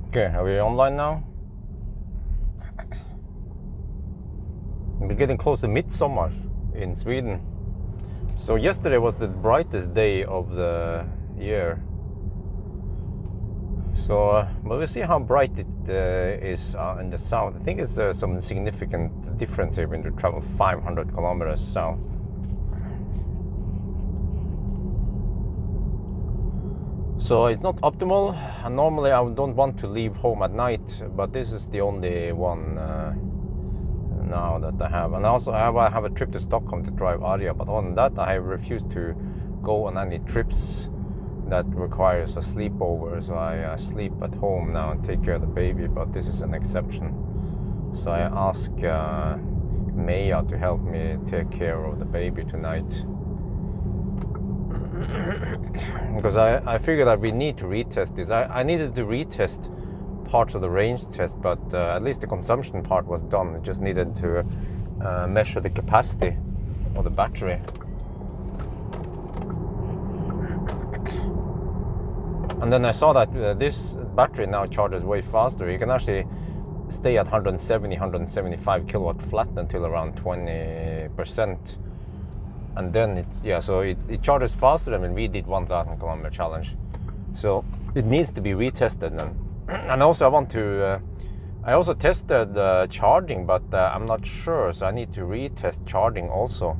Okay, are we online now? We're getting close to midsummer in Sweden. So yesterday was the brightest day of the year. So we'll see how bright it is in the south. I think it's some significant difference here when you travel 500 kilometers south. So it's not optimal. Normally I don't want to leave home at night, but this is the only one now that I have. And also I have a trip to Stockholm to drive Arja, but other than that I refuse to go on any trips that requires a sleepover. So I sleep at home now and take care of the baby, but this is an exception. So I ask Maya to help me take care of the baby tonight. Because I figured that we need to retest this. I needed to retest parts of the range test, but at least the consumption part was done. It just needed to measure the capacity of the battery. And then I saw that this battery now charges way faster. You can actually stay at 175 kilowatt flat until around 20%. And then it charges faster than when we did 1,000 kilometer challenge. So it needs to be retested then. And also I also tested charging, but I'm not sure, so I need to retest charging also.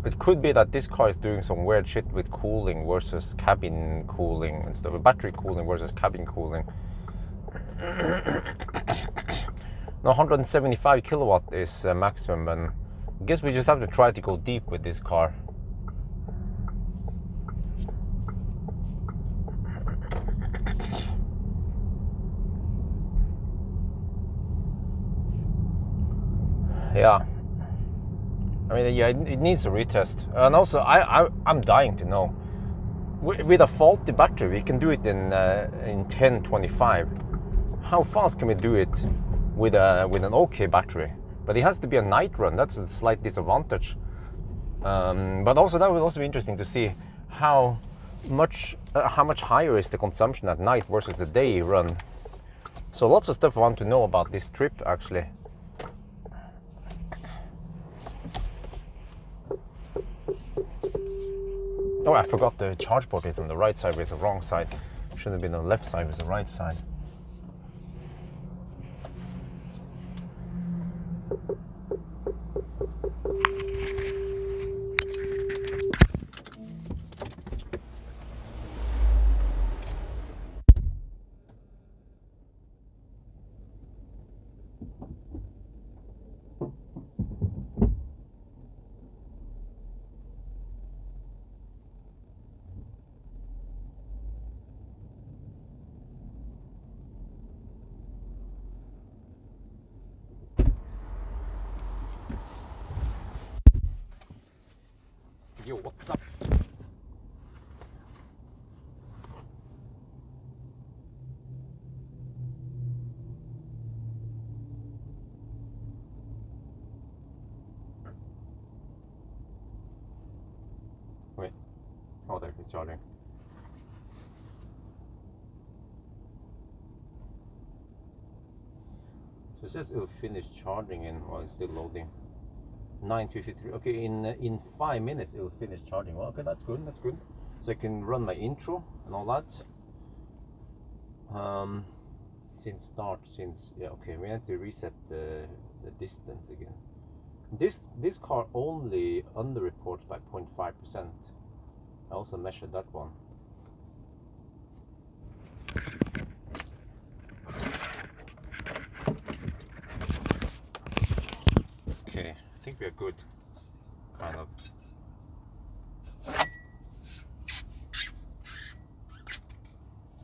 It could be that this car is doing some weird shit with cooling versus cabin cooling instead of battery cooling versus cabin cooling. Now 175 kilowatt is maximum, and I guess we just have to try to go deep with this car. Yeah. I mean, yeah, it needs a retest. And also, I'm dying to know. With a faulty battery, we can do it in 1025. How fast can we do it with an okay battery? But it has to be a night run. That's a slight disadvantage. But also that would also be interesting to see how much higher is the consumption at night versus the day run. So lots of stuff I want to know about this trip actually. Oh, I forgot the charge port is on the right side, but it's the wrong side. Should have been on the left side, it's the right side. Yo, what's up? Wait. Oh, there, it's charging. So it says it'll finish charging in while it's still loading. 9:53. Okay, in 5 minutes it will finish charging. Well, okay, that's good. That's good. So I can run my intro and all that. Yeah. Okay, we have to reset the distance again. This car only underreports by 0.5%. I also measured that one. Okay, I think we are good. Kind of.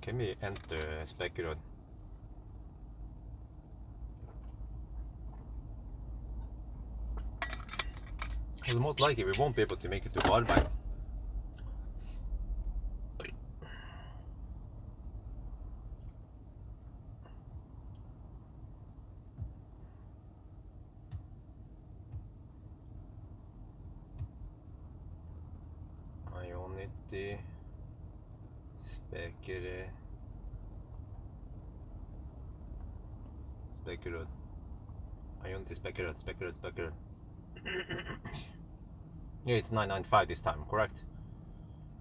Can we enter Spekerud? Well, most likely we won't be able to make it to Daybreak. Ionity, Spekerud. Speculate. Ionity speculate. Yeah, it's 995 this time, correct?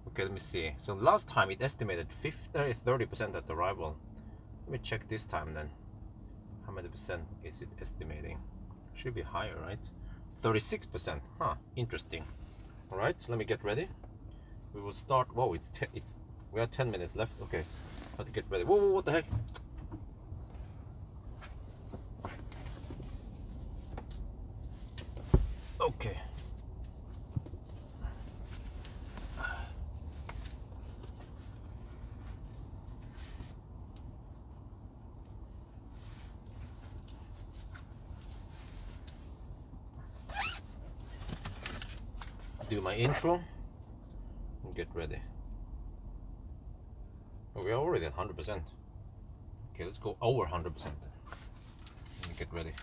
Okay, let me see. So last time it estimated 30% at arrival. Let me check this time then. How many percent is it estimating? Should be higher, right? 36%. Huh, interesting. All right, let me get ready. We will start. Whoa, we have 10 minutes left. Okay, have to get ready. Whoa, what the heck? Okay. Do my intro and get ready. Oh, we are already at 100%. Okay, let's go over 100% then. Let me get ready.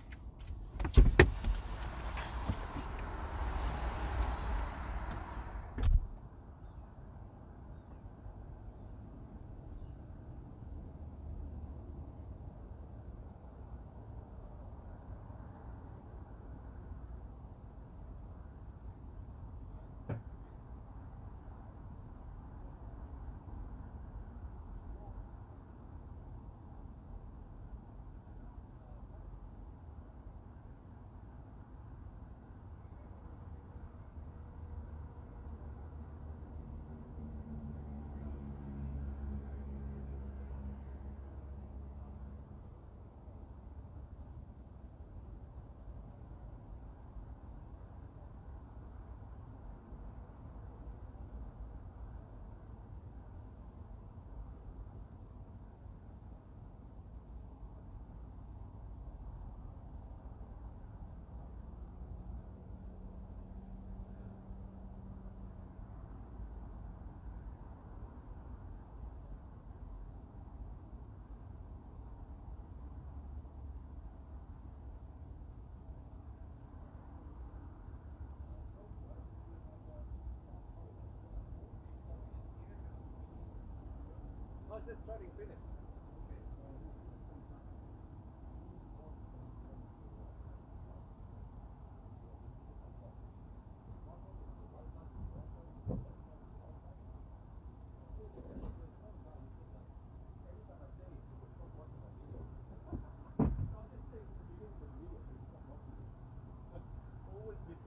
Just starting finish.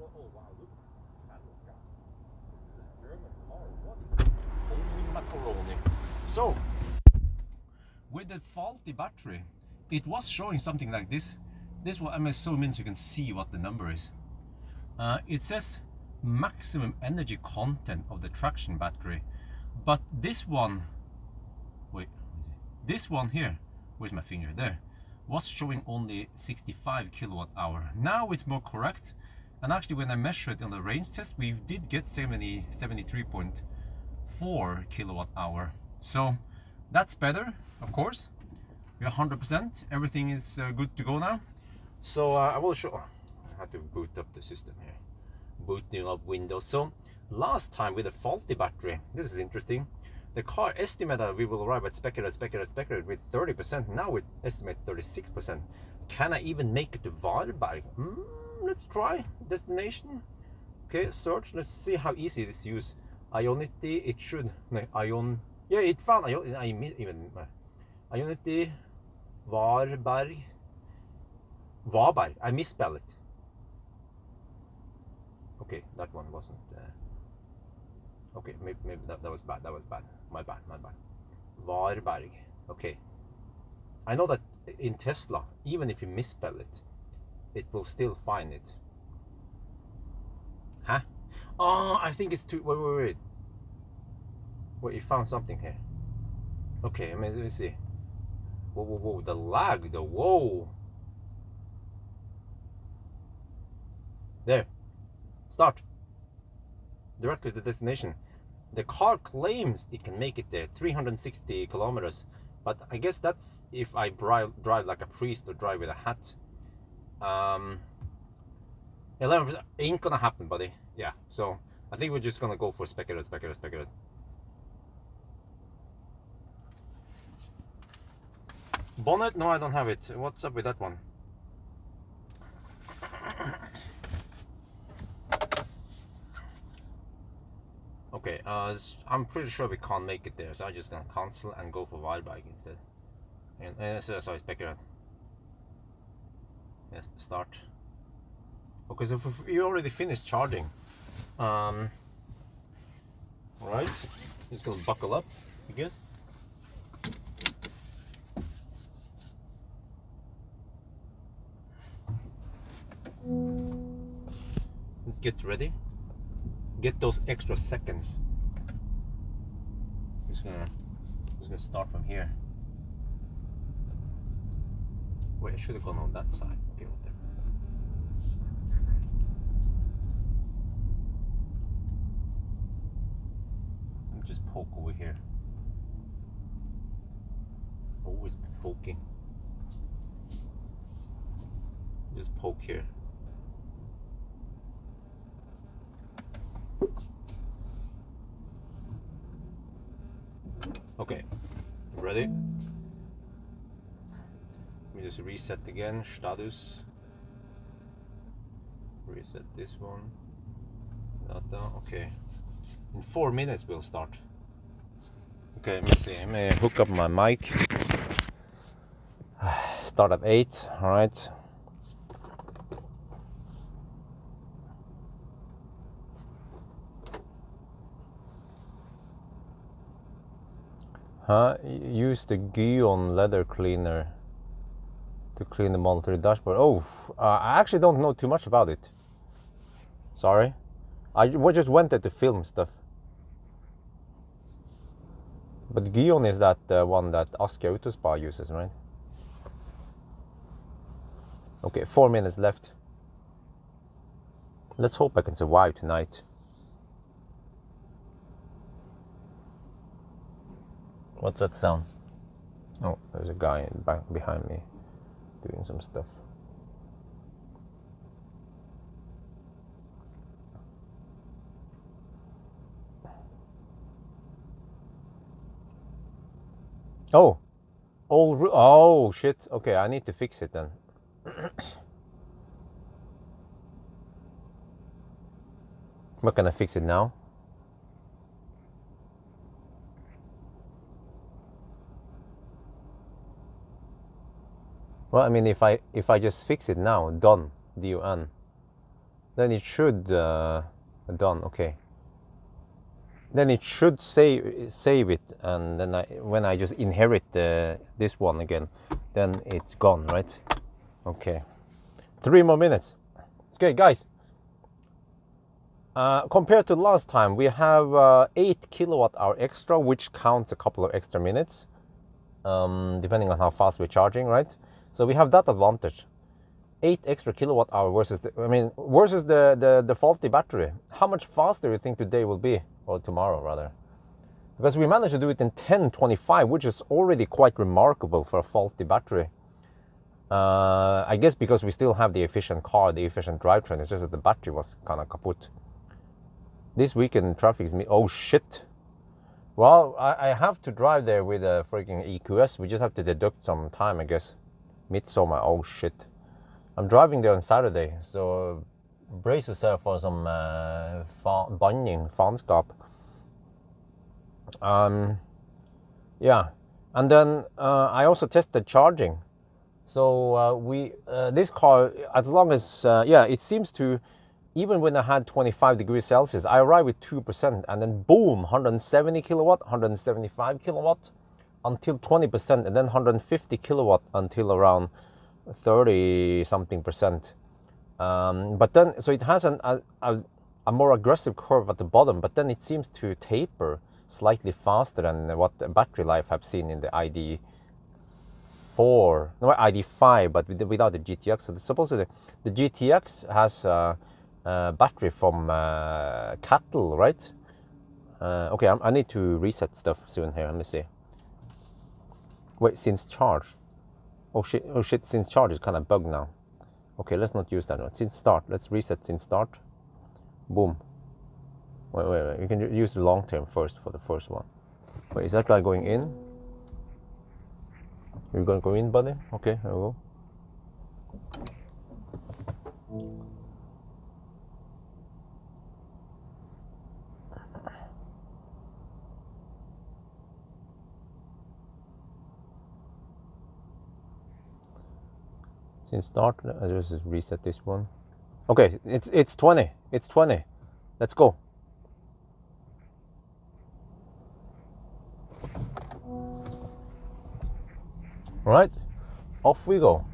Oh wow, look, that was gas. This is a German car. What? Holy macaroni. So, with the faulty battery, it was showing something like this. This one, I'm gonna zoom in so you can see what the number is. It says maximum energy content of the traction battery, but this one, wait, this one here, where's my finger? There, was showing only 65 kilowatt hour. Now it's more correct, and actually when I measured it on the range test, we did get 73.4 kilowatt hour. So that's better, of course. We are 100%. Everything is good to go now. So I will show. I have to boot up the system here. Booting up Windows. So last time with a faulty battery, this is interesting. The car estimated we will arrive at speculated with 30%. Now it estimates 36%. Can I even make it to Varberg? Let's try. Destination. Okay, search. Let's see how easy it is to use. Ionity. It should. No, Ion. Yeah, it found Ionity. Varberg. I misspelled it. Okay, that one wasn't. Okay, maybe that was bad. That was bad. My bad. Varberg. Okay. I know that in Tesla, even if you misspell it, it will still find it. Huh? Oh, I think it's too. Wait. Wait, you found something here. Okay, let me see. Whoa, the lag, whoa. There. Start. Directly to the destination. The car claims it can make it there, 360 kilometers. But I guess that's if I drive like a priest or drive with a hat. 11% ain't gonna happen, buddy. Yeah, so I think we're just gonna go for speculative. Bonnet? No, I don't have it. What's up with that one? Okay, I'm pretty sure we can't make it there, so I'm just gonna cancel and go for wild bike instead. And sorry, back around. Yes, start. Okay, so if you already finished charging, right? Just gonna buckle up, I guess. Let's get ready. Get those extra seconds. Just gonna start from here. Wait, I should have gone on that side. Okay, over there. Let me just poke over here. Always poking. Just poke here. Okay, ready? Let me just reset again, status. Reset this one. Data, okay. In 4 minutes we'll start. Okay, let me see, let me hook up my mic. Start at 8, alright. Use the Bjørn leather cleaner to clean the monitoring dashboard. Oh, I actually don't know too much about it. Sorry. I just went there to film stuff. But Bjørn is that one that Aske Autospa uses, right? Okay, 4 minutes left. Let's hope I can survive tonight. What's that sound? Oh, there's a guy back behind me doing some stuff. Oh shit. Okay, I need to fix it then. What, can I fix it now? Well, I mean, if I just fix it now, done, D-O-N, then it should done. Okay. Then it should save it, and then when I just inherit this one again, then it's gone, right? Okay. 3 more minutes. Okay, guys. Compared to last time, we have 8 kilowatt hour extra, which counts a couple of extra minutes, depending on how fast we're charging, right? So we have that advantage. 8 extra kilowatt hour versus the faulty battery. How much faster do you think today will be, or tomorrow rather? Because we managed to do it in 10:25, which is already quite remarkable for a faulty battery. I guess because we still have the efficient car, the efficient drivetrain. It's just that the battery was kind of kaput. This weekend traffic is oh shit. Well, I have to drive there with a freaking EQS. We just have to deduct some time, I guess. Midsummer, oh shit. I'm driving there on Saturday, so brace yourself for some banning, faenskap. Yeah, and then I also tested charging. So this car, as long as, it seems to, even when I had 25 degrees Celsius, I arrived with 2%, and then boom, 170 kilowatt, 175 kilowatt, until 20%, and then 150 kilowatt until around 30 something percent. But then, so it has a more aggressive curve at the bottom, but then it seems to taper slightly faster than what the battery life I've seen in the ID5, but without the GTX. So supposedly the GTX has a battery from cattle, right? Okay, I need to reset stuff soon here. Let me see. Wait, since charge. Oh shit, since charge is kind of bugged now. Okay, let's not use that one. Since start, let's reset since start. Boom. Wait. You can use the long term first for the first one. Wait, is that guy going in? You're gonna go in, buddy? Okay, there we go. Since start, I just reset this one. Okay, it's 20. It's 20. Let's go. All right, off we go.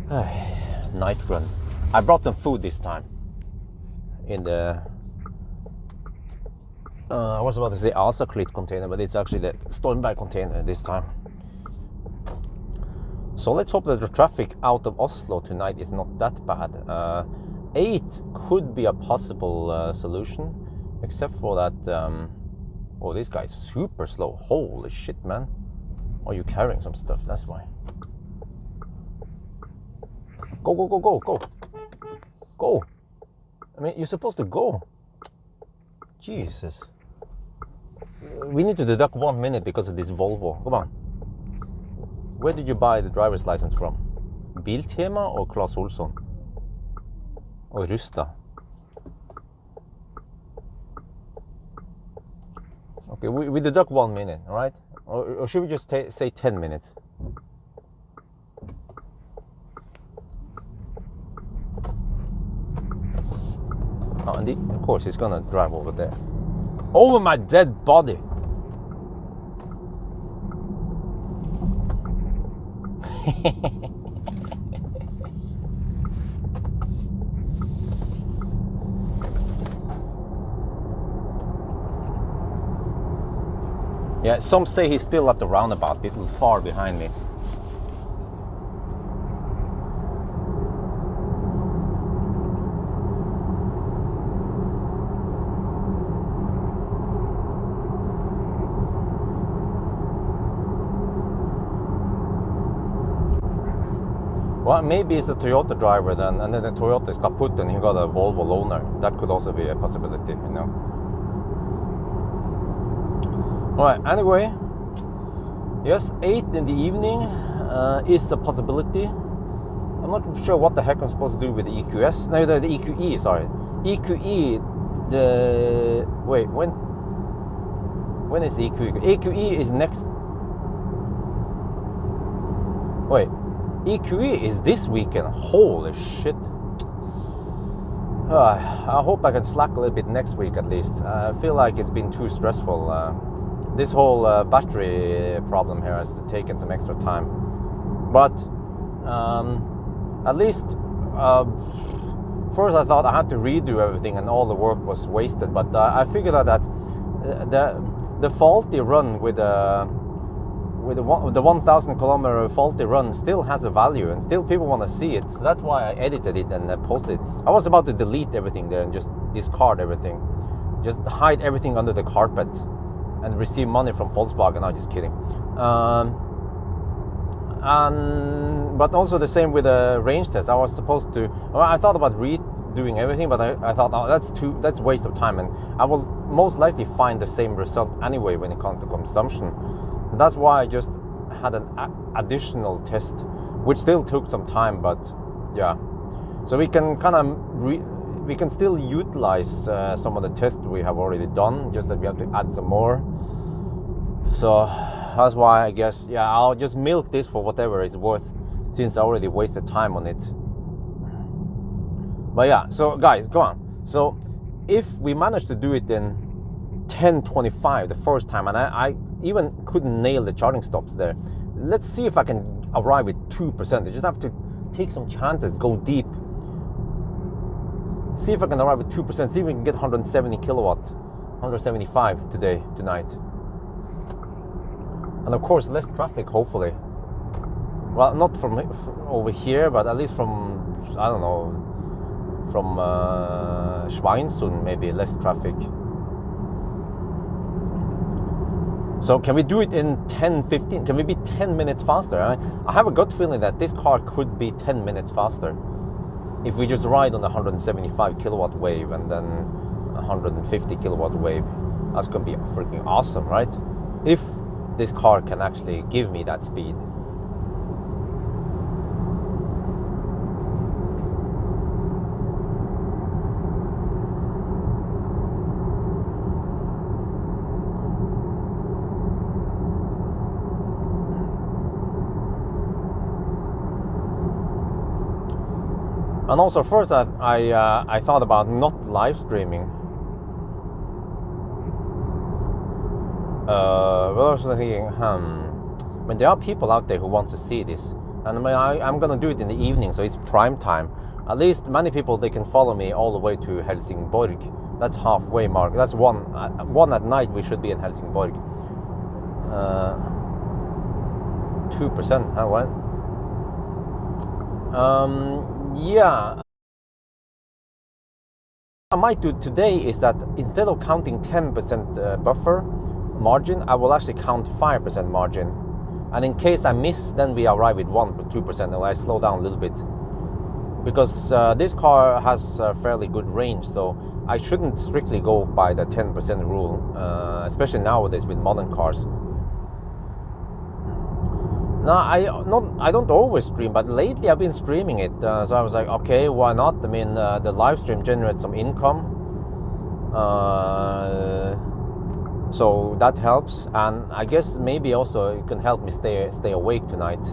Night run. I brought some food this time. In the I was about to say Asaklit container, but it's actually the Stormberg container this time. So let's hope that the traffic out of Oslo tonight is not that bad. 8 could be a possible solution, except for that. Oh, this guy's super slow. Holy shit, man. Are you carrying some stuff? That's why. Go, go, go, go, go. Go. I mean, you're supposed to go. Jesus. We need to deduct 1 minute because of this Volvo. Come on. Where did you buy the driver's license from? Biltema or Claes Olsson? Or Rusta? Okay, we deduct 1 minute, all right? Or should we just say 10 minutes? Oh, and of course he's gonna drive over there. Over my dead body! Yeah, some say he's still at the roundabout, a bit far behind me. Well, maybe it's a Toyota driver then, and then the Toyota is kaput and he got a Volvo loaner. That could also be a possibility, you know. Alright, anyway, yes, 8 in the evening is a possibility. I'm not sure what the heck I'm supposed to do with the EQS. No, the EQE, sorry. EQE, wait, when is the EQE? EQE is next... Wait. EQE is this weekend. Holy shit. I hope I can slack a little bit next week at least. I feel like it's been too stressful. This whole battery problem here has taken some extra time. But at least first I thought I had to redo everything and all the work was wasted. But I figured out that the faulty run with the 1,000 kilometer faulty run still has a value and still people want to see it. So that's why I edited it and posted it. I was about to delete everything there and just discard everything. Just hide everything under the carpet and receive money from Volkswagen. No, just kidding. But also the same with the range test. I was supposed to, well, I thought about redoing everything, but I thought, oh, that's waste of time, and I will most likely find the same result anyway when it comes to consumption. That's why I just had an additional test, which still took some time, but yeah. So we can kind of we can still utilize some of the tests we have already done, just that we have to add some more. So that's why I guess, yeah, I'll just milk this for whatever it's worth, since I already wasted time on it. But yeah, so guys, go on. So if we manage to do it in 10:25 the first time, and I even couldn't nail the charging stops there, let's see if I can arrive with 2%. I just have to take some chances, go deep. See if I can arrive with 2%, see if we can get 170 kilowatt, 175 tonight. And of course, less traffic, hopefully. Well, not from over here, but at least from, I don't know, from Schweinsund, maybe less traffic. So can we do it in 10-15? Can we be 10 minutes faster? I have a gut feeling that this car could be 10 minutes faster if we just ride on the 175 kilowatt wave and then 150 kilowatt wave. That's gonna be freaking awesome, right? If this car can actually give me that speed. And also, first I thought about not live streaming. But also thinking, I mean, there are people out there who want to see this, and I mean, I'm gonna do it in the evening, so it's prime time. At least many people, they can follow me all the way to Helsingborg. That's halfway mark. That's one at night. We should be in Helsingborg. 2%. Huh? What? Yeah. I might do today is that instead of counting 10% buffer margin, I will actually count 5% margin. And in case I miss, then we arrive with 1-2%, and I slow down a little bit. Because this car has a fairly good range, so I shouldn't strictly go by the 10% rule, especially nowadays with modern cars. Now, I don't always stream, but lately I've been streaming it. So I was like, okay, why not? I mean, the live stream generates some income. So that helps. And I guess maybe also it can help me stay awake tonight.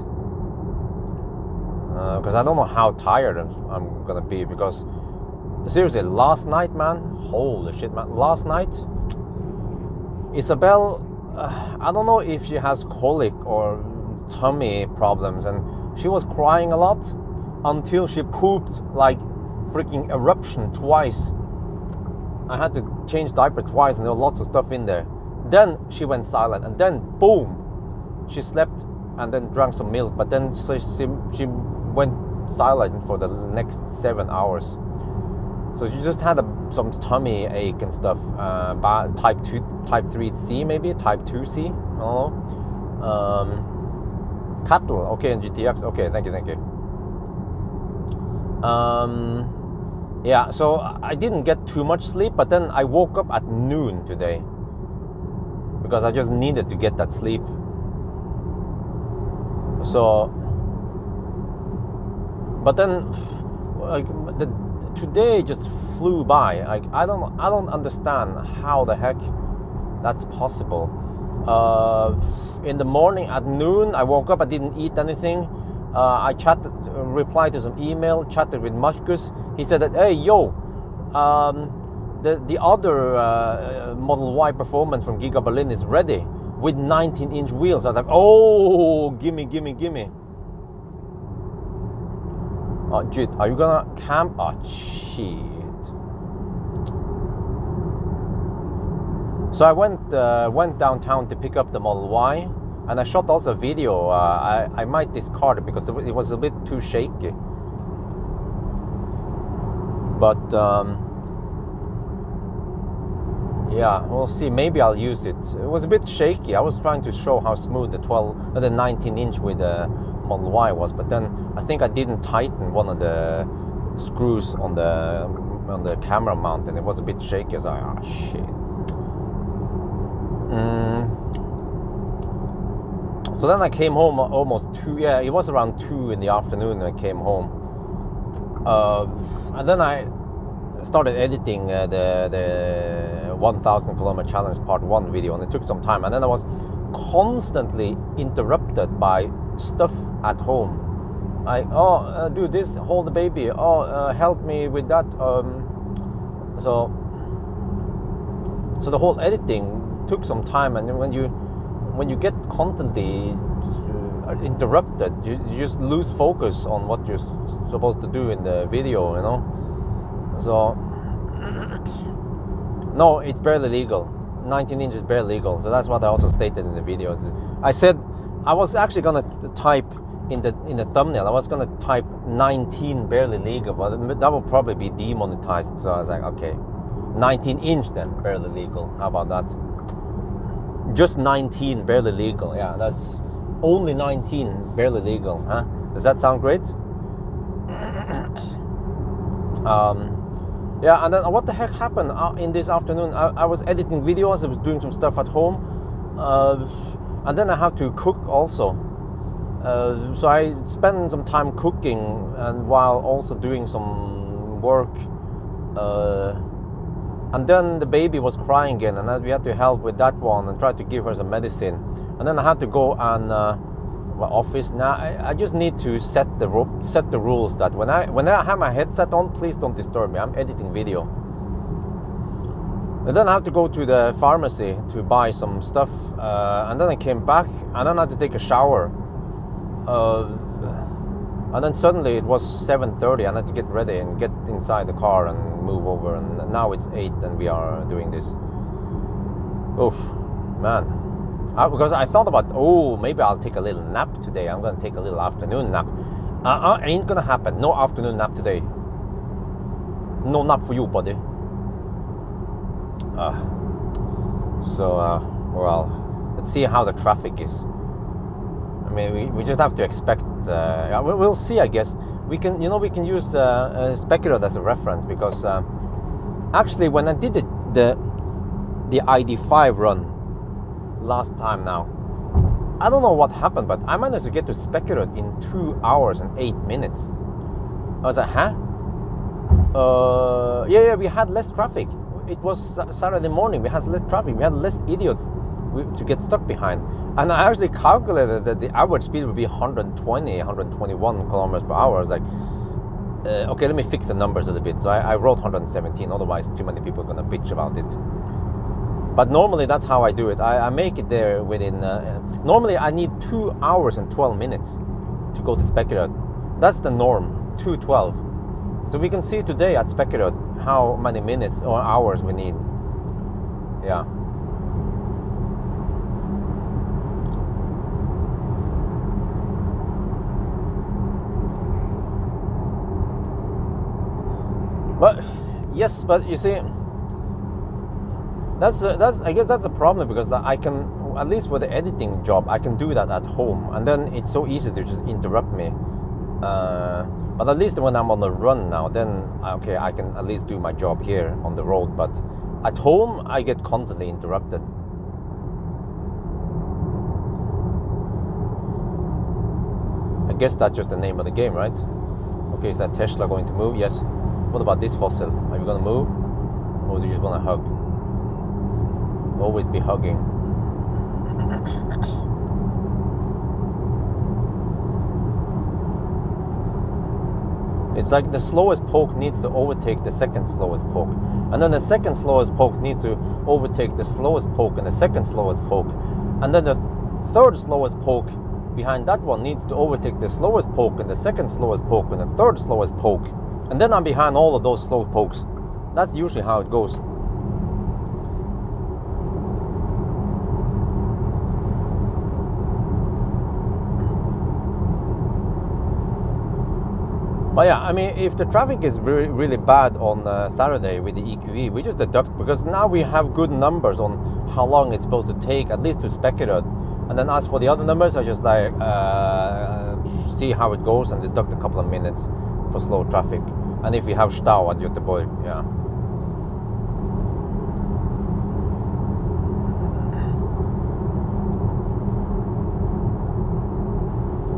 Because I don't know how tired I'm going to be. Because, seriously, last night, man, holy shit, man. Last night, Isabel, I don't know if she has colic or tummy problems, and she was crying a lot until she pooped like freaking eruption twice. I had to change diaper twice, and there was lots of stuff in there. Then she went silent, and then boom, she slept and then drank some milk, but then she went silent for the next 7 hours. So she just had some tummy ache and stuff. Type 3C maybe, type 2C, I don't know. Cattle, okay, and GTX, okay, thank you. Yeah, so I didn't get too much sleep, but then I woke up at noon today because I just needed to get that sleep. So, but then today just flew by. Like I don't understand how the heck that's possible. In the morning at noon, I woke up, I didn't eat anything. I replied to some email, chatted with Marcus. He said that, hey, yo, the other Model Y Performance from Giga Berlin is ready with 19-inch wheels. I was like, oh, gimme. Oh, dude, are you gonna camp? Oh, shit. So I went downtown to pick up the Model Y, and I shot also a video. I might discard it because it was a bit too shaky. But yeah, we'll see. Maybe I'll use it. It was a bit shaky. I was trying to show how smooth the 19-inch with the Model Y was, but then I think I didn't tighten one of the screws on the camera mount, and it was a bit shaky. So oh shit. So then I came home almost 2. Yeah, it was around 2 in the afternoon. I came home, and then I started editing the 1,000 kilometer challenge part 1 video, and it took some time. And then I was constantly interrupted by stuff at home. Like, oh, do this, hold the baby. Oh, help me with that. So the whole editing took some time, and when you get constantly interrupted, you just lose focus on what you're supposed to do in the video, you know. So no, it's barely legal. 19 inches barely legal. So that's what I also stated in the videos. I said I was actually gonna type in the thumbnail. I was gonna type 19 barely legal, but that will probably be demonetized. So I was like, okay, 19 inch then barely legal. How about that? Just 19 barely legal. Yeah, that's only 19 barely legal, huh? Does that sound great? Yeah, and then what the heck happened in this afternoon? I was editing videos. I was doing some stuff at home, and then I have to cook also. So I spend some time cooking and while also doing some work. And then the baby was crying again, and we had to help with that one and try to give her some medicine. And then I had to go and my office. Now I just need to set the rules that when I have my headset on, please don't disturb me. I'm editing video. And then I have to go to the pharmacy to buy some stuff. And then I came back, and then I had to take a shower. And then suddenly it was 7:30. I had to get ready and get inside the car and move over. And now it's 8, and we are doing this. Oof, man. Because I thought about, maybe I'll take a little nap today. I'm going to take a little afternoon nap. Ain't going to happen. No afternoon nap today. No nap for you, buddy. Well, let's see how the traffic is. I mean, we just have to expect. We'll see. I guess we can use Specular as a reference, because actually, when I did the ID5 run last time, now I don't know what happened, but I managed to get to Specular in 2 hours and 8 minutes. I was like, huh? Yeah, we had less traffic. It was Saturday morning. We had less traffic. We had less idiots to get stuck behind. And I actually calculated that the average speed would be 120, 121 kilometers per hour. I was like, okay, let me fix the numbers a little bit. So I wrote 117, otherwise too many people are going to bitch about it. But normally that's how I do it. I make it there within, normally I need 2 hours and 12 minutes to go to Specular. That's the norm, 2:12. So we can see today at Specular how many minutes or hours we need. Yeah. But yes, but you see, that's I guess that's a problem, because I can, at least with the editing job, I can do that at home, and then it's so easy to just interrupt me. But at least when I'm on the run now, then okay, I can at least do my job here on the road. But at home, I get constantly interrupted. I guess that's just the name of the game, right? Okay, is that Tesla going to move? Yes. What about this fossil? Are you going to move? Or do you just want to hug? Always be hugging. It's like the slowest poke needs to overtake the second slowest poke. And then the second slowest poke needs to overtake the slowest poke and the second slowest poke. And then the third slowest poke behind that one needs to overtake the slowest poke and the second slowest poke and the third slowest poke. And then I'm behind all of those slow pokes. That's usually how it goes. But yeah, I mean, if the traffic is really, really bad on Saturday with the EQE, we just deduct, because now we have good numbers on how long it's supposed to take, at least to speculate. And then as for the other numbers, I just like see how it goes and deduct a couple of minutes for slow traffic. And if we have stau at Göteborg, yeah.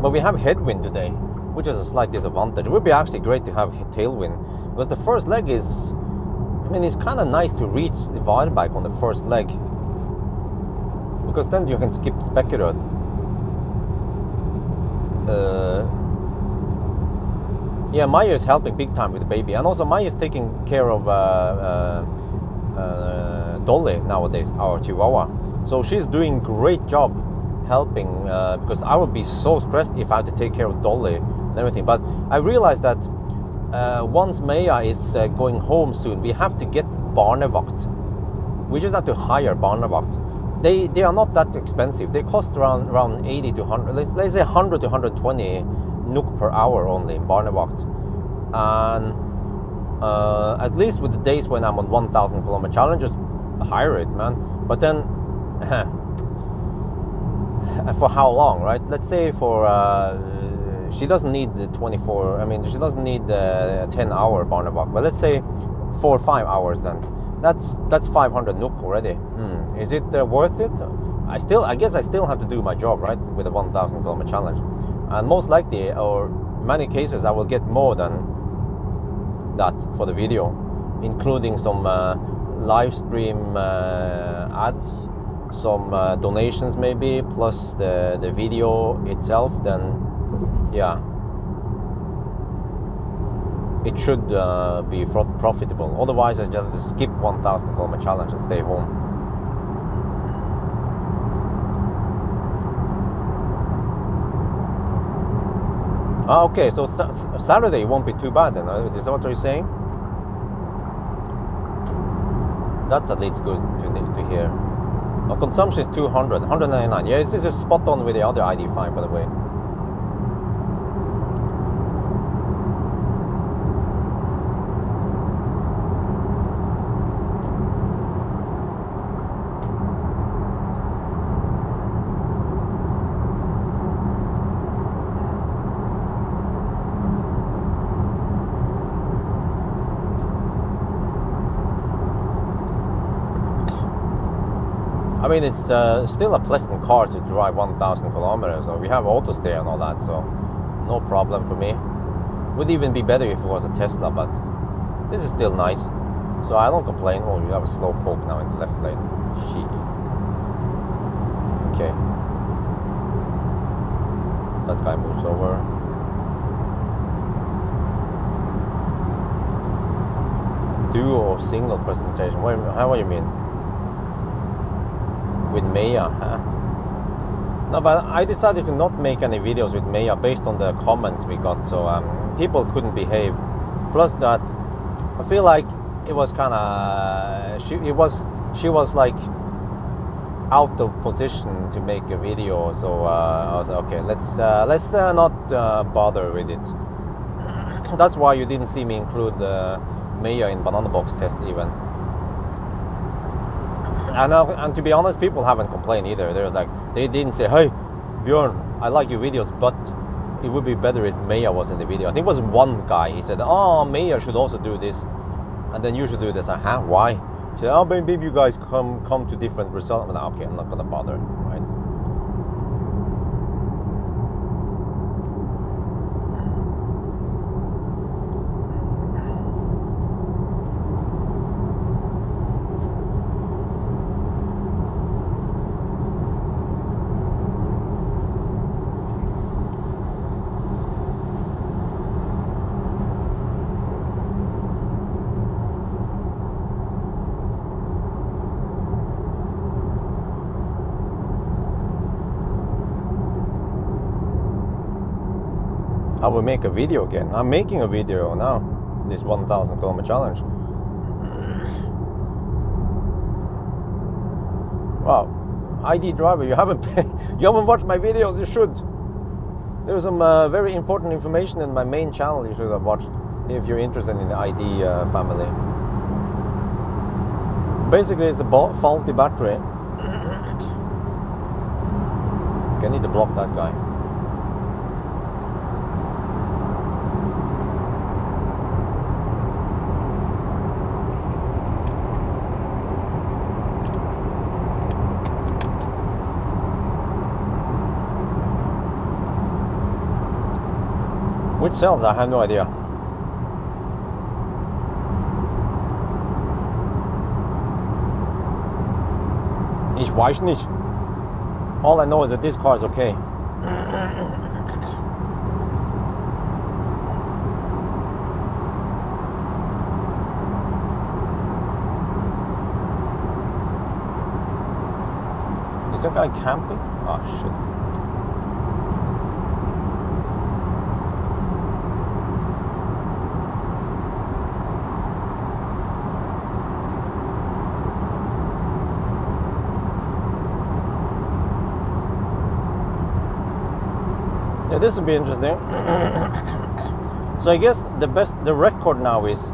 But we have headwind today, which is a slight disadvantage. It would be actually great to have tailwind, because the first leg is, I mean, it's kind of nice to reach the bike on the first leg, because then you can skip Specular. Yeah, Maya is helping big time with the baby, and also Maya is taking care of Dolly nowadays, our Chihuahua. So she's doing great job helping, because I would be so stressed if I had to take care of Dolly and everything. But I realized that once Maya is going home soon, we have to get barnevakt. We just have to hire barnevakt. They are not that expensive. They cost around 80 to 100. Let's say 100 to 120 NOK per hour only in barnevakt. And at least with the days when I'm on 1,000 kilometer challenge, just hire it, man. But then for how long, right? Let's say for she doesn't need the 24. I mean, she doesn't need the 10-hour barnevakt. But let's say 4 or 5 hours. Then that's 500 NOK already. Is it worth it? I guess I still have to do my job, right, with a 1,000 kilometer challenge, and most likely, or many cases, I will get more than that for the video, including some live stream ads, some donations maybe, plus the video itself. Then yeah, it should be profitable. Otherwise, I just skip 1,000 kilometer challenge and stay home. Okay, so Saturday won't be too bad then. Is that what you're saying? That's at least good to hear. Consumption is 200, 199. Yeah, this is spot on with the other ID5, by the way. I mean, it's still a pleasant car to drive 1,000 kilometers. So we have auto steer and all that, so no problem for me. Would even be better if it was a Tesla, but this is still nice. So I don't complain. Oh, you have a slow poke now in the left lane. Shit. Okay. That guy moves over. Duo or single presentation? What do you mean? With Maya, huh? No, but I decided to not make any videos with Maya based on the comments we got, so people couldn't behave. Plus that, I feel like it was kind of she was like out of position to make a video, so I was okay. Let's not bother with it. That's why you didn't see me include Maya in Banana Box test even. And to be honest, people haven't complained either. They're like, they didn't say, "Hey, Bjørn, I like your videos, but it would be better if Maya was in the video." I think it was one guy. He said, "Oh, Maya should also do this, and then you should do this." Huh? Why? He said, "Oh, maybe you guys come to different results." I'm like, okay, I'm not gonna bother, right? I will make a video again. I'm making a video now. This 1,000 kilometer challenge. Wow, ID driver, you haven't watched my videos. You should. There's some very important information in my main channel. You should have watched if you're interested in the ID family. Basically, it's a faulty battery. I need to block that guy. Which cells? I have no idea. Ich weiß nicht. All I know is that this car is okay. Is that guy camping? Oh shit. Yeah, this will be interesting. So I guess the record now is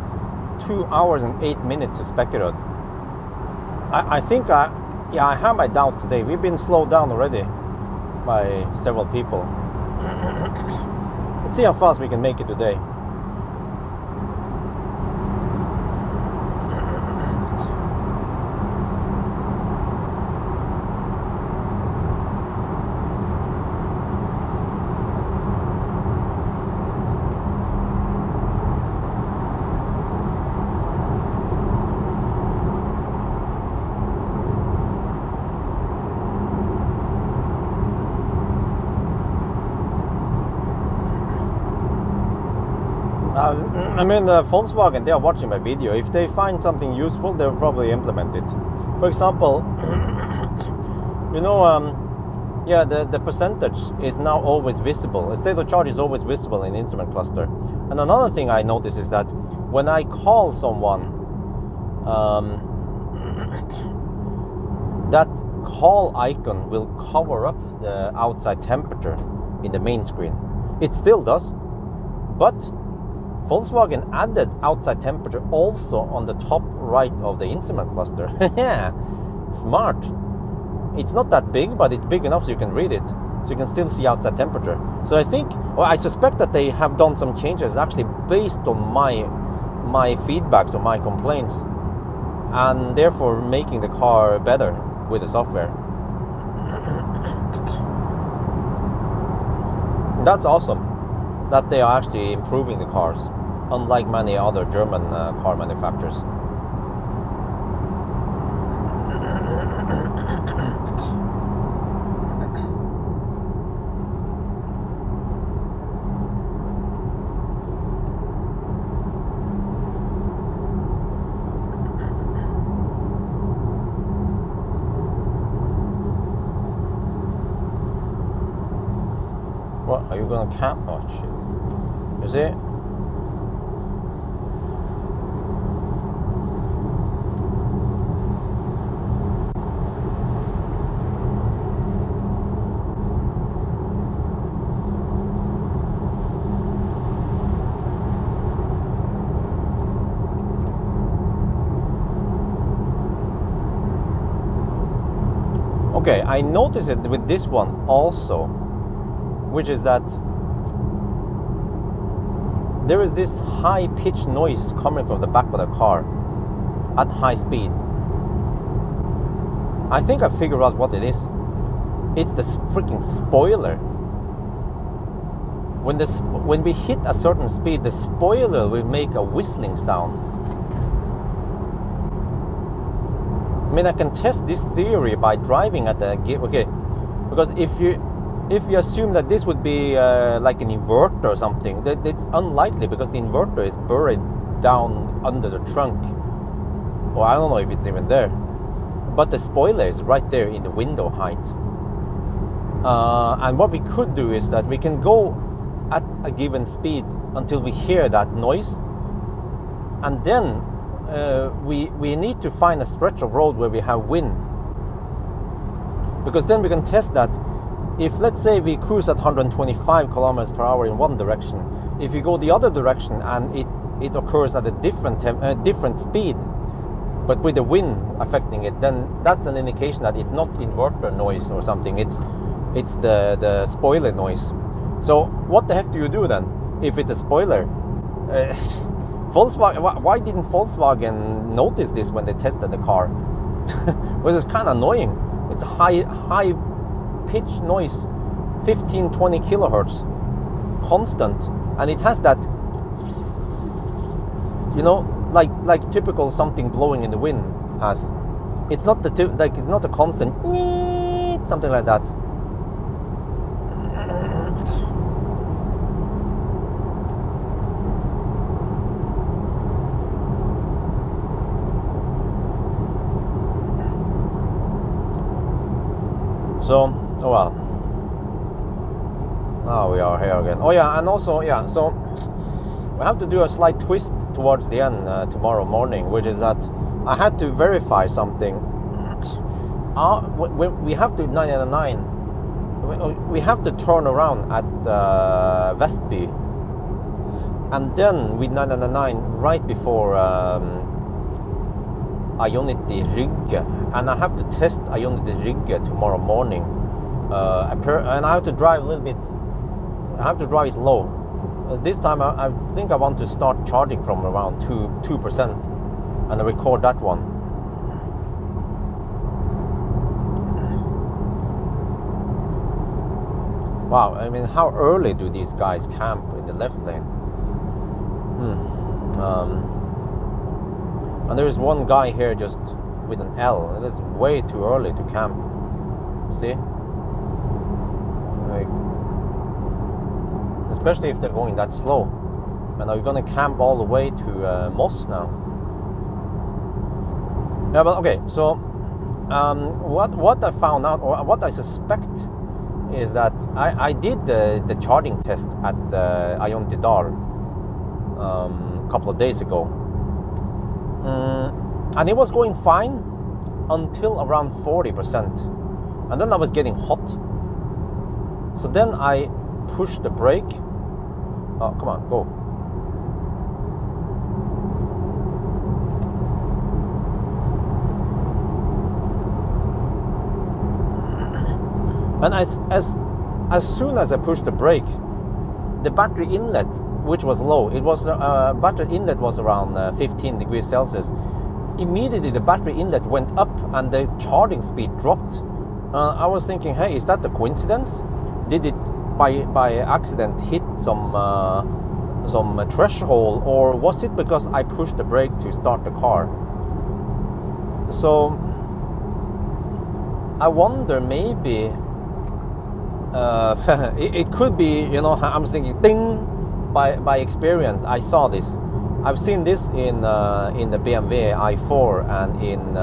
2 hours and 8 minutes to Spekkerud. I think I have my doubts today. We've been slowed down already by several people. Let's see how fast we can make it today. I mean, Volkswagen, they are watching my video. If they find something useful, they'll probably implement it. For example, you know, yeah, the percentage is now always visible. A state of charge is always visible in the instrument cluster. And another thing I notice is that when I call someone, that call icon will cover up the outside temperature in the main screen. It still does, but Volkswagen added outside temperature also on the top right of the instrument cluster. Yeah, smart. It's not that big, but it's big enough so you can read it. So you can still see outside temperature. So I think, well, I suspect that they have done some changes actually based on my feedbacks or my complaints, and therefore making the car better with the software. That's awesome that they are actually improving the cars, unlike many other German car manufacturers. What, are you gonna camp? Oh shit. You see? Okay, I noticed it with this one also, which is that there is this high-pitched noise coming from the back of the car at high speed. I think I figured out what it is. It's the freaking spoiler. When we hit a certain speed, the spoiler will make a whistling sound. I mean, I can test this theory by driving at the gate. Okay, because if you assume that this would be like an inverter or something, that it's unlikely because the inverter is buried down under the trunk. Or I don't know if it's even there. But the spoiler is right there in the window height. And what we could do is that we can go at a given speed until we hear that noise. And then we need to find a stretch of road where we have wind. Because then we can test that. If, let's say, we cruise at 125 kilometers per hour in one direction, if you go the other direction and it occurs at a different speed, but with the wind affecting it, then that's an indication that it's not inverter noise or something. It's the spoiler noise. So what the heck do you do then if it's a spoiler? Volkswagen. Why didn't Volkswagen notice this when they tested the car? Well, it's kind of annoying. It's a high pitch noise, 15-20 kilohertz, constant, and it has that, you know, like typical something blowing in the wind has. It's not it's not a constant something like that. So, oh well. Now we are here again. Oh yeah, and also, yeah, so we have to do a slight twist towards the end tomorrow morning, which is that I had to verify something. We have to 999. We have to turn around at Vestby, and then with 999 right before Ionity Rygge, and I have to test Ionity Rygge tomorrow morning. And I have to drive a little bit. I have to drive it low. This time I think I want to start charging from around 2%, and I record that one. Wow, I mean, how early do these guys camp in the left lane? And there's one guy here just with an L. It is way too early to camp. See? Like, especially if they're going that slow. And are you gonna camp all the way to Moss now? Yeah, but okay, so what I found out, or what I suspect, is that I did the charging test at Ion Didar a couple of days ago. And it was going fine until around 40%. And then I was getting hot. So then I pushed the brake. Oh, come on, go. And as soon as I pushed the brake, the battery inlet, which was low, it was battery inlet was around 15 degrees Celsius. Immediately the battery inlet went up and the charging speed dropped. I was thinking, hey, is that a coincidence? Did it by accident hit some threshold, or was it because I pushed the brake to start the car? So I wonder, maybe it could be, you know, I'm thinking, ding, by experience. I saw this. I've seen this in the BMW i4 and in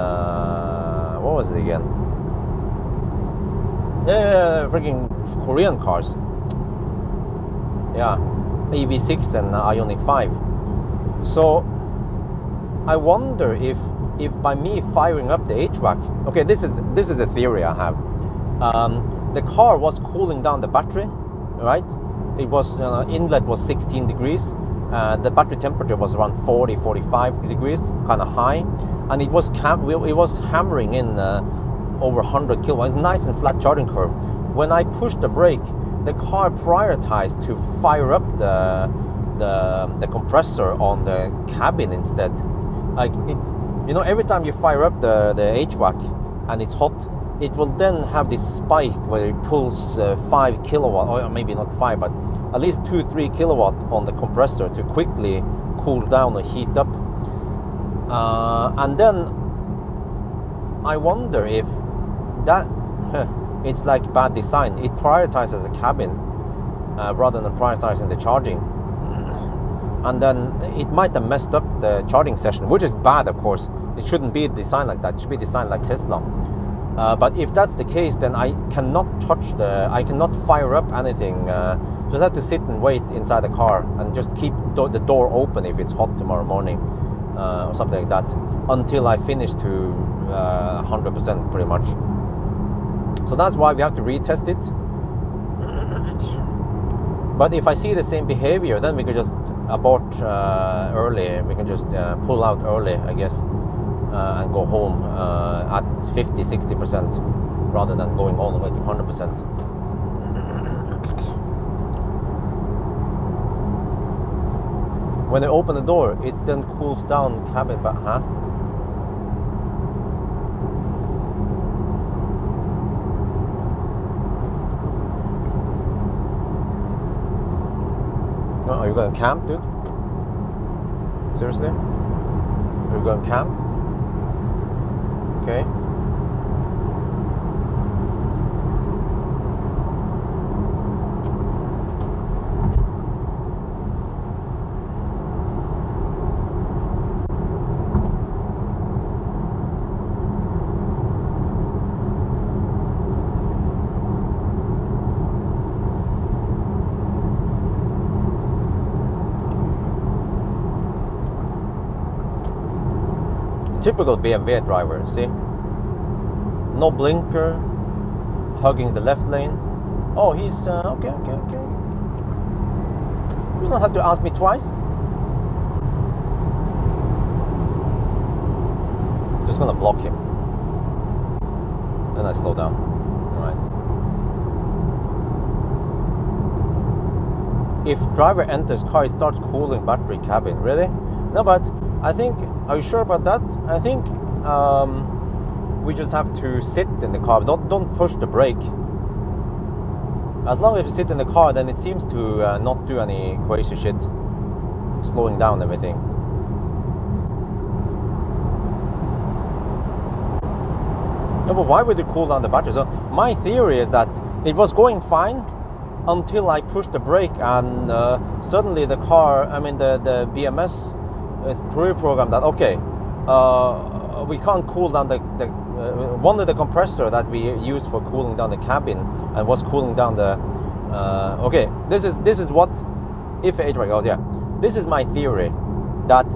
what was it again? Freaking Korean cars. Yeah, EV6 and Ioniq 5. So I wonder if by me firing up the HVAC, okay, this is a theory I have. The car was cooling down the battery, right? It was inlet was 16 degrees. The battery temperature was around 40-45 degrees, kind of high, and it was hammering in over 100 kilowatts. It's nice and flat charging curve. When I pushed the brake, the car prioritized to fire up the compressor on the cabin instead. Like it, you know, every time you fire up the HVAC and it's hot, it will then have this spike where it pulls 5 kilowatt, or maybe not 5, but at least 2-3 kilowatt on the compressor to quickly cool down or heat up. And then I wonder if that it's like bad design. It prioritizes the cabin rather than prioritizing the charging. And then it might have messed up the charging session, which is bad, of course. It shouldn't be designed like that. It should be designed like Tesla. But if that's the case, then I cannot I cannot fire up anything. Just have to sit and wait inside the car and just keep the door open if it's hot tomorrow morning or something like that, until I finish to 100% pretty much. So that's why we have to retest it. But if I see the same behavior, then we could just abort early. We can just pull out early, I guess. And go home at 50-60% rather than going all the way to 100%. When I open the door, it then cools down cabin, but Are you going to camp, dude? Seriously? Are you going to camp? Okay. Typical BMW driver, see? No blinker, hugging the left lane. Oh, he's okay. You don't have to ask me twice. Just gonna block him. Then I slow down. Alright. If driver enters car, it starts cooling battery cabin. Really? No, but I think, are you sure about that? I think we just have to sit in the car. Don't push the brake. As long as you sit in the car, then it seems to not do any crazy shit, slowing down everything. No, but why would it cool down the battery? So my theory is that it was going fine until I push the brake, and suddenly the car, I mean the BMS is pre-programmed that, okay, we can't cool down the one of the compressor that we use for cooling down the cabin and was cooling down the okay, this is what, if HVAC goes, yeah, this is my theory, that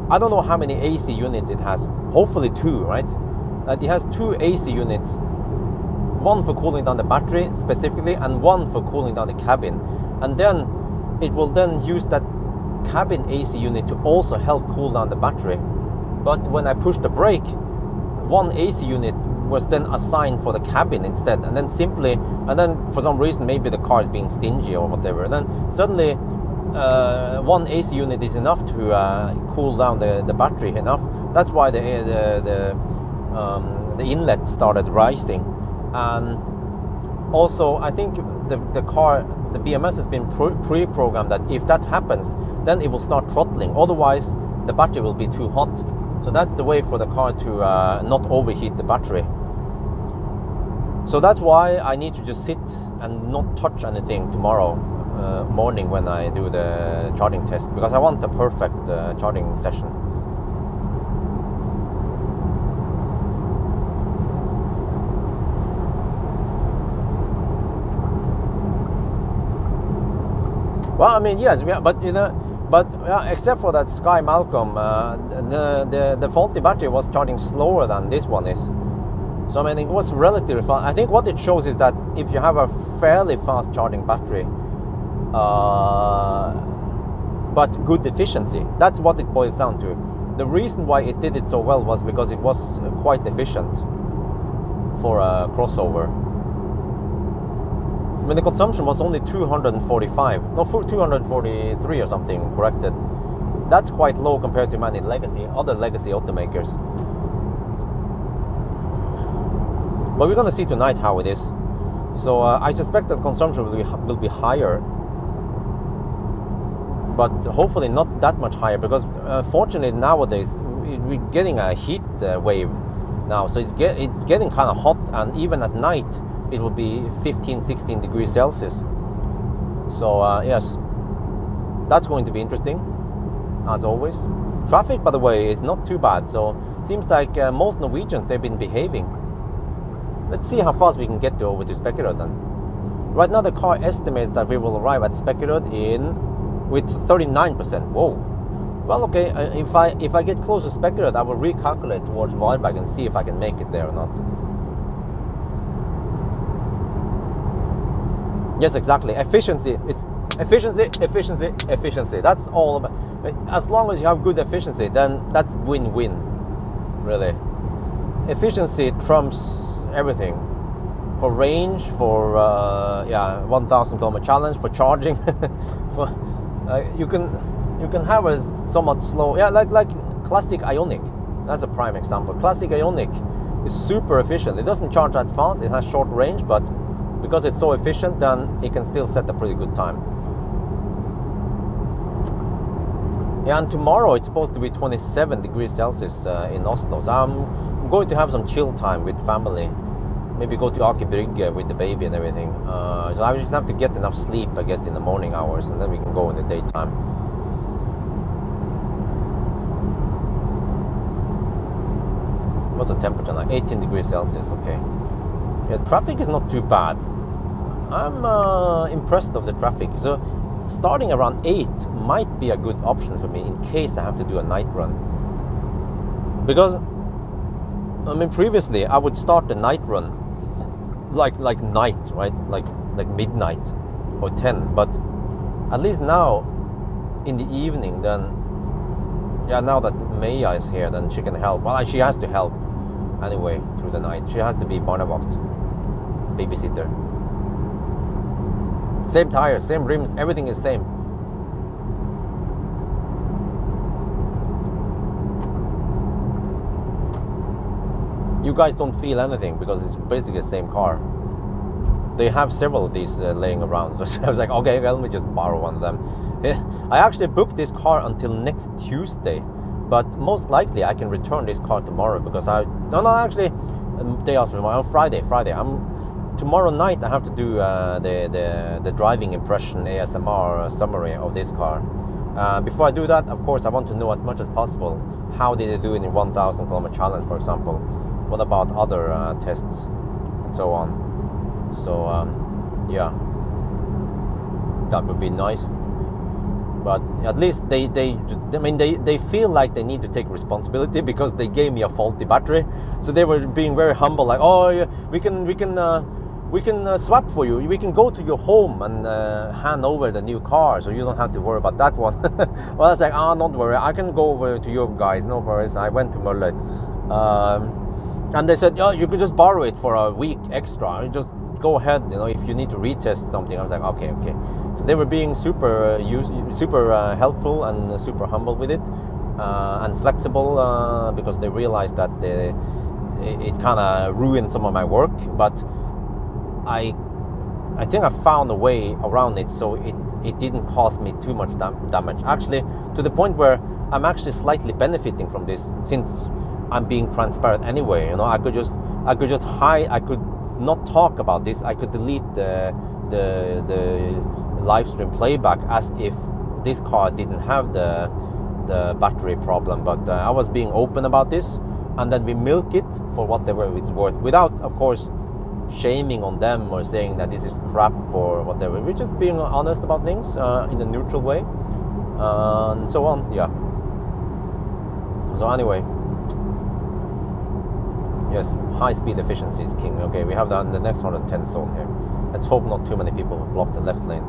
I don't know how many AC units it has, hopefully 2, right? That it has 2 AC units, one for cooling down the battery specifically and one for cooling down the cabin, and then it will then use that cabin AC unit to also help cool down the battery. But when I push the brake, one AC unit was then assigned for the cabin instead, and then for some reason maybe the car is being stingy or whatever, and then suddenly one AC unit is enough to cool down the battery enough. That's why the inlet started rising. And also I think the BMS has been pre-programmed that if that happens, then it will start throttling, otherwise the battery will be too hot. So that's the way for the car to not overheat the battery. So that's why I need to just sit and not touch anything tomorrow morning when I do the charging test, because I want a perfect charging session. Well, I mean, yes, yeah, but except for that Sky Malcolm, the faulty battery was charging slower than this one is. So I mean, it was relatively fast. I think what it shows is that if you have a fairly fast charging battery, but good efficiency, that's what it boils down to. The reason why it did it so well was because it was quite efficient for a crossover. I mean, the consumption was only 243 or something corrected. That's quite low compared to many other legacy automakers. But we're going to see tonight how it is. So I suspect that consumption will be higher, but hopefully not that much higher, because fortunately nowadays we're getting a heat wave now, so it's getting kind of hot, and even at night it will be 15-16 degrees Celsius. So yes, that's going to be interesting, as always. Traffic, by the way, is not too bad, so seems like most Norwegians, they've been behaving. Let's see how fast we can get over to Spekkerød then. Right now the car estimates that we will arrive at Spekkerød with 39%. Whoa. Well, okay, if I get close to Spekkerød, I will recalculate towards Varberg and see if I can make it there or not. Yes, exactly. Efficiency. That's all about. As long as you have good efficiency, then that's win-win, really. Efficiency trumps everything. For range, for 1,000 kilometer challenge, for charging, for you can have a somewhat slow, like classic Ioniq. That's a prime example. Classic Ioniq is super efficient. It doesn't charge that fast. It has short range, but because it's so efficient, then it can still set a pretty good time. Yeah, and tomorrow it's supposed to be 27 degrees Celsius in Oslo. So I'm going to have some chill time with family. Maybe go to Aker Brygge with the baby and everything. So I just have to get enough sleep, I guess, in the morning hours, and then we can go in the daytime. What's the temperature now? 18 degrees Celsius, okay. Yeah, traffic is not too bad. I'm impressed of the traffic. So starting around 8 might be a good option for me in case I have to do a night run. Because, I mean, previously I would start the night run like night, right? Like midnight or 10. But at least now, in the evening, then, yeah, now that Maya is here, then she can help. Well, she has to help anyway through the night. She has to be barnevakt, babysitter. Same tires, same rims, everything is same. You guys don't feel anything because it's basically the same car. They have several of these laying around. So I was like, okay, let me just borrow one of them. I actually booked this car until next Tuesday, but most likely I can return this car tomorrow because day after tomorrow, Friday. tomorrow night I have to do the driving impression ASMR summary of this car. Before I do that, of course, I want to know as much as possible. How did they do it in 1,000 kilometer challenge, for example? What about other tests and so on? So yeah, that would be nice. But at least they feel like they need to take responsibility because they gave me a faulty battery. So they were being very humble, like, oh, yeah, we can swap for you. We can go to your home and hand over the new car, so you don't have to worry about that one. Well, I was like, don't worry, I can go over to your guys, no worries. I went to Møller, and they said, you could just borrow it for a week extra. You just go ahead, if you need to retest something. I was like, okay. So they were being super helpful and super humble with it, and flexible, because they realized that it kind of ruined some of my work, but I think I found a way around it, so it didn't cause me too much damage. Actually, to the point where I'm actually slightly benefiting from this, since I'm being transparent anyway. I could just hide. I could not talk about this. I could delete the live stream playback as if this car didn't have the battery problem. But I was being open about this, and then we milk it for whatever it's worth, without, of course, shaming on them or saying that this is crap or whatever. We're just being honest about things in a neutral way, and so on. Yeah. So anyway, yes, high speed efficiency is king. Okay, we have the next 110 zone here. Let's hope not too many people block the left lane.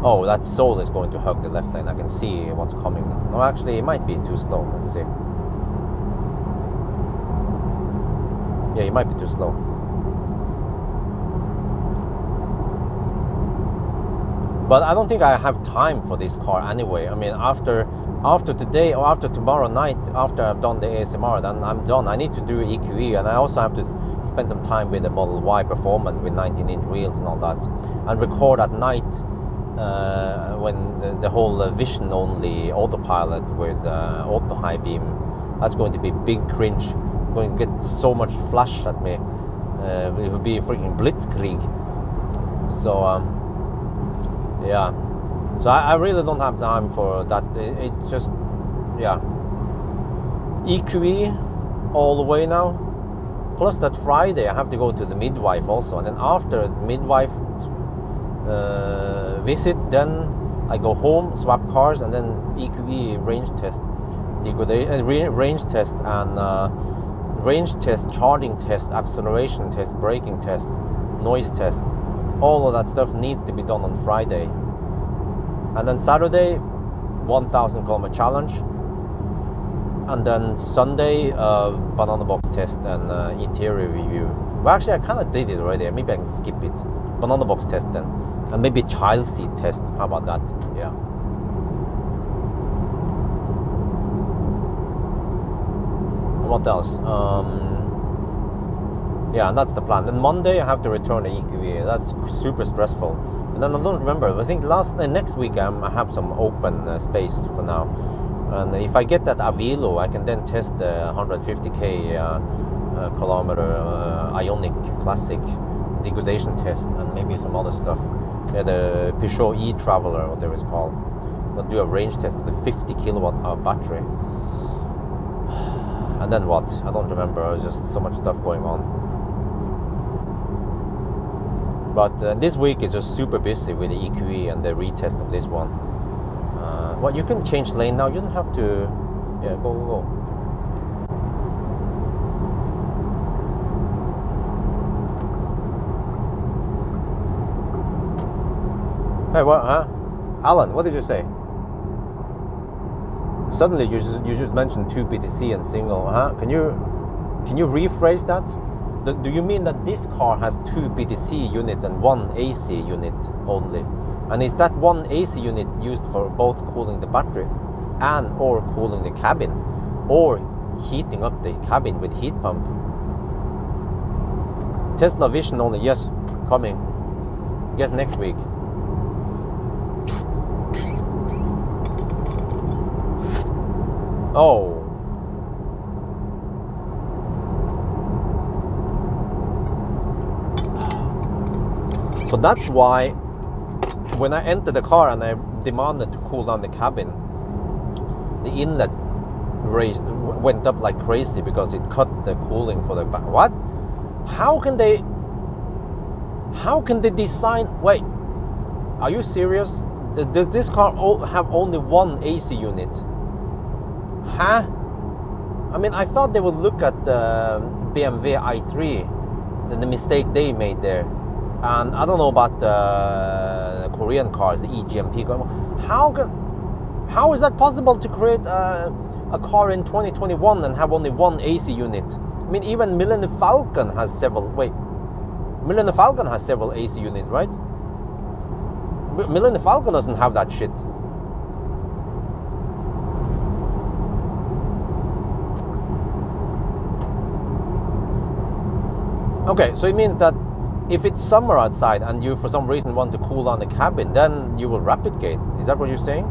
Oh, that soul is going to hug the left lane. I can see what's coming now. No, actually, it might be too slow. Let's see. Yeah, it might be too slow. But I don't think I have time for this car anyway. I mean, after today or after tomorrow night, after I've done the ASMR, then I'm done. I need to do EQE, and I also have to spend some time with the Model Y Performance with 19-inch wheels and all that, and record at night. When the whole vision-only autopilot with auto high beam, that's going to be big cringe. I'm going to get so much flash at me. It would be a freaking blitzkrieg. So yeah. So I really don't have time for that. It just, yeah. EQE all the way now. Plus that Friday I have to go to the midwife also, and then after midwife visit, then I go home, swap cars, and then EQE range test, range test, and range test, charging test, acceleration test, braking test, noise test. All of that stuff needs to be done on Friday, and then Saturday 1,000 kilometer challenge, and then Sunday banana box test and interior review. Well, actually I kind of did it already. Maybe I can skip it. Banana box test then. And maybe child seat test. How about that? Yeah. What else? Yeah, and that's the plan. Then Monday I have to return the EQE. That's super stressful. And then I don't remember. I think next week I have some open space for now. And if I get that Avilo, I can then test the 150k kilometer Ionic Classic degradation test, and maybe some other stuff. Yeah, the Peugeot e-Traveler, whatever it's called. I'll do a range test of the 50 kilowatt hour battery. And then what? I don't remember. There's just so much stuff going on. But this week is just super busy with the EQE and the retest of this one. Well, you can change lane now. You don't have to. Yeah, go. Hey, what? Huh? Alan, what did you say? Suddenly, you just mentioned 2 BTC and single. Huh? Can you rephrase that? Do you mean that this car has 2 BTC units and 1 AC unit only? And is that 1 AC unit used for both cooling the battery and or cooling the cabin, or heating up the cabin with heat pump? Tesla Vision only, yes, coming. Yes, next week. Oh, So that's why when I entered the car and I demanded to cool down the cabin, the inlet went up like crazy because it cut the cooling for the back. What? How can they design? Wait, are you serious? Does this car have only one AC unit? Huh? I mean, I thought they would look at the BMW i3 and the mistake they made there. And I don't know about the Korean cars, the EGMP car. How is that possible to create a car in 2021 and have only one AC unit? I mean, even Millennium Falcon has several. Wait, Millennium Falcon has several AC units, right? Millennium Falcon doesn't have that shit. Okay, so it means that if it's summer outside and you for some reason want to cool down the cabin, then you will rapid gate. Is that what you're saying?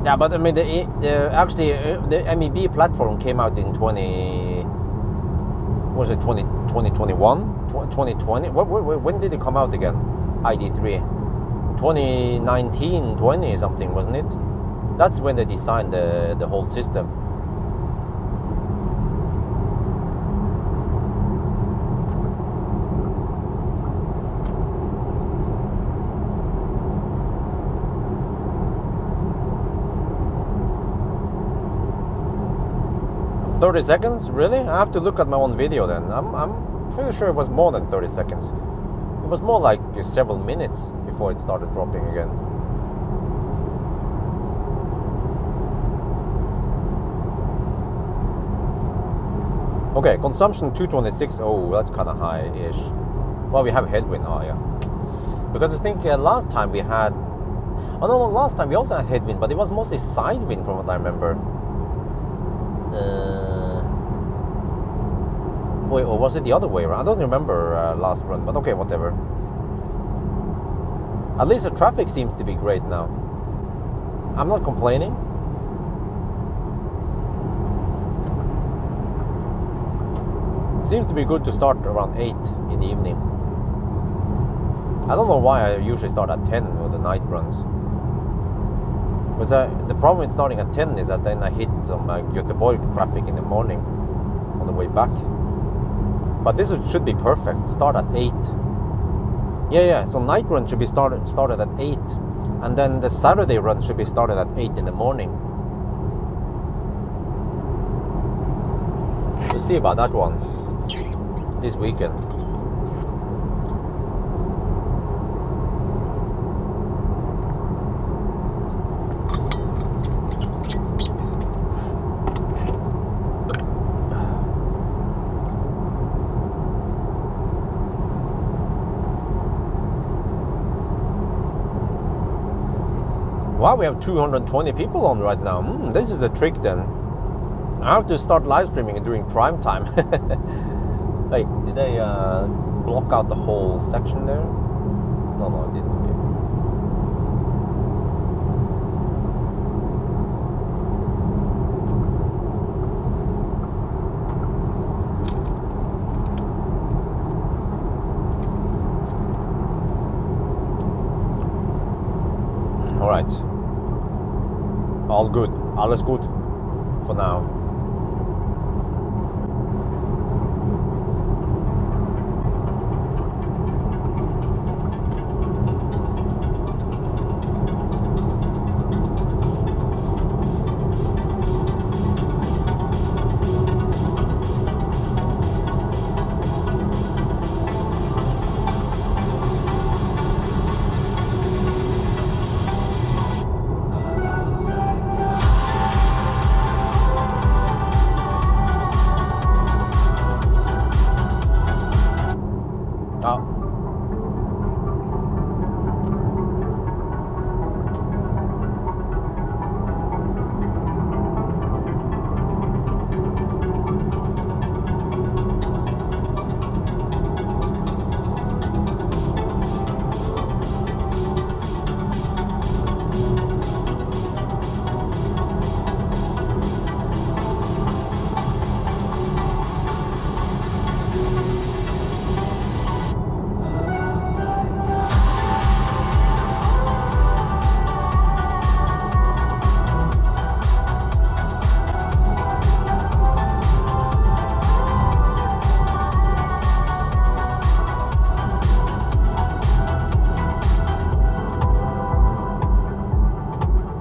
Yeah, but I mean, actually the MEB platform came out in 2021? 2020? When did it come out again? ID3? 2019, 20 something, wasn't it? That's when they designed the whole system. $30 seconds? Really? I have to look at my own video then. I'm pretty sure it was more than 30 seconds. It was more like several minutes before it started dropping again. Okay, consumption 226. Oh, that's kind of high-ish. Well, we have headwind. Oh, yeah. Because I think last time we had... Oh, no, last time we also had headwind, but it was mostly side wind from what I remember. Wait, or was it the other way around? I don't remember last run, but okay, whatever. At least the traffic seems to be great now. I'm not complaining. It seems to be good to start around 8 in the evening. I don't know why I usually start at 10 with the night runs. Because the problem with starting at 10 is that then I hit some Göteborg traffic in the morning on the way back. But this should be perfect. Start at 8. Yeah. So night run should be started at 8, and then the Saturday run should be started at 8 in the morning. We'll see about that one this weekend. Wow, we have 220 people on right now. This is a trick then. I have to start live streaming during prime time. Wait, did I block out the whole section there? No, I didn't. Okay. All right. All good. Alles gut for now.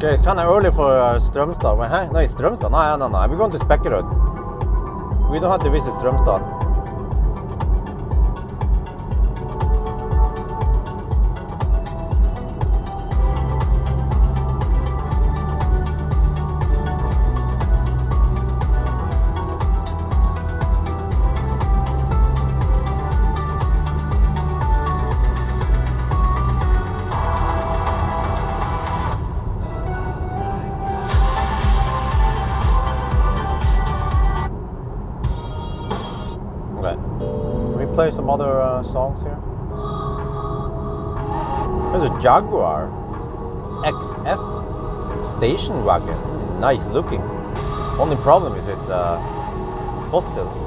Okay, it's kind of early for Strømstad. But, hey, no, Strømstad? No. We're going to Spekkerud. We don't have to visit Strømstad. Play some other songs here. There's a Jaguar XF station wagon. Nice looking. Only problem is it's fossil.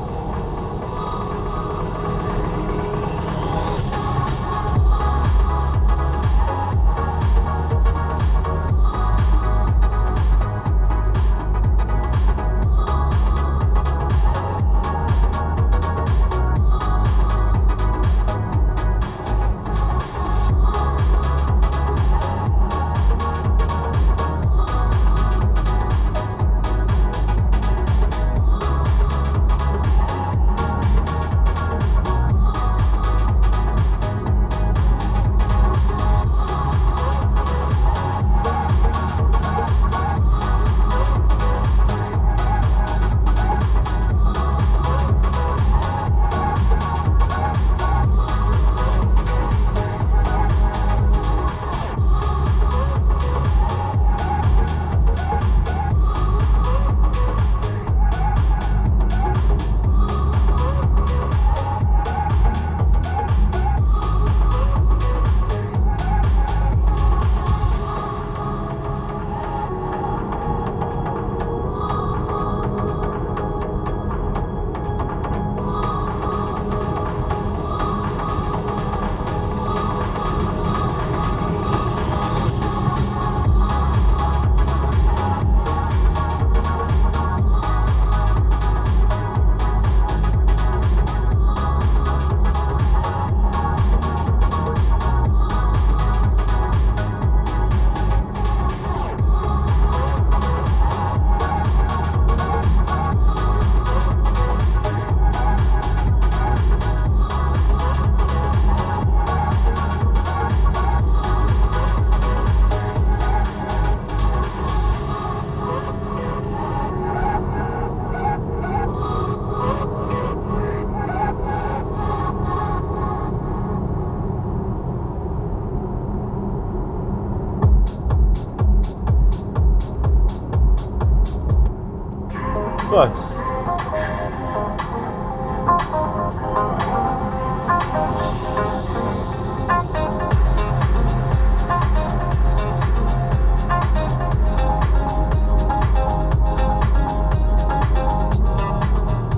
Good.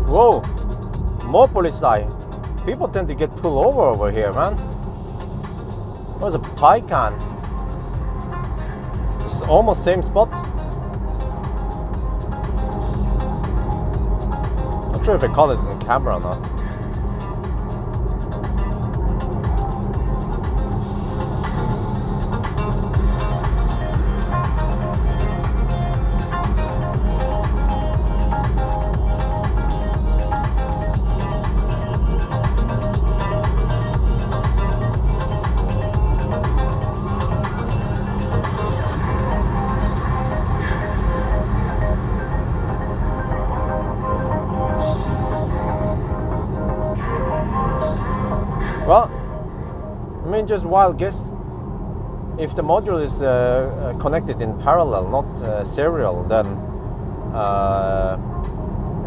Whoa, more police. People tend to get pulled over here, man. There's a Taycan. It's almost same spot. Not sure if I caught it in the camera or not. Well, I mean, just wild guess. If the module is connected in parallel, not serial, then I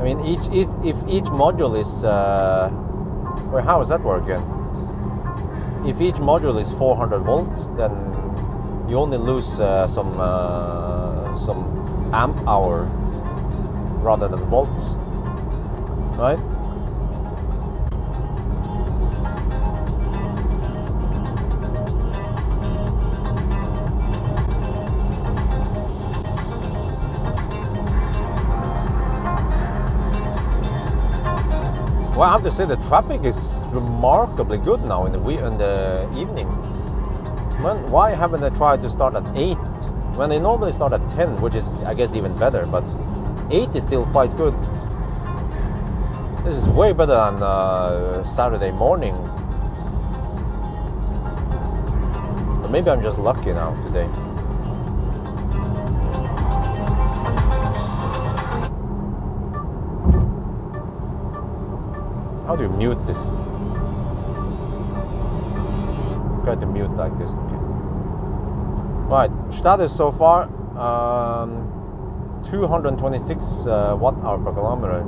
mean, if each module is well, how is that working? If each module is 400 volts, then you only lose some amp hour rather than volts, right? Well, I have to say the traffic is remarkably good now in the evening. Man, why haven't they tried to start at 8 when they normally start at 10, which is, I guess, even better, but 8 is still quite good. This is way better than Saturday morning. Or maybe I'm just lucky now today. How do you mute this? Try to mute like this. Okay. Right, status so far 226 watt-hour per kilometer.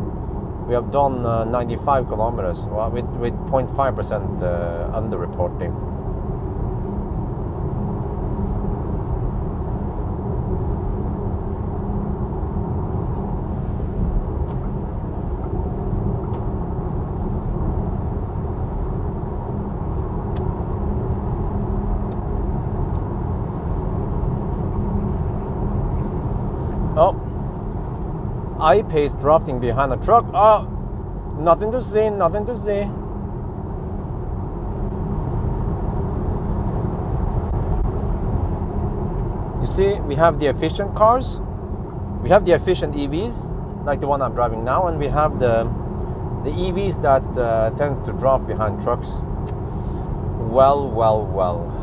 We have done 95 kilometers with 0.5% under-reporting. Oh, I-Pace drafting behind a truck. Oh, nothing to see, nothing to see. You see, we have the efficient cars. We have the efficient EVs, like the one I'm driving now, and we have the EVs that tends to draft behind trucks. Well, well, well.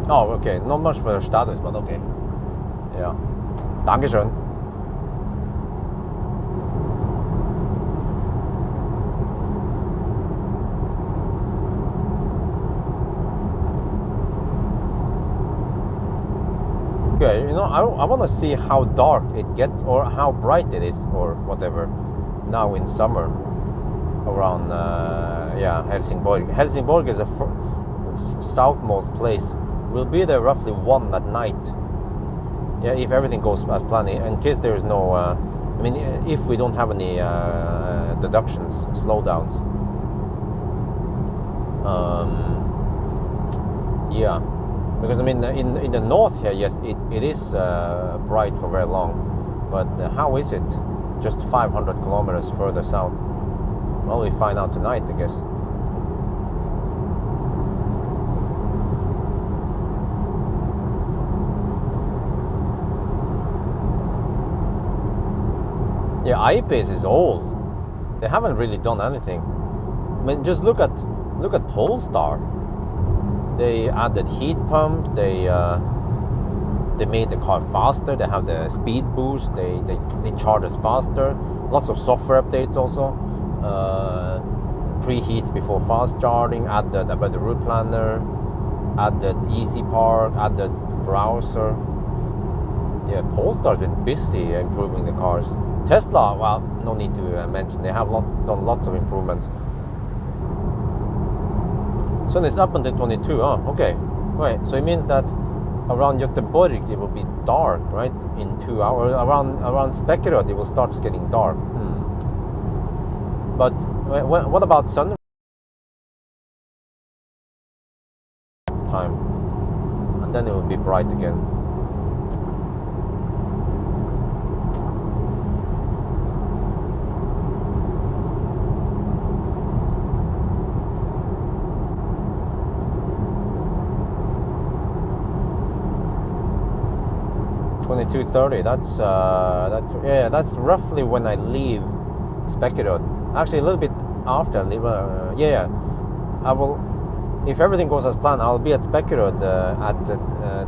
Oh, okay. Not much for the status, but okay. Yeah. Dankeschön. Okay, you know, I want to see how dark it gets or how bright it is or whatever now in summer around, Helsingborg. Helsingborg is a southmost place. We'll be there roughly 1 at night. Yeah, if everything goes as planned. In case there is no, if we don't have any deductions, slowdowns. Yeah, because in the north here, yes, it is bright for very long. But how is it? Just 500 kilometers further south. Well, we find out tonight, I guess. Yeah, I-Pace is old. They haven't really done anything. I mean, just look at Polestar. They added heat pump. They made the car faster. They have the speed boost. They charge us faster. Lots of software updates also. Preheats before fast charging. Added a better route planner. Added Easy Park. Added browser. Yeah, Polestar's been busy improving the cars. Tesla, well, no need to mention. They have done lots of improvements. Sun is up until 22. Oh, okay. Right. So it means that around Göteborg it will be dark, right? In 2 hours. Around Spekeröd it will start getting dark. But what about sun time? And then it will be bright again. $22.30. That's roughly when I leave Spekeröd. Actually, a little bit after I leave. I will, if everything goes as planned, I'll be at Spekeröd at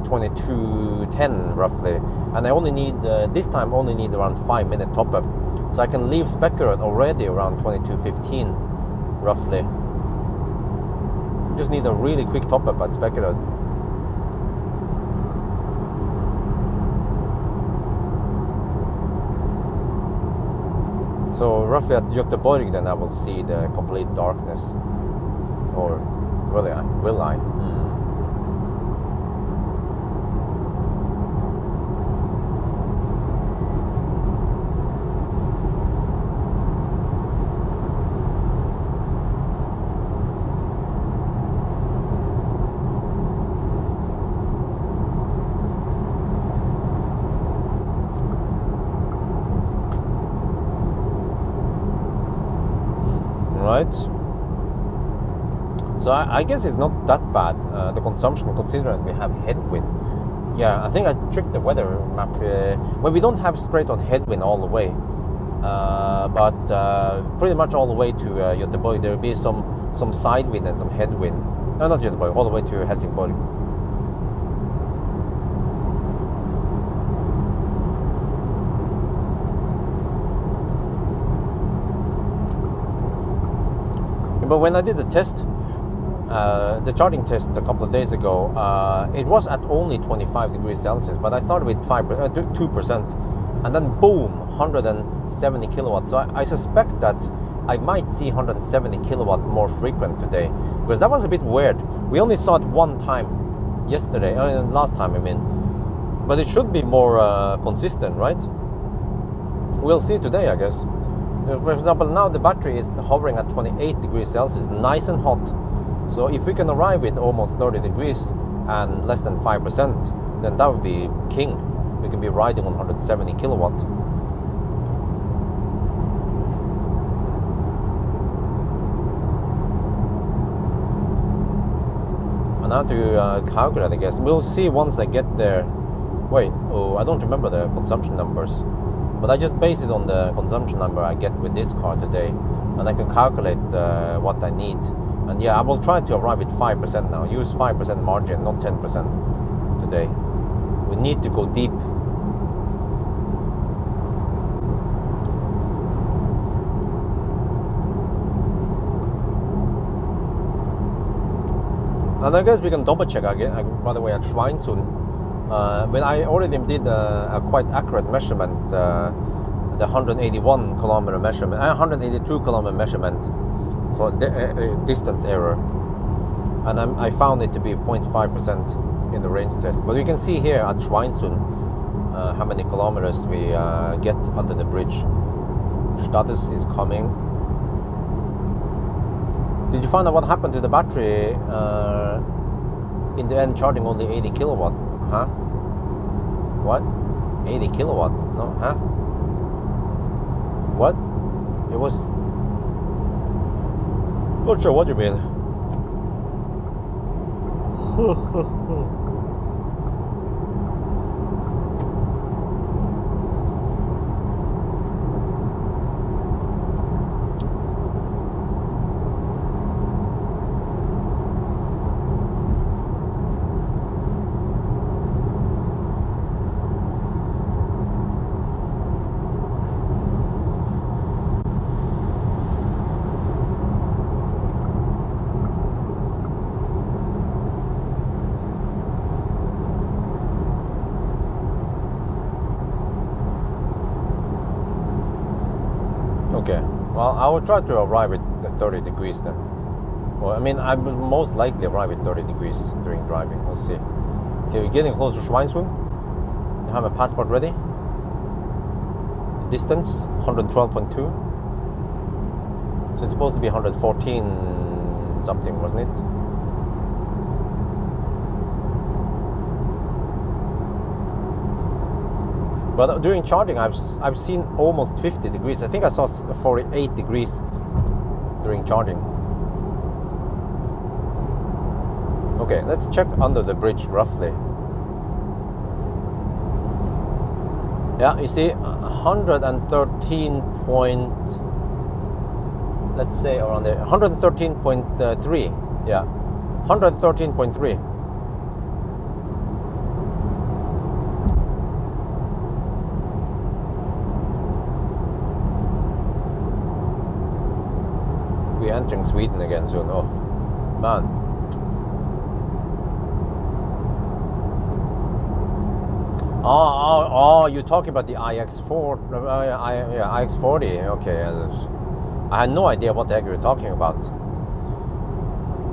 22:10 roughly, and I only need this time only need around 5-minute top up, so I can leave Spekeröd already around 22:15 roughly. Just need a really quick top up at Spekeröd. So roughly at Göteborg, then I will see the complete darkness. Or will I? right? So I guess it's not that bad, the consumption, considering we have headwind. Yeah, I think I tricked the weather map. Well, we don't have straight on headwind all the way, but pretty much all the way to Göteborg. There will be some side wind and some headwind. No, not Göteborg, all the way to Helsingborg. But when I did the test, the charging test a couple of days ago, it was at only 25 degrees Celsius, but I started with 2%, and then boom, 170 kilowatts. So I suspect that I might see 170 kilowatt more frequent today, because that was a bit weird. We only saw it one time yesterday, last time I mean, but it should be more consistent, right? We'll see today, I guess. For example, now the battery is hovering at 28 degrees Celsius, nice and hot. So if we can arrive with almost 30 degrees and less than 5%, then that would be king. We can be riding on 170 kilowatts. And now to calculate, I guess. We'll see once I get there. Wait, I don't remember the consumption numbers. But I just base it on the consumption number I get with this car today. And I can calculate what I need. And yeah, I will try to arrive at 5% now. Use 5% margin, not 10% today. We need to go deep. And I guess we can double check again, by the way, at Schweinsund. But I already did a quite accurate measurement, the 181 kilometer measurement, 182 kilometer measurement for the distance error, and I found it to be 0.5% in the range test. But you can see here at Schweinsund how many kilometers we get under the bridge. Status is coming. Did you find out what happened to the battery in the end, charging only 80 kilowatt? Huh? What? 80 kilowatt? No, huh? What? It was... Not sure what you mean. Okay, well, I will try to arrive at 30 degrees then. Well, I mean, I will most likely arrive at 30 degrees during driving. We'll see. Okay, we're getting close to Schweinsund. I have my passport ready. Distance, 112.2. So it's supposed to be 114 something, wasn't it? But during charging, I've seen almost 50 degrees. I think I saw 48 degrees during charging. Okay, let's check under the bridge roughly. Yeah, you see 113 point, let's say around there, 113.3. Yeah, 113.3. We're entering Sweden again soon. Oh, man. Oh, you're talking about the iX4, iX40. Okay, I had no idea what the heck you were talking about.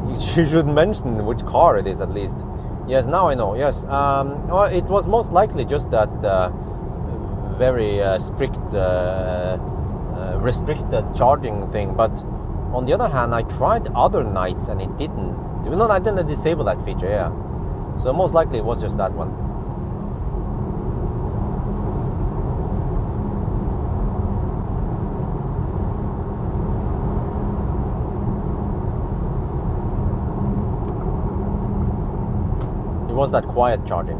You should mention which car it is at least. Yes, now I know. Yes, well, it was most likely just that very strict, restricted charging thing. But on the other hand, I tried other nights and it didn't. No, I didn't disable that feature. Yeah, so most likely it was just that one. He wants that quiet charging.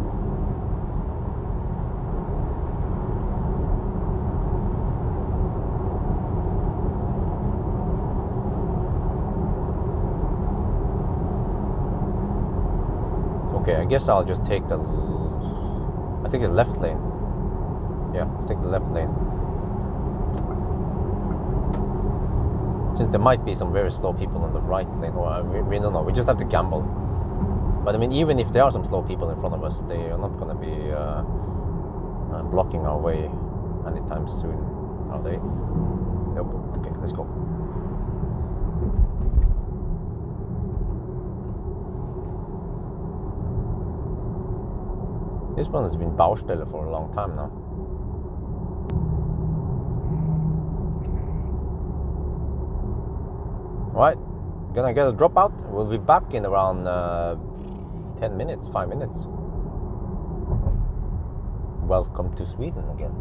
Okay, I guess I'll just take the, I think the left lane. Yeah, let's take the left lane. Since there might be some very slow people on the right lane, or we don't know, we just have to gamble. But I mean, even if there are some slow people in front of us, they are not going to be blocking our way anytime soon, are they? Nope. Okay, let's go. This one has been Baustelle for a long time now. Right, gonna get a dropout. We'll be back in around 10 minutes, 5 minutes. Welcome to Sweden again.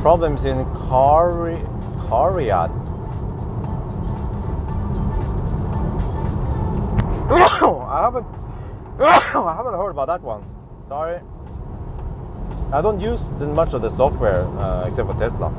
Problems in Cariad. I haven't heard about that one. Sorry. I don't use much of the software except for Tesla.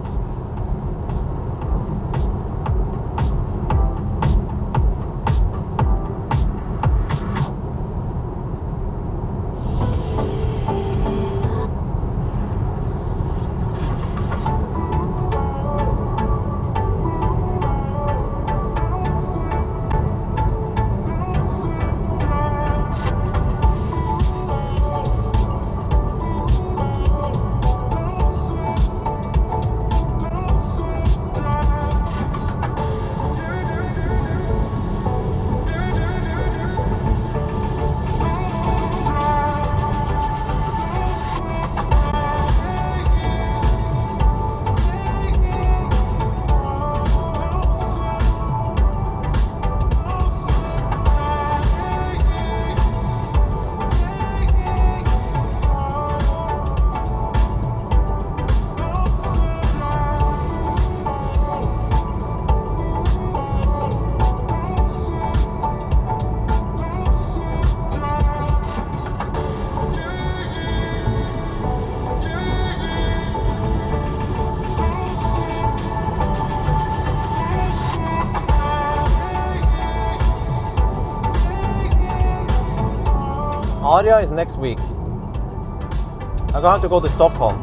Aria is next week. I'm gonna have to go to Stockholm.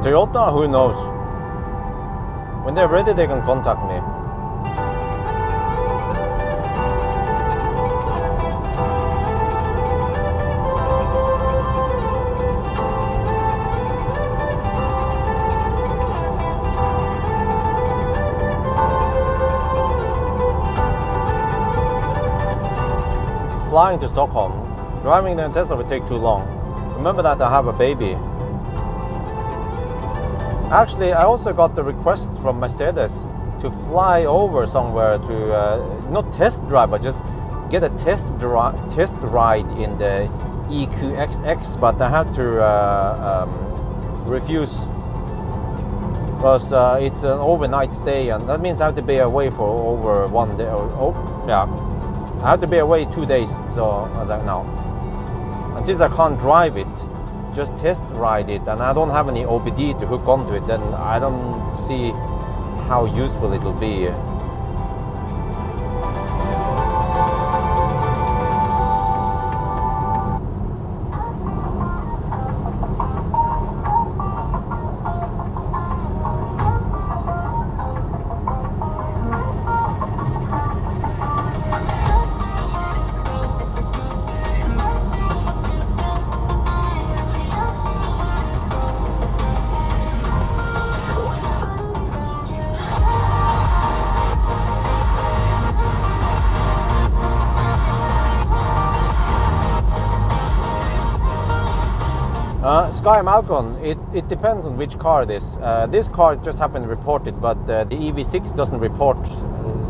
Toyota, who knows? When they're ready, they can contact me. Flying to Stockholm, driving the Tesla would take too long. Remember that I have a baby. Actually, I also got the request from Mercedes to fly over somewhere to not test drive, but just get a test ride in the EQXX. But I had to refuse because it's an overnight stay, and that means I have to be away for over 1 day. I have to be away 2 days. So I was like, no. And since I can't drive it, just test ride it, and I don't have any OBD to hook onto it, then I don't see how useful it will be. Sky Malcon, it depends on which car it is. This car just happened to report it, but the EV6 doesn't report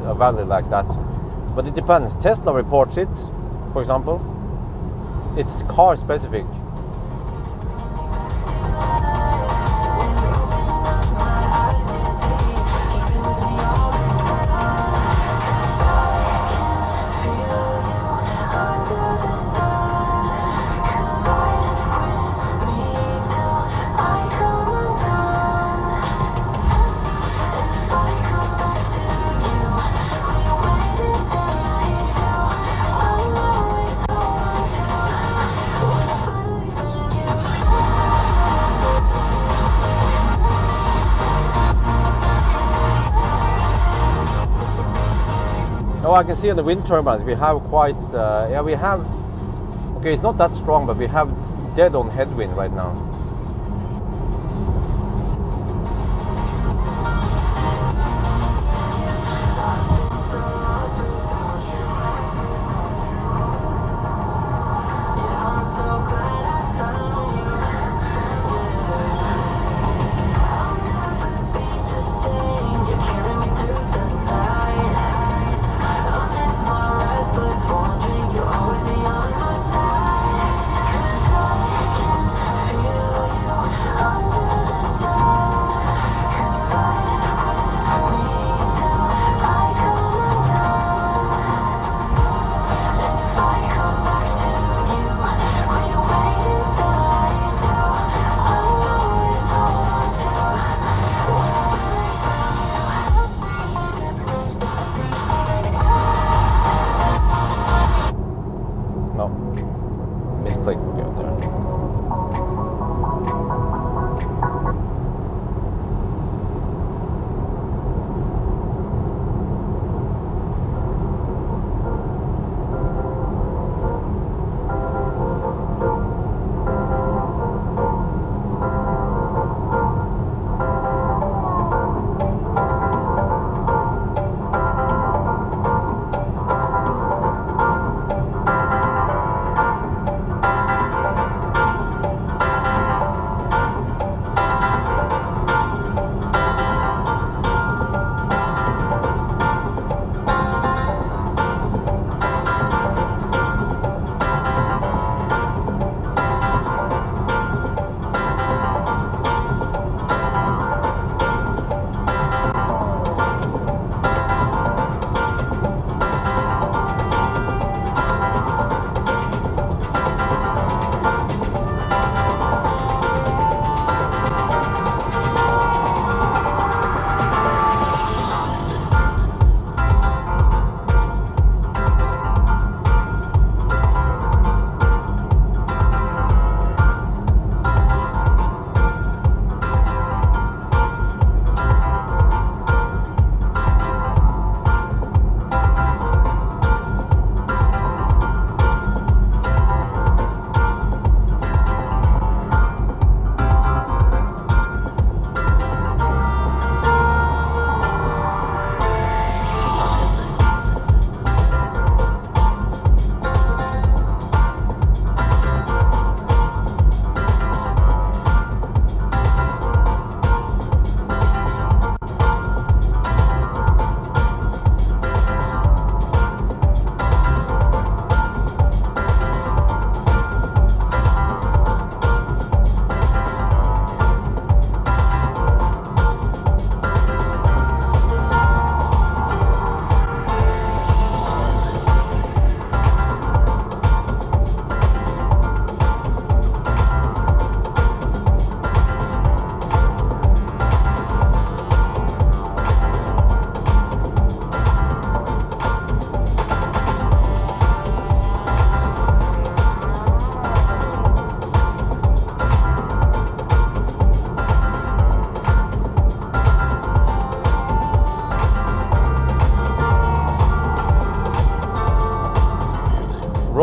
a value like that. But it depends. Tesla reports it, for example. It's car specific. Oh, I can see on the wind turbines we have quite, okay, it's not that strong, but we have dead on headwind right now. Feel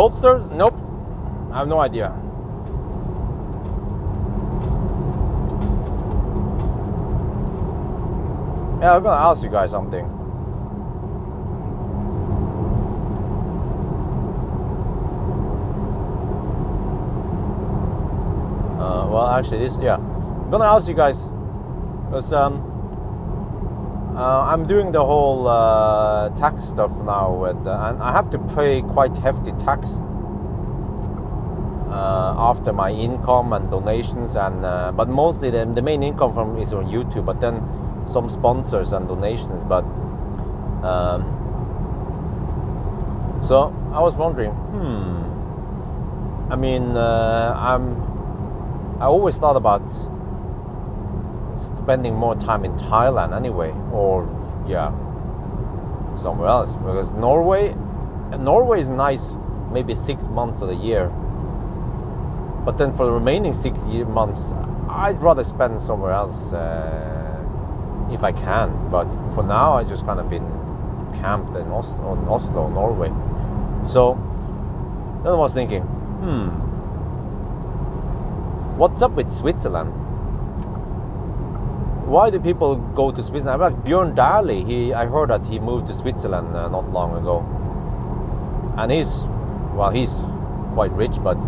Roadster? Nope. I have no idea. Yeah, I'm gonna ask you guys something. Well, actually, I'm gonna ask you guys because I'm doing the whole tax stuff now, and I have to pay quite hefty tax after my income and donations, and but mostly the main income from is on YouTube, but then some sponsors and donations. But so I was wondering, I mean, I always thought about spending more time in Thailand anyway, or somewhere else, because Norway is nice maybe 6 months of the year, but then for the remaining 6 months I'd rather spend somewhere else if I can. But for now I just kind of been camped in Oslo, Norway. So then I was thinking, what's up with Switzerland? Why do people go to Switzerland? Like Bjørn Nyland, I heard that he moved to Switzerland not long ago, and he's quite rich. But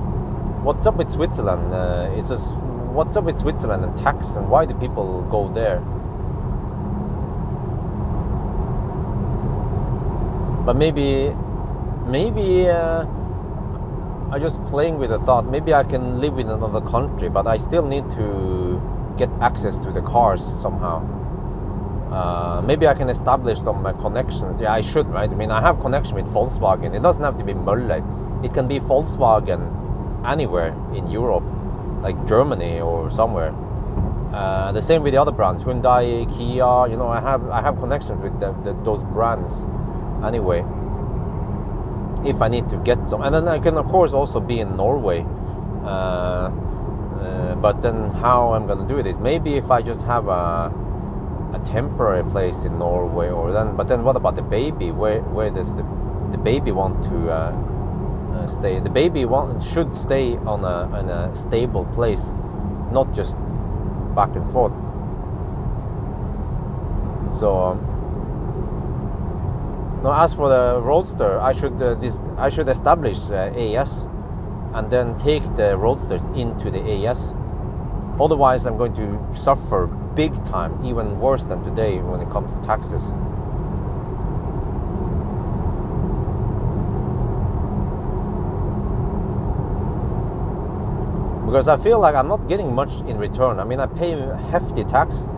what's up with Switzerland? It's just, what's up with Switzerland and tax, and why do people go there? But maybe I'm just playing with the thought. Maybe I can live in another country, but I still need to get access to the cars somehow. Maybe I can establish some connections. Yeah, I should, right? I mean, I have connection with Volkswagen. It doesn't have to be Möller. It can be Volkswagen anywhere in Europe, like Germany or somewhere. The same with the other brands, Hyundai, Kia. You know, I have connections with those brands anyway, if I need to get some. And then I can of course also be in Norway, but then how I'm gonna do this? Maybe if I just have a temporary place in Norway, but then what about the baby? Where does the baby want to stay? The baby should stay on a stable place, not just back and forth. So now, as for the Roadster, I should establish AS and then take the Roadsters into the AS. Otherwise, I'm going to suffer big time, even worse than today when it comes to taxes. Because I feel like I'm not getting much in return. I mean, I pay hefty tax. I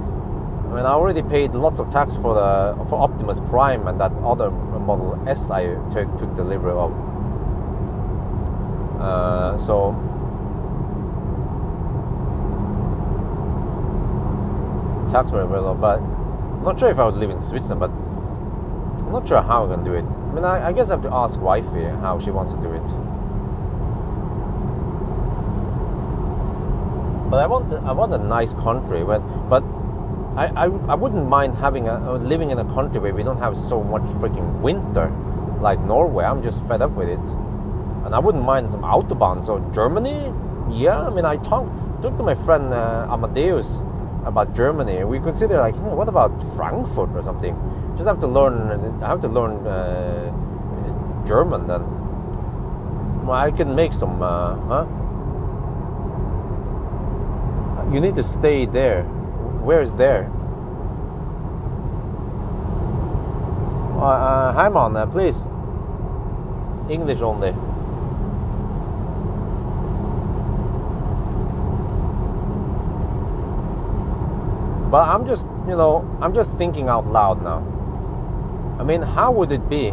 mean, I already paid lots of tax for Optimus Prime and that other Model S I took delivery of. So tax very low, but I'm not sure if I would live in Switzerland, but I'm not sure how I'm gonna do it. I mean, I guess I have to ask wifey how she wants to do it. But I want a nice country, but I wouldn't mind living in a country where we don't have so much freaking winter like Norway. I'm just fed up with it. And I wouldn't mind some autobahn. So Germany, I mean, I talked to my friend Amadeus about Germany. We consider like, what about Frankfurt or something? I have to learn German then. Well, I can make some, You need to stay there. Where is there? Hi, man, please. English only. But I'm just thinking out loud now. I mean, how would it be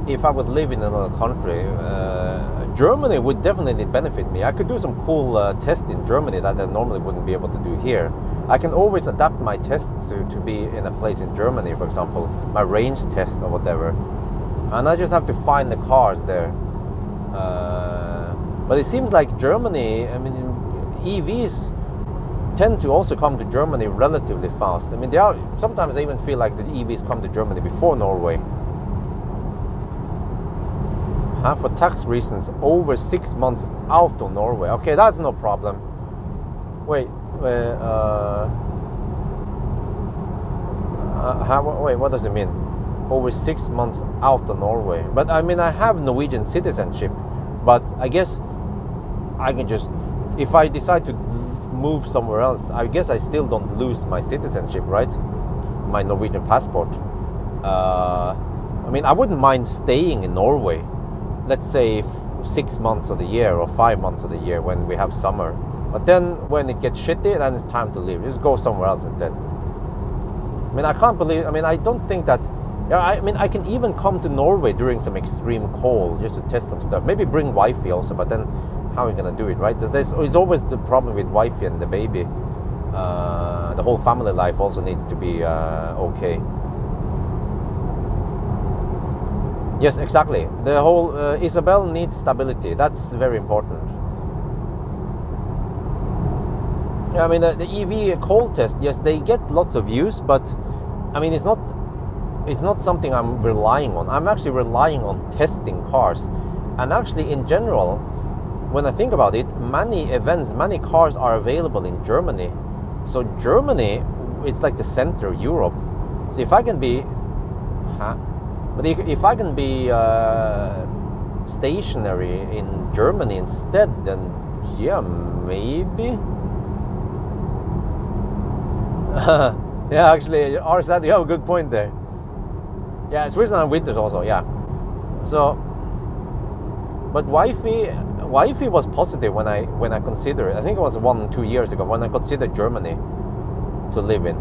if I would live in another country? Germany would definitely benefit me. I could do some cool tests in Germany that I normally wouldn't be able to do here. I can always adapt my tests to be in a place in Germany, for example, my range test or whatever. And I just have to find the cars there. But it seems like Germany, I mean, EVs tend to also come to Germany relatively fast. I mean, sometimes I even feel like the EVs come to Germany before Norway. For tax reasons, over 6 months out of Norway. Okay, that's no problem. Wait, wait, what does it mean? Over 6 months out of Norway. But I mean, I have Norwegian citizenship, but I guess I can just, if I decide to move somewhere else, I guess I still don't lose my citizenship, right? My Norwegian passport. I mean, I wouldn't mind staying in Norway, let's say 6 months of the year or 5 months of the year when we have summer. But then when it gets shitty, then it's time to leave. Just go somewhere else instead. I mean, I can't believe, I mean, I don't think that, yeah, I mean, I can even come to Norway during some extreme cold just to test some stuff. Maybe bring wifey also, but then how are you going to do it, right? So there's always the problem with wifey and the baby. The whole family life also needs to be okay. Yes, exactly. The whole Isabel needs stability. That's very important. Yeah, I mean, the EV cold test, yes, they get lots of views, but I mean, it's not something I'm relying on. I'm actually relying on testing cars. And actually, in general, when I think about it, many cars are available in Germany. So Germany, it's like the center of Europe. So if I can be, but if I can be stationary in Germany instead, then yeah, maybe. Yeah, actually, RZ, you have a good point there. Yeah, Switzerland winters also, yeah. So, but wifey was positive when I considered. I think it was 1-2 years ago when I considered Germany to live in.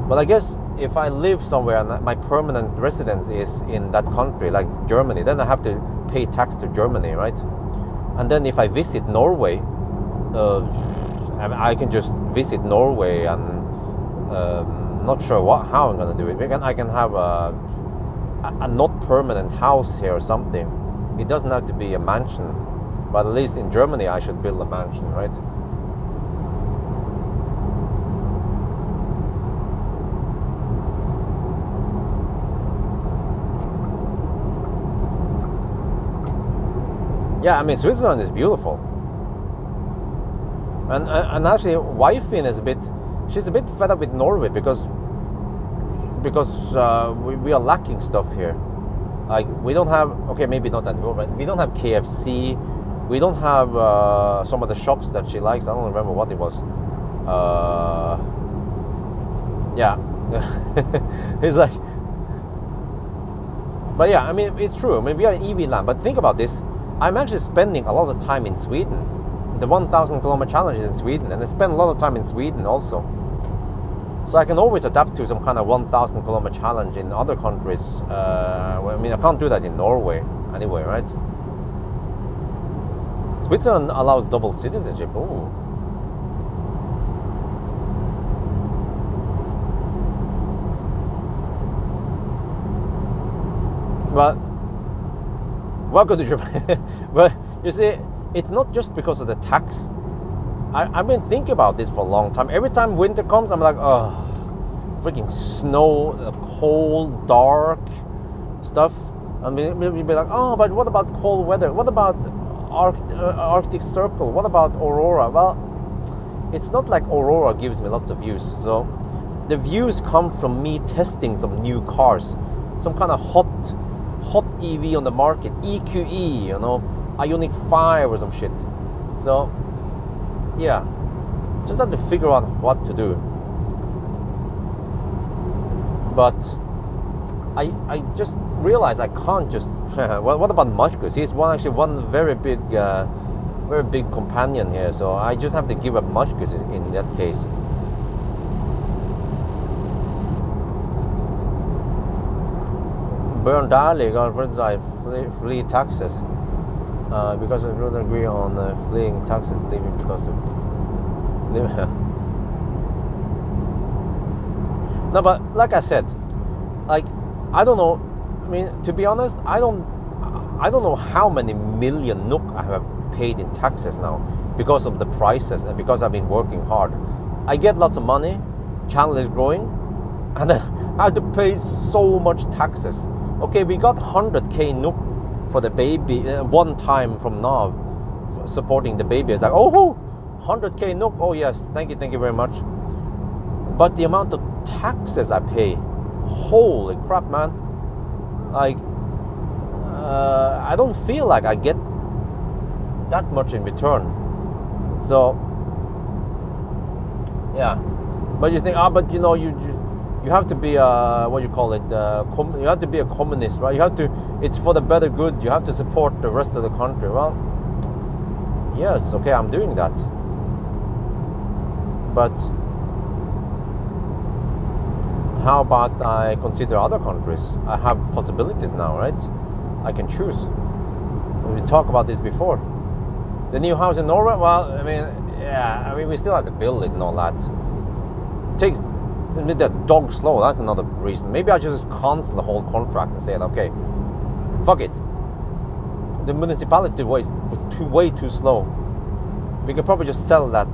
But I guess if I live somewhere and my permanent residence is in that country, like Germany, then I have to pay tax to Germany, right? And then if I visit Norway, I can just visit Norway and not sure how I'm gonna do it. I can have a not permanent house here or something. It doesn't have to be a mansion, but at least in Germany I should build a mansion, right? Yeah, I mean, Switzerland is beautiful. And actually, wifey is she's a bit fed up with Norway because we are lacking stuff here. Like, we don't have, okay, maybe not that good, but we don't have KFC. We don't have some of the shops that she likes. I don't remember what it was. Yeah. It's like, but yeah, I mean, it's true. I mean, we are an EV land, but think about this. I'm actually spending a lot of time in Sweden. The 1,000 kilometer challenge is in Sweden, and I spend a lot of time in Sweden also. So I can always adapt to some kind of 1,000 kilometer challenge in other countries. I mean, I can't do that in Norway anyway, right? Switzerland allows double citizenship. Ooh. But welcome to Japan. But you see, it's not just because of the tax. I've been thinking about this for a long time. Every time winter comes, I'm like, oh, freaking snow, cold, dark stuff. I mean, maybe be like, oh, but what about cold weather? What about Arctic Circle? What about Aurora? Well, it's not like Aurora gives me lots of views. So the views come from me testing some new cars, some kind of hot EV on the market, EQE, you know, Ioniq 5 or some shit. So yeah, just have to figure out what to do. But I just realized I can't just. Well, what about Marcus? He's one very big companion here. So I just have to give up Marcus in that case. Bjørn Nyland got criticized flee taxes because I don't agree on fleeing taxes, leaving because of no, but like I said, like, I don't know. I mean, to be honest, I don't know how many million NOK I have paid in taxes now because of the prices and because I've been working hard. I get lots of money, channel is growing, and then I have to pay so much taxes. Okay, we got 100k NOK for the baby, one time from now, supporting the baby. It's like, oh, 100k NOK, oh yes, thank you very much. But the amount of taxes I pay, holy crap, man. Like, I don't feel like I get that much in return. So, yeah. But you think, but you know, you have to be what you call it, you have to be a communist, right? You have to, it's for the better good, you have to support the rest of the country. Well, yes, okay, I'm doing that. But how about I consider other countries? I have possibilities now, right? I can choose. We talked about this before. The new house in Norway, well, I mean, we still have to build it and all that. It takes that dog slow, that's another reason. Maybe I just cancel the whole contract and say, okay, fuck it. The municipality was way too slow. We could probably just sell that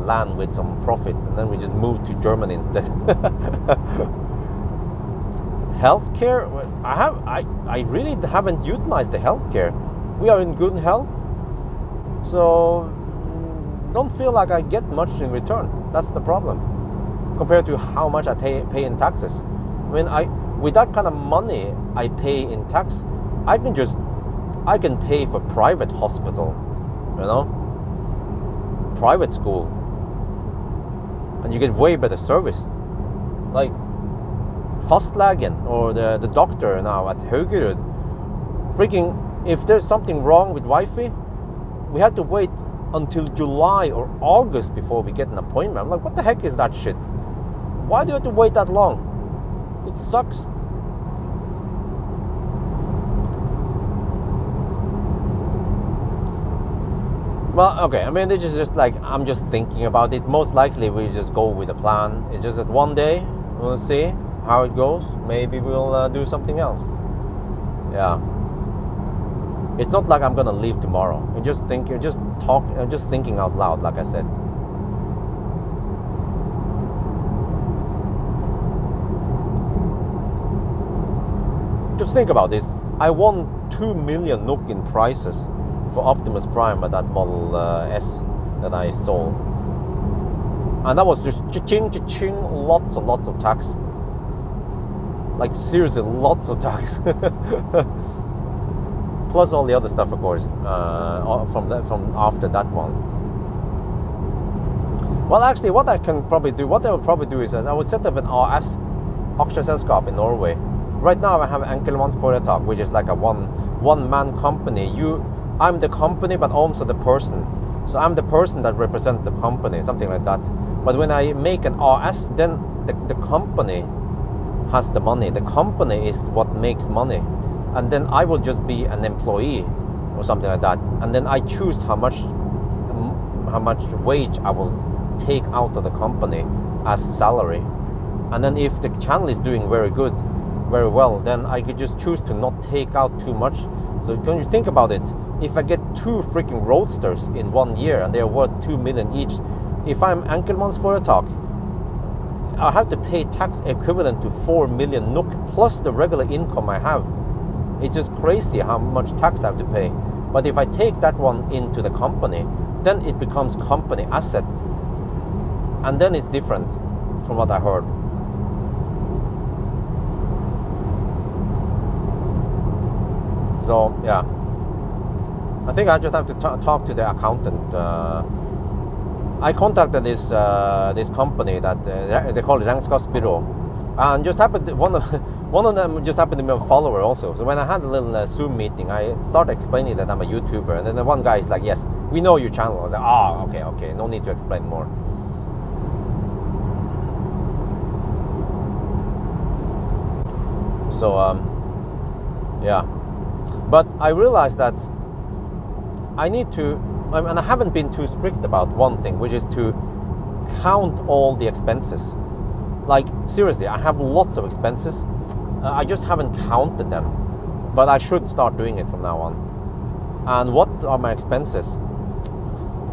land with some profit, and then we just move to Germany instead. Healthcare, I really haven't utilized the healthcare. We are in good health, so don't feel like I get much in return. That's the problem, compared to how much I pay in taxes. I mean, with that kind of money I pay in tax, I can pay for private hospital, you know, private school, and you get way better service. Like Fastlegen or the doctor now at Haugerud, freaking, if there's something wrong with Wi-Fi, we had to wait until July or August before we get an appointment. I'm like, what the heck is that shit? Why do you have to wait that long? It sucks. Well, okay, I mean, this is just like, I'm just thinking about it. Most likely we just go with a plan. It's just that one day we'll see how it goes. Maybe we'll do something else. Yeah. It's not like I'm gonna leave tomorrow. I'm just thinking out loud, like I said. Just think about this. I won 2 million NOK in prices for Optimus Prime at that Model S that I sold. And that was just cha-ching, lots of tax. Like seriously, lots of tax. Plus all the other stuff, of course, from after that one. Well, actually, what I would probably do is I would set up an AS, aksjeselskap in Norway. Right now I have enkeltmannsforetak, which is like a one-man company. I'm the company, but also the person. So I'm the person that represents the company, something like that. But when I make an AS, then the company has the money. The company is what makes money. And then I will just be an employee or something like that. And then I choose how much wage I will take out of the company as salary. And then if the channel is doing very well, then I could just choose to not take out too much. So can you think about it? If I get 2 freaking roadsters in 1 year and they are worth 2 million each, if I'm enkeltmannsforetak, I have to pay tax equivalent to 4 million NOK plus the regular income I have. It's just crazy how much tax I have to pay. But if I take that one into the company, then it becomes company asset. And then it's different from what I heard. So, yeah. I think I just have to talk to the accountant. I contacted this company that they call it Regnskapsbyrå, and just happened one of them just happened to be a follower also. So when I had a little Zoom meeting, I started explaining that I'm a YouTuber, and then the one guy is like, "Yes, we know your channel." I was like, okay, no need to explain more." So yeah, but I realized that I need to, and I haven't been too strict about one thing, which is to count all the expenses. Like seriously, I have lots of expenses. I just haven't counted them, but I should start doing it from now on. And what are my expenses?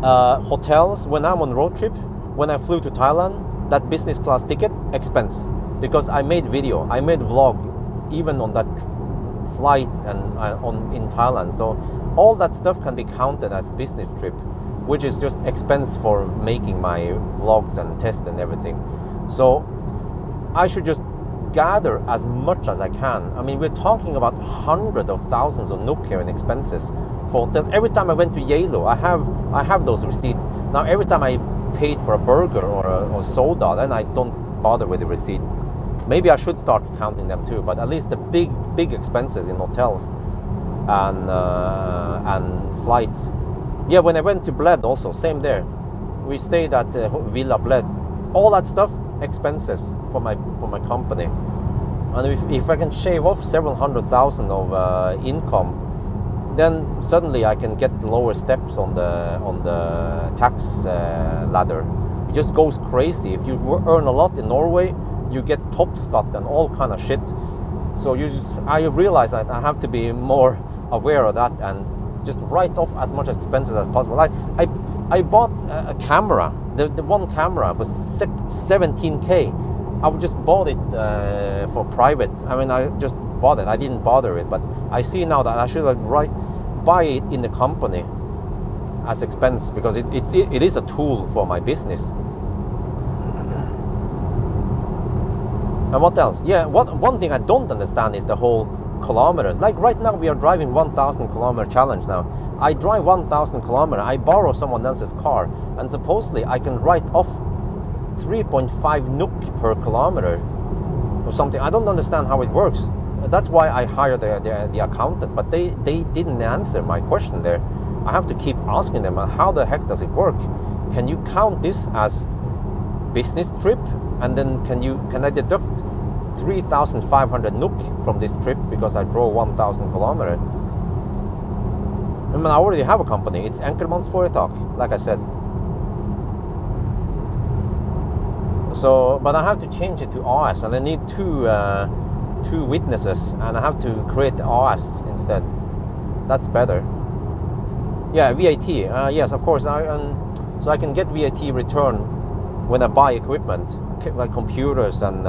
Hotels, when I'm on road trip, when I flew to Thailand, that business class ticket, expense. Because I made video, I made vlog, even on that flight and in Thailand. So all that stuff can be counted as business trip, which is just expense for making my vlogs and test and everything. So I should just gather as much as I can. I mean, we're talking about hundreds of thousands of NOK here in expenses for hotel. Every time I went to Yalo, I have those receipts. Now every time I paid for a burger or soda, then I don't bother with the receipt. Maybe I should start counting them too, but at least the big expenses in hotels and flights. Yeah, when I went to Bled also, same there. We stayed at Villa Bled. All that stuff, expenses for my company. And if I can shave off several hundred thousand of income, then suddenly I can get lower steps on the tax ladder. It just goes crazy. If you earn a lot in Norway, you get top scot and all kind of shit. So I realize that I have to be more aware of that and just write off as much expenses as possible. I bought a camera, the one camera for 17K. I just bought it for private. I mean, I just bought it. I didn't bother it, but I see now that I should buy it in the company as expense, because it is a tool for my business. And what else? Yeah, one thing I don't understand is the whole kilometers. Like right now we are driving 1,000 kilometer challenge now. I drive 1,000 kilometer, I borrow someone else's car, and supposedly I can write off 3.5 NOK per kilometer or something. I don't understand how it works. That's why I hired the accountant, but they didn't answer my question there. I have to keep asking them, how the heck does it work? Can you count this as business trip? And then can I deduct 3,500 NOK from this trip because I drove 1,000 kilometers? I mean, I already have a company. It's Enkelmannsforetak, like I said. So, but I have to change it to AS, and I need two witnesses, and I have to create the AS instead. That's better. Yeah, VAT. Yes, of course. So I can get VAT return when I buy equipment, like computers and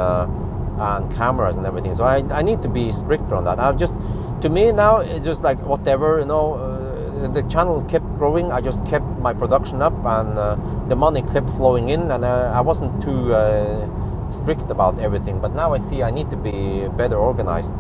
cameras and everything. So I need to be stricter on that. To me now, it's just like whatever, you know. The channel kept growing. I just kept my production up, and the money kept flowing in, and I wasn't too strict about everything. But now I see I need to be better organized.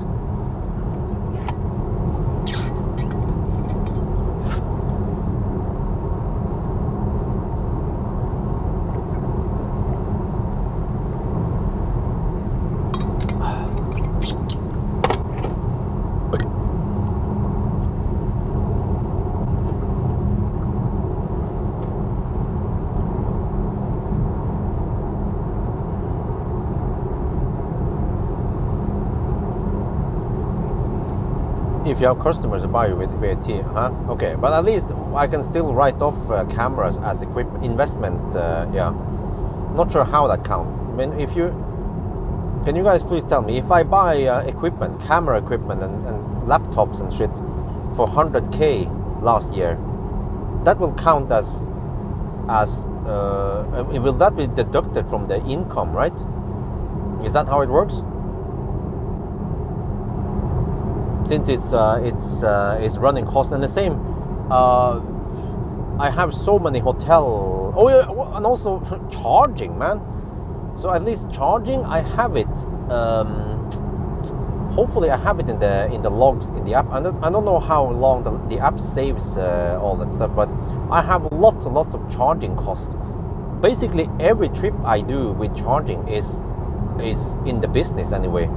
If you have customers to buy you with VAT, huh? Okay, but at least I can still write off cameras as equipment investment. Yeah, not sure how that counts. I mean, can you guys please tell me, if I buy equipment, camera equipment and laptops and shit for 100K last year, that will count as will that be deducted from the income, right? Is that how it works? Since it's running costs, and the same, I have so many hotel. Oh yeah, and also charging, man. So at least charging, I have it. Hopefully, I have it in the logs in the app. I don't know how long the app saves all that stuff, but I have lots and lots of charging costs. Basically, every trip I do with charging is in the business anyway.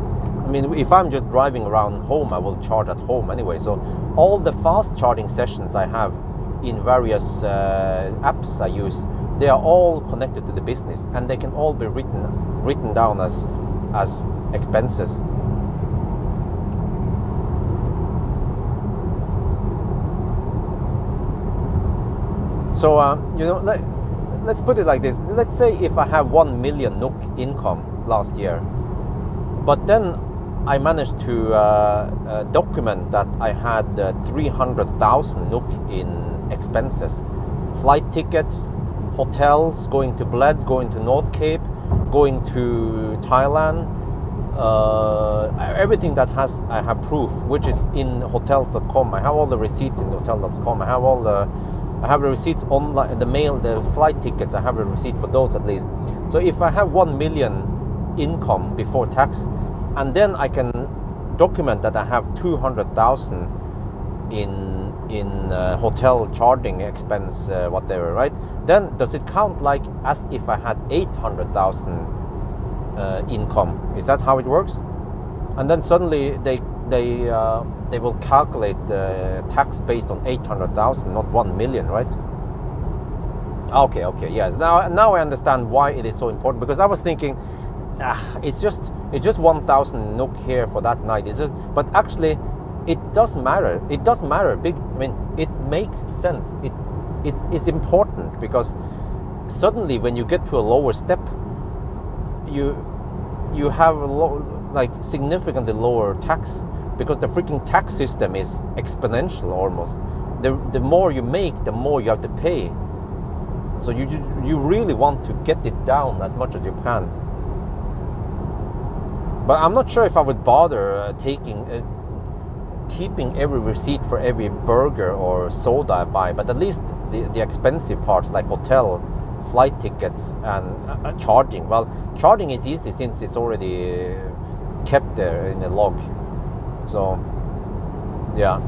I mean, if I'm just driving around home, I will charge at home anyway. So all the fast charging sessions I have in various apps I use, they are all connected to the business, and they can all be written down as expenses. So you know, let's put it like this. Let's say if I have 1 million NOK income last year, but then I managed to document that I had 300,000 NOK in expenses. Flight tickets, hotels, going to Bled, going to North Cape, going to Thailand, everything that I have proof, which is in hotels.com. I have all the receipts in hotels.com. I have the receipts online, the mail, the flight tickets. I have a receipt for those at least. So if I have 1 million income before tax, and then I can document that I have 200,000 in hotel charging expense, whatever, right? Then does it count like as if I had 800,000 income? Is that how it works? And then suddenly they will calculate the tax based on 800,000, not 1 million, right? Okay, yes. Now I understand why it is so important, because I was thinking, it's just 1,000 NOK here for that night. It's just, but actually, it does matter. It does matter. It makes sense. It is important, because suddenly when you get to a lower step, you have like significantly lower tax, because the freaking tax system is exponential almost. The more you make, the more you have to pay. So you really want to get it down as much as you can. But I'm not sure if I would bother keeping every receipt for every burger or soda I buy, but at least the expensive parts like hotel, flight tickets, and charging. Well, charging is easy since it's already kept there in the log. So, yeah.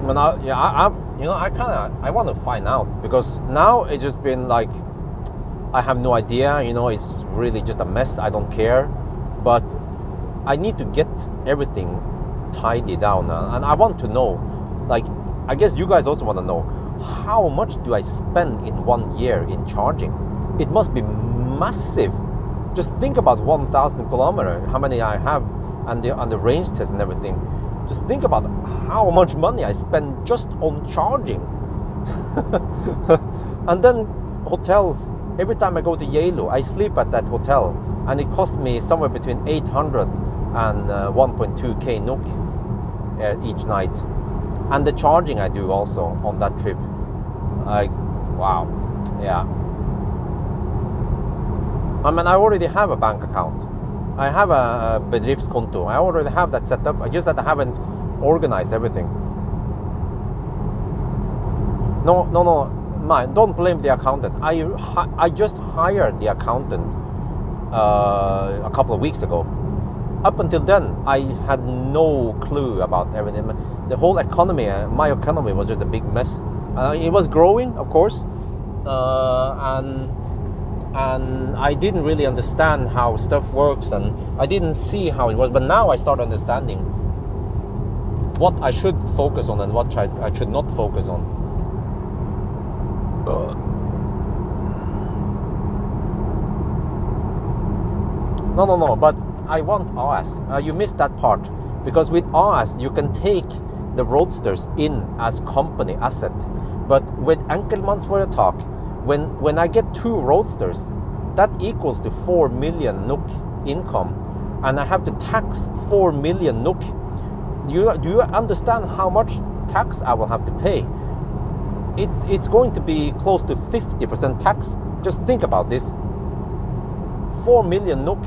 But now, I want to find out, because now it's just been like, I have no idea, it's really just a mess. I don't care, but I need to get everything tidied down, and I want to know, like, I guess you guys also want to know, how much do I spend in 1 year in charging? It must be massive. Just think about 1,000 kilometers, how many I have, and the range test and everything. Just think about how much money I spend just on charging. And then hotels. Every time I go to Yalo, I sleep at that hotel, and it costs me somewhere between 800 and 1.2k NOK each night. And the charging I do also on that trip. Like, wow, yeah. I mean, I already have a bank account. I have a bedriftskonto. I already have that set up. Just that I haven't organized everything. No, don't blame the accountant. I just hired the accountant a couple of weeks ago. Up until then, I had no clue about everything. The whole economy, my economy was just a big mess. It was growing, of course, and I didn't really understand how stuff works, and I didn't see how it was. But now I start understanding what I should focus on and what I should not focus on. No, but I want AS. You missed that part, because with AS you can take the roadsters in as company asset. But with enkeltmannsforetak, when I get 2 roadsters, that equals to 4 million NOK income, and I have to tax 4 million NOK. Do you understand how much tax I will have to pay? It's going to be close to 50% tax. Just think about this. 4 million NOK.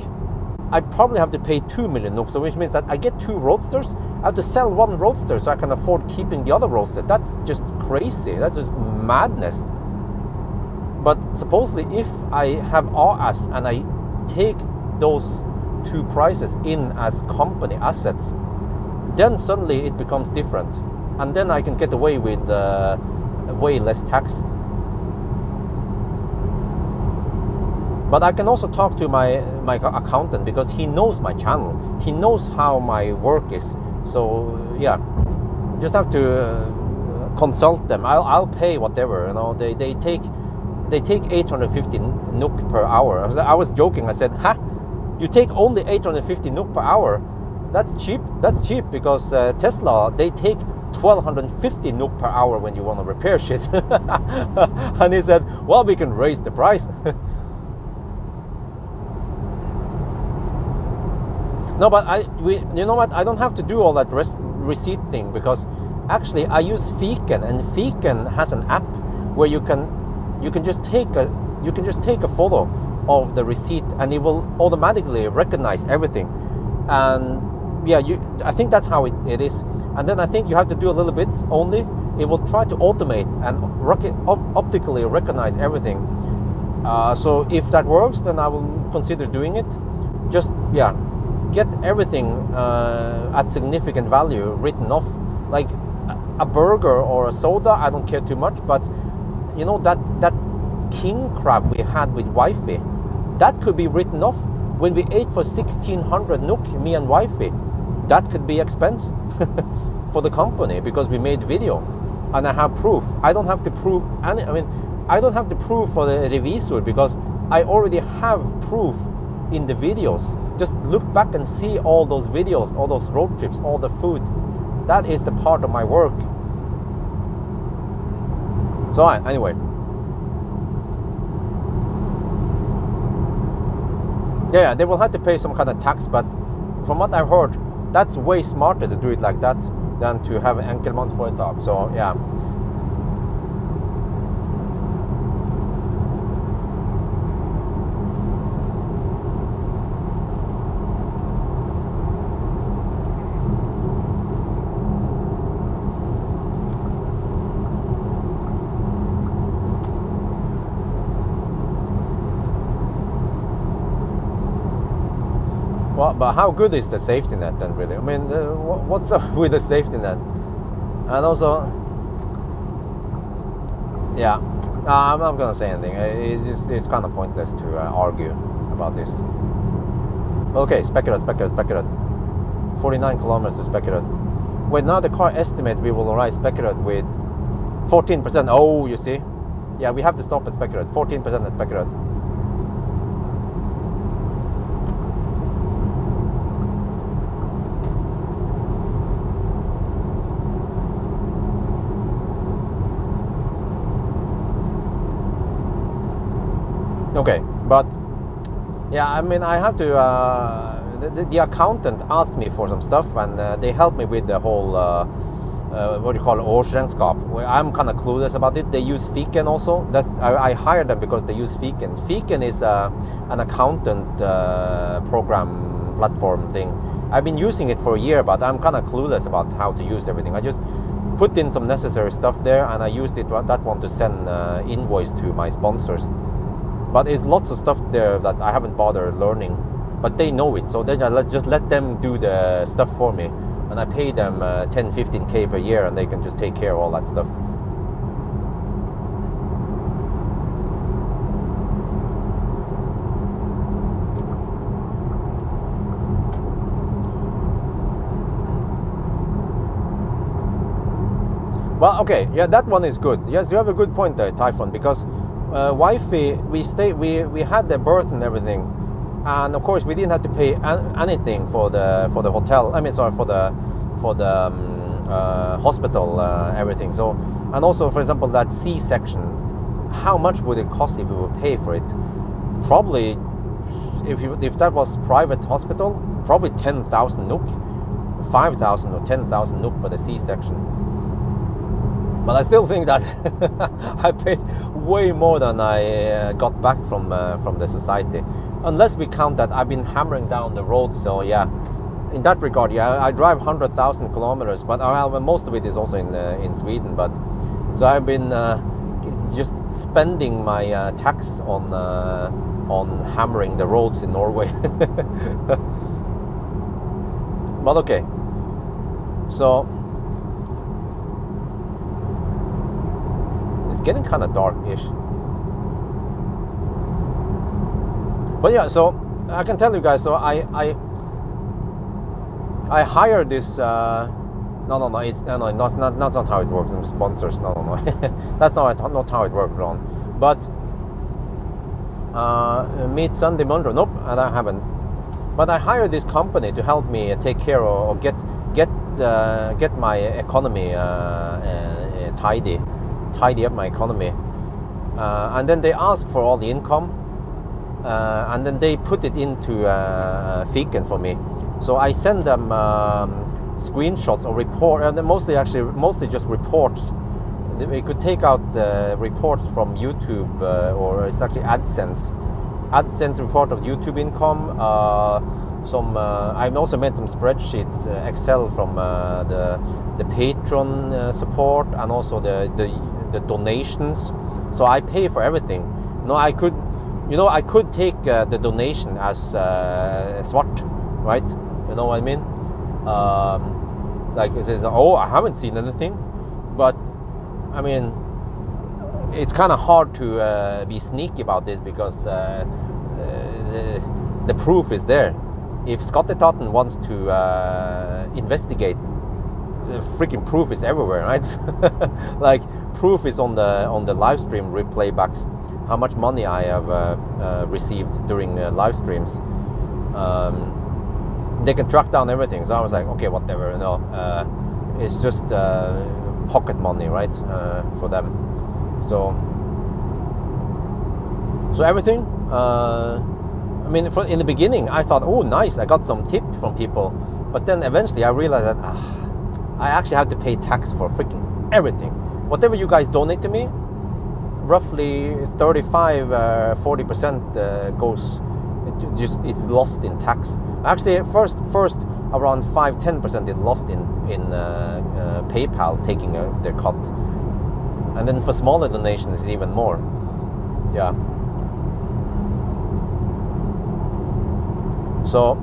I probably have to pay 2 million NOK, so which means that I get 2 roadsters. I have to sell 1 roadster so I can afford keeping the other roadster. That's just crazy. That's just madness. But supposedly, if I have AS and I take those 2 prices in as company assets, then suddenly it becomes different, and then I can get away with way less tax. But I can also talk to my accountant, because he knows my channel. He knows how my work is. So yeah, just have to consult them. I'll pay whatever. They take 850 NOK per hour. I was joking. I said, you take only 850 NOK per hour? That's cheap. That's cheap, because Tesla, they take 1,250 NOK per hour when you want to repair shit. And he said, well, we can raise the price. No, but you know what? I don't have to do all that receipt thing, because actually I use Fiken, and Fiken has an app where you can just take a photo of the receipt, and it will automatically recognize everything. And yeah, I think that's how it is. And then I think you have to do a little bit only. It will try to automate and optically recognize everything. So if that works, then I will consider doing it. Just get everything at significant value written off. Like a burger or a soda, I don't care too much, but you know, that king crab we had with wifey, that could be written off. When we ate for 1,600 NOK, me and wifey, that could be expense for the company, because we made video, and I have proof. I don't have to prove any. I mean, I don't have to prove for the revisor, because I already have proof in the videos. Just look back and see all those videos, all those road trips, all the food. That is the part of my work. So anyway. Yeah, they will have to pay some kind of tax, but from what I've heard, that's way smarter to do it like that than to have an enkeltmannsforetak. So yeah. Well, but how good is the safety net then, really? I mean, what's up with the safety net? And also, yeah, I'm not gonna say anything. It's kind of pointless to argue about this. Okay, Spekerud. 49 kilometers to Spekerud. Wait, now the car estimates we will arrive Spekerud with 14%. Oh, you see? Yeah, we have to stop at Spekerud. 14% at Spekerud. Okay, but yeah, I mean, I have to. The accountant asked me for some stuff, and they helped me with the whole what do you call it, årsregnskap. I'm kind of clueless about it. They use Fiken also. I hired them because they use Fiken. Fiken is an accountant program platform thing. I've been using it for a year, but I'm kind of clueless about how to use everything. I just put in some necessary stuff there, and I used that one to send invoice to my sponsors. But it's lots of stuff there that I haven't bothered learning, but they know it, so then I just let them do the stuff for me, and I pay them 10-15K per year, and they can just take care of all that stuff. Well, okay, yeah, that one is good. Yes, you have a good point there, Typhon, because wifey, we had the birth and everything, and of course we didn't have to pay anything for the hotel. I mean, sorry, for the hospital, everything. So, and also, for example, that C-section, how much would it cost if we would pay for it? Probably, if that was private hospital, probably 10,000 NOK, 5,000 or 10,000 NOK for the C-section. But I still think that I paid way more than I got back from the society, unless we count that I've been hammering down the road. So yeah, in that regard, yeah, I drive 100,000 kilometers, but most of it is also in Sweden. But so I've been just spending my tax on hammering the roads in Norway. But okay, so. It's getting kind of dark-ish. But yeah, so I can tell you guys, so I hired this no, it's not how it works. I'm sponsors, no. That's not how it works, Ron. But meet Sunday Monday, nope, and I haven't. But I hired this company to help me take care of, or get my economy tidy up my economy, and then they ask for all the income, and then they put it into Fiken for me. So I send them screenshots or report, and mostly just reports. We could take out reports from YouTube, or it's actually AdSense report of YouTube income. I've also made some spreadsheets, Excel from the Patreon support, and also the donations. So I pay for everything. No, I could take the donation as svart, right? You know what I mean? Like it says, oh, I haven't seen anything, but I mean, it's kind of hard to be sneaky about this, because the proof is there. If Skatteetaten wants to investigate, the freaking proof is everywhere, right? Like proof is on the live stream replaybacks, how much money I have received during live streams. They can track down everything. So I was like, okay, whatever, you know, it's just pocket money, right, for them. So everything. I mean, in the beginning, I thought, oh, nice, I got some tip from people. But then eventually I realized that I actually have to pay tax for freaking everything. Whatever you guys donate to me, roughly 35-40% goes, it's lost in tax. Actually, first around 5-10% is lost in PayPal taking their cut, and then for smaller donations, even more. Yeah. So,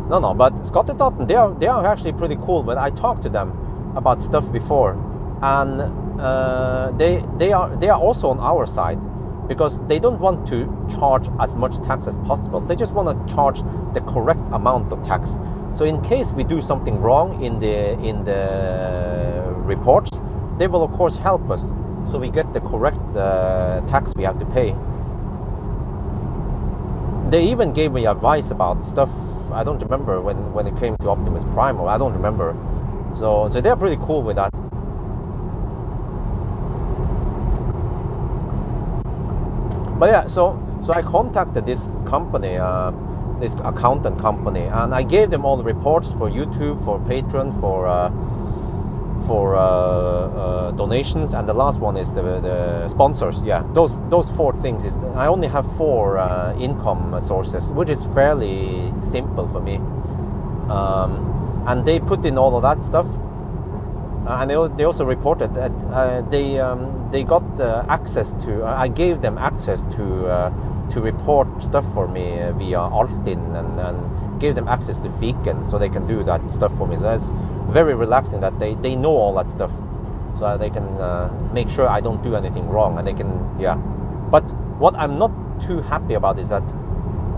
no, but Skatteetaten, they are actually pretty cool. But I talked to them about stuff before, and they are also on our side, because they don't want to charge as much tax as possible. They just want to charge the correct amount of tax. So in case we do something wrong in the reports, they will of course help us, so we get the correct tax we have to pay. They even gave me advice about stuff. I don't remember when it came to Optimus Prime, or I don't remember. So they're pretty cool with that. But yeah, so I contacted this company, this accountant company, and I gave them all the reports for YouTube, for Patreon, for donations, and the last one is the sponsors. Yeah, those 4 things. I only have 4 income sources, which is fairly simple for me. And they put in all of that stuff, and they also reported that they got access to. I gave them access to report stuff for me via Altinn, and gave them access to Fiken, so they can do that stuff for me. So that's very relaxing that they know all that stuff, so that they can make sure I don't do anything wrong, and they can, yeah. But what I'm not too happy about is that,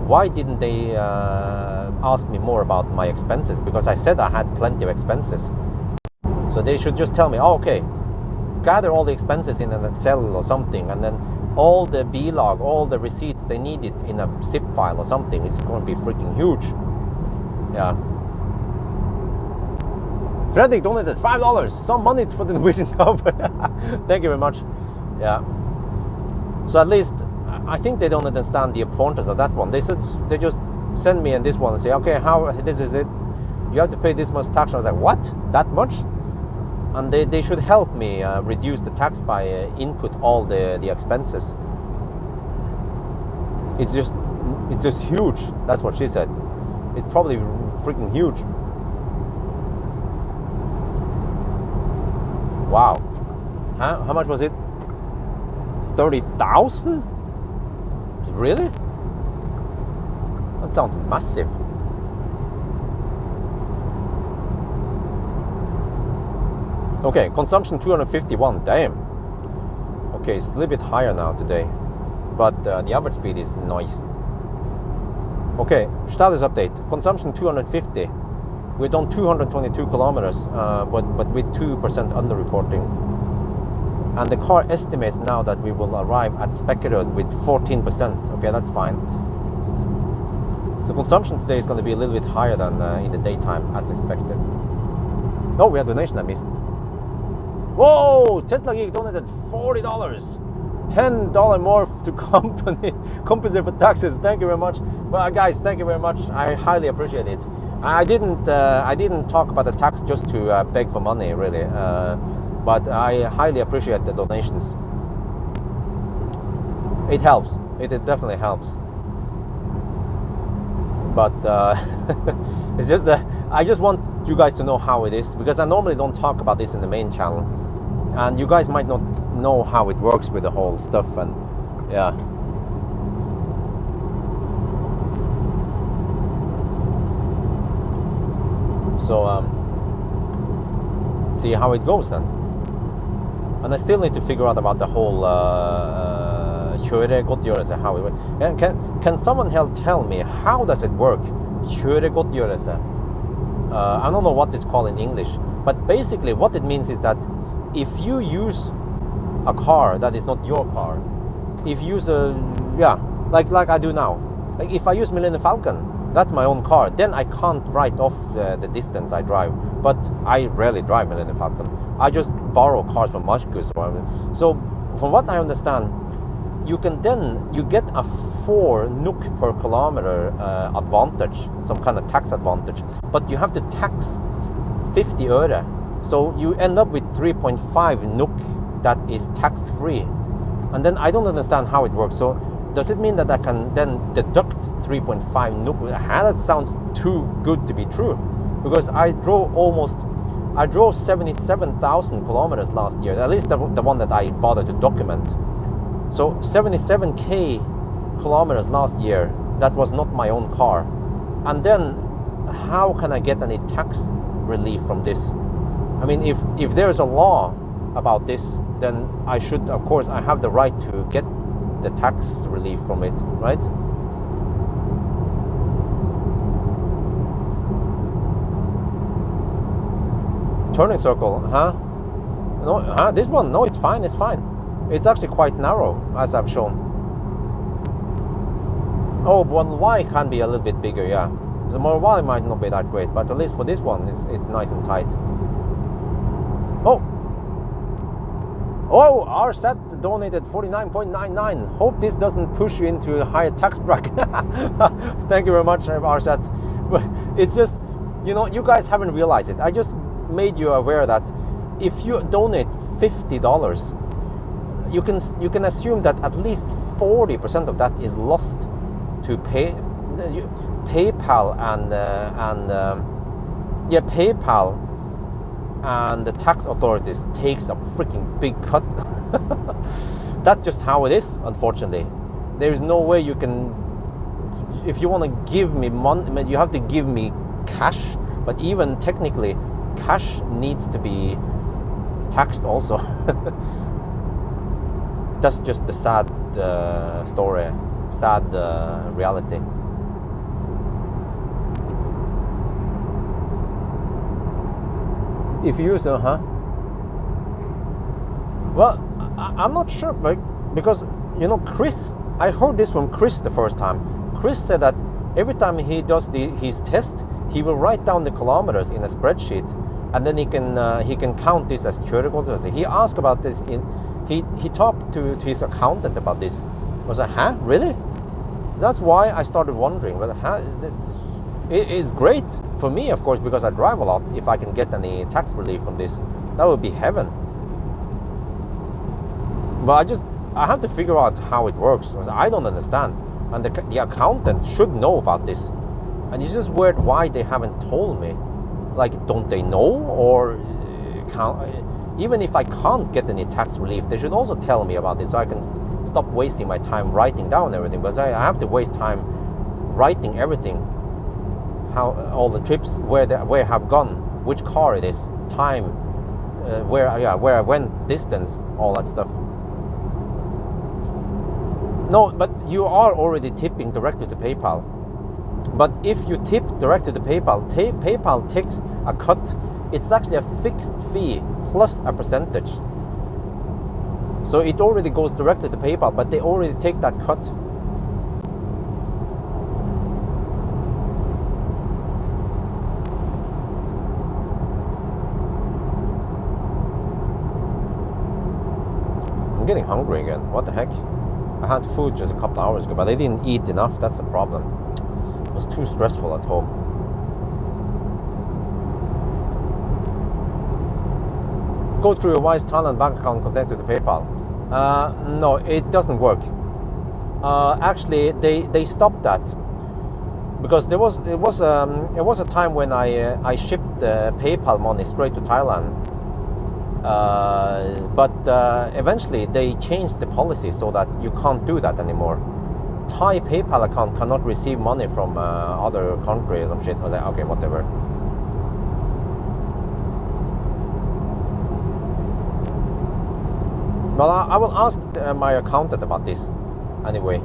why didn't they ask me more about my expenses? Because I said I had plenty of expenses. So they should just tell me, oh, okay, gather all the expenses in an Excel or something, and then all the B-log, all the receipts, they need it in a zip file or something. It's going to be freaking huge. Yeah. Fredrik donated $5, some money for the Norwegian company. Thank you very much. Yeah. So at least I think they don't understand the importance of that one. They just send me in this one and say, okay, this is it. You have to pay this much tax. I was like, what? That much? And they should help me reduce the tax by input all the expenses. It's just huge. That's what she said. It's probably freaking huge. Wow. How much was it? 30,000? Really? That sounds massive. Okay, consumption 251, damn. Okay, it's a little bit higher now today, but the average speed is nice. Okay, status update. Consumption 250. We've done 222 kilometers, but with 2% underreporting. And the car estimates now that we will arrive at Spekkerød with 14%. Okay, that's fine. So consumption today is going to be a little bit higher than in the daytime, as expected. Oh, we had donation I missed. Whoa! Tesla Geek donated $40. $10 more to compensate for taxes. Thank you very much. Well, guys, thank you very much. I highly appreciate it. I didn't talk about the tax just to beg for money, really, but I highly appreciate the donations. It helps. It definitely helps. But it's just that I just want you guys to know how it is, because I normally don't talk about this in the main channel, and you guys might not know how it works with the whole stuff, and yeah. So see how it goes then. And I still need to figure out about the whole kjøregodtgjørelse, how it works. Can someone tell me how does it work? Kjøregodtgjørelse. I don't know what it's called in English, but basically what it means is that if you use a car that is not your car, if you use like I do now, like if I use Millennium Falcon, that's my own car, then I can't write off the distance I drive. But I rarely drive Millennium Falcon. I just borrow cars from Marcus. So from what I understand, you get a 4 NOK per kilometer advantage, some kind of tax advantage, but you have to tax 50 øre. So you end up with 3.5 NOK that is tax free. And then I don't understand how it works. So does it mean that I can then deduct 3.5 NOK? That sounds too good to be true, because I drove 77,000 kilometers last year, at least the one that I bothered to document. So 77k kilometers last year, that was not my own car. And then how can I get any tax relief from this? I mean, if there's a law about this, then I should, of course, I have the right to get the tax relief from it, right? Turning circle, huh? No, this one, no, it's fine, it's fine. It's actually quite narrow, as I've shown. Oh, one Y can be a little bit bigger, yeah. The more Y might not be that great, but at least for this one, it's nice and tight. Oh, RSET donated 49.99. Hope this doesn't push you into a higher tax bracket. Thank you very much, RSET. But it's just, you guys haven't realized it. I just made you aware that if you donate $50, you can assume that at least 40% of that is lost to PayPal PayPal and the tax authorities takes a freaking big cut. That's just how it is, unfortunately. There is no way you can, if you want to give me money, you have to give me cash, but even technically cash needs to be taxed also. That's just the sad story, sad reality. If you use well, I'm not sure, because Chris, I heard this from Chris the first time. Chris said that every time he does his test, he will write down the kilometers in a spreadsheet, and then he can count this as kjøregodtgjørelse. He asked about this he talked to his accountant about this. I was like, really? So that's why I started wondering whether it is great for me, of course, because I drive a lot. If I can get any tax relief from this, that would be heaven. But I have to figure out how it works. I don't understand, and the accountant should know about this. And it's just weird why they haven't told me. Like, don't they know? Or even if I can't get any tax relief, they should also tell me about this, so I can stop wasting my time writing down everything. Because I have to waste time writing everything, how all the trips, where I have gone, which car it is, time, where I went, distance, all that stuff. No, but you are already tipping directly to PayPal. But if you tip directly to PayPal, PayPal takes a cut. It's actually a fixed fee plus a percentage. So it already goes directly to PayPal, but they already take that cut. I'm getting hungry again. What the heck? I had food just a couple hours ago, but I didn't eat enough. That's the problem. It was too stressful at home. Go through your wife's Thailand bank account connected to PayPal. No, it doesn't work. Actually, they stopped that because it was a time when I shipped PayPal money straight to Thailand. But eventually they changed the policy so that you can't do that anymore. Thai PayPal account cannot receive money from other countries or some shit. I was like, okay, whatever. Well, I will ask my accountant about this anyway.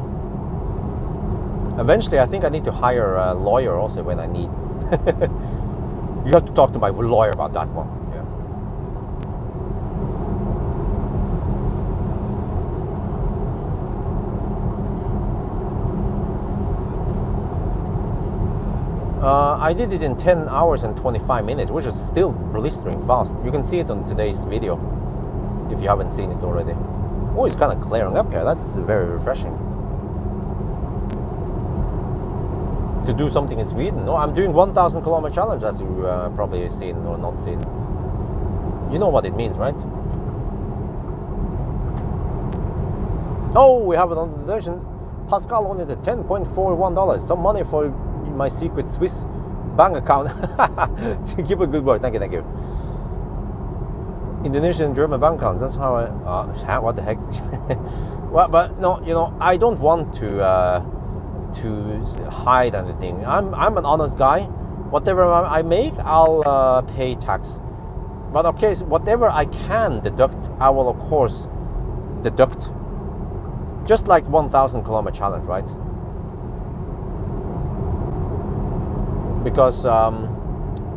Eventually, I think I need to hire a lawyer also when I need. You have to talk to my lawyer about that one. I did it in 10 hours and 25 minutes, which is still blistering fast. You can see it on today's video, if you haven't seen it already. Oh, it's kind of clearing up here. That's very refreshing. To do something in Sweden. No, I'm doing 1,000 kilometer challenge, as you probably seen or not seen. You know what it means, right? Oh, we have another donation. Pascal only the $10.41. Some money for my secret Swiss bank account. Keep a good word. Thank you, thank you. Indonesian and German bank accounts. That's how I. What the heck? Well, but no, you know, I don't want to hide anything. I'm an honest guy. Whatever I make, I'll pay tax. But okay, so whatever I can deduct, I will of course deduct. Just like 1,000 kilometer challenge, right? Because,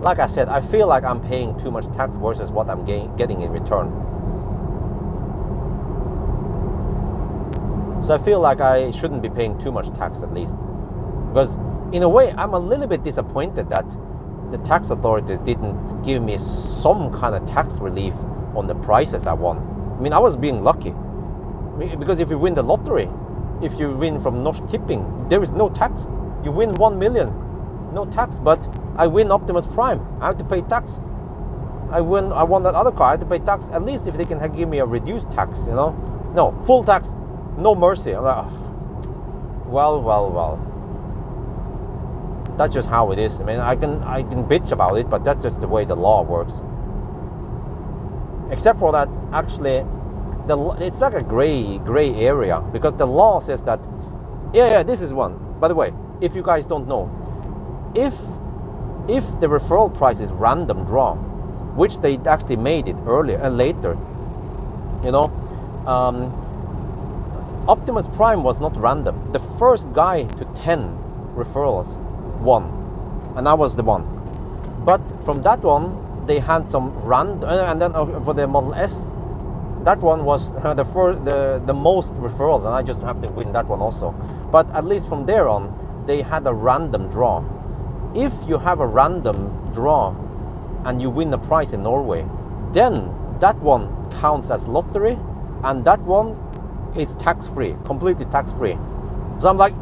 like I said, I feel like I'm paying too much tax versus what I'm getting in return. So I feel like I shouldn't be paying too much tax, at least. Because in a way, I'm a little bit disappointed that the tax authorities didn't give me some kind of tax relief on the prizes I won. I mean, I was being lucky. Because if you win the lottery, if you win from Norsk Tipping, there is no tax. You win 1 million, no tax. But I win Optimus Prime, I have to pay tax. I won that other car, I have to pay tax. At least if they can give me a reduced tax, you know. No, full tax, no mercy. I'm like, well. That's just how it is. I mean, I can bitch about it, but that's just the way the law works. Except for that, actually, it's like a gray area, because the law says that, yeah, this is one. By the way, if you guys don't know, if the referral price is random draw, which they actually made it earlier and later, you know, Optimus Prime was not random. The first guy to 10 referrals won, and I was the one. But from that one, they had some random, and then for the Model S, that one was the most referrals, and I just happened to win that one also. But at least from there on, they had a random draw. If you have a random draw and you win a prize in Norway, then that one counts as lottery, and that one is tax-free, completely tax-free. So I'm like,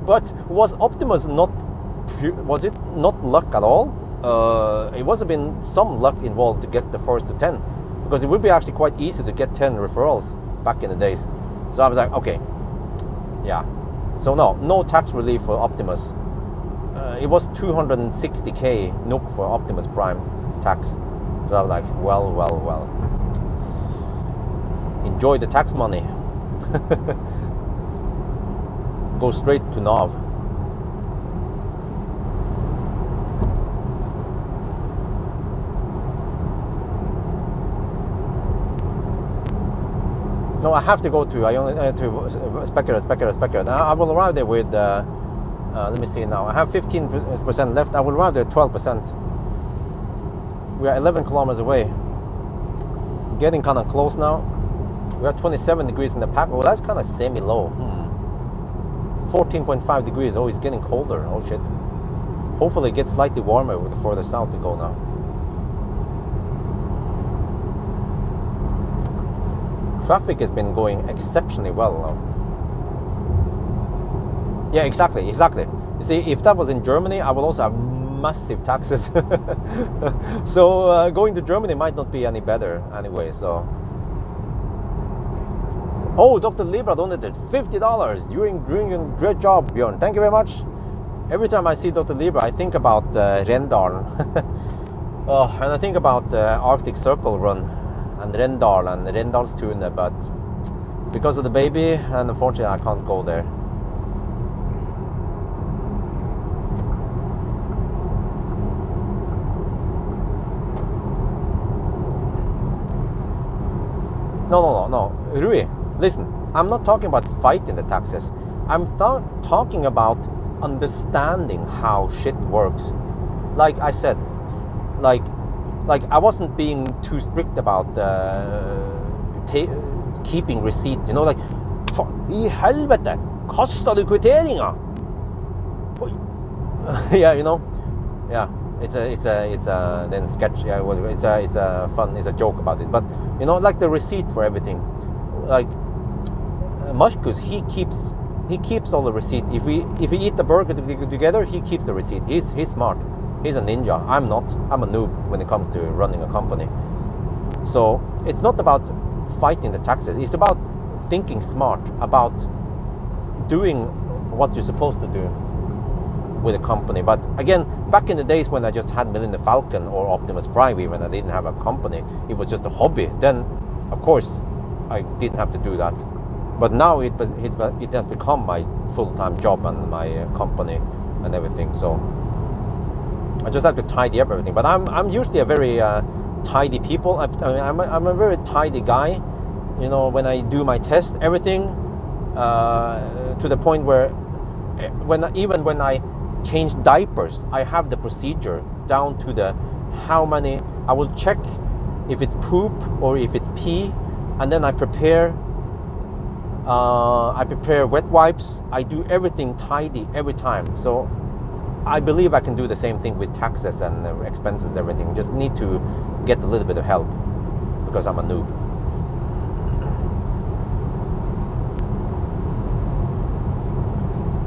but was Optimus not? Was it not luck at all? It must have been some luck involved to get the first to 10. Because it would be actually quite easy to get 10 referrals back in the days. So I was like, okay, yeah. So no tax relief for Optimus. It was 260k NOK for Optimus Prime tax. So I was like, well. Enjoy the tax money. Go straight to NAV. No, I have to go to. I only to Specular. I will arrive there with. Let me see now. I have 15% left. I will arrive there at 12%. We are 11 kilometers away. Getting kind of close now. We are 27 degrees in the pack. Well, that's kind of semi-low. 14.5 degrees. Oh, it's getting colder. Oh shit. Hopefully, it gets slightly warmer with the further south we go now. Traffic has been going exceptionally well now. Yeah, exactly. You see, if that was in Germany, I will also have massive taxes. So going to Germany might not be any better anyway. So, oh, Dr. Libra donated $50. You're doing a great job, Bjørn. Thank you very much. Every time I see Dr. Libra, I think about Rendalen. Oh, and I think about Arctic Circle run and Rendal and Rendalstune, but because of the baby, and unfortunately I can't go there. No, Rui, listen, I'm not talking about fighting the taxes. I'm talking about understanding how shit works. Like I said, like I wasn't being too strict about keeping receipt, you know, like, I helvete, kasta du kvitteringa? Yeah, you know, yeah, it's a then sketch, yeah, it's a fun, it's a joke about it, but you know, like the receipt for everything, like Marcus, he keeps all the receipt. If we eat the burger together, he keeps the receipt. He's smart. He's a ninja. I'm not. I'm a noob when it comes to running a company. So it's not about fighting the taxes. It's about thinking smart, about doing what you're supposed to do with a company. But again, back in the days when I just had Millennium Falcon or Optimus Prime, when I didn't have a company, it was just a hobby. Then, of course, I didn't have to do that. But now it has become my full-time job and my company and everything. So I just have to tidy up everything. But I'm usually a very tidy people. I'm a very tidy guy. You know, when I do my test, everything to the point where even when I change diapers, I have the procedure down to the how many. I will check if it's poop or if it's pee, and then I prepare wet wipes. I do everything tidy every time. So I believe I can do the same thing with taxes and expenses, everything. Just need to get a little bit of help because I'm a noob.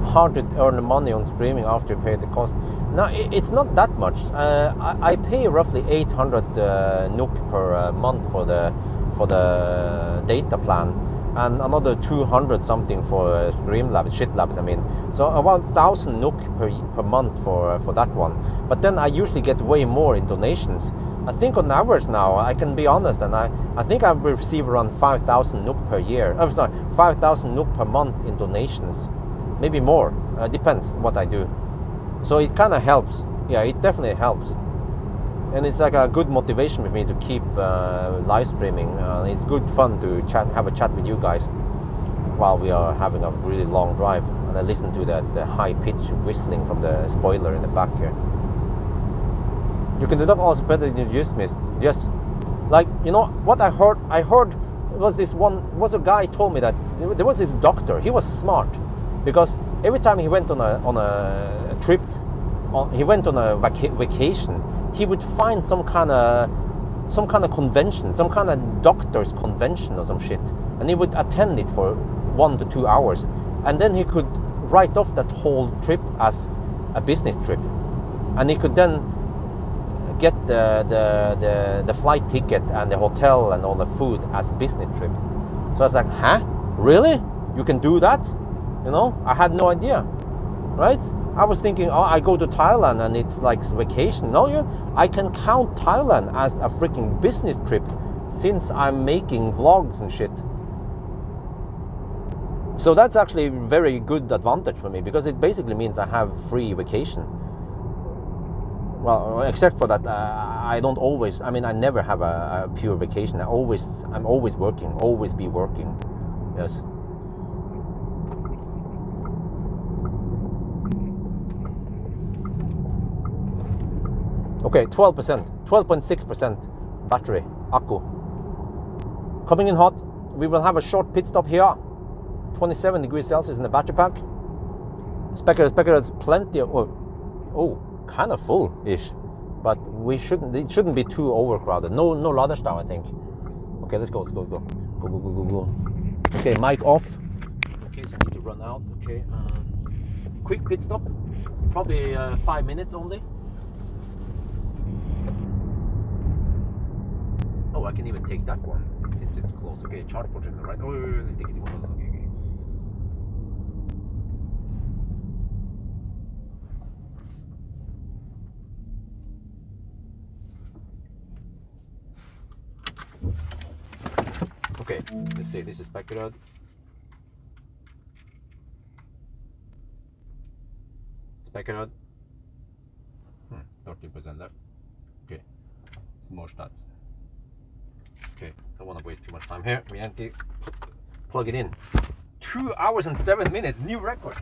Hard to earn money on streaming after you pay the cost. No, it's not that much. I pay roughly 800 NOK per month for the data plan, and another 200 something for Streamlabs, Shitlabs, I mean. So about 1,000 NOK per month for that one. But then I usually get way more in donations. I think on average now, I can be honest, and I think I receive around 5,000 NOK per year. I'm sorry, 5,000 NOK per month in donations. Maybe more, depends what I do. So it kind of helps. Yeah, it definitely helps. And it's like a good motivation for me to keep live streaming. It's good fun to have a chat with you guys while we are having a really long drive. And I listen to that high-pitched whistling from the spoiler in the back here. You can deduct also better than you used, miss. Yes. Like, you know, what I heard was a guy told me that there was this doctor. He was smart because every time he went on a trip, he went on a vacation, he would find some kind of convention, some kind of doctor's convention or some shit, and he would attend it for 1 to 2 hours, and then he could write off that whole trip as a business trip, and he could then get the flight ticket and the hotel and all the food as a business trip. So I was like, huh? Really? You can do that? You know, I had no idea, right? I was thinking, oh, I go to Thailand and it's like vacation. No, I can count Thailand as a freaking business trip since I'm making vlogs and shit. So that's actually a very good advantage for me because it basically means I have free vacation. Well, except for that, I don't always, I mean, I never have a pure vacation. I'm always working, always be working, yes. Okay, 12.6% battery, akku. Coming in hot. We will have a short pit stop here. 27 degrees Celsius in the battery pack. Specker has plenty of, kind of full-ish. But it shouldn't be too overcrowded. No Laderstau, I think. Okay, let's go. Go. Okay, mic off. In case I need to run out. Okay, quick pit stop. Probably 5 minutes only. I can even take that one since it's close. Okay, charge port on the right. Oh, let's take it. Okay. Okay, let's see. This is backyard. It's backyard. 30% left. Okay, some more stats. Okay, don't want to waste too much time here. We have to plug it in. 2 hours and 7 minutes, new record.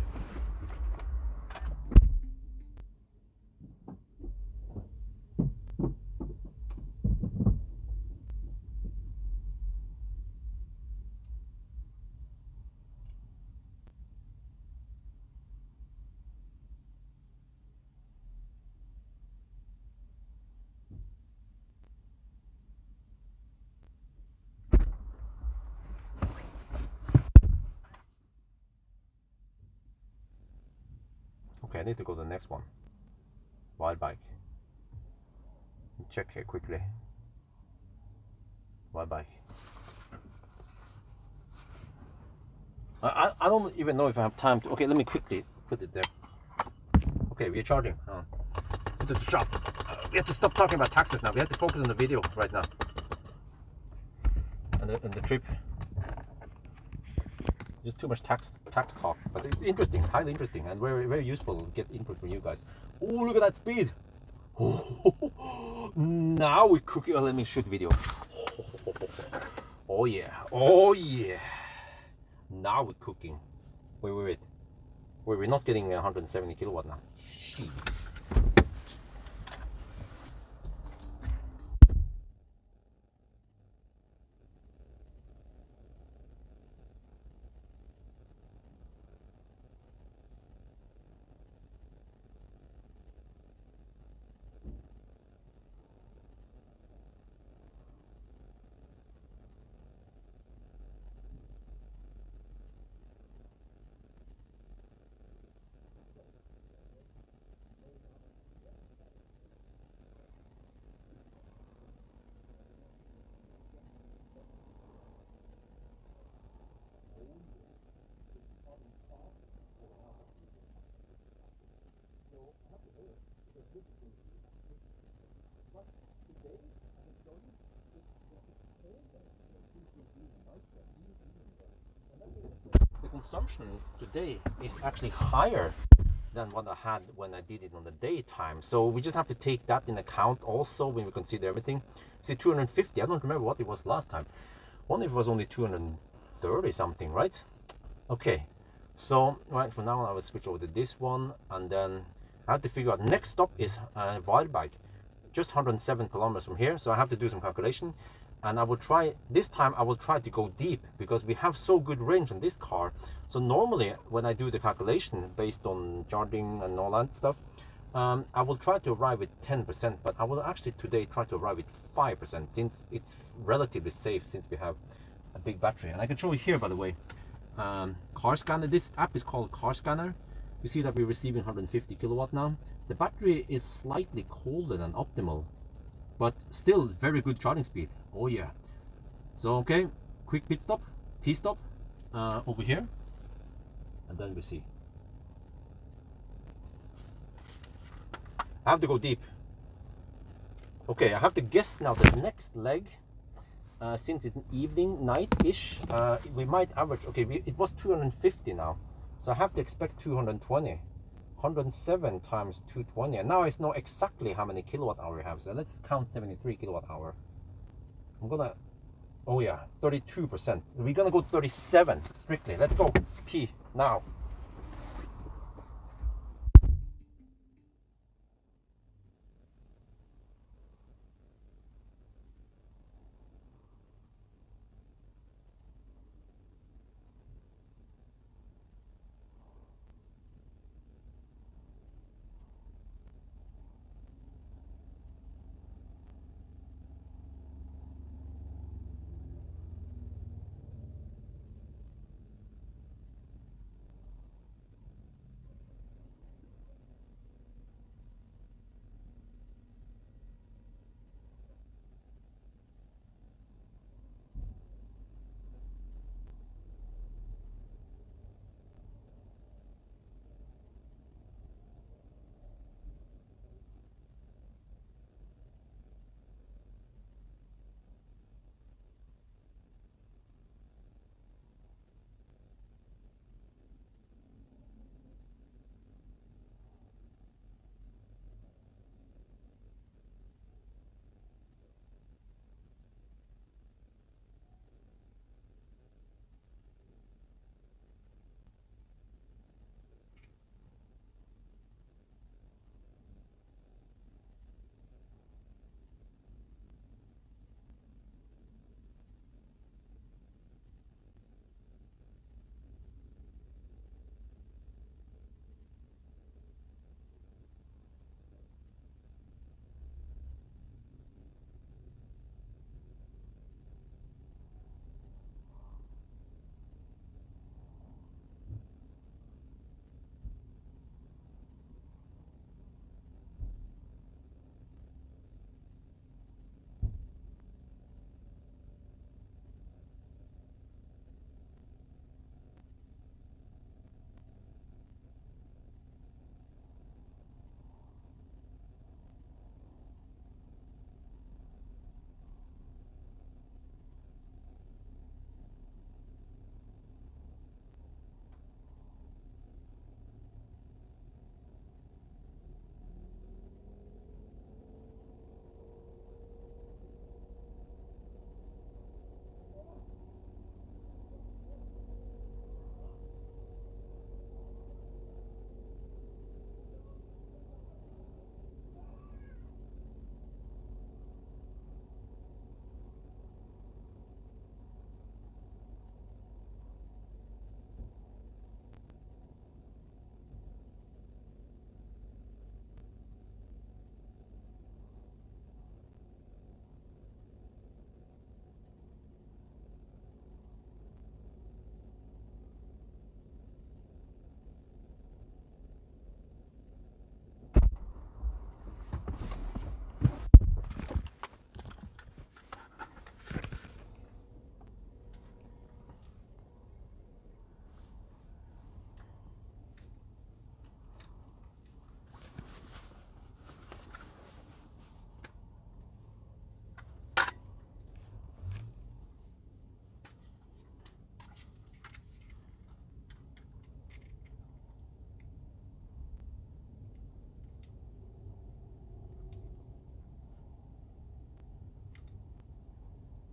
Okay, I need to go to the next one. Wild bike. Check here quickly. Wild bike. I don't even know if I have time to. Okay, let me quickly put it there. Okay, we're charging. We have to stop talking about taxes now. We have to focus on the video right now. And the trip. Just too much tax talk, but it's interesting, highly interesting, and very, very useful to get input from you guys. Oh, look at that speed! Oh, now we're cooking. Oh, let me shoot video. Oh yeah, oh yeah. Now we're cooking. Wait. We're not getting 170 kilowatt now. Jeez. The consumption today is actually higher than what I had when I did it on the daytime. So we just have to take that in account also when we consider everything. See, 250, I don't remember what it was last time. One if it was only 230 something, right? Okay, so right for now I will switch over to this one, and then I have to figure out next stop is Daybreak, just 107 kilometers from here. So I have to do some calculation, and I will try this time. I will try to go deep because we have so good range on this car. So normally when I do the calculation based on charging and all that stuff, I will try to arrive with 10%, but I will actually today try to arrive with 5% since it's relatively safe, since we have a big battery. And I can show you here, by the way, car scanner. This app is called car scanner. You see that we're receiving 150 kilowatt now. The battery is slightly colder than optimal, but still very good charging speed. Oh yeah. So okay, quick pit stop, P-stop over here, and then we see. I have to go deep. Okay, I have to guess now the next leg. Since it's an evening, night-ish, we might average. Okay, it was 250 now, so I have to expect 220. 107 times 220, and now I know exactly how many kilowatt hour we have. So let's count 73 kilowatt hour. I'm gonna, oh yeah, 32%. We're gonna go 37 strictly. Let's go P now.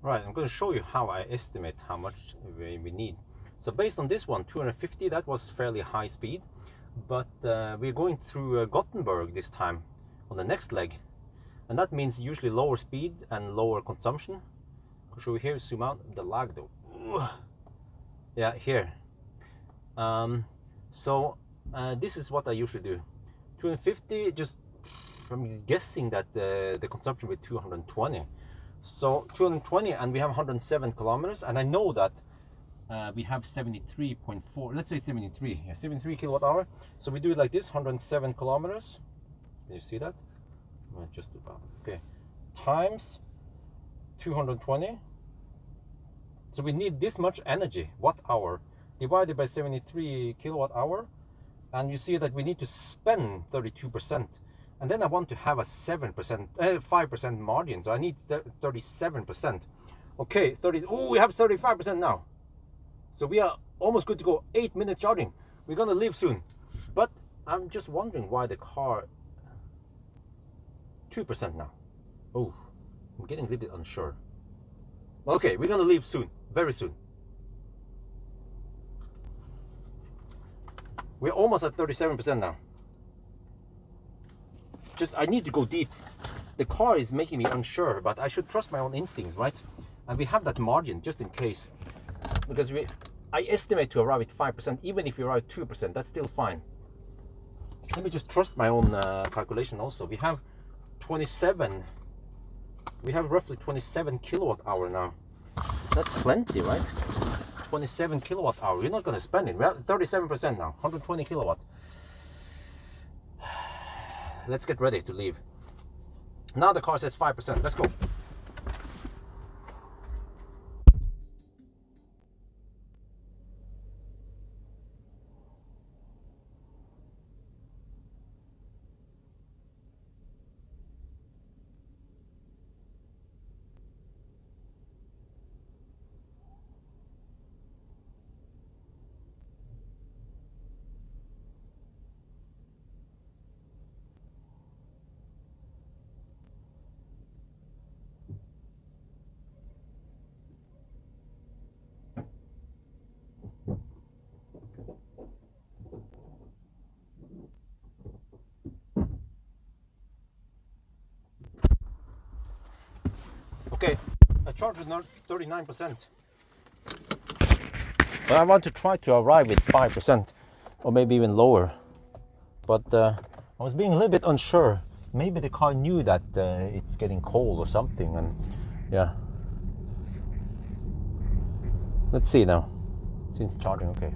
Right, I'm going to show you how I estimate how much we need. So based on this one, 250, that was fairly high speed. But we're going through Gothenburg this time on the next leg. And that means usually lower speed and lower consumption. Should we here zoom out? The lag though. Yeah, here. This is what I usually do. 250, just I'm guessing that the consumption will be 220. So 220, and we have 107 kilometers, and I know that we have 73.4, let's say 73, yeah, 73 kilowatt hour. So we do it like this, 107 kilometers. Can you see that? Just about, okay. Times 220. So we need this much energy, watt hour, divided by 73 kilowatt hour. And you see that we need to spend 32%. And then I want to have a 5% margin. So I need 37%. Okay, we have 35% now. So we are almost good to go. 8-minute charging. We're gonna leave soon. But I'm just wondering why the car 2% now. Oh, I'm getting a little bit unsure. Okay, we're gonna leave soon, very soon. We're almost at 37% now. I need to go deep. The car is making me unsure, but I should trust my own instincts, right? And we have that margin just in case. Because I estimate to arrive at 5%, even if we arrive at 2%, that's still fine. Let me just trust my own calculation also. We have 27. We have roughly 27 kilowatt hour now. That's plenty, right? 27 kilowatt hour. We're not going to spend it. We're at 37% now. 120 kilowatt. Let's get ready to leave. Now the car says 5%. Let's go. Okay, I charged with 39%. But I want to try to arrive with 5%, or maybe even lower. But I was being a little bit unsure. Maybe the car knew that it's getting cold or something, and yeah. Let's see now. Since charging, okay.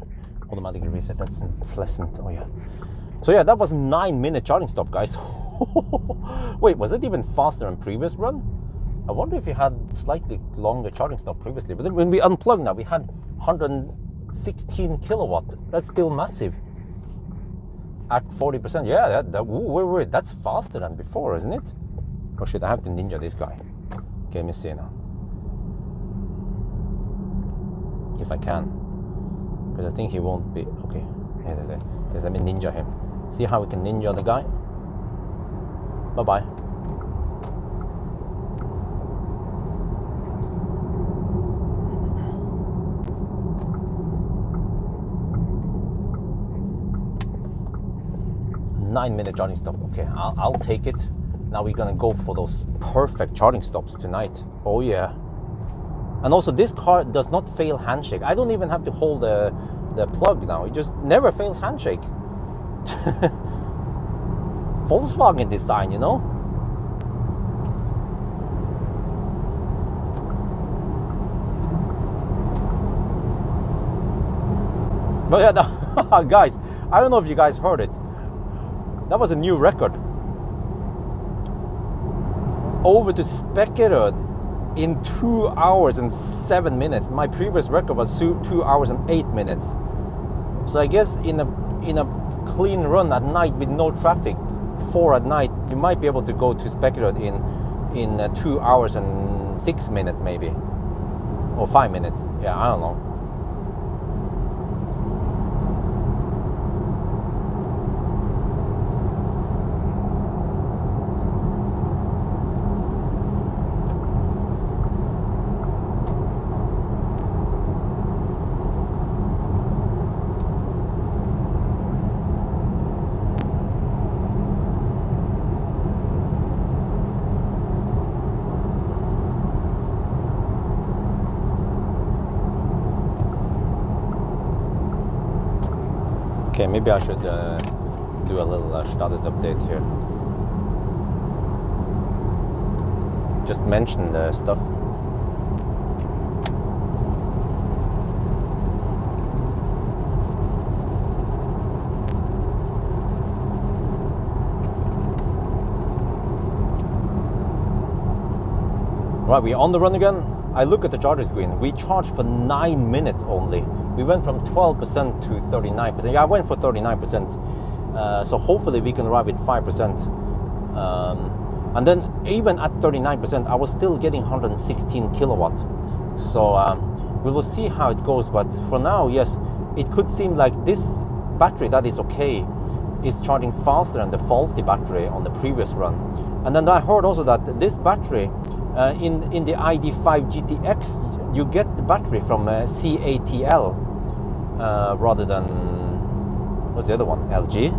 Automatically reset, that's pleasant. Oh yeah. So yeah, that was a 9-minute charging stop, guys. Wait, was it even faster than previous run? I wonder if we had slightly longer charging stop previously. But then when we unplugged now, we had 116 kilowatt. That's still massive. At 40%. Yeah, wait, that's faster than before, isn't it? Or should I have to ninja this guy? Okay, let me see now. If I can. Because I think he won't be... Okay. Yeah. Let me ninja him. See how we can ninja the guy? Bye-bye. Nine-minute charging stop. Okay, I'll take it. Now we're gonna go for those perfect charging stops tonight. Oh yeah. And also this car does not fail handshake. I don't even have to hold the plug now. It just never fails handshake. Volkswagen design, you know? But yeah, guys, I don't know if you guys heard it. That was a new record. Over to Spekkerød in 2 hours and 7 minutes. My previous record was 2 hours and 8 minutes. So I guess in a clean run at night with no traffic, 4 at night, you might be able to go to Spekkerød in 2 hours and 6 minutes maybe, or 5 minutes. Yeah, I don't know. Okay, maybe I should do a little status update here. Just mention the stuff. Right, we're on the run again. I look at the charger screen. We charged for 9 minutes only. We went from 12% to 39%. Yeah, I went for 39%. So hopefully we can arrive at 5%. And then even at 39%, I was still getting 116 kilowatt. So we will see how it goes. But for now, yes, it could seem like this battery that is okay is charging faster than the faulty battery on the previous run. And then I heard also that this battery in the ID5 GTX, you get the battery from CATL rather than, what's the other one, LG?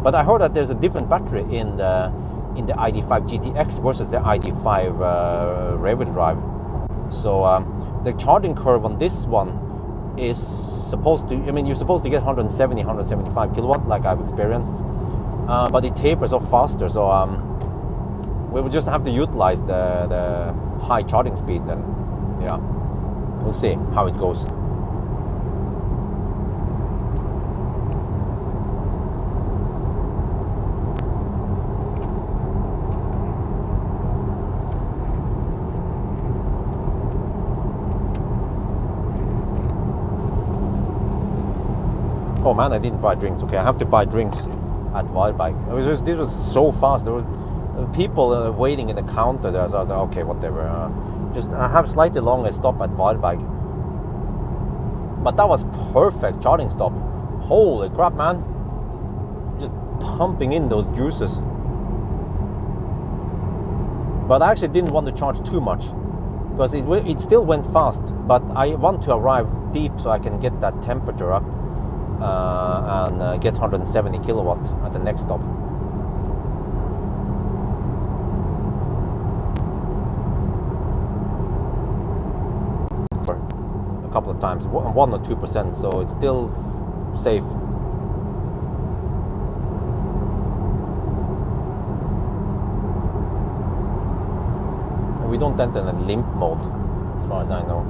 But I heard that there's a different battery in the ID5 GTX versus the ID5 rear drive. So the charging curve on this one is supposed to, I mean, you're supposed to get 170, 175 kilowatt like I've experienced, but it tapers off faster. So we will just have to utilize the high charging speed then. Yeah, we'll see how it goes. Oh man, I didn't buy drinks. Okay, I have to buy drinks at Daybreak. This was so fast. There were people waiting in the counter there, so I was like, okay, whatever. Just I have slightly longer stop at Daybreak. But that was perfect charging stop. Holy crap, man. Just pumping in those juices. But I actually didn't want to charge too much, because it still went fast. But I want to arrive deep so I can get that temperature up and get 170 kilowatt at the next stop. A couple of times, 1 or 2%, so it's still safe. We don't enter in a limp mode, as far as I know.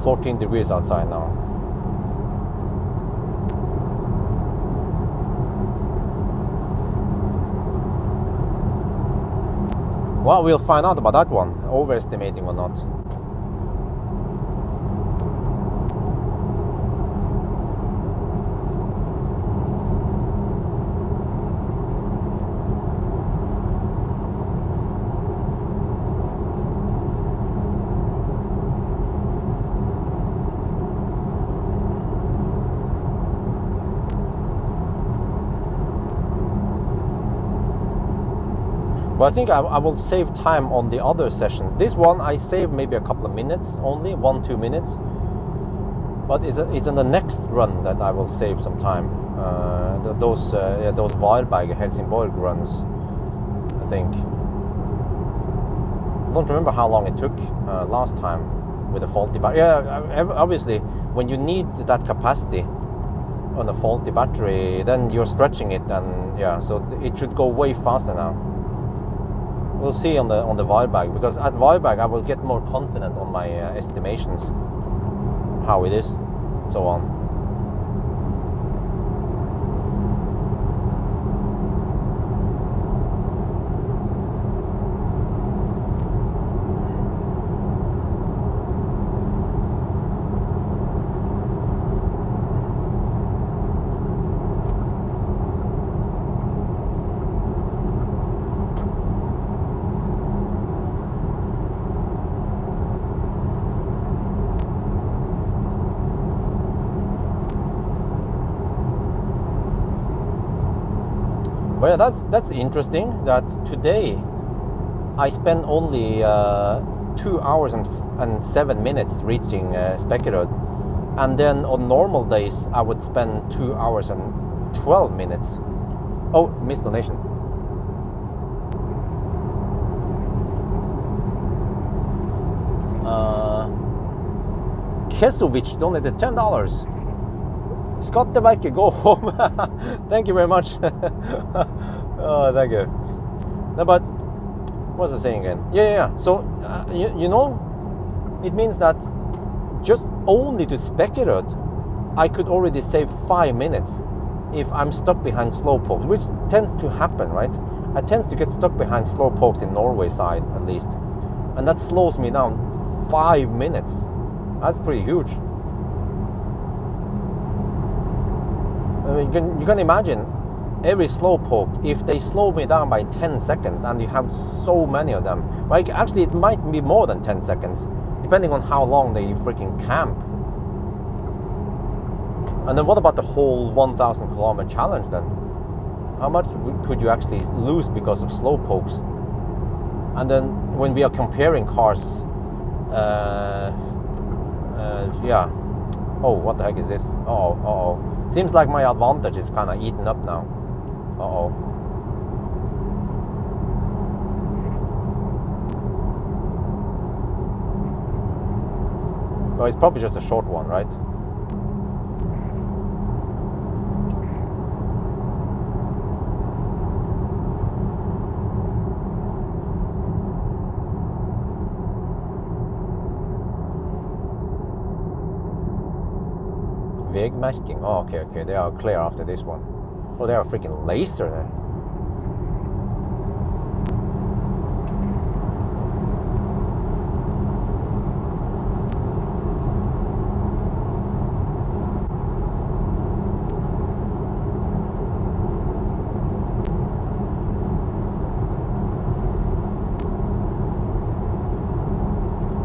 14 degrees outside now. Well, we'll find out about that one, overestimating or not. But I think I will save time on the other sessions. This one I save maybe a couple of minutes only, 1-2 minutes. But it's in the next run that I will save some time. Those Daybreak Helsingborg runs, I think. I don't remember how long it took last time with a faulty battery. Yeah, obviously when you need that capacity on a faulty battery, then you're stretching it, and yeah, so it should go way faster now. We'll see on the Daybreak, because at Daybreak I will get more confident on my estimations, how it is, so on. Well, yeah, that's interesting. That today I spent only 2 hours and 7 minutes reaching Spekerød, and then on normal days I would spend 2 hours and 12 minutes. Oh, missed donation. Kesovic donated $10. Skatteverket, go home. Thank you very much. Oh, thank you. No, but what was I saying again? Yeah. So, you know, it means that just only to Spekerød, I could already save 5 minutes if I'm stuck behind slowpokes, which tends to happen, right? I tend to get stuck behind slowpokes in Norway side, at least. And that slows me down 5 minutes. That's pretty huge. I mean, you can imagine every slowpoke, if they slow me down by 10 seconds, and you have so many of them, like actually it might be more than 10 seconds, depending on how long they freaking camp. And then what about the whole 1,000 kilometer challenge then? How much could you actually lose because of slowpokes? And then when we are comparing cars, yeah. Oh, what the heck is this? Uh-oh. Seems like my advantage is kind of eaten up now. Uh-oh. Well, it's probably just a short one, right? Vegmerking. Oh, okay. They are clear after this one. Oh, they are freaking laser there.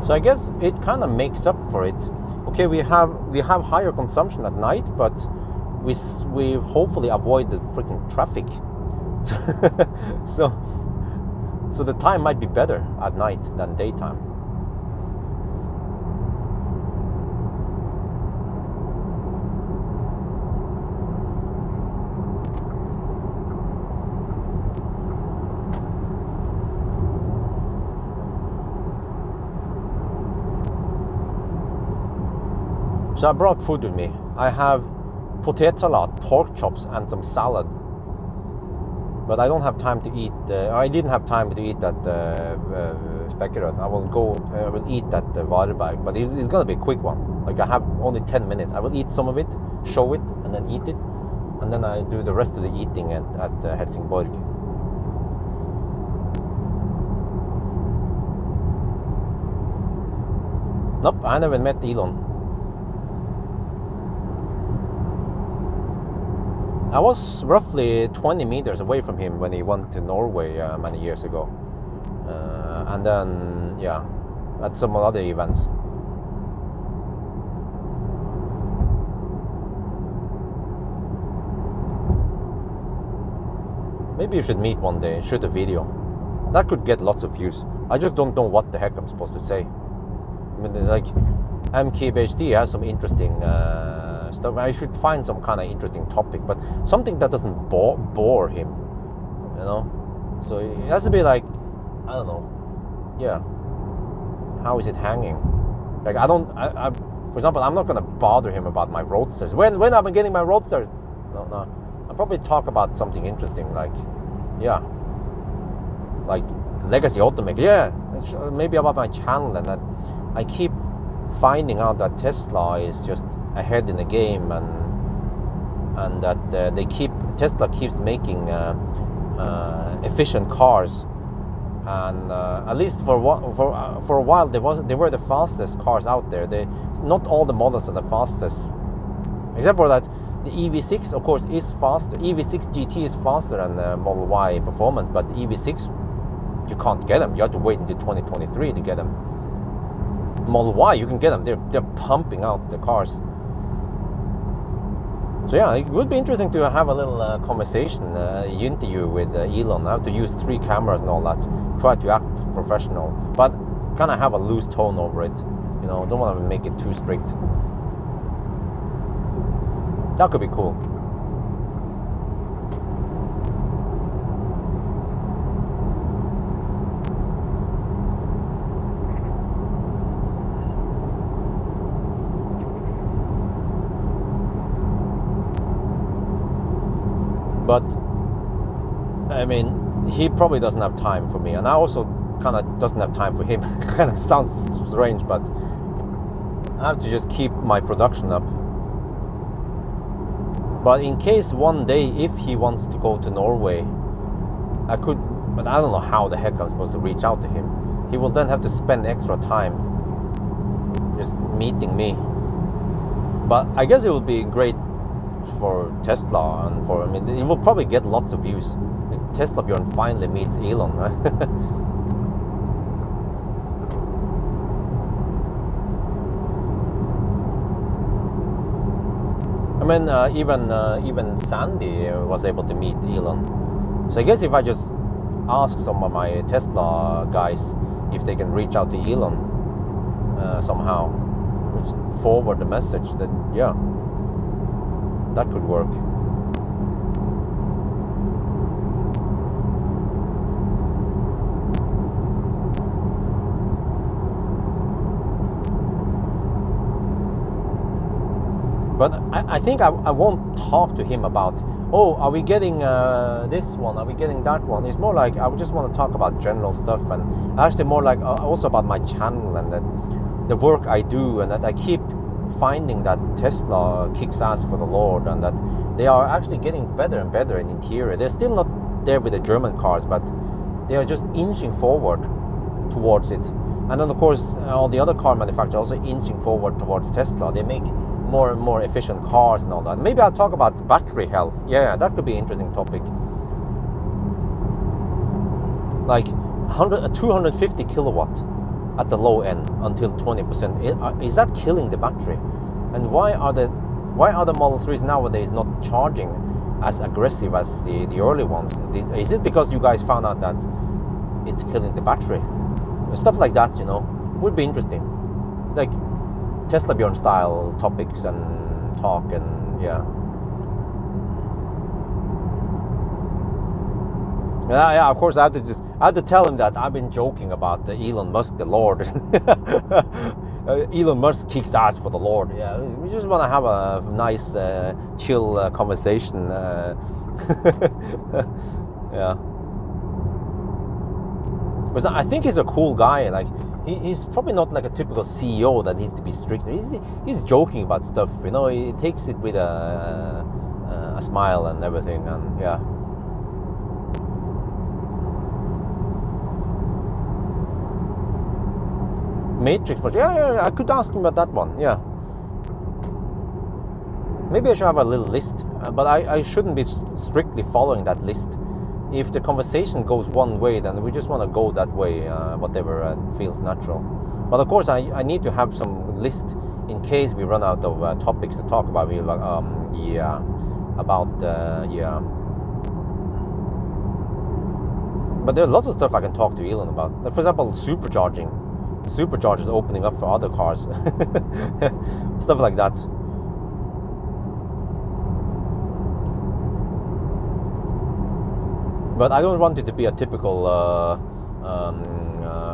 So I guess it kind of makes up for it. Okay, we have higher consumption at night, but we hopefully avoid the freaking traffic. So the time might be better at night than daytime. So I brought food with me. I have potetsalat, pork chops, and some salad. But I don't have time to eat. I didn't have time to eat at Spekerød. I will eat at Vareberg, but it's gonna be a quick one. Like I have only 10 minutes. I will eat some of it, show it, and then eat it, and then I do the rest of the eating at Helsingborg. Nope, I never met Elon. I was roughly 20 meters away from him when he went to Norway many years ago. And then, yeah, at some other events. Maybe you should meet one day, shoot a video. That could get lots of views. I just don't know what the heck I'm supposed to say. I mean, like, MKBHD has some interesting stuff. I should find some kind of interesting topic, but something that doesn't bore him, you know. So it has to be like, I don't know. Yeah. How is it hanging? Like I for example, I'm not gonna bother him about my roadsters. When I've been getting my roadsters, no. I'll probably talk about something interesting, like, yeah, like legacy automaker. Yeah, maybe about my channel, and that I keep finding out that Tesla is just ahead in the game, and that Tesla keeps making efficient cars, and at least for a while they were the fastest cars out there. Not all the models are the fastest, except for that the EV6 of course is faster. EV6 GT is faster than the Model Y performance, but the EV6 you can't get them. You have to wait until 2023 to get them. Model Y, you can get them. They're pumping out the cars. So yeah, it would be interesting to have a little conversation, interview with Elon. How to use 3 cameras and all that. Try to act professional, but kind of have a loose tone over it. You know, don't want to make it too strict. That could be cool. But I mean, he probably doesn't have time for me, and I also kind of doesn't have time for him. Kind of sounds strange, but I have to just keep my production up. But in case one day, if he wants to go to Norway, I could, but I don't know how the heck I'm supposed to reach out to him. He will then have to spend extra time just meeting me. But I guess it would be great for Tesla, and for, I mean, it will probably get lots of views. Tesla Bjørn finally meets Elon, right? I mean, even Sandy was able to meet Elon. So I guess if I just ask some of my Tesla guys if they can reach out to Elon somehow, just forward the message, then yeah, that could work. But I think I won't talk to him about, oh, are we getting this one? Are we getting that one? It's more like I would just want to talk about general stuff, and actually more like also about my channel and the work I do, and that I keep finding that Tesla kicks ass for the Lord, and that they are actually getting better and better in interior. They're still not there with the German cars, but they are just inching forward towards it. And then of course all the other car manufacturers are also inching forward towards Tesla. They make more and more efficient cars and all that. Maybe I'll talk about battery health. Yeah, that could be an interesting topic. Like 250 kilowatt at the low end until 20%. Is that killing the battery? And why are the Model 3s nowadays not charging as aggressive as the early ones? Is it because you guys found out that it's killing the battery? Stuff like that, you know, would be interesting. Like Tesla Bjørn style topics and talk, and yeah. Yeah, of course I have to tell him that I've been joking about Elon Musk, the Lord. Elon Musk kicks ass for the Lord. Yeah, we just want to have a nice, chill conversation. Yeah. But I think he's a cool guy. Like he's probably not like a typical CEO that needs to be strict. He's joking about stuff. You know, he takes it with a smile and everything. And yeah. Matrix, yeah, I could ask him about that one, yeah. Maybe I should have a little list, but I shouldn't be strictly following that list. If the conversation goes one way, then we just want to go that way, whatever feels natural. But of course, I need to have some list in case we run out of topics to talk about. But there's lots of stuff I can talk to Elon about. Like, for example, superchargers opening up for other cars. Stuff like that. But I don't want it to be a typical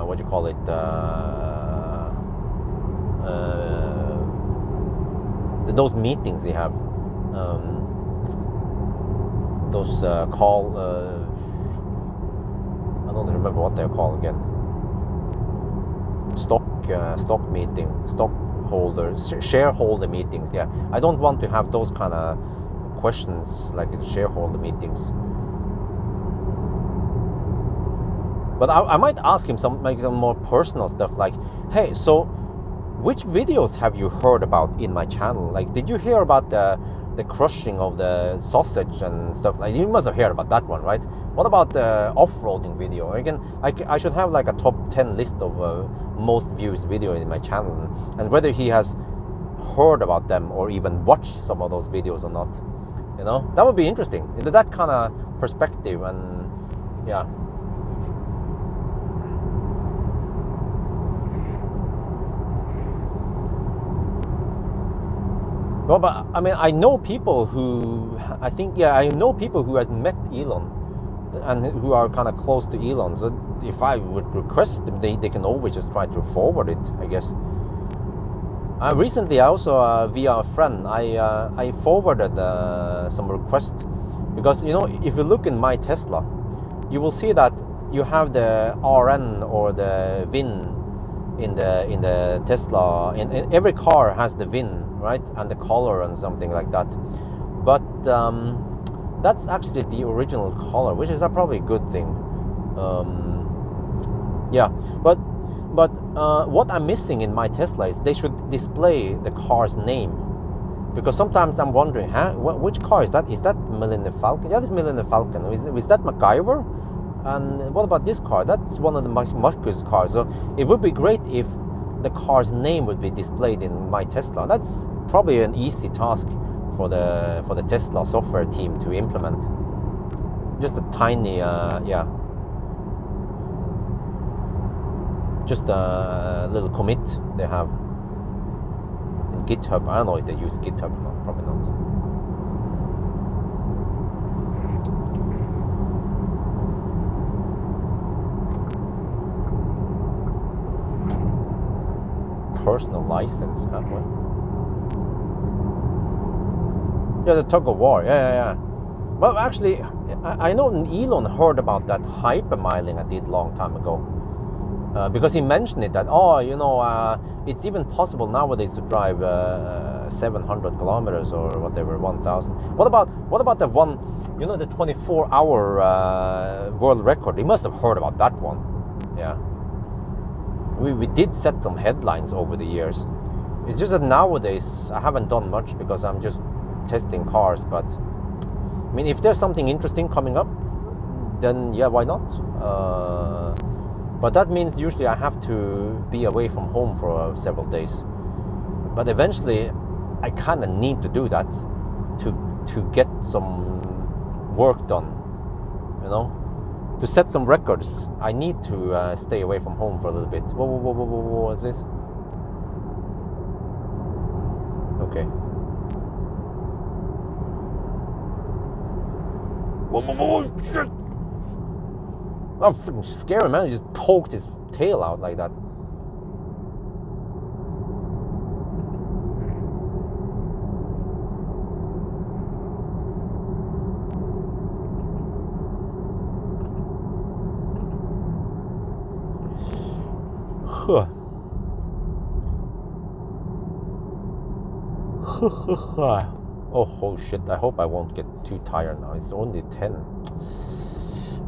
what do you call it, those meetings they have, those call, I don't remember what they're called again. Stock meeting, stockholders, shareholder meetings. Yeah, I don't want to have those kind of questions like in shareholder meetings. But I might ask him some more personal stuff, like, hey, so which videos have you heard about in my channel? Like, did you hear about the crushing of the sausage and stuff? Like, you must have heard about that one, right? What about the off-roading video? Again, I should have like a top 10 list of most views video in my channel, and whether he has heard about them or even watched some of those videos or not. You know, that would be interesting. That kind of perspective, and yeah. Well, but I mean, I know people who, I know people who has met Elon and who are kind of close to Elon. So if I would request them, they can always just try to forward it, I guess. Recently, I also, via a friend, I forwarded some requests Because you know, if you look in my Tesla, you will see that you have the RN or the VIN in the Tesla. In every car has the VIN, right, and the color and something like that. But that's actually the original color, which is probably a good thing. Yeah, but what I'm missing in my Tesla is they should display the car's name, because sometimes I'm wondering, which car is that? Is that Millennium Falcon? Yeah, it's Millennium Falcon. Is that MacGyver? And what about this car? That's one of the Marcus cars. So it would be great if the car's name would be displayed in my Tesla. That's probably an easy task for the Tesla software team to implement. Just a tiny, yeah. Just a little commit they have in GitHub. I don't know if they use GitHub or not. Probably not. Personal license, huh? What? Yeah, the tug of war. Yeah. Well, actually, I know Elon heard about that hypermiling I did a long time ago. Because he mentioned it that, it's even possible nowadays to drive 700 kilometers or whatever, 1,000. What about the one, the 24-hour world record? He must have heard about that one. Yeah. We did set some headlines over the years. It's just that nowadays I haven't done much because I'm just testing cars. But I mean, if there's something interesting coming up, then yeah, why not? But that means usually I have to be away from home for several days. But eventually, I kind of need to do that to get some work done, To set some records, I need to stay away from home for a little bit. Whoa, what's this? Okay. Whoa, shit! Oh, freaking scary, man. He just poked his tail out like that. Oh shit, I hope I won't get too tired now. It's only 10.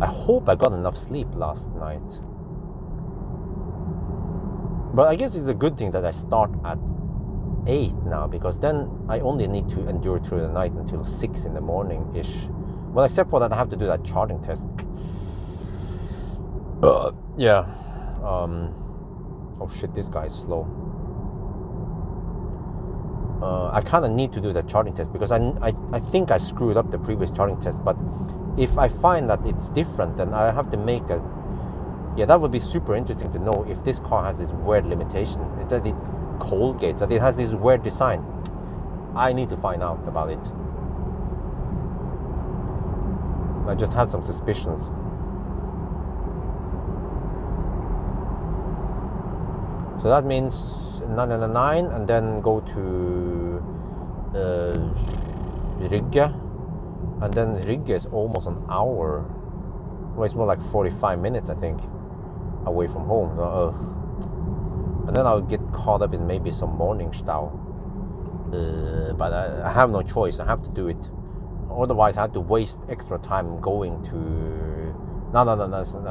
I hope I got enough sleep last night. But I guess it's a good thing that I start at 8 now, because then I only need to endure through the night until 6 in the morning-ish. Well, except for that I have to do that charging test. Yeah. Oh shit, this guy is slow. I kind of need to do the charging test because I think I screwed up the previous charging test. But if I find that it's different, then I have to make a... Yeah, that would be super interesting to know if this car has this weird limitation. That it cold gates, that it has this weird design. I need to find out about it. I just have some suspicions. So that means 999 and then go to Rygge, and then Rygge is almost an hour. Well, it's more like 45 minutes, I think, away from home. So, and then I'll get caught up in maybe some morning stau. But I have no choice. I have to do it. Otherwise, I have to waste extra time going to. No, that's not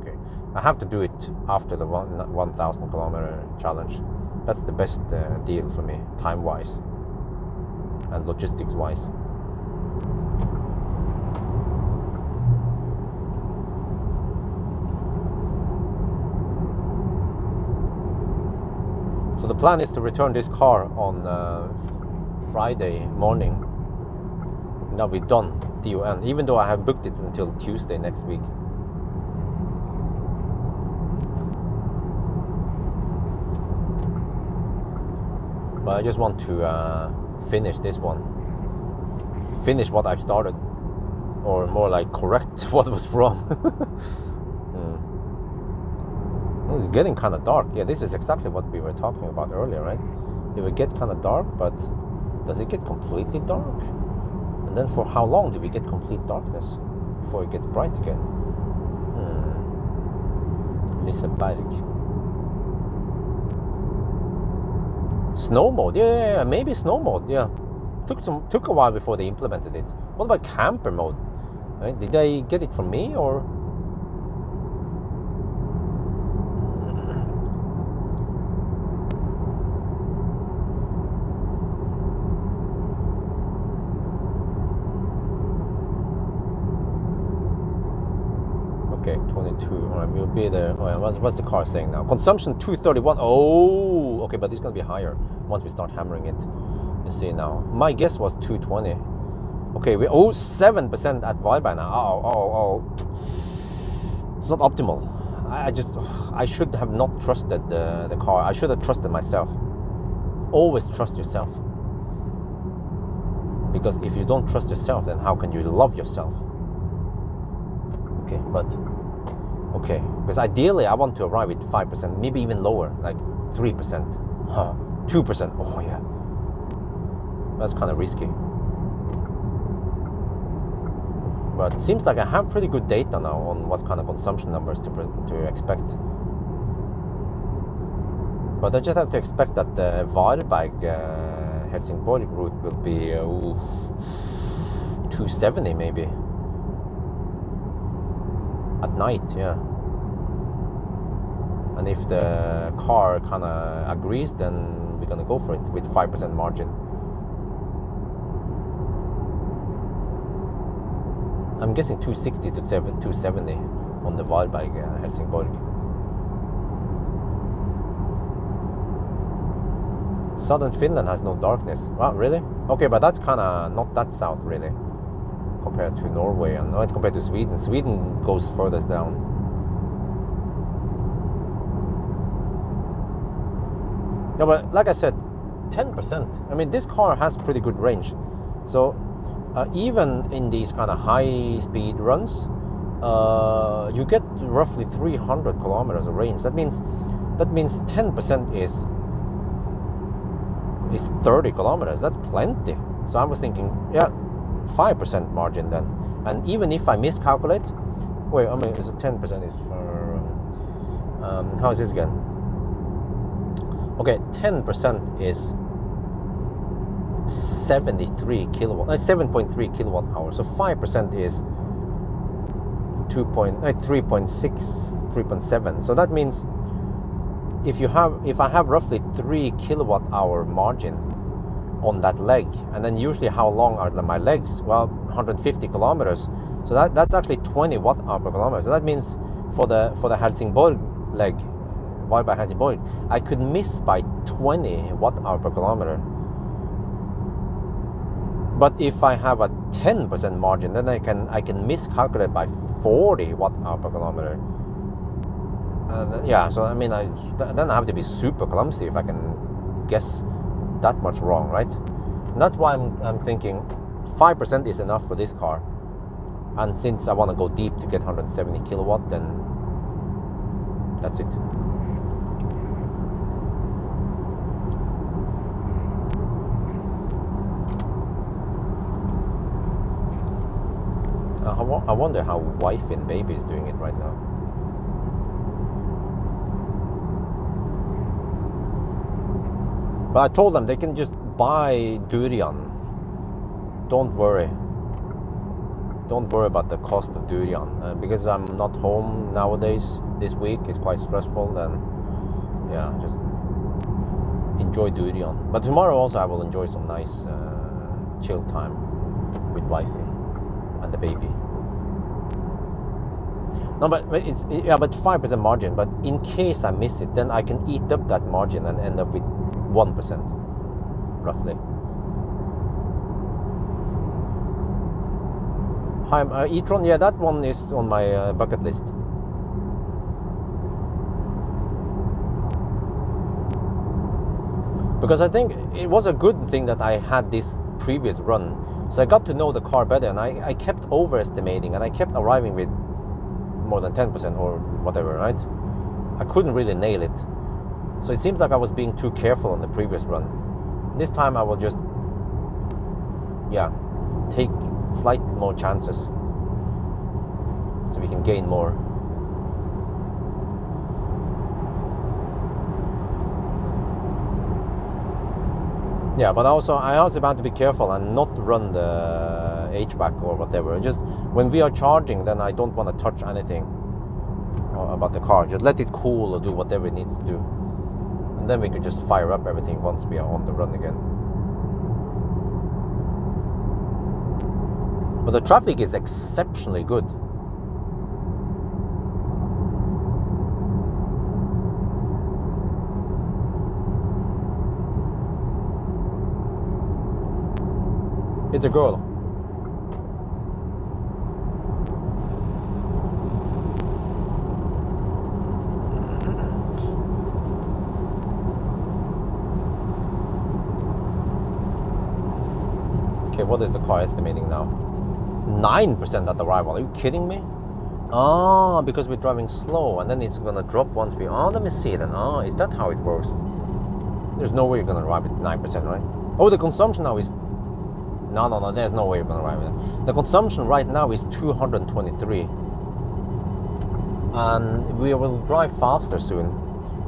okay. I have to do it after the 1,000 kilometer challenge. That's the best deal for me, time-wise and logistics-wise. So the plan is to return this car on Friday morning. Now we're done, DON, even though I have booked it until Tuesday next week. But I just want to finish this one. Finish what I've started. Or more like correct what was wrong. It's getting kind of dark. Yeah, this is exactly what we were talking about earlier, right? It will get kind of dark, but does it get completely dark? And then for how long do we get complete darkness before it gets bright again? Liseberg. Snow mode, yeah, maybe snow mode, yeah. Took a while before they implemented it. What about camper mode? Right? Did they get it from me or? Okay, 22. All right, we'll be there. All right, what's the car saying now? Consumption 231. Oh, okay, but it's gonna be higher once we start hammering it. You see now. My guess was 220. Okay, we 7% at Vibe now. Oh. It's not optimal. I should have not trusted the car. I should have trusted myself. Always trust yourself. Because if you don't trust yourself, then how can you love yourself? Okay, because ideally I want to arrive at 5%, maybe even lower, like 3%, 2%. Oh yeah, that's kind of risky. But it seems like I have pretty good data now on what kind of consumption numbers to expect. But I just have to expect that the Varberg Helsingborg route will be 270 maybe. At night, yeah. And if the car kind of agrees, then we're gonna go for it with 5% margin. I'm guessing 260 to 270 on the Varberg Helsingborg. Southern Finland has no darkness. Wow, really? Okay, but that's kind of not that south, really. Compared to Norway and it's compared to Sweden. Sweden goes furthest down. Yeah, but like I said, 10%. I mean, this car has pretty good range. So even in these kind of high speed runs, you get roughly 300 kilometers of range. That means 10% is 30 kilometers. That's plenty. So I was thinking, yeah, 5% margin then. And even if I miscalculate, wait, I mean, it's 10% is how is this again? Okay, 10% is 73 kilowatt, 7.3 kilowatt hours. So 5% is 3.7. So that means if I have roughly 3 kilowatt hour margin on that leg, and then usually how long are my legs? Well, 150 kilometers. So that's actually 20 watt hour per kilometer. So that means for the Helsingborg leg, Varberg Helsingborg, I could miss by 20 watt hour per kilometer. But if I have a 10% margin, then I can miscalculate by 40 watt hour per kilometer. Yeah, so I mean, then I have to be super clumsy if I can guess that much wrong, right? And that's why I'm thinking 5% is enough for this car. And since I want to go deep to get 170 kilowatt, then that's it. I wonder how wife and baby is doing it right now. But I told them they can just buy durian. Don't worry about the cost of durian. Because I'm not home nowadays, this week is quite stressful, and yeah, just enjoy durian. But tomorrow also I will enjoy some nice chill time with wifey and the baby. No, but it's 5% margin. But in case I miss it, then I can eat up that margin and end up with 1%, roughly. Hi, e-tron. Yeah, that one is on my bucket list. Because I think it was a good thing that I had this previous run. So I got to know the car better, and I kept overestimating, and I kept arriving with more than 10% or whatever, right? I couldn't really nail it. So it seems like I was being too careful on the previous run. This time I will just, take slightly more chances so we can gain more. Yeah, but also I also have to be careful and not run the HVAC or whatever. Just when we are charging, then I don't want to touch anything about the car. Just let it cool or do whatever it needs to do. And then we could just fire up everything once we are on the run again. But the traffic is exceptionally good. It's a girl. Okay, what is the car estimating now? 9% at arrival. Are you kidding me? Ah, because we're driving slow, and then it's gonna drop once we. Oh, let me see then. Oh, is that how it works? There's no way you're gonna arrive at 9%, right? Oh, the consumption now is. No, there's no way you're gonna arrive at it. The consumption right now is 223. And we will drive faster soon,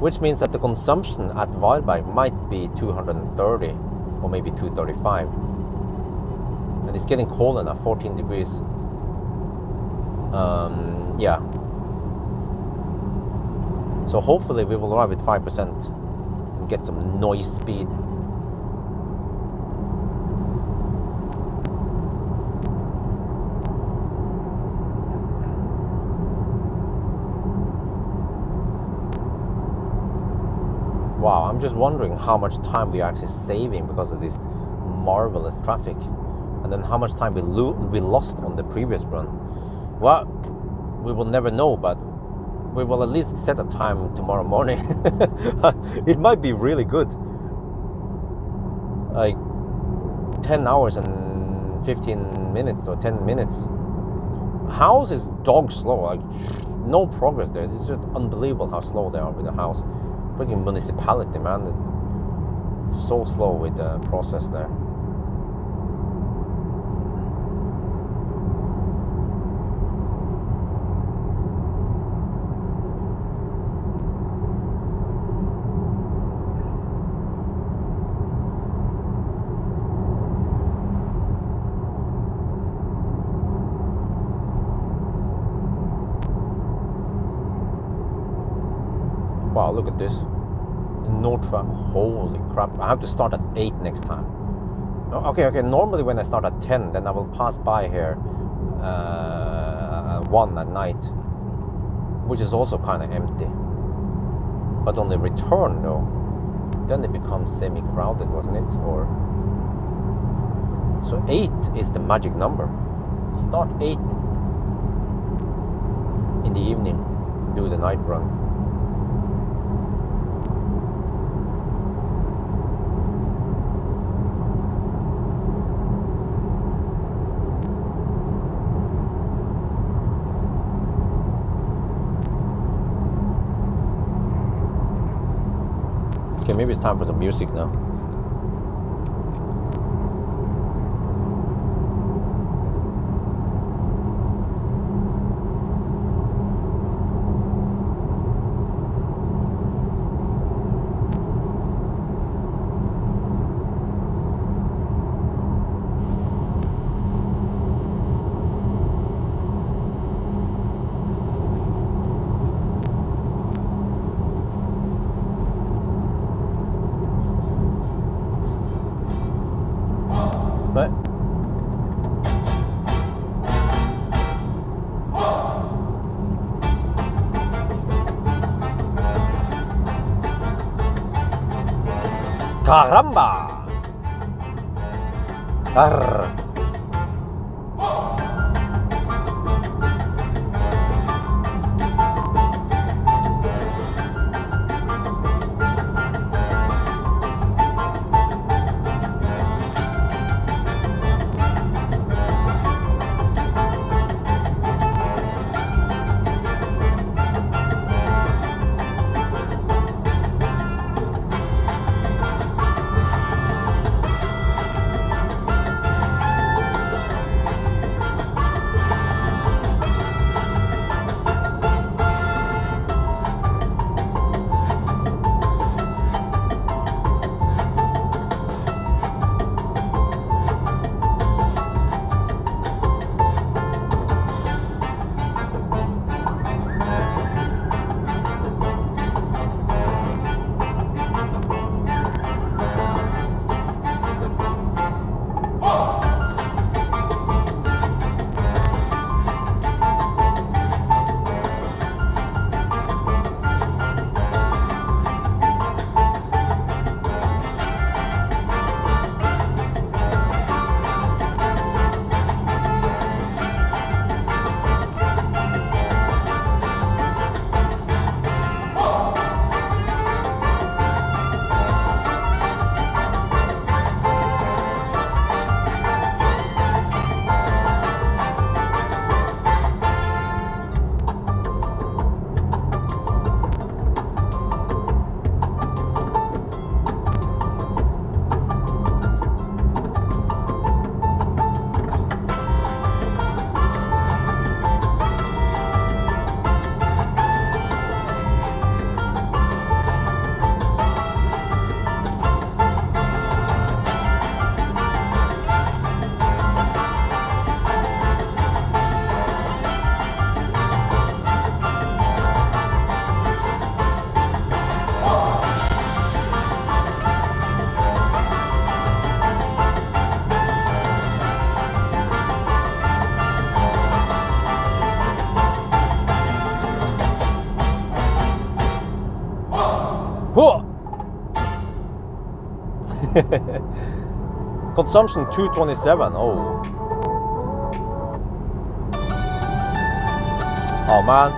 which means that the consumption at Daybreak might be 230 or maybe 235. And it's getting colder now, 14 degrees. Yeah. So hopefully we will arrive at 5% and get some noise speed. Wow, I'm just wondering how much time we are actually saving because of this marvelous traffic, and then how much time we lost on the previous run. Well, we will never know, but we will at least set a time tomorrow morning. It might be really good. Like 10 hours and 15 minutes or 10 minutes. House is dog slow, like no progress there. It's just unbelievable how slow they are with the house. Freaking municipality, man. It's so slow with the process there. Wow, look at this. No traffic. Holy crap. I have to start at 8 next time. Okay. Normally when I start at 10, then I will pass by here 1 at night, which is also kind of empty. But on the return, though, then it becomes semi-crowded, wasn't it? Or so 8 is the magic number. Start 8 in the evening, do the night run. Okay, maybe it's time for some music now. But caramba! Arr. Consumption 227. Oh. Oh man.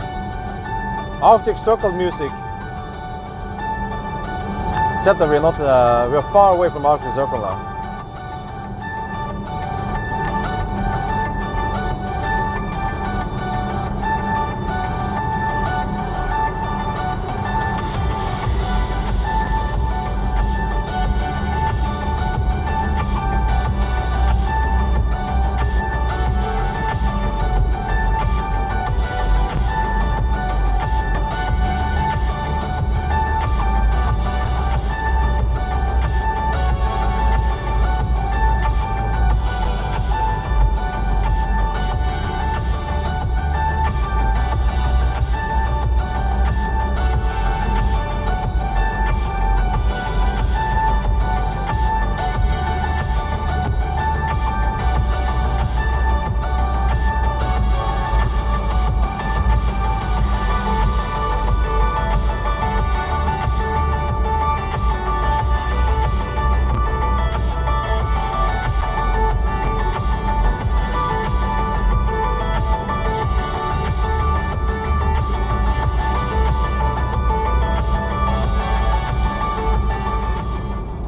Arctic Circle music. Except that we're not, we're far away from Arctic Circle now.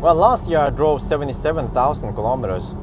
Well, last year I drove 77,000 kilometers.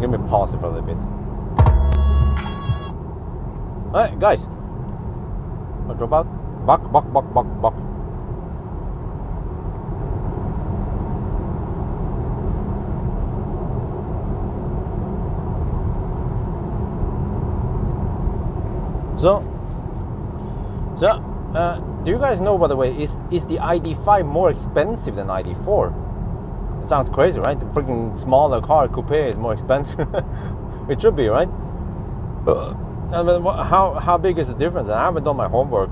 Let me pause it for a little bit. Alright, guys. I'll drop out. Buck. So, do you guys know, by the way, is the ID5 more expensive than ID4? It sounds crazy, right? The freaking smaller car, coupe, is more expensive. It should be, right? I mean, how big is the difference? I haven't done my homework.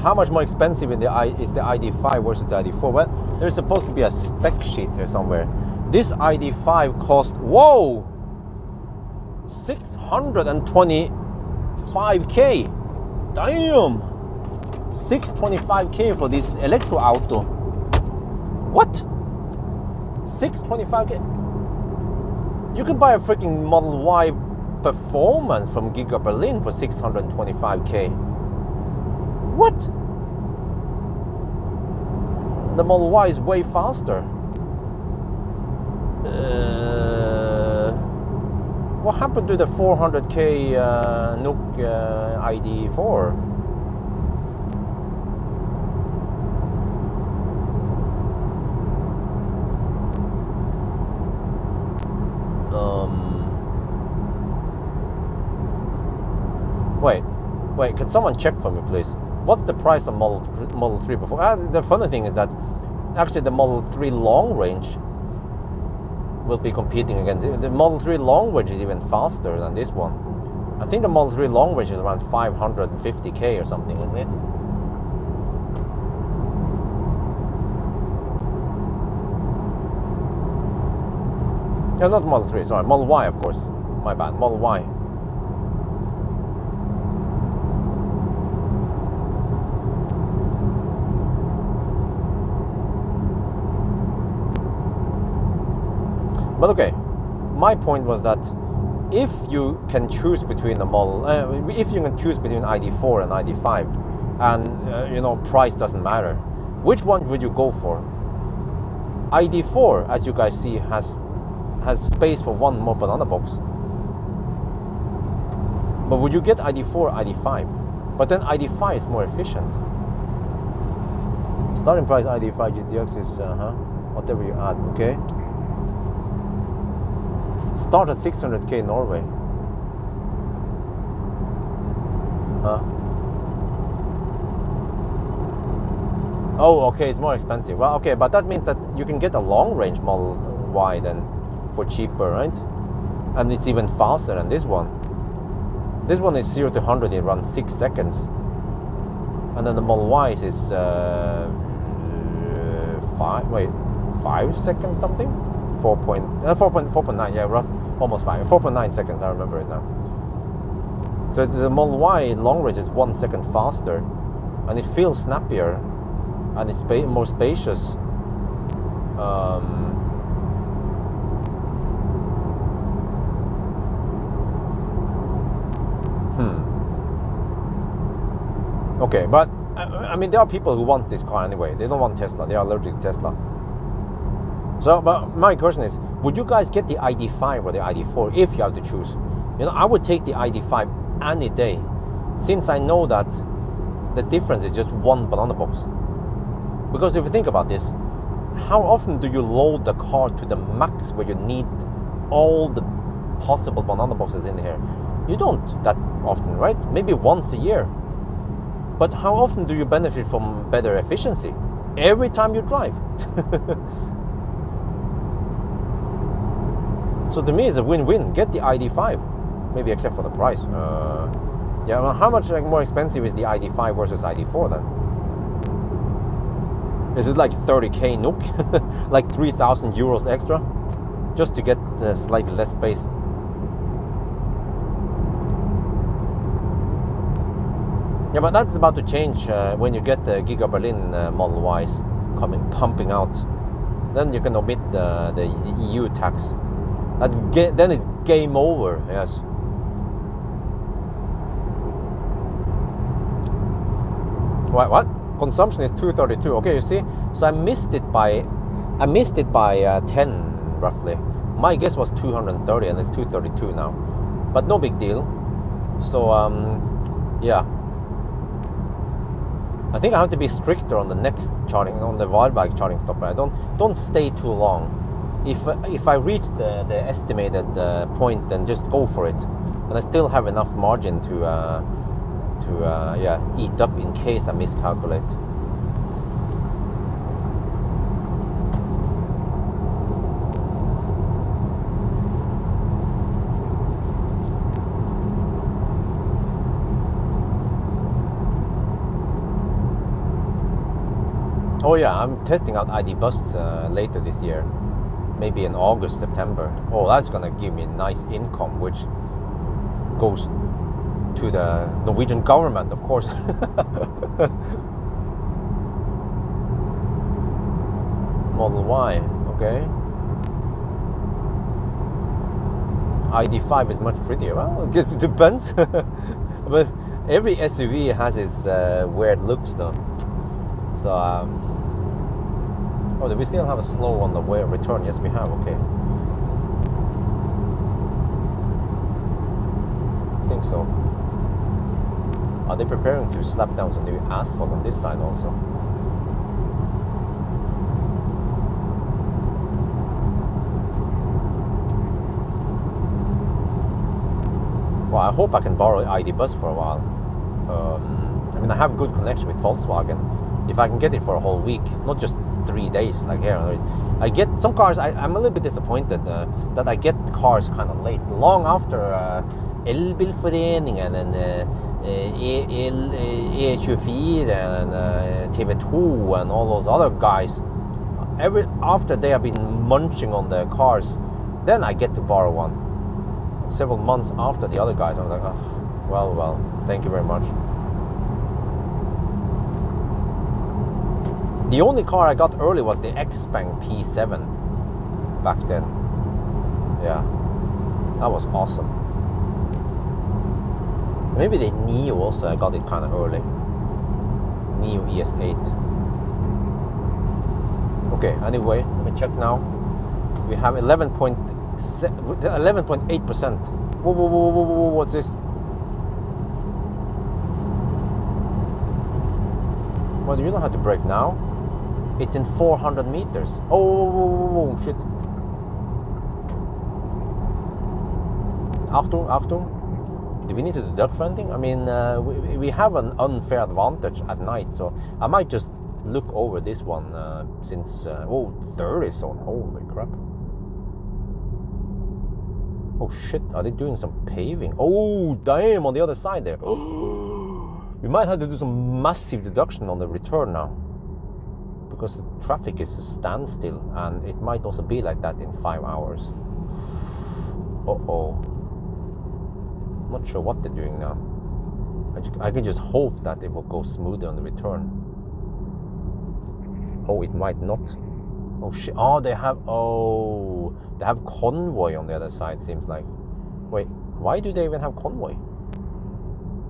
How much more expensive is the ID5 versus the ID4? Well, there's supposed to be a spec sheet here somewhere. This ID5 cost, whoa, 625k. Damn, 625k for this electro auto. What? 625k? You could buy a freaking Model Y Performance from Giga Berlin for 625k. What? The Model Y is way faster. What happened to the 400k NUC ID4? Wait, can someone check for me, please? What's the price of Model 3 before? The funny thing is that actually the Model 3 long range will be competing against it. The Model 3 long range is even faster than this one. I think the Model 3 long range is around 550k or something, isn't it? No, not Model 3, sorry, Model Y, of course. My bad, Model Y. But okay, my point was that if you can choose between the model, if you can choose between ID4 and ID5, and you know, price doesn't matter, which one would you go for? ID4, as you guys see, has space for one more banana box. But would you get ID4, ID5? But then ID5 is more efficient. Starting price ID5 GTX is whatever you add, okay? Start at 600k Norway. Oh, okay, it's more expensive. Well, okay, but that means that you can get a long range Model Y then for cheaper, right? And it's even faster than this one. This one is 0 to 100 in around 6 seconds. And then the Model Y is 5 seconds something? 4.9, yeah, rough, almost 5, 4.9 seconds, I remember it now. So the Model Y long range is 1 second faster, and it feels snappier, and it's more spacious. Okay, but I mean, there are people who want this car anyway. They don't want Tesla. They are allergic to Tesla. So, but my question is, would you guys get the ID5 or the ID4 if you have to choose? You know, I would take the ID5 any day, since I know that the difference is just one banana box. Because if you think about this, how often do you load the car to the max where you need all the possible banana boxes in here? You don't that often, right? Maybe once a year. But how often do you benefit from better efficiency? Every time you drive. So to me, it's a win-win. Get the ID5, maybe except for the price. Yeah, well, how much more expensive is the ID5 versus ID4 then? Is it like 30k NOK, like 3,000 euros extra, just to get slightly less space? Yeah, but that's about to change when you get the Giga Berlin Model Ys pumping out. Then you can omit the EU tax. Then it's game over. Yes. What? Consumption is 232. Okay, you see. So I missed it by 10 roughly. My guess was 230, and it's 232 now. But no big deal. So yeah. I think I have to be stricter on the next charging, on the Daybreak charging stop. I don't stay too long. If I reach the estimated point, then just go for it. And I still have enough margin to eat up in case I miscalculate. Oh yeah, I'm testing out ID Bus later this year, maybe in August, September. Oh, that's gonna give me nice income, which goes to the Norwegian government, of course. Model Y, okay. ID5 is much prettier. Well, I guess it depends. But every SUV has its weird looks though. So, oh, do we still have a slow on the way return? Yes, we have. Okay. I think so. Are they preparing to slap down some new asphalt on this side also? Well, I hope I can borrow ID bus for a while. I mean, I have good connection with Volkswagen. If I can get it for a whole week, not just 3 days like here. I get some cars, I'm a little bit disappointed that I get cars kind of late, long after Elbilforeningen and E24 and TV2 and all those other guys. After they have been munching on the cars, then I get to borrow one. Several months after the other guys, I was like, oh, well, thank you very much. The only car I got early was the Xpeng P7 back then. Yeah, that was awesome. Maybe the Neo also, I got it kind of early. Neo ES8. Okay, anyway, let me check now. We have 11.8%. Whoa, what's this? Well, you don't have to brake now. It's in 400 meters. Oh, shit. Achtung. Do we need to deduct for anything? I mean, we have an unfair advantage at night, so I might just look over this one since... 30 zone. Holy crap. Oh, shit. Are they doing some paving? Oh, damn, on the other side there. We might have to do some massive deduction on the return now, because the traffic is a standstill, and it might also be like that in 5 hours. Not sure what they're doing now. I can just hope that it will go smoother on the return. Oh, it might not. Oh shit! They have convoy on the other side. Seems like. Wait, why do they even have convoy?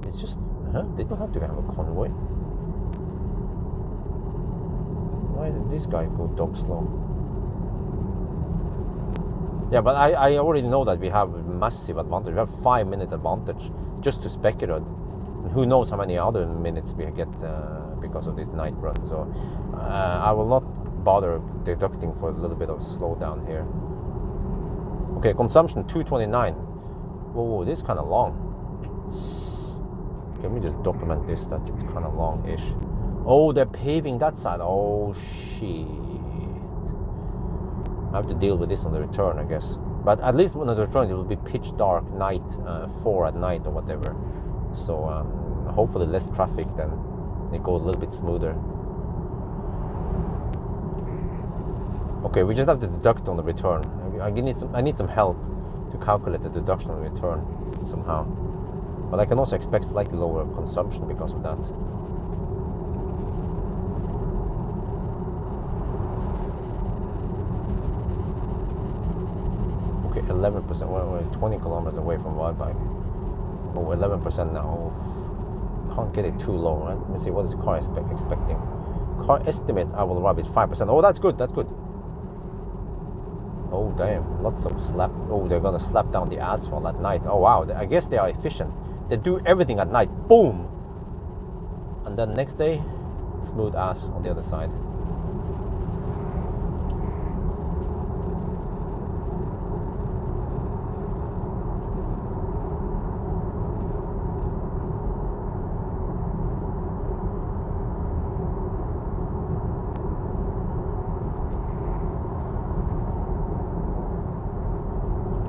It's just, they don't have to have a convoy. Why did this guy go dog slow? Yeah, but I already know that we have massive advantage. We have 5-minute advantage just to speculate. And who knows how many other minutes we get because of this night run. So I will not bother deducting for a little bit of slowdown here. Okay, consumption 229. Whoa, this is kind of long. Let me just document this, that it's kind of long-ish. Oh, they're paving that side. Oh, shit. I have to deal with this on the return, I guess. But at least on the return, it will be pitch dark night, 4 at night or whatever. So hopefully less traffic, then it goes a little bit smoother. Okay, we just have to deduct on the return. I need some help to calculate the deduction on the return somehow. But I can also expect slightly lower consumption because of that. Okay, 11%. We're 20 kilometers away from Daybreak. Oh, 11% now. Oh, can't get it too low, right? Let me see, what is the car expecting? Car estimates I will arrive at 5%. Oh, that's good, that's good. Oh, damn, lots of slap. Oh, they're gonna slap down the asphalt at night. Oh, wow, I guess they are efficient. They do everything at night. Boom! And then next day, smooth ass on the other side.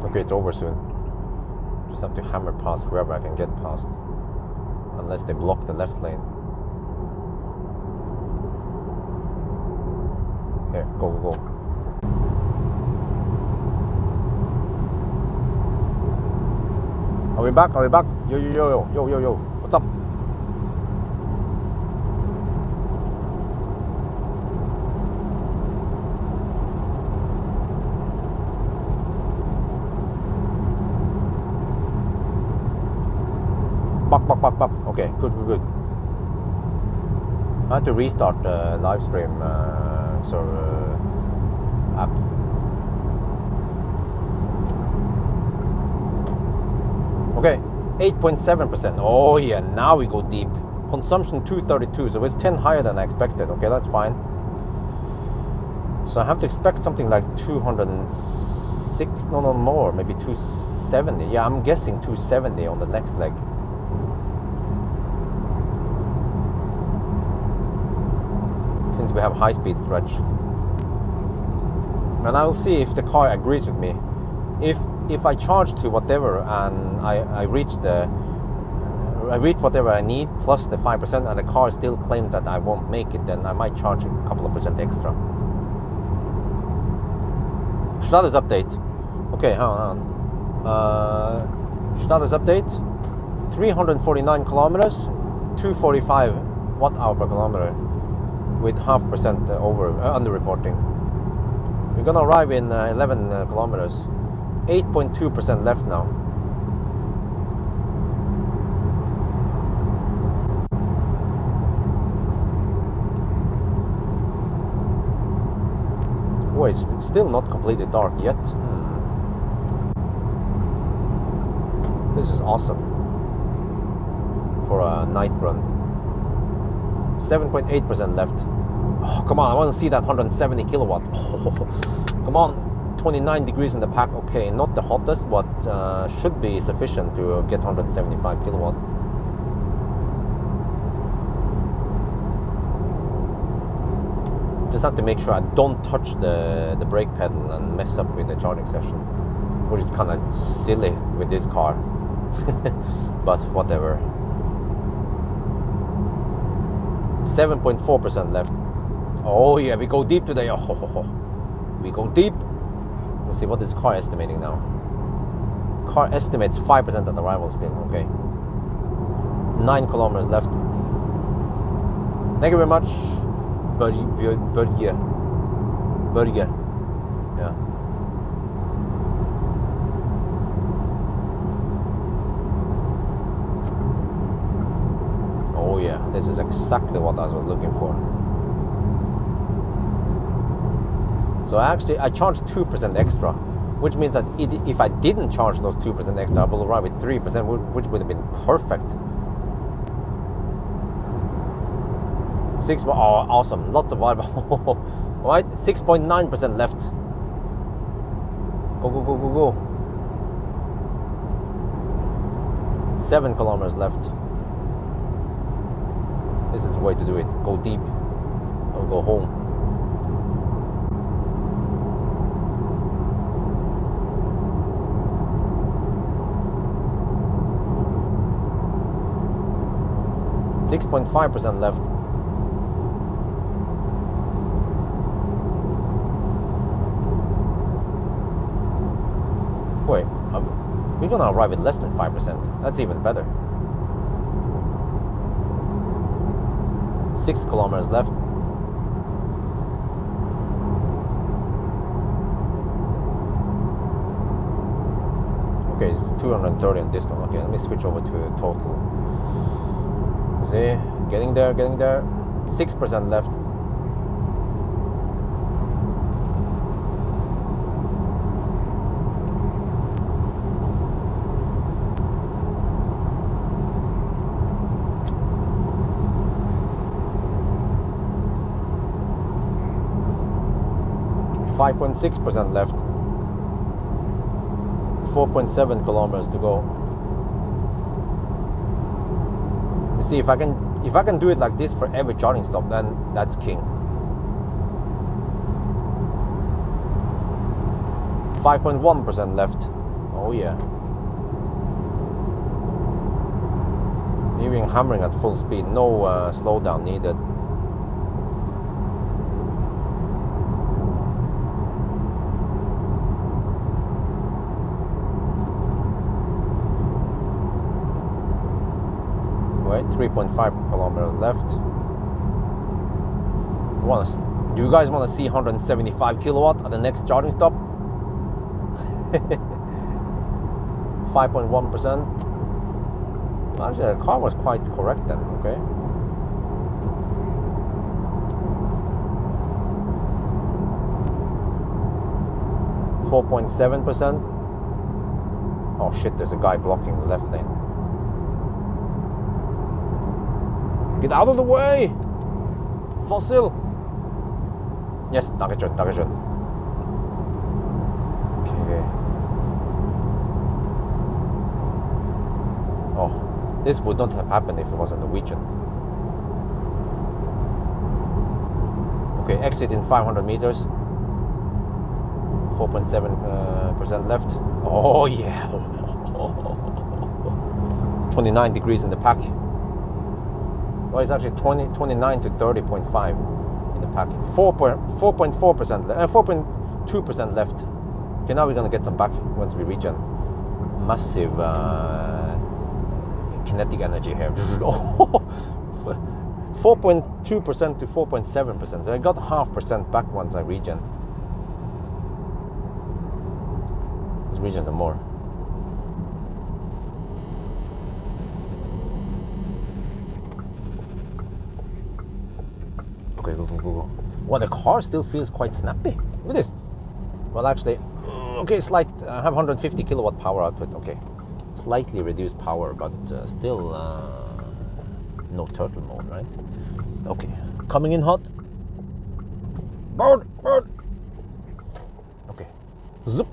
Okay, it's over soon. Just have to hammer past wherever I can get past. Unless they block the left lane. Here, go. Are we back? Yo. What's up? Buck. Okay, good. I had to restart the live stream app. Okay, 8.7%. Oh yeah, now we go deep. Consumption 232, so it's 10 higher than I expected. Okay, that's fine. So I have to expect something like 206, no more, maybe 2 270. Yeah, I'm guessing 270 on the next leg. Since we have high-speed stretch. And I will see if the car agrees with me. If I charge to whatever and I reach whatever I need plus the 5% and the car still claims that I won't make it, then I might charge a couple of percent extra. Status update. Okay, hang on. Status update. 349 kilometers, 245 watt-hour per kilometer with 0.5% under-reporting. We're gonna arrive in 11 kilometers. 8.2% left now. Oh, it's still not completely dark yet. This is awesome for a night run. 7.8% left. Oh, come on, I want to see that 170 kilowatt. Oh, come on, 29 degrees in the pack. Okay, not the hottest, but should be sufficient to get 175 kilowatt. Just have to make sure I don't touch the brake pedal and mess up with the charging session, which is kind of silly with this car. But whatever. 7.4% left. Oh yeah, we go deep today. Oh, we go deep. Let's see what this car estimating now. Car estimates 5% at arrival still. Okay. 9 kilometers left. Thank you very much, Bjørn. Yeah. Oh yeah, this is exactly what I was looking for. So actually, I charged 2% extra, which means that if I didn't charge those 2% extra, I will arrive with 3%, which would have been perfect. Oh, awesome! Lots of vibe. All right, 6.9% left. Go, go, go, go, go. 7 kilometers left. This is the way to do it. Go deep. Or go home. .5% left. Wait, we're gonna arrive at less than 5%. That's even better. 6 kilometers left. Okay, it's 230 on this one. Okay, let me switch over to total. See, getting there, 6% left. .6% left. 4.7 kilometers to go. You see, if I can do it like this for every charging stop, then that's king. 5.1% left. Oh yeah. Even hammering at full speed, no slowdown needed. Wait, 3.5 kilometers left. Do you guys want to see 175 kilowatt at the next charging stop? 5.1%. Actually, the car was quite correct then, okay? .7%. Oh shit, there's a guy blocking the left lane. Get out of the way! Fossil! Yes, Dankeschön. Okay. Oh, this would not have happened if it was a Norwegian. Okay, exit in 500 meters. 4.7% left. Oh yeah. 29 degrees in the pack. Well, it's actually 29 to 30.5 in the pack. 4.4% left. 4.2% left. Okay, now we're gonna get some back once we reach a massive kinetic energy here. 4.2% to 4.7%. So I got 0.5% back once I regen. These regions are more. Okay, go. Well, the car still feels quite snappy. Look at this. Well, actually, okay, I have 150 kilowatt power output. Okay, slightly reduced power, but still no turtle mode, right? Okay, coming in hot. Bird. Okay, zip.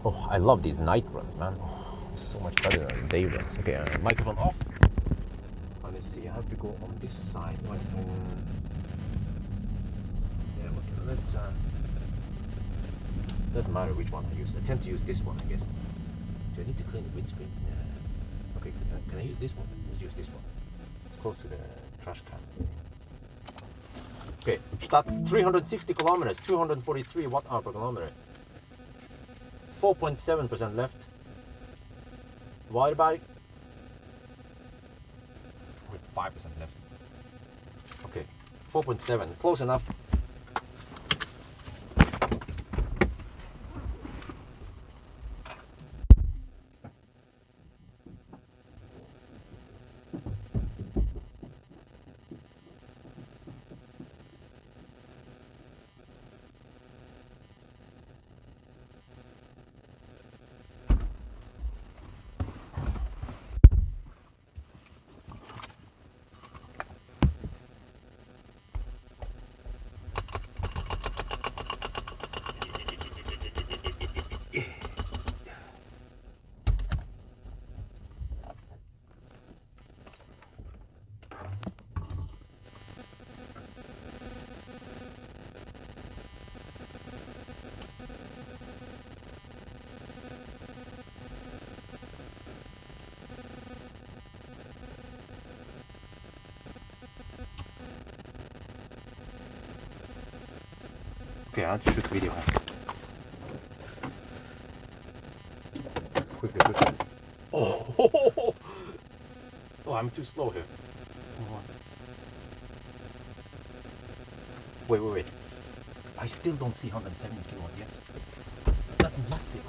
Oh, I love these night runs, man. Oh, so much better than day runs. Okay, microphone off. Let me see. I have to go on this side. Yeah, okay, let's. Doesn't matter which one I use. I tend to use this one, I guess. Do I need to clean the windscreen? Yeah. Okay, can I use this one? Let's use this one. It's close to the trash can. Okay, Stadt 360 kilometers, 243 watt-hour per kilometer. 4.7% left. Waterberg with 5% left. Okay, 4.7, close enough. Okay, I'll shoot video. Quickly. Oh, oh, I'm too slow here. Wait. I still don't see 170 kilowatt yet. That's massive.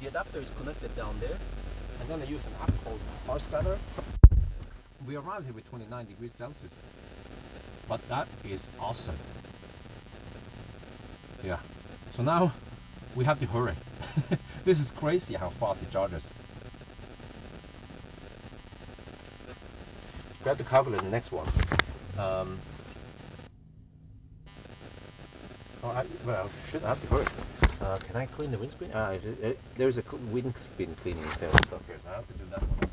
The adapter is connected down there, and then I use an app called Car Scatter. We arrived here with 29 degrees Celsius, but that is awesome. Yeah, so now we have to hurry. This is crazy how fast it charges. We have to calculate the next one. Well, I should have to hurry. Can I clean the windscreen? There's a windscreen cleaning stuff here. I have to do that one also.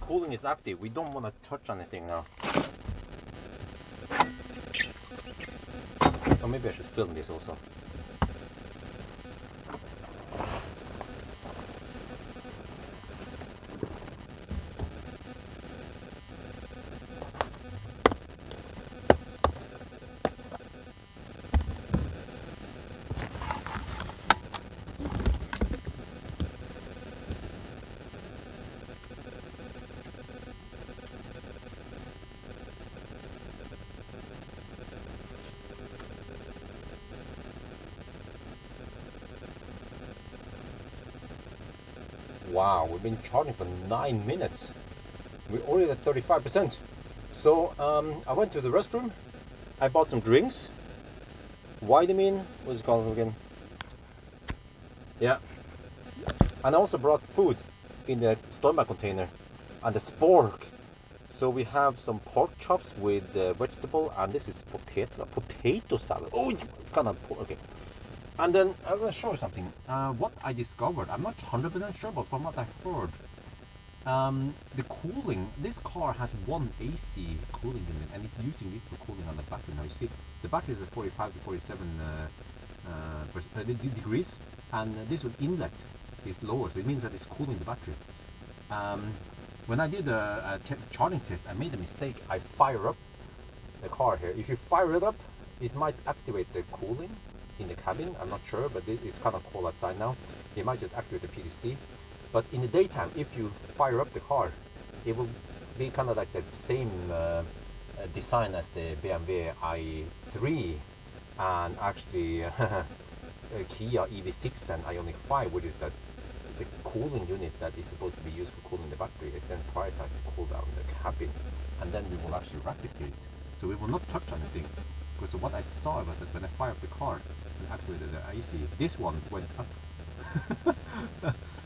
cooling is active, we don't want to touch anything now. Or maybe I should film this also. Wow, we've been charging for 9 minutes. We're already at 35%. So I went to the restroom. I bought some drinks. Vitamin, what's it called again? Yeah. And I also brought food in the stomach container and the spork. So we have some pork chops with vegetable, and this is potato salad. Oh, it's kind of pork. Okay. And then I'm going to show you something. What I discovered, I'm not 100% sure, but from what I heard, the cooling, this car has one AC cooling unit, and it's using it for cooling on the battery. Now you see, the battery is at 45 to 47 degrees, and this one inlet is lower, so it means that it's cooling the battery. When I did a charging test, I made a mistake. I fire up the car here. If you fire it up, it might activate the cooling in the cabin. I'm not sure, but it's kind of cold outside now. It might just activate the PDC. But in the daytime, if you fire up the car, it will be kind of like the same design as the BMW i3 and actually Kia EV6 and Ioniq 5, which is that the cooling unit that is supposed to be used for cooling the battery is then prioritized to cool down the cabin, and then we will actually replicate. So we will not touch anything. Because what I saw was that when I fired up the car and activated the AC, this one went up.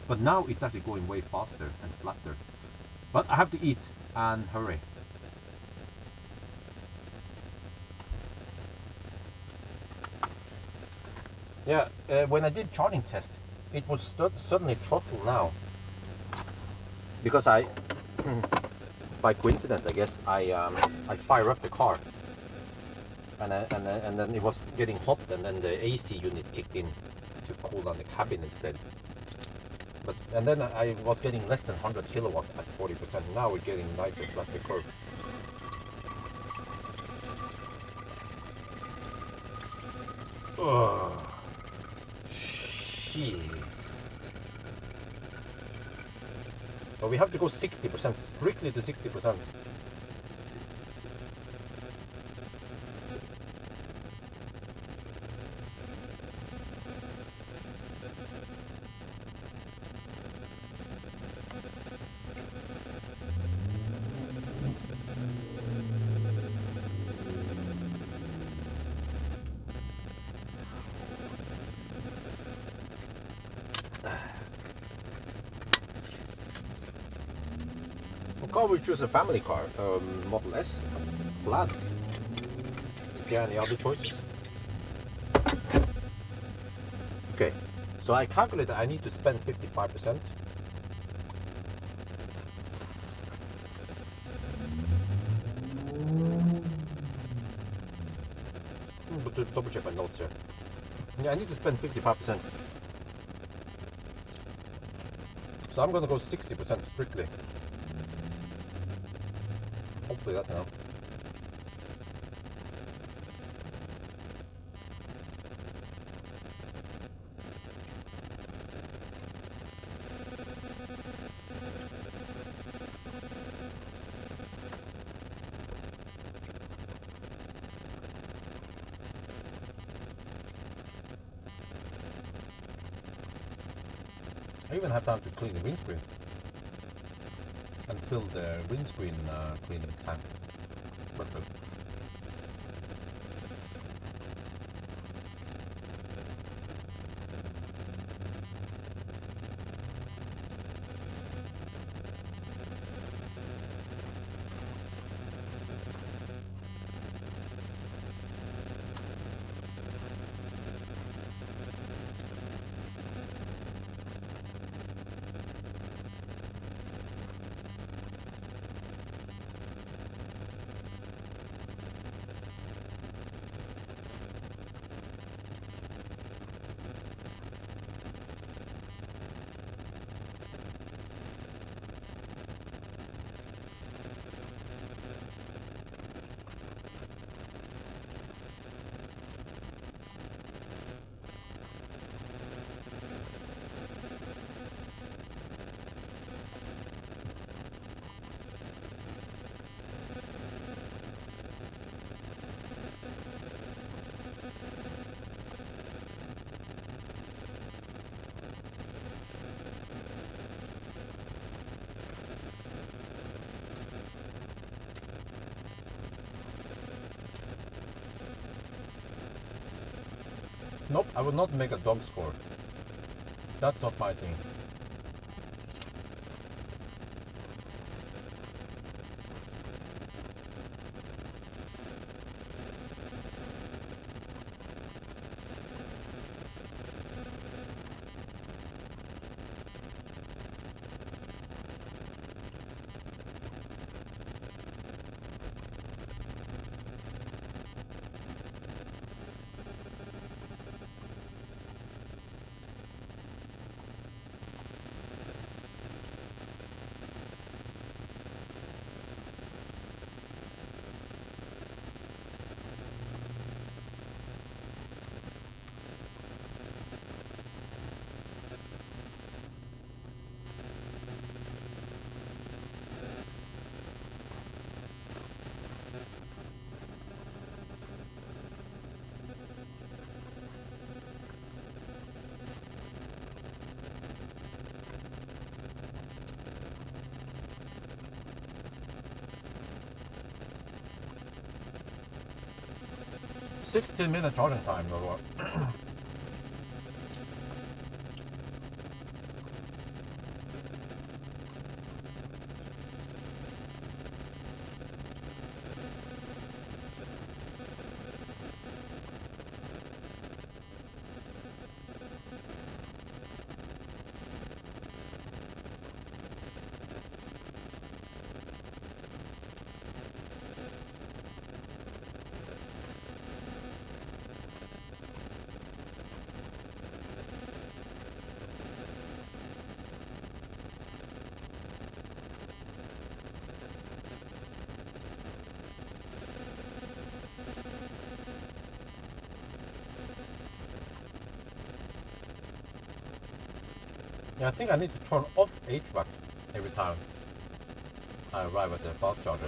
But now it's actually going way faster and flatter. But I have to eat and hurry. Yeah, when I did charging test, it would suddenly throttle now. Because I, by coincidence I guess, I fire up the car. And then it was getting hot, and then the AC unit kicked in to cool down the cabin instead. And then I was getting less than 100 kilowatt at 40%. Now we're getting nicer flatter curve. Oh, shit. But we have to go 60%, strictly to 60%. Car we choose a family car, Model S, black. Is there any other choices? Okay, so I calculated I need to spend 55%. But to double check my notes here. Yeah, I need to spend 55%. So I'm gonna go 60% strictly. Hopefully that's enough. I even have time to clean the windscreen and fill the windscreen cleaning tank. Perfect. Nope, I will not make a dog score. That's not my thing. $16-minute charging time or what? Yeah, I think I need to turn off HVAC every time I arrive at the fast charger.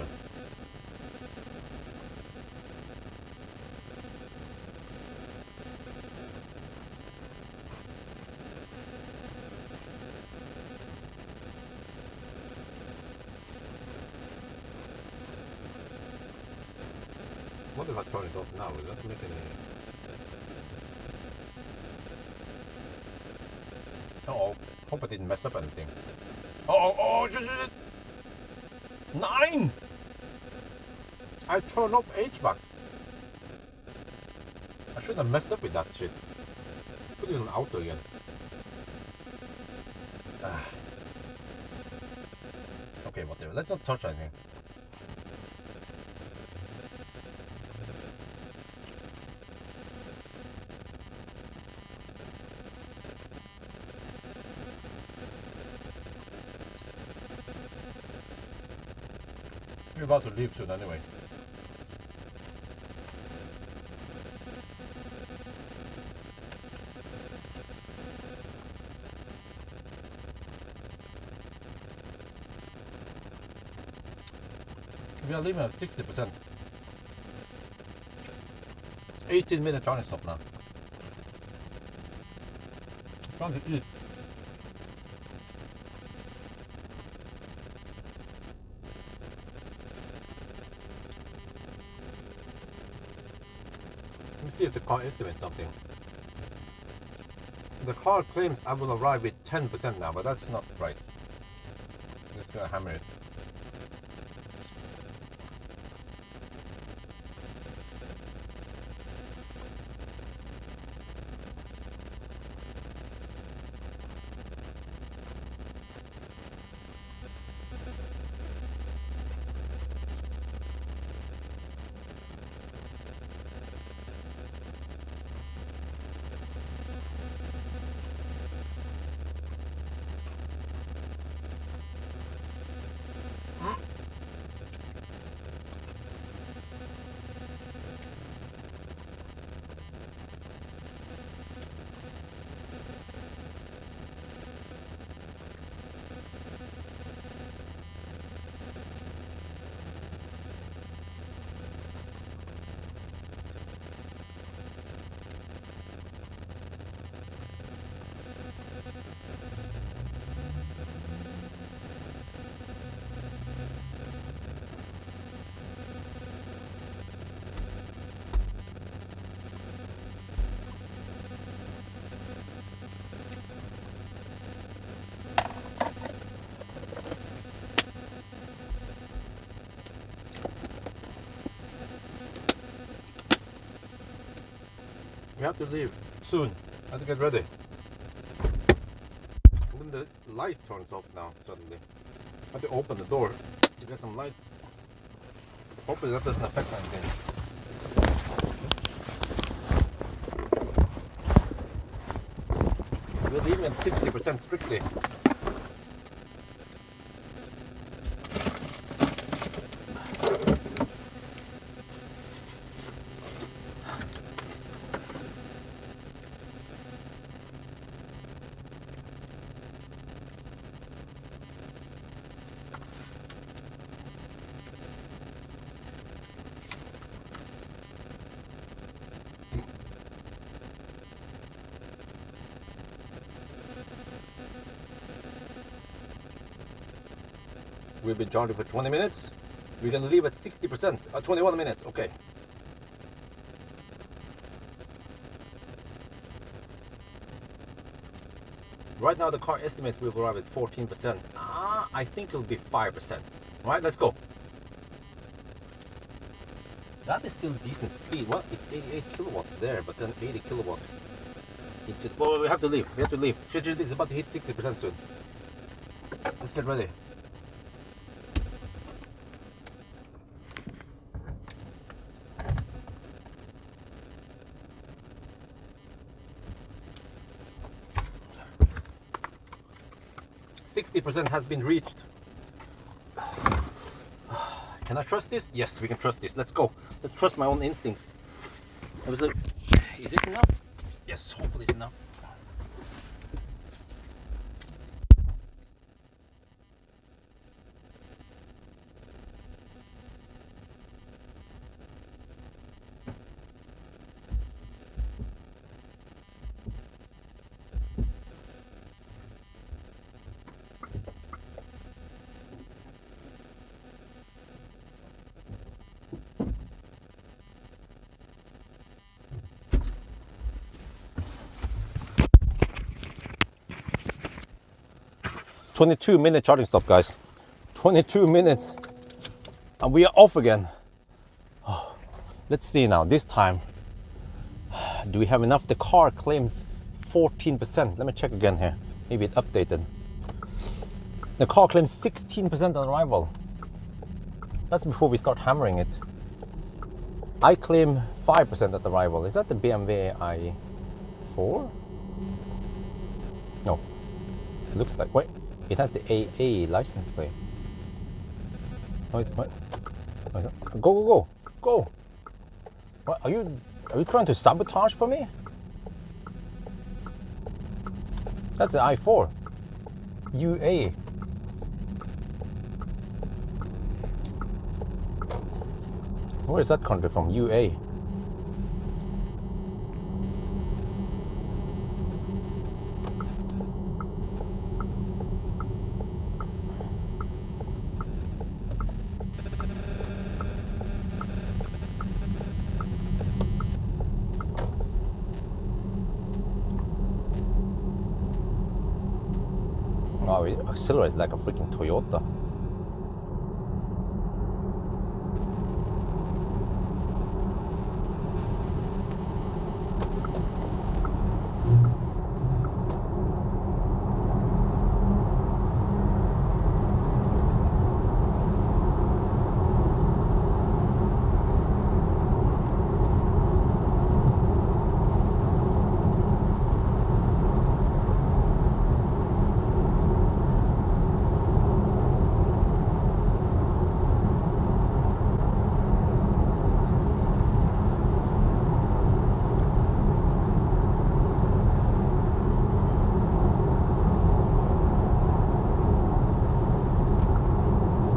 What if I turn it off now? Is that making any... Uh-oh. Hope I didn't mess up anything. Oh, shit. 9! I turned off HVAC. I shouldn't have messed up with that shit. Put it on auto again. Okay, whatever. Let's not touch anything. We're about to leave soon anyway. We are leaving at 60%. 18-minute charging stop now. I'm trying to eat. Let me see if the car estimates something. The car claims I will arrive with 10% now, but that's not right. I'm just gonna hammer it. We have to leave soon. I have to get ready. And then the light turns off now suddenly. I have to open the door to get some lights. Hopefully that doesn't affect anything. We're leaving at 60% strictly. We've been charging for 20 minutes. We're gonna leave at 60%, 21 minutes, okay. Right now the car estimates we'll arrive at 14%. I think it'll be 5%. All right, let's go. That is still decent speed. Well, it's 88 kilowatts there, but then 80 kilowatts. Well, we have to leave. We have to leave. Shit is about to hit 60% soon. Let's get ready. %60 has been reached. Can I trust this? Yes, we can trust this. Let's go. Let's trust my own instincts. I was like, is this enough? Yes, hopefully it's enough. "22-minute charging stop, guys. 22 minutes. And we are off again. Oh, let's see now. This time, do we have enough? The car claims 14%. Let me check again here. Maybe it updated. The car claims 16% on arrival. That's before we start hammering it. I claim 5% at arrival. Is that the BMW i4? No. It looks like... Wait. It has the AA license plate. Oh, it's what? Oh, is it? Go, go, go, go! What are you trying to sabotage for me? That's the i4. UA. Where is that country from? UA. Oh, it accelerates like a freaking Toyota.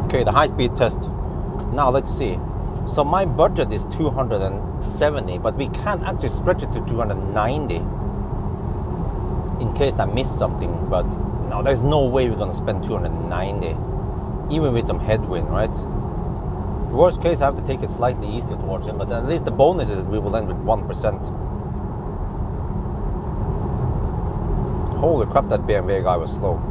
Okay, the high-speed test. Now let's see. So my budget is 270, but we can actually stretch it to 290 in case I miss something. But no, there's no way we're gonna spend 290, even with some headwind, right? Worst case, I have to take it slightly easier towards him, but at least the bonus is we will end with 1%. Holy crap, that BMW guy was slow.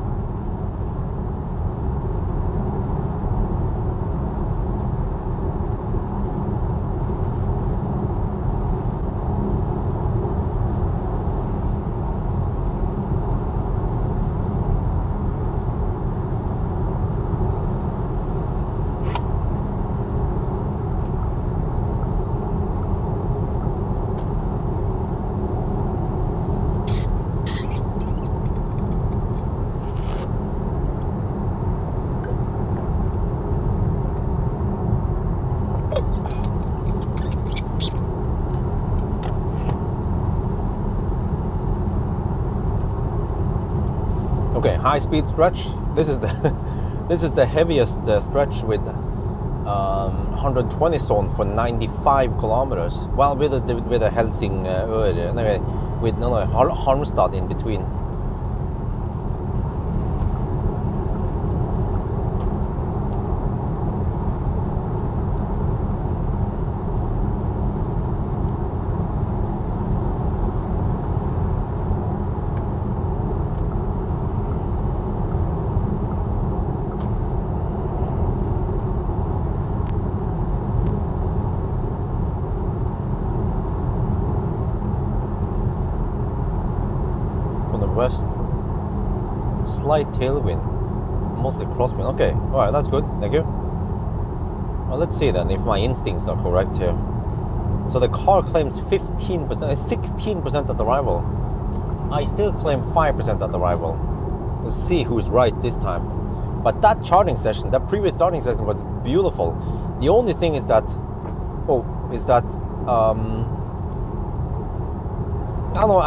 Okay, high speed stretch. This is the this is the heaviest stretch with 120 zone for 95 kilometers. Well, with a Helsingør, with Halmstad in between. West, slight tailwind, mostly crosswind. Okay, all right, that's good. Thank you. Well, let's see then if my instincts are correct here. So the car claims 15%, 16% at arrival. I still claim 5% at arrival. Let's see who's right this time. But that charging session, that previous charging session was beautiful. The only thing is that, I don't know.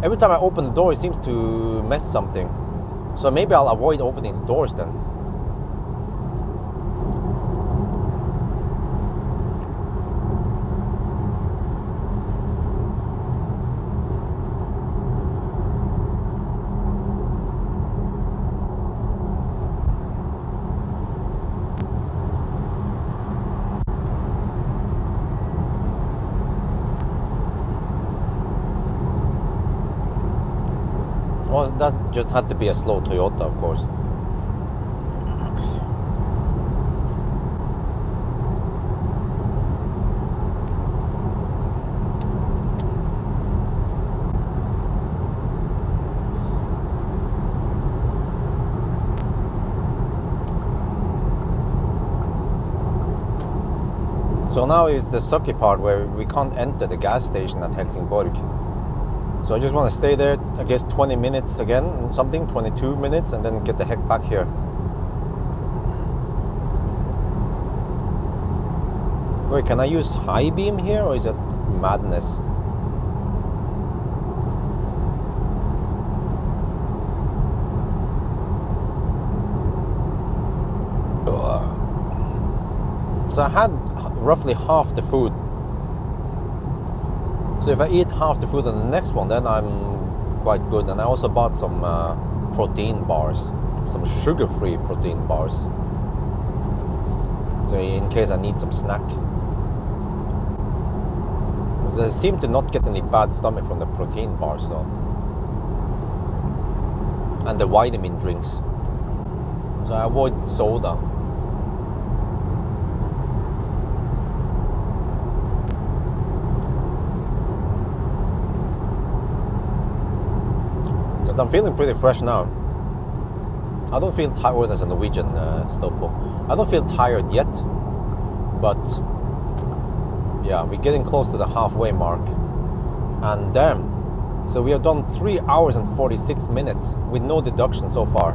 Every time I open the door, it seems to mess something. So maybe I'll avoid opening the doors then. Well, that just had to be a slow Toyota, of course. So now is the sucky part where we can't enter the gas station at Helsingborg. So I just want to stay there, I guess 20 minutes again, 22 minutes, and then get the heck back here. Wait, can I use high beam here, or is it madness? So I had roughly half the food. So if I eat half the food on the next one, then I'm quite good. And I also bought some protein bars, some sugar-free protein bars. So in case I need some snack. I seem to not get any bad stomach from the protein bars, so. And the vitamin drinks. So I avoid soda. I'm feeling pretty fresh now. I don't feel tired as a Norwegian slowpoke. I don't feel tired yet, but yeah, we're getting close to the halfway mark. And damn, so we have done 3 hours and 46 minutes with no deduction so far.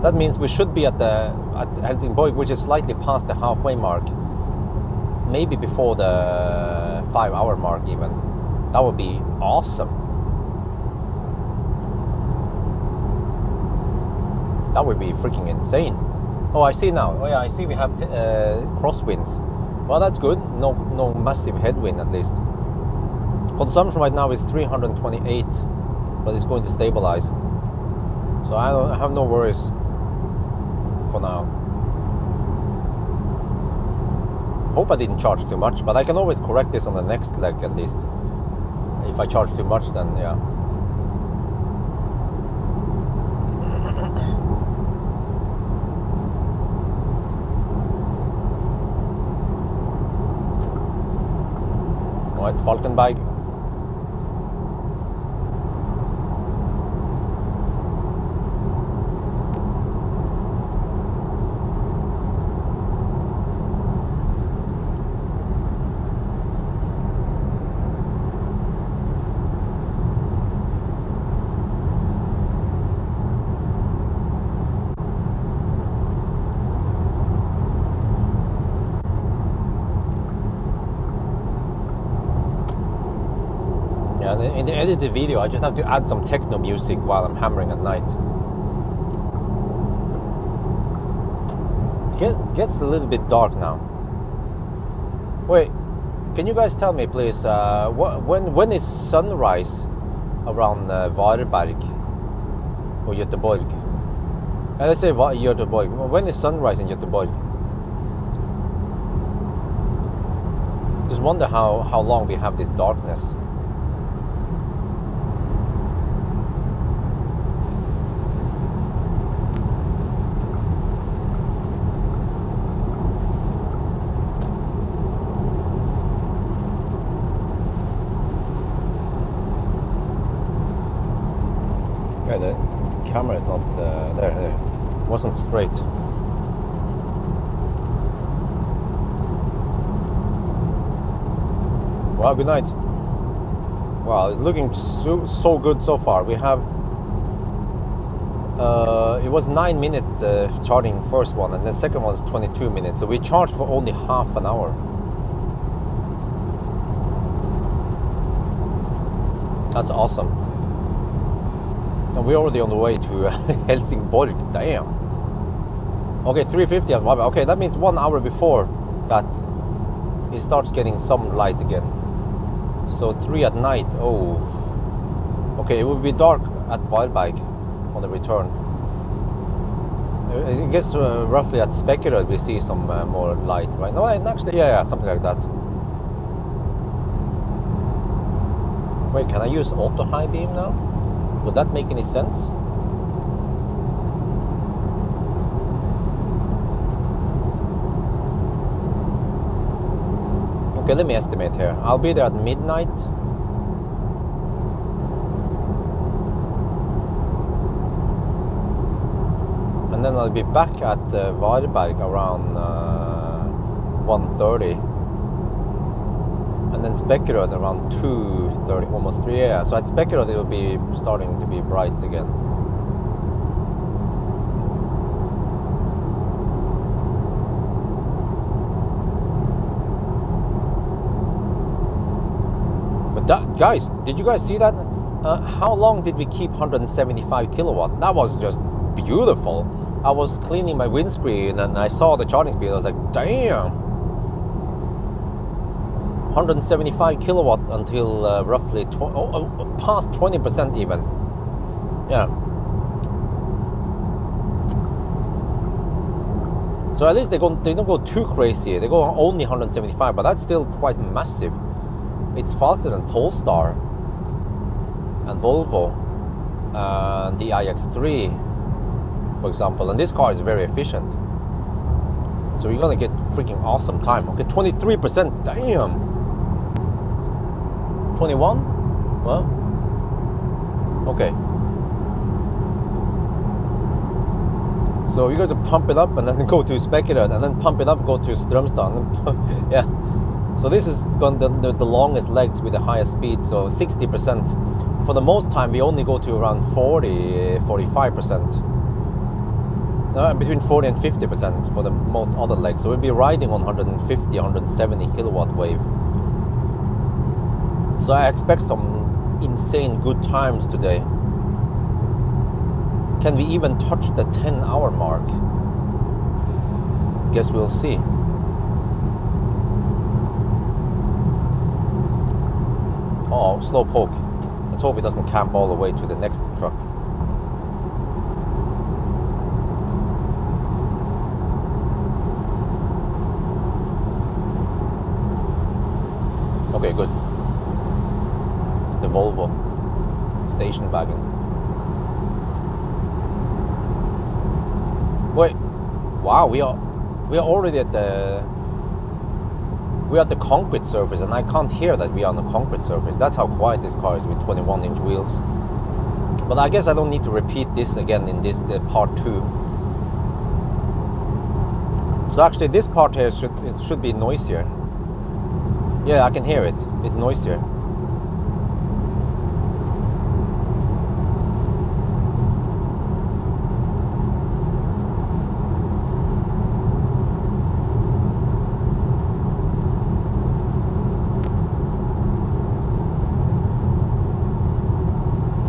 That means we should be at Helsingborg, which is slightly past the halfway mark. Maybe before the 5 hour mark even. That would be awesome. That would be freaking insane. Oh, I see now. Oh yeah, I see we have crosswinds. Well, that's good. No massive headwind at least. Consumption right now is 328, but it's going to stabilize. So I have no worries for now. Hope I didn't charge too much, but I can always correct this on the next leg at least. If I charge too much, then yeah. Right, Falkenberg. Yeah, in the edited video, I just have to add some techno music while I'm hammering at night. Gets a little bit dark now. Wait, can you guys tell me, please, when is sunrise around Varberg or Göteborg? Let's say Göteborg. When is sunrise in Göteborg? Just wonder how long we have this darkness. Yeah, the camera is not there. It wasn't straight. Wow, good night. Wow, it's looking so good so far. We have it was 9 minutes charging first one, and the second one is 22 minutes. So we charged for only half an hour. That's awesome. And we're already on the way to Helsingborg. Damn. Okay, 3:50 at Varberg. Okay, that means 1 hour before that it starts getting some light again. So 3 at night. Oh. Okay, it will be dark at Varberg on the return. I guess roughly at Spekerød we see some more light, right? No, actually, yeah, something like that. Wait, can I use auto high beam now? Would that make any sense? Okay, let me estimate here. I'll be there at midnight. And then I'll be back at Varberg around 1:30. And then Spekerød around 2:30, almost 3. Yeah. So at Spekerød it will be starting to be bright again. But that, guys, did you guys see that? How long did we keep 175 kilowatt? That was just beautiful. I was cleaning my windscreen and I saw the charging speed. I was like, damn. 175 kilowatt until roughly past 20% even. Yeah. So at least they don't go too crazy. They go only 175, but that's still quite massive. It's faster than Polestar and Volvo and the iX3, for example. And this car is very efficient. So you're gonna get freaking awesome time. Okay, 23%. Damn. 21? Well, okay. So you got to pump it up and then go to Spekerød, and then pump it up, go to Strømstad, and then yeah. So this is the longest legs with the highest speed. So 60%. For the most time, we only go to around 45%. Between 40 and 50% for the most other legs. So we'll be riding on 150, 170 kilowatt wave. So I expect some insane good times today. Can we even touch the 10-hour mark? Guess we'll see. Oh, slow poke. Let's hope it doesn't camp all the way to the next truck. Okay, good. The Volvo station wagon. Wait, wow, we are already at the concrete surface, and I can't hear that we are on the concrete surface. That's how quiet this car is with 21-inch wheels. But I guess I don't need to repeat this again in this part 2. So actually, this part here should be noisier. Yeah, I can hear it. It's noisier.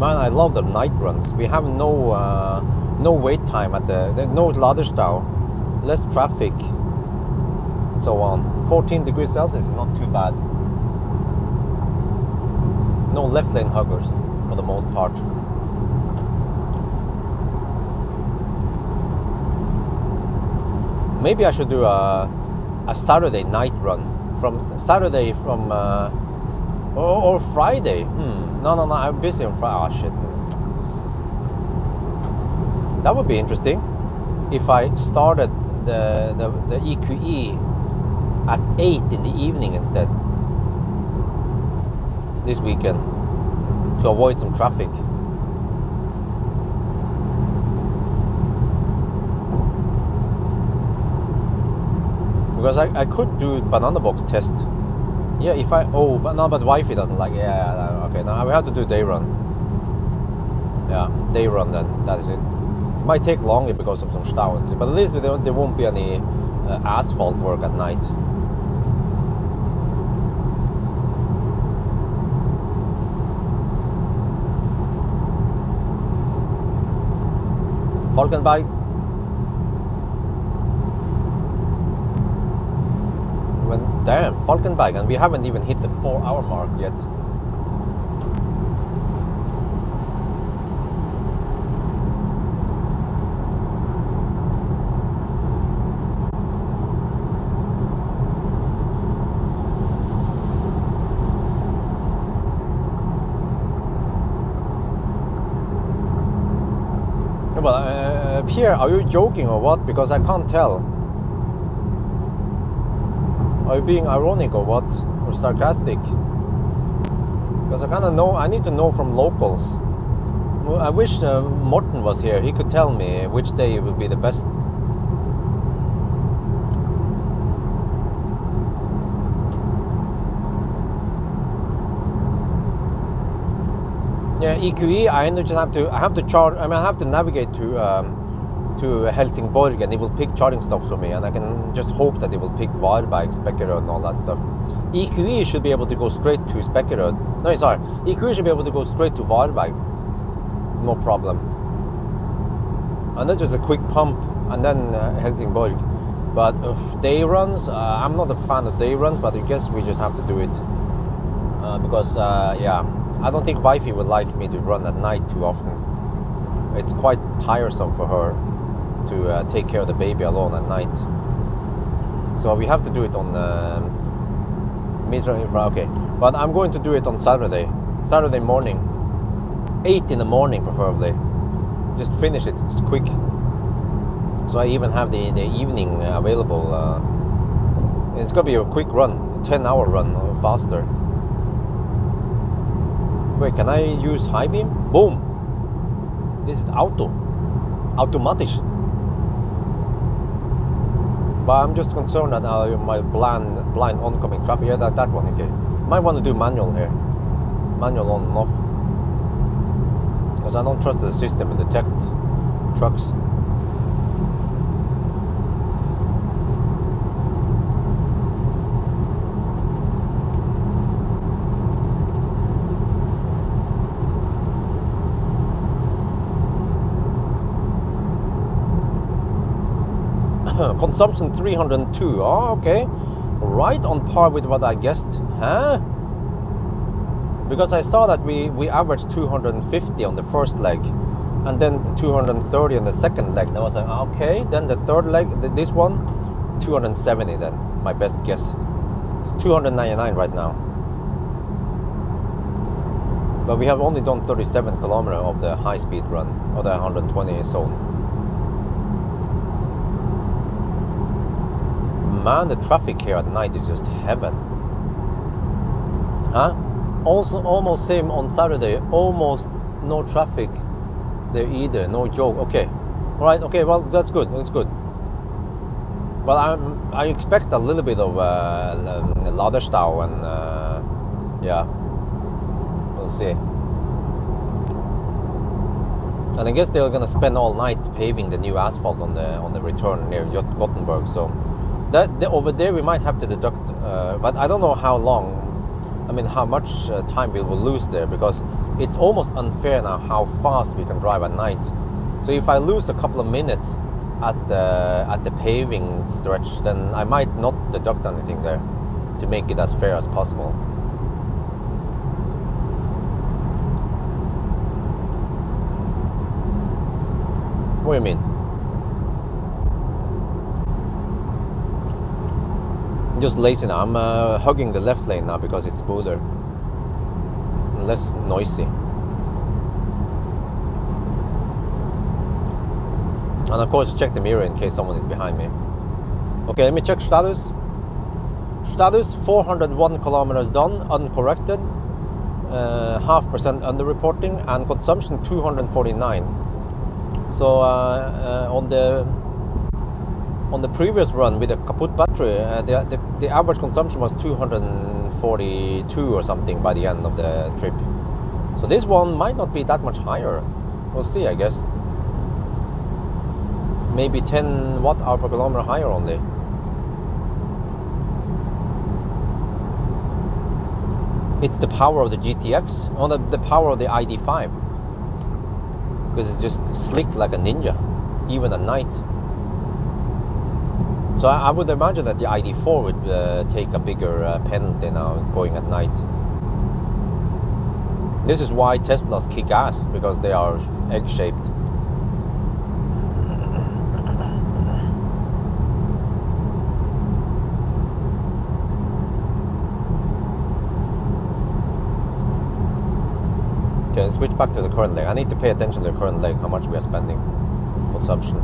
Man, I love the night runs. We have no wait time at no Laderstau, less traffic, so on. 14 degrees Celsius is not too bad. No left lane huggers for the most part. Maybe I should do a Saturday night run from Saturday from or Friday. No, I'm busy on Friday. Oh shit. That would be interesting if I started the EQE at 8 in the evening instead this weekend to avoid some traffic. Because I could do banana box test. Yeah, if I but wifey doesn't like. Yeah, okay. Now we have to do day run. Yeah, day run then. That is it. Might take longer because of some stau, but at least there won't be any asphalt work at night. Falkenberg. Damn, Falkenberg, and we haven't even hit the 4-hour mark yet. Well, Pierre, are you joking or what? Because I can't tell. Are you being ironic or what? Or sarcastic? Because I kind of know, I need to know from locals. I wish Morten was here. He could tell me which day would be the best. Yeah, EQE, I just have to charge. I mean, I have to navigate to Helsingborg, and it will pick charging stops for me, and I can just hope that it will pick Varberg, Spekkerød, and all that stuff. EQE should be able to go straight to Spekkerød. No, sorry, EQE should be able to go straight to Varberg, no problem. And then just a quick pump, and then Helsingborg. But day runs, I'm not a fan of day runs, but I guess we just have to do it because yeah, I don't think wifey would like me to run at night too often. It's quite tiresome for her to take care of the baby alone at night. So we have to do it on okay. But I'm going to do it on Saturday morning, 8 in the morning preferably. Just finish it, it's quick. So I even have the evening available. It's gonna be a quick run, a 10-hour run or faster. Wait, can I use high beam? Boom! This is automatisch. But I'm just concerned that my blind oncoming traffic. Yeah, that one, okay. Might want to do manual here. Manual on and off. Because I don't trust the system to detect trucks. Consumption 302. Oh, okay. Right on par with what I guessed. Huh? Because I saw that we averaged 250 on the first leg, and then 230 on the second leg. And I was like, okay. Then the third leg, this one, 270 then. My best guess. It's 299 right now. But we have only done 37 kilometers of the high-speed run, or the 120 zone. Man, the traffic here at night is just heaven. Huh? Also, almost same on Saturday. Almost no traffic there either. No joke. Okay. All right. Okay. Well, that's good. That's good. But I expect a little bit of Laderstau and yeah. We'll see. And I guess they're gonna spend all night paving the new asphalt on the return near Gothenburg. So that over there we might have to deduct, but I don't know how long I mean, how much time we will lose there, because it's almost unfair now how fast we can drive at night. So if I lose a couple of minutes at the paving stretch, then I might not deduct anything there to make it as fair as possible. What do you mean? I'm just lazy now. I'm hugging the left lane now because it's smoother, less noisy. And of course, check the mirror in case someone is behind me. Okay, let me check status. Status 401 kilometers done, uncorrected, 0.5% underreporting, and consumption 249. So on the previous run with a kaput battery, the average consumption was 242 or something by the end of the trip. So this one might not be that much higher. We'll see, I guess. Maybe 10 watt-hour per kilometer higher only. It's the power of the GTX, or the power of the ID5. Because it's just slick like a ninja, even at night. So I would imagine that the ID4 would take a bigger penalty now going at night. This is why Teslas kick ass, because they are egg-shaped. Okay, switch back to the current leg. I need to pay attention to the current leg, how much we are spending. Consumption.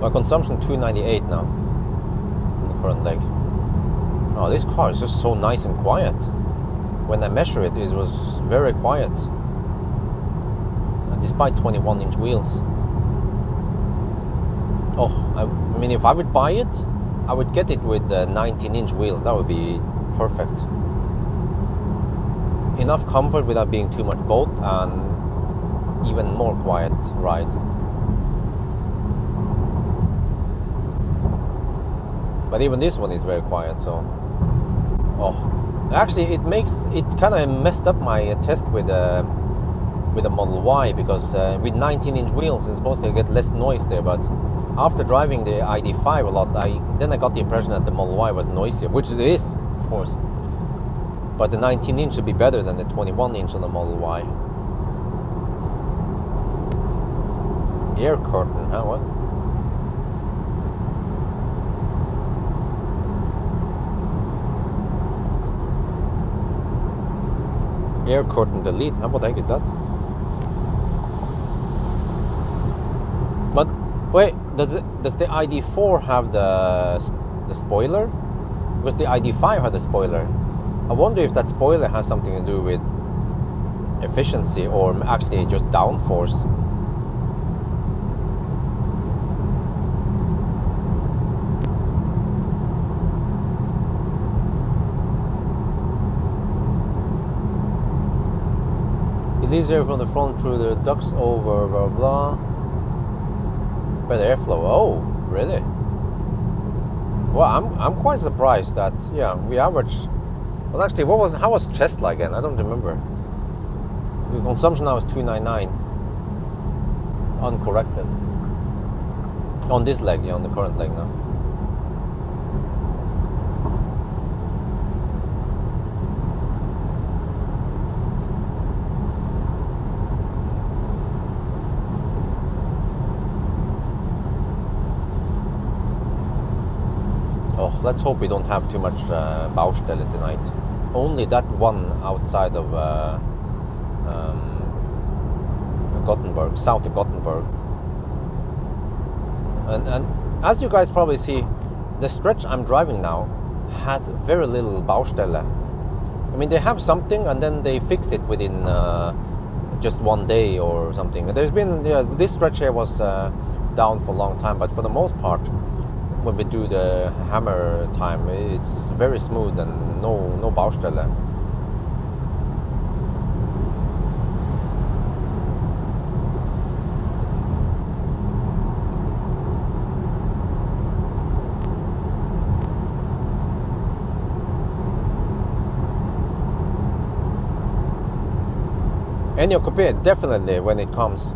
Well, consumption 298 now. In the current leg. Oh, this car is just so nice and quiet. When I measure it, it was very quiet. Despite 21-inch wheels. Oh, I mean, if I would buy it, I would get it with 19-inch wheels. That would be perfect. Enough comfort without being too much boat, and even more quiet ride. But even this one is very quiet, so... Oh, actually it kind of messed up my test with the Model Y, because with 19-inch wheels it's supposed to get less noise there, but after driving the ID5 a lot, I got the impression that the Model Y was noisier, which it is, of course. But the 19-inch should be better than the 21-inch on the Model Y. Air curtain, huh? What? Air curtain delete. How what the heck is that? But wait, does the ID4 have the spoiler? Because the ID5 had the spoiler. I wonder if that spoiler has something to do with efficiency or actually just downforce. It leaves air from the front through the ducts over blah blah. Better airflow. Oh, really? Well, I'm quite surprised that we average. Well, actually, how was Tesla again? I don't remember. The consumption now is 299, uncorrected. On this leg, on the current leg now. Oh, let's hope we don't have too much Baustelle tonight. Only that one outside of Gothenburg, south of Gothenburg. And as you guys probably see, the stretch I'm driving now has very little Baustelle. I mean, they have something and then they fix it within just one day or something. There's been, this stretch here was down for a long time, but for the most part, when we do the hammer time, it's very smooth and no Baustelle. And your coupe, definitely, when it comes.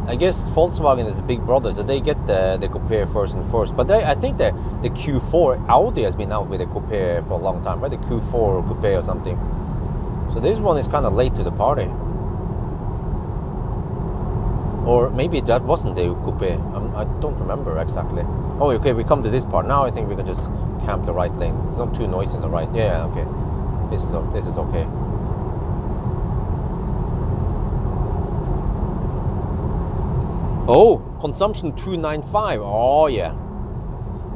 I guess Volkswagen is the big brother, so they get the coupe first and first. But I think the Q4, Audi has been out with a coupe for a long time, right? The Q4 coupe or something. So this one is kind of late to the party. Or maybe that wasn't the coupe. I don't remember exactly. Oh, okay, we come to this part. Now I think we can just camp the right lane. It's not too noisy in the right. Yeah, okay. This is okay. Oh, consumption 295. Oh yeah.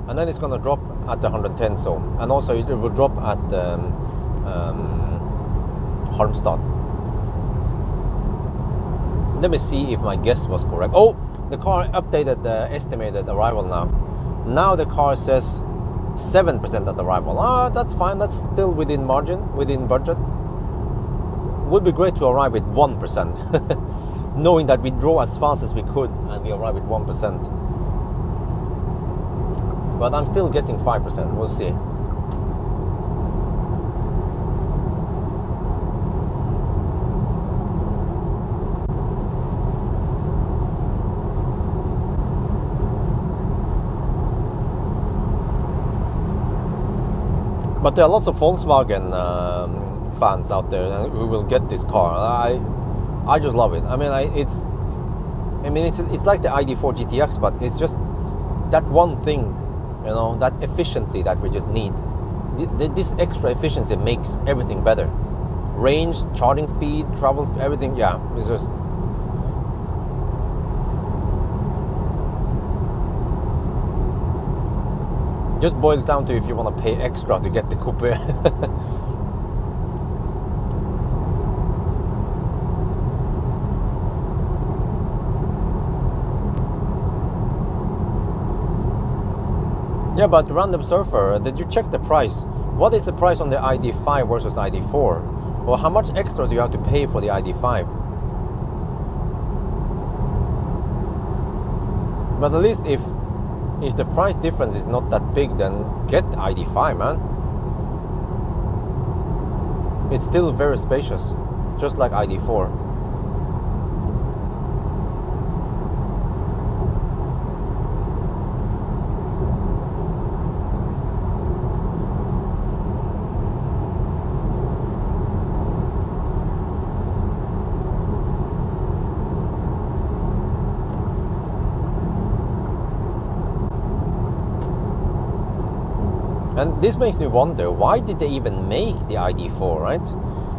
And then it's gonna drop at the 110 zone, and also it will drop at Halmstad. Let me see if my guess was correct. Oh, the car updated the estimated arrival now. Now the car says 7% at arrival. Ah, that's fine. That's still within margin, within budget. Would be great to arrive with 1%. Knowing that we drove as fast as we could and we arrived with 1%. But I'm still guessing 5%. We'll see. But there are lots of Volkswagen fans out there who will get this car. I just love it. I mean, it's like the ID4 GTX, but it's just that one thing, you know, that efficiency that we just need. This extra efficiency makes everything better. Range, charging speed, travel, everything. Yeah, it's just boils down to if you want to pay extra to get the coupe. Yeah, but Random Surfer, did you check the price? What is the price on the ID5 versus ID4? Or how much extra do you have to pay for the ID5? But at least if the price difference is not that big, then get ID5, man. It's still very spacious, just like ID4. And this makes me wonder, why did they even make the ID4, right?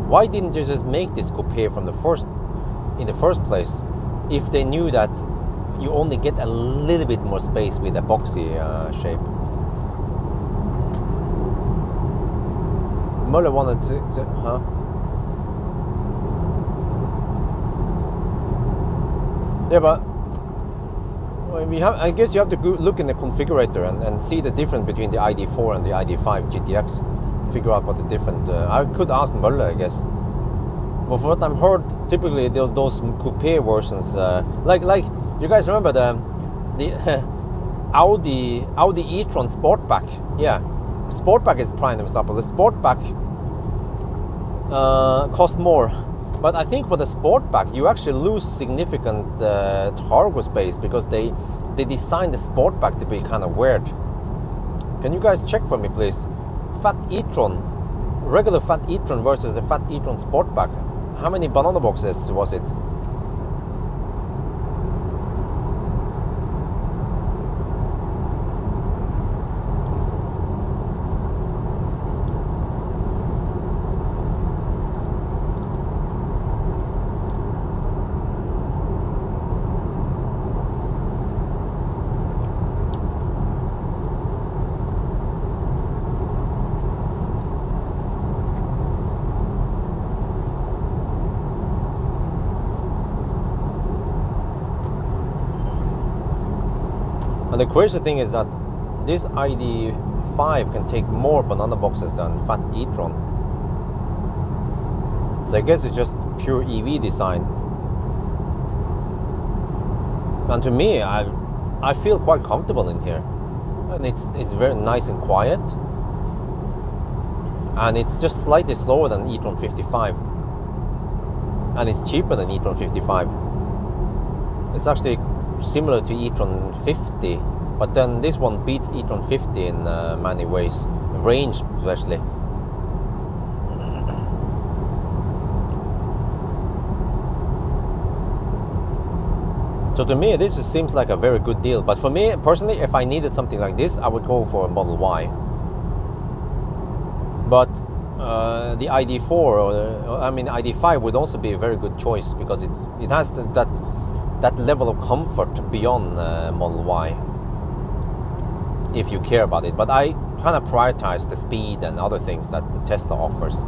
Why didn't they just make this coupe in the first place, if they knew that you only get a little bit more space with a boxy shape? Muller wanted to huh? Yeah, but I guess you have to look in the configurator and see the difference between the ID4 and the ID5 GTX. Figure out what the different. I could ask Muller, I guess. But for what I've heard, typically those coupe versions, like you guys remember the Audi e-tron Sportback? Yeah, Sportback is prime example. The Sportback cost more. But I think for the Sportback, you actually lose significant cargo space because they designed the Sportback to be kind of weird. Can you guys check for me, please? Fat e-tron, regular Fat e-tron versus the Fat e-tron Sportback. How many banana boxes was it? And the crazy thing is that this ID5 can take more banana boxes than Fat e-tron. So I guess it's just pure EV design. And to me, I feel quite comfortable in here. And it's very nice and quiet. And it's just slightly slower than e-tron 55. and it's cheaper than e-tron 55. It's actually similar to e-tron 50, but then this one beats e-tron 50 in many ways, range especially. So to me, this seems like a very good deal. But for me personally, if I needed something like this, I would go for a Model Y. But the ID4 or I mean ID5 would also be a very good choice, because it has that level of comfort beyond Model Y, if you care about it. But I kind of prioritize the speed and other things that the Tesla offers.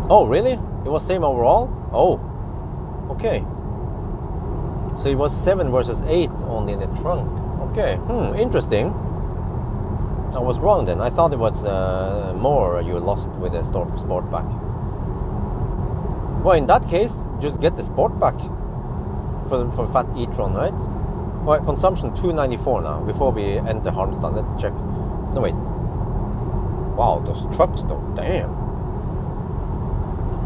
Oh really? It was same overall? Oh, okay. So it was 7 versus 8 only in the trunk. Okay, interesting. I was wrong then. I thought it was more you lost with the Sportback. Well, in that case, just get the Sportback for fat e-tron, right? Well, consumption 294 now. Before we enter Halmstad, let's check. No wait. Wow, those trucks though. Damn.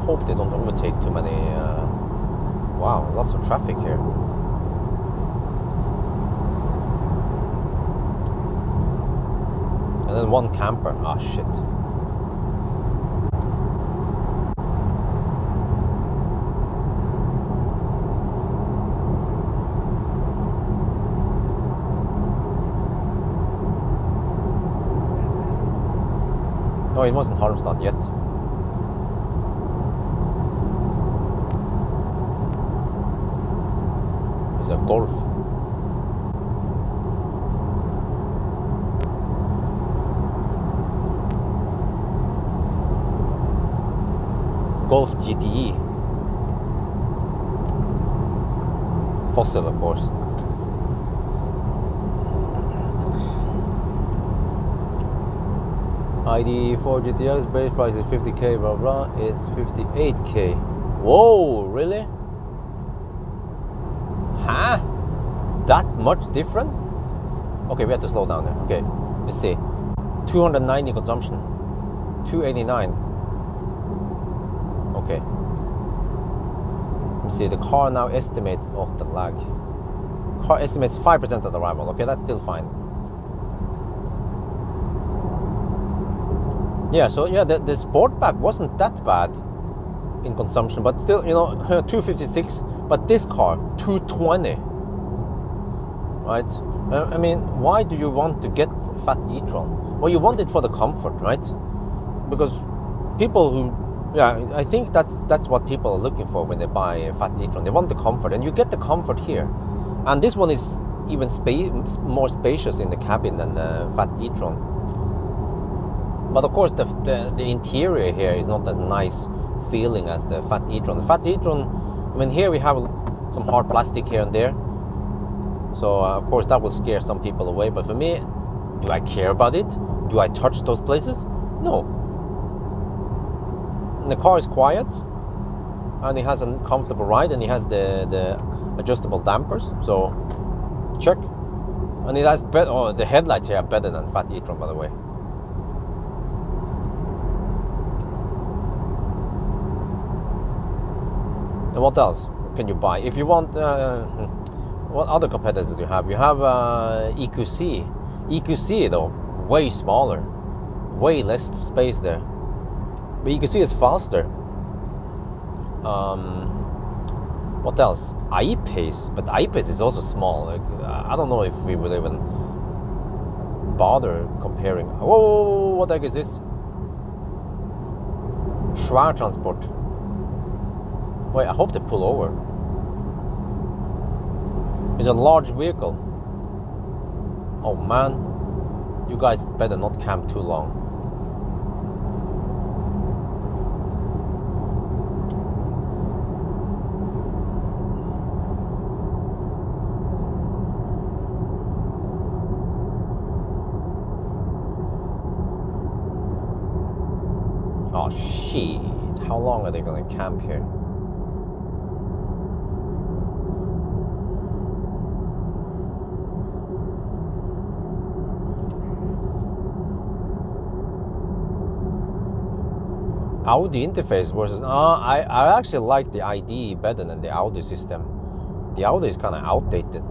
Hope they don't overtake too many. Wow, lots of traffic here. And then one camper. Ah, shit. No, it wasn't Halmstad yet. It's a Golf. Golf GTE. Fossil, of course. ID5 GTX base price is 50k, blah blah. It's 58k. Whoa, really? Huh? That much different? Okay, we have to slow down there. Okay, let's see. 290 consumption. 289. Okay. Let me see. The car now estimates. Oh, the lag. Car estimates 5% of the arrival. Okay, that's still fine. Yeah, so yeah, the Sportback wasn't that bad in consumption, but still, you know, 256. But this car, 220. Right? I mean, why do you want to get fat e-tron? Well, you want it for the comfort, right? Because people who, yeah, I think that's what people are looking for when they buy a fat e-tron. They want the comfort, and you get the comfort here. And this one is even more spacious in the cabin than the fat e-tron. But of course, the interior here is not as nice feeling as the fat e-tron. The fat e-tron, I mean, here we have some hard plastic here and there. So of course that will scare some people away. But for me, do I care about it? Do I touch those places? No. And the car is quiet, and it has a comfortable ride, and it has the adjustable dampers. So check. And it has better. Oh, the headlights here are better than fat e-tron, by the way. And what else can you buy? If you want, what other competitors do you have? You have EQC. EQC though, way smaller, way less space there. But EQC is faster. What else? I-Pace, but I-Pace is also small. Like, I don't know if we would even bother comparing. Whoa, what the heck is this? Schwer Transport. Wait, I hope they pull over. It's a large vehicle. Oh man, you guys better not camp too long. Oh shit, how long are they gonna camp here? Audi interface versus I actually like the ID better than the Audi system. The Audi is kind of outdated.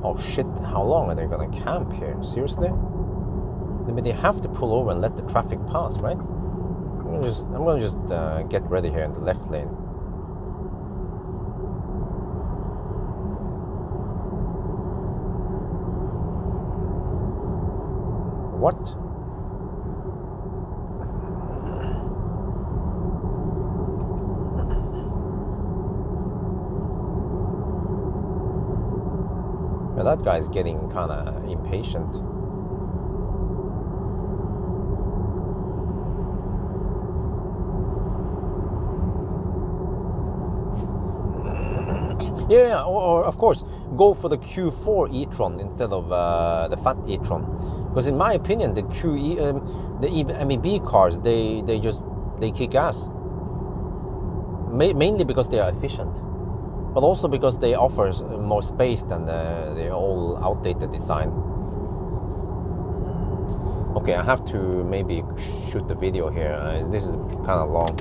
Oh shit, how long are they gonna camp here? Seriously? I mean, they have to pull over and let the traffic pass, right? I'm gonna just get ready here in the left lane. What? Yeah, that guy's getting kind of impatient. Yeah, or of course, go for the Q4 e-tron instead of the fat e-tron, because in my opinion, the MEB cars they kick ass. Mainly because they are efficient, but also because they offer more space than the old outdated design. Okay, I have to maybe shoot the video here. This is kind of long.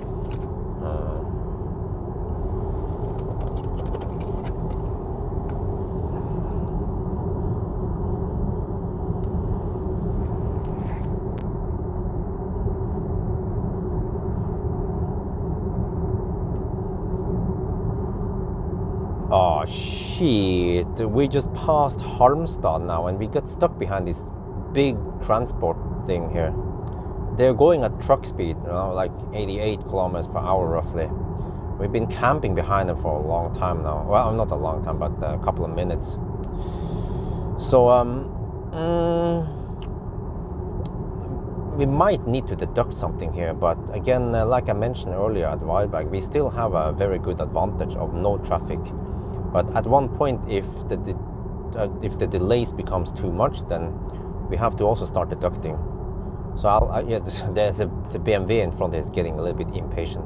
Oh shit, we just passed Halmstad now and we got stuck behind this big transport thing here. They're going at truck speed, you know, like 88 kilometers per hour roughly. We've been camping behind them for a long time now. Well, not a long time, but a couple of minutes. So, we might need to deduct something here, but again, like I mentioned earlier at Daybreak, we still have a very good advantage of no traffic. But at one point, if the delays becomes too much, then we have to also start deducting. So there's the BMW in front is getting a little bit impatient.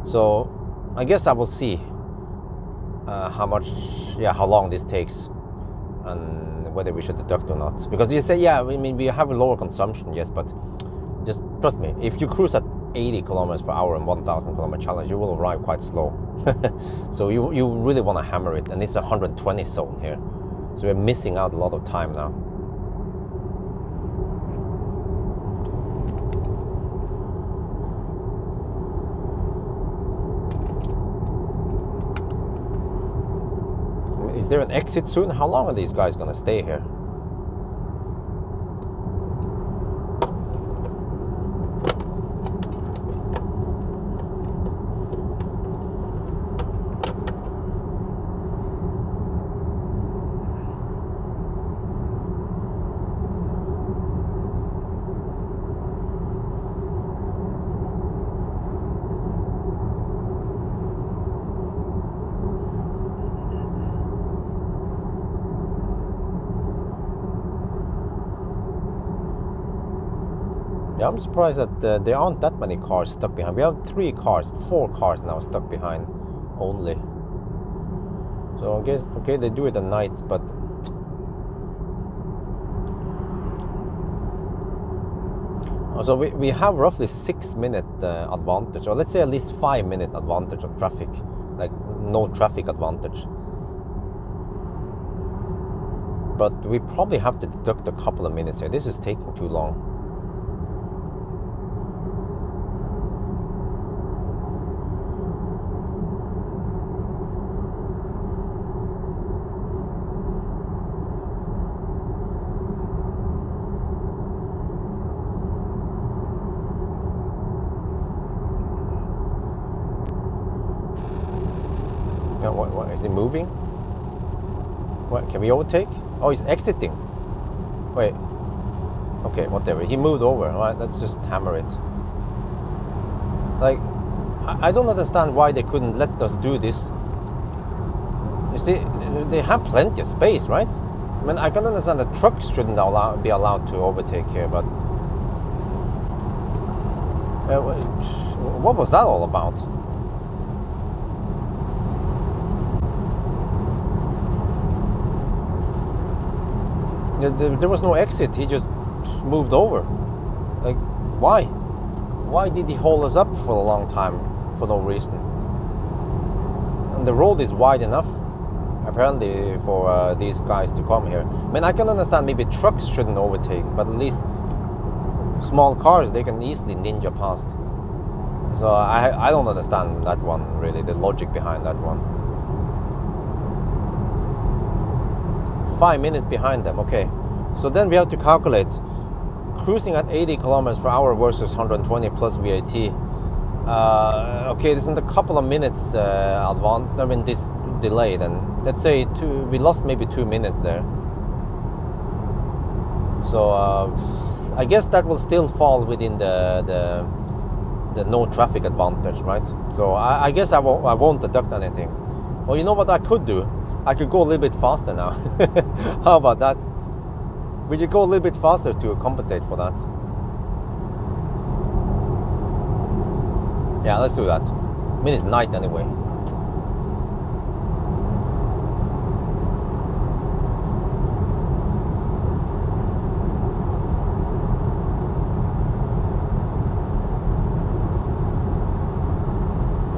So I guess I will see how long this takes and whether we should deduct or not. Because you say, yeah, I mean, we have a lower consumption, yes, but just trust me, if you cruise at 80 kilometers per hour and 1,000 kilometer challenge, you will arrive quite slow. So you really want to hammer it, and it's a 120 zone here. So we're missing out a lot of time now. Is there an exit soon? How long are these guys gonna stay here? Yeah, I'm surprised that there aren't that many cars stuck behind. We have 4 cars now stuck behind only. So I guess, okay, they do it at night, but so we have roughly 6-minute advantage, or let's say at least 5-minute advantage of traffic, like no traffic advantage. But we probably have to deduct a couple of minutes here. This is taking too long. What is he moving? What, can we overtake? Oh, he's exiting. Wait. Okay, whatever. He moved over. All right, let's just hammer it. Like, I don't understand why they couldn't let us do this. You see, they have plenty of space, right? I mean, I can understand that trucks shouldn't be allowed to overtake here, but what was that all about? There was no exit. He just moved over. Like, why? Why did he hold us up for a long time for no reason? And the road is wide enough, apparently, for these guys to come here. I mean, I can understand maybe trucks shouldn't overtake, but at least small cars, they can easily ninja past. So I don't understand that one, really, the logic behind that one. 5 minutes behind them, okay. So then we have to calculate cruising at 80 kilometers per hour versus 120 plus VAT. Okay, this is a couple of minutes this delay then. Let's say we lost maybe 2 minutes there. So I guess that will still fall within the no traffic advantage, right? So I guess I won't deduct anything. Well, you know what I could do? I could go a little bit faster now. How about that? We should go a little bit faster to compensate for that. Yeah, let's do that. I mean, it's night anyway.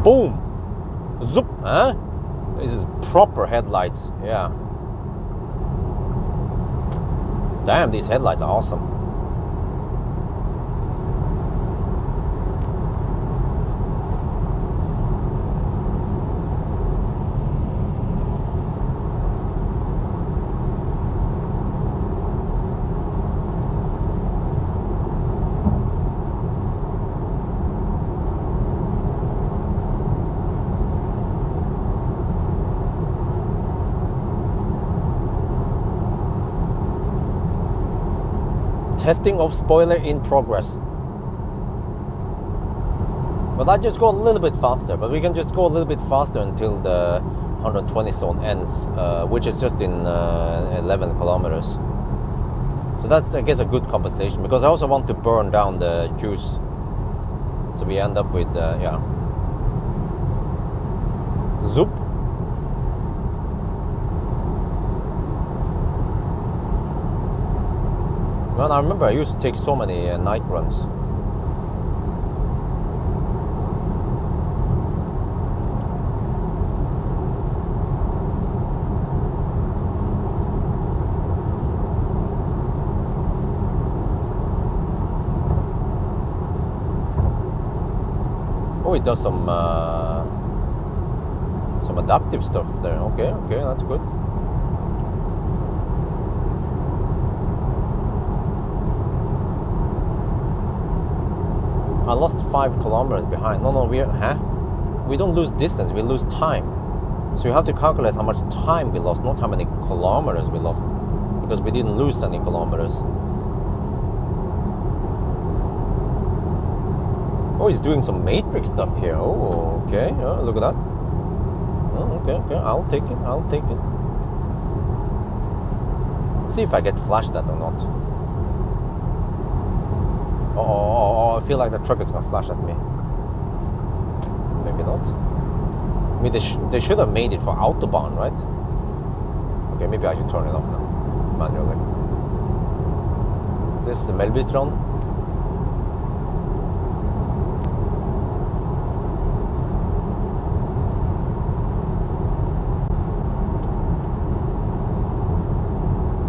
Boom! Zoop! Huh? This is proper headlights, yeah. Damn, these headlights are awesome. Testing of spoiler in progress. But I just go a little bit faster, but we can just go a little bit faster until the 120 zone ends, which is just in 11 kilometers. So that's, I guess, a good compensation, because I also want to burn down the juice. So we end up with, yeah. Zoop. Man, I remember I used to take so many night runs. Oh, it does some adaptive stuff there. Okay, that's good. I lost 5 kilometers behind. No, we don't lose distance, we lose time. So you have to calculate how much time we lost, not how many kilometers we lost, because we didn't lose any kilometers. Oh, he's doing some matrix stuff here. Oh, okay. Oh, look at that. Oh, okay. I'll take it. See if I get flashed at or not. Oh, I feel like the truck is gonna flash at me. Maybe not. I mean, they should have made it for Autobahn, right? Okay, maybe I should turn it off now, manually. This is the Melbystrand.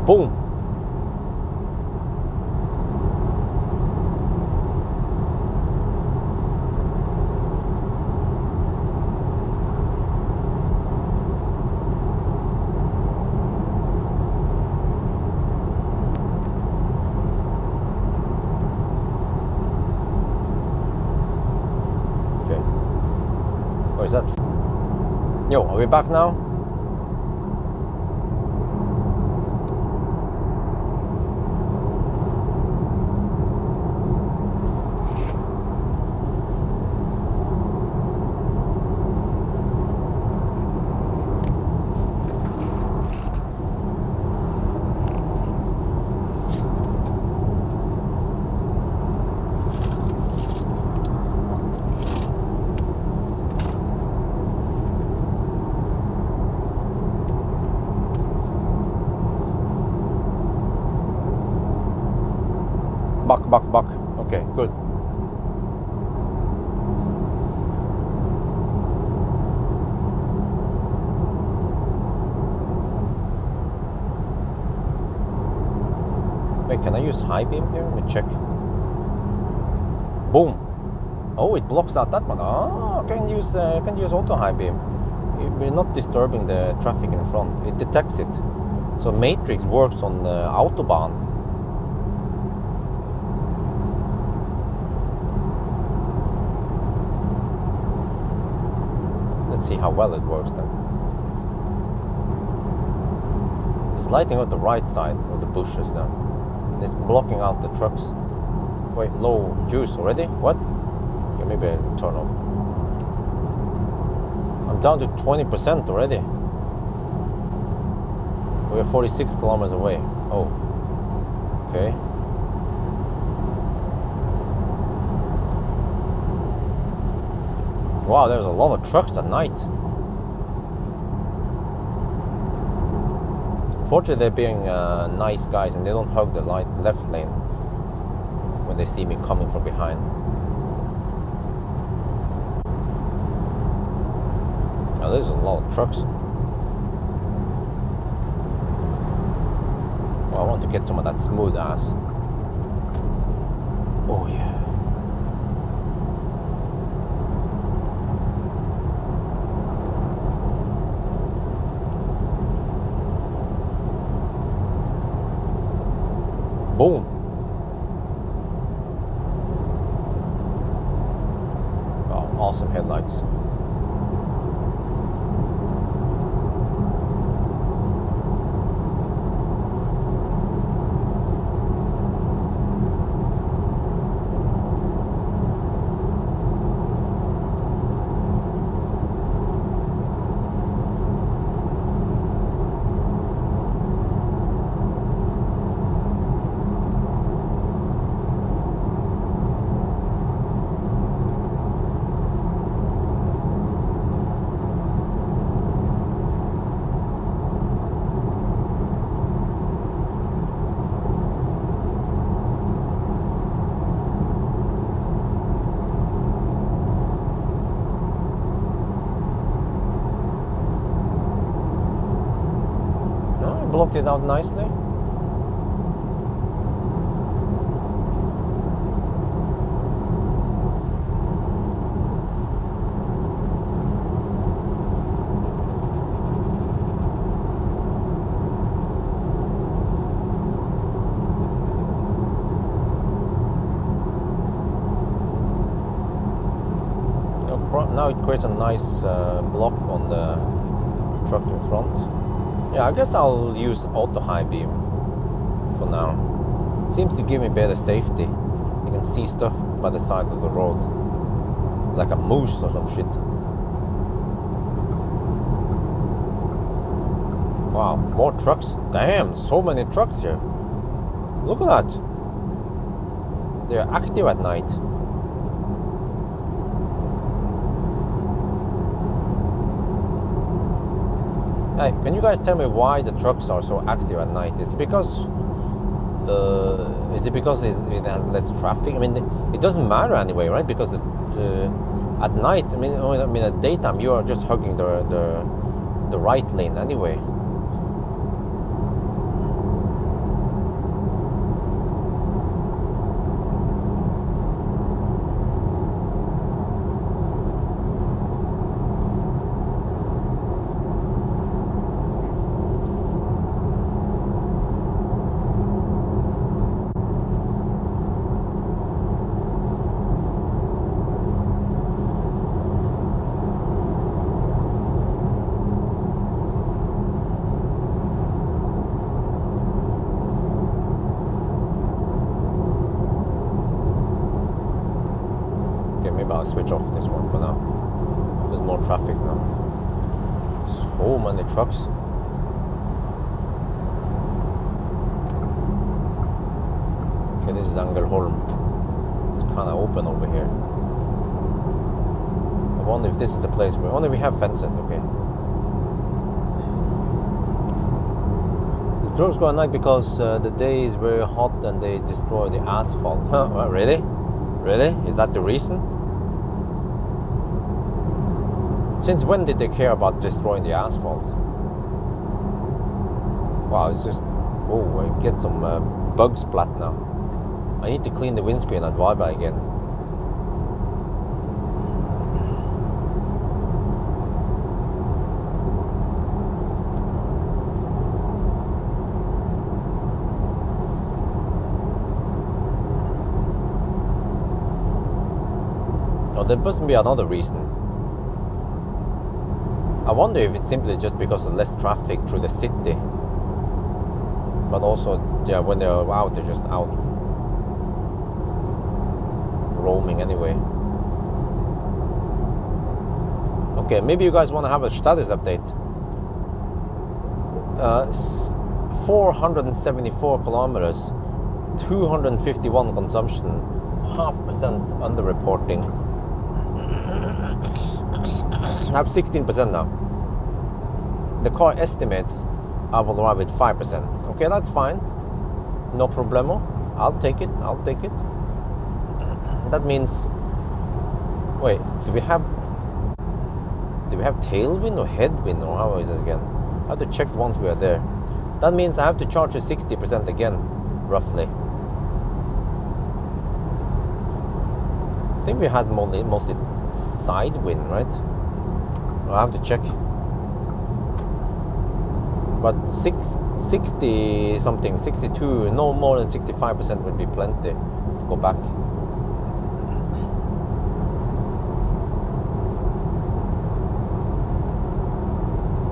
Boom! Is that? Yo, are we back now? Buck. Okay, good. Wait, can I use high beam here? Let me check. Boom. Oh, it blocks out that one. Oh, I can use auto high beam. We're not disturbing the traffic in front. It detects it. So Matrix works on Autobahn. Let's see how well it works then. It's lighting up the right side of the bushes now. And it's blocking out the trucks. Wait, low juice already? What? Okay, maybe I'll turn off. I'm down to 20% already. We're 46 kilometers away. Oh, okay. Wow, there's a lot of trucks at night. Fortunately, they're being nice guys and they don't hug the left lane when they see me coming from behind. Now, there's a lot of trucks. Well, I want to get some of that smooth ass. Oh yeah. Boom. Oh, awesome headlights. Blocked it out nicely. Now it creates a nice block on the truck in front. Yeah, I guess I'll use auto high beam for now. Seems to give me better safety. You can see stuff by the side of the road, like a moose or some shit. Wow, more trucks. Damn, so many trucks here. Look at that. They're active at night. Hey, can you guys tell me why the trucks are so active at night? Is it because it has less traffic? I mean, it doesn't matter anyway, right? Because at night, I mean, at daytime, you are just hugging the right lane anyway. I'll switch off this one for now. There's more traffic now. So many trucks. Okay, this is Angelholm. It's kind of open over here. I wonder if this is the place where only we have fences. Okay. The trucks go at night because the day is very hot and they destroy the asphalt. Huh? Really? Really? Is that the reason? Since when did they care about destroying the asphalt? Wow, it's just... Oh, I get some bug splat now. I need to clean the windscreen at Varberg again. Oh, there must be another reason. I wonder if it's simply just because of less traffic through the city. But also, yeah, when they're out, they're just out roaming anyway. Okay, maybe you guys want to have a status update. 474 kilometers, 251 consumption, 0.5% underreporting. I have 16% now. The car estimates I will arrive at 5%. Okay, that's fine. No problemo. I'll take it. That means, wait, do we have tailwind or headwind, or how is this again? I have to check once we are there. That means I have to charge you 60% again, roughly. I think we had mostly side wind, right? I have to check. But 60 something, 62, no more than 65% would be plenty to go back.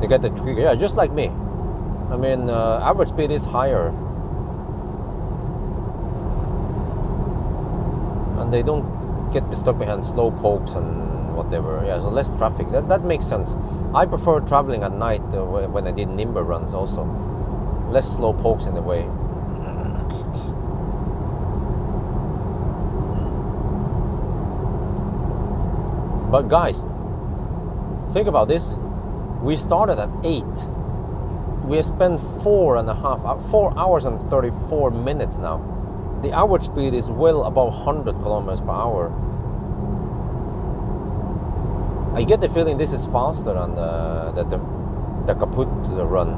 You get the trigger, yeah, just like me. I mean, average speed is higher. And they don't get stuck behind slow pokes and whatever. Yeah, so less traffic. That makes sense. I prefer traveling at night when I did Nimber runs also. Less slow pokes in the way. But guys, think about this. We started at 8. We have spent 4 hours and 34 minutes now. The average speed is well above 100 kilometers per hour. I get the feeling this is faster than the Kaput run.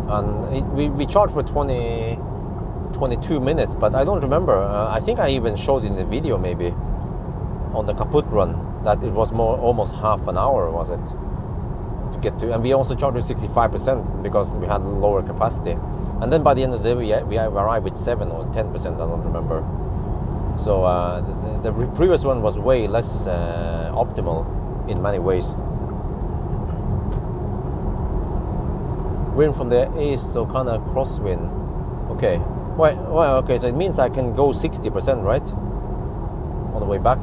And we charged for 22 minutes, but I don't remember. I think I even showed in the video maybe on the Kaput run that it was almost half an hour, was it? To get to, and we also charged with 65% because we had lower capacity. And then by the end of the day, we arrived with 7 or 10%, I don't remember. So the previous one was way less optimal in many ways. Wind from the east, so kind of crosswind. Okay, well, okay, so it means I can go 60%, right? On the way back.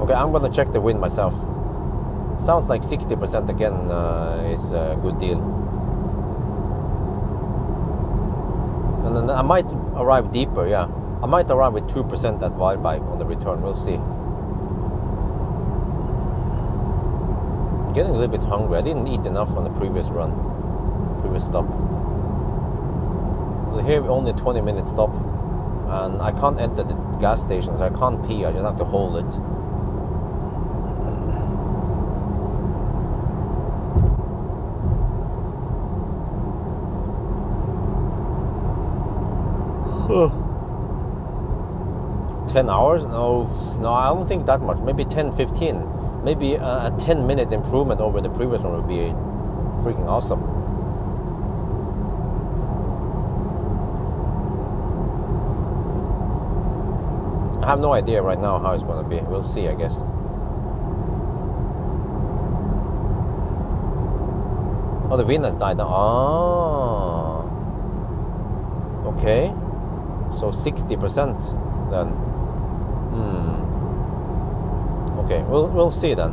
Okay, I'm gonna check the wind myself. Sounds like 60% again is a good deal. And then I might arrive deeper, yeah. I might arrive with 2% at Daybreak on the return, we'll see. I'm getting a little bit hungry. I didn't eat enough on the previous stop. So here only 20-minute stop. And I can't enter the gas stations, I can't pee, I just have to hold it. Huh. 10 hours? No, I don't think that much. Maybe 10, 15. Maybe a 10-minute improvement over the previous one would be freaking awesome. I have no idea right now how it's going to be. We'll see, I guess. Oh, the wind has died down. Ah. Okay. So 60% then. Okay, we'll see then.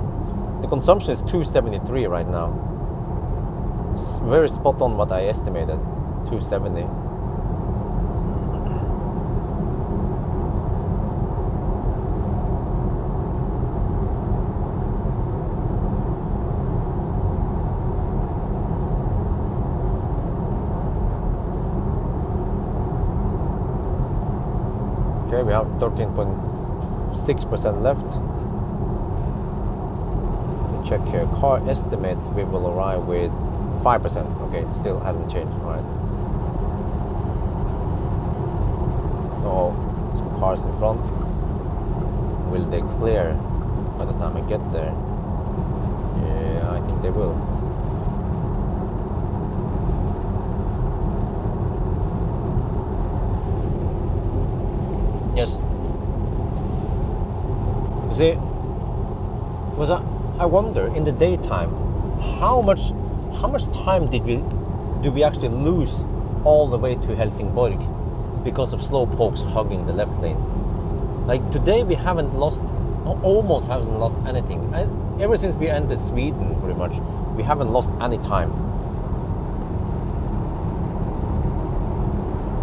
The consumption is 273 right now. It's very spot on what I estimated. 270. Okay, we have 13.6% left. Check here. Car estimates we will arrive with 5%. Okay, still hasn't changed. All right. Oh, some cars in front. Will they clear by the time I get there? Yeah, I think they will. Yes. You see, I wonder in the daytime how much time do we actually lose all the way to Helsingborg because of slow pokes hugging the left lane. Like today we almost haven't lost anything. Ever since we entered Sweden, pretty much, we haven't lost any time.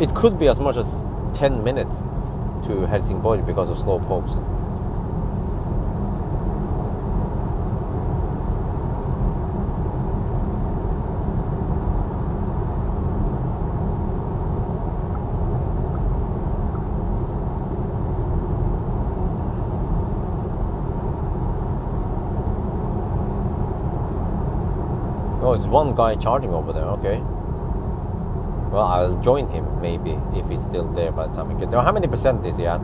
It could be as much as 10 minutes to Helsingborg because of slow pokes. Oh, it's one guy charging over there, okay. Well, I'll join him, maybe, if he's still there by the time we get there. How many percent is he at?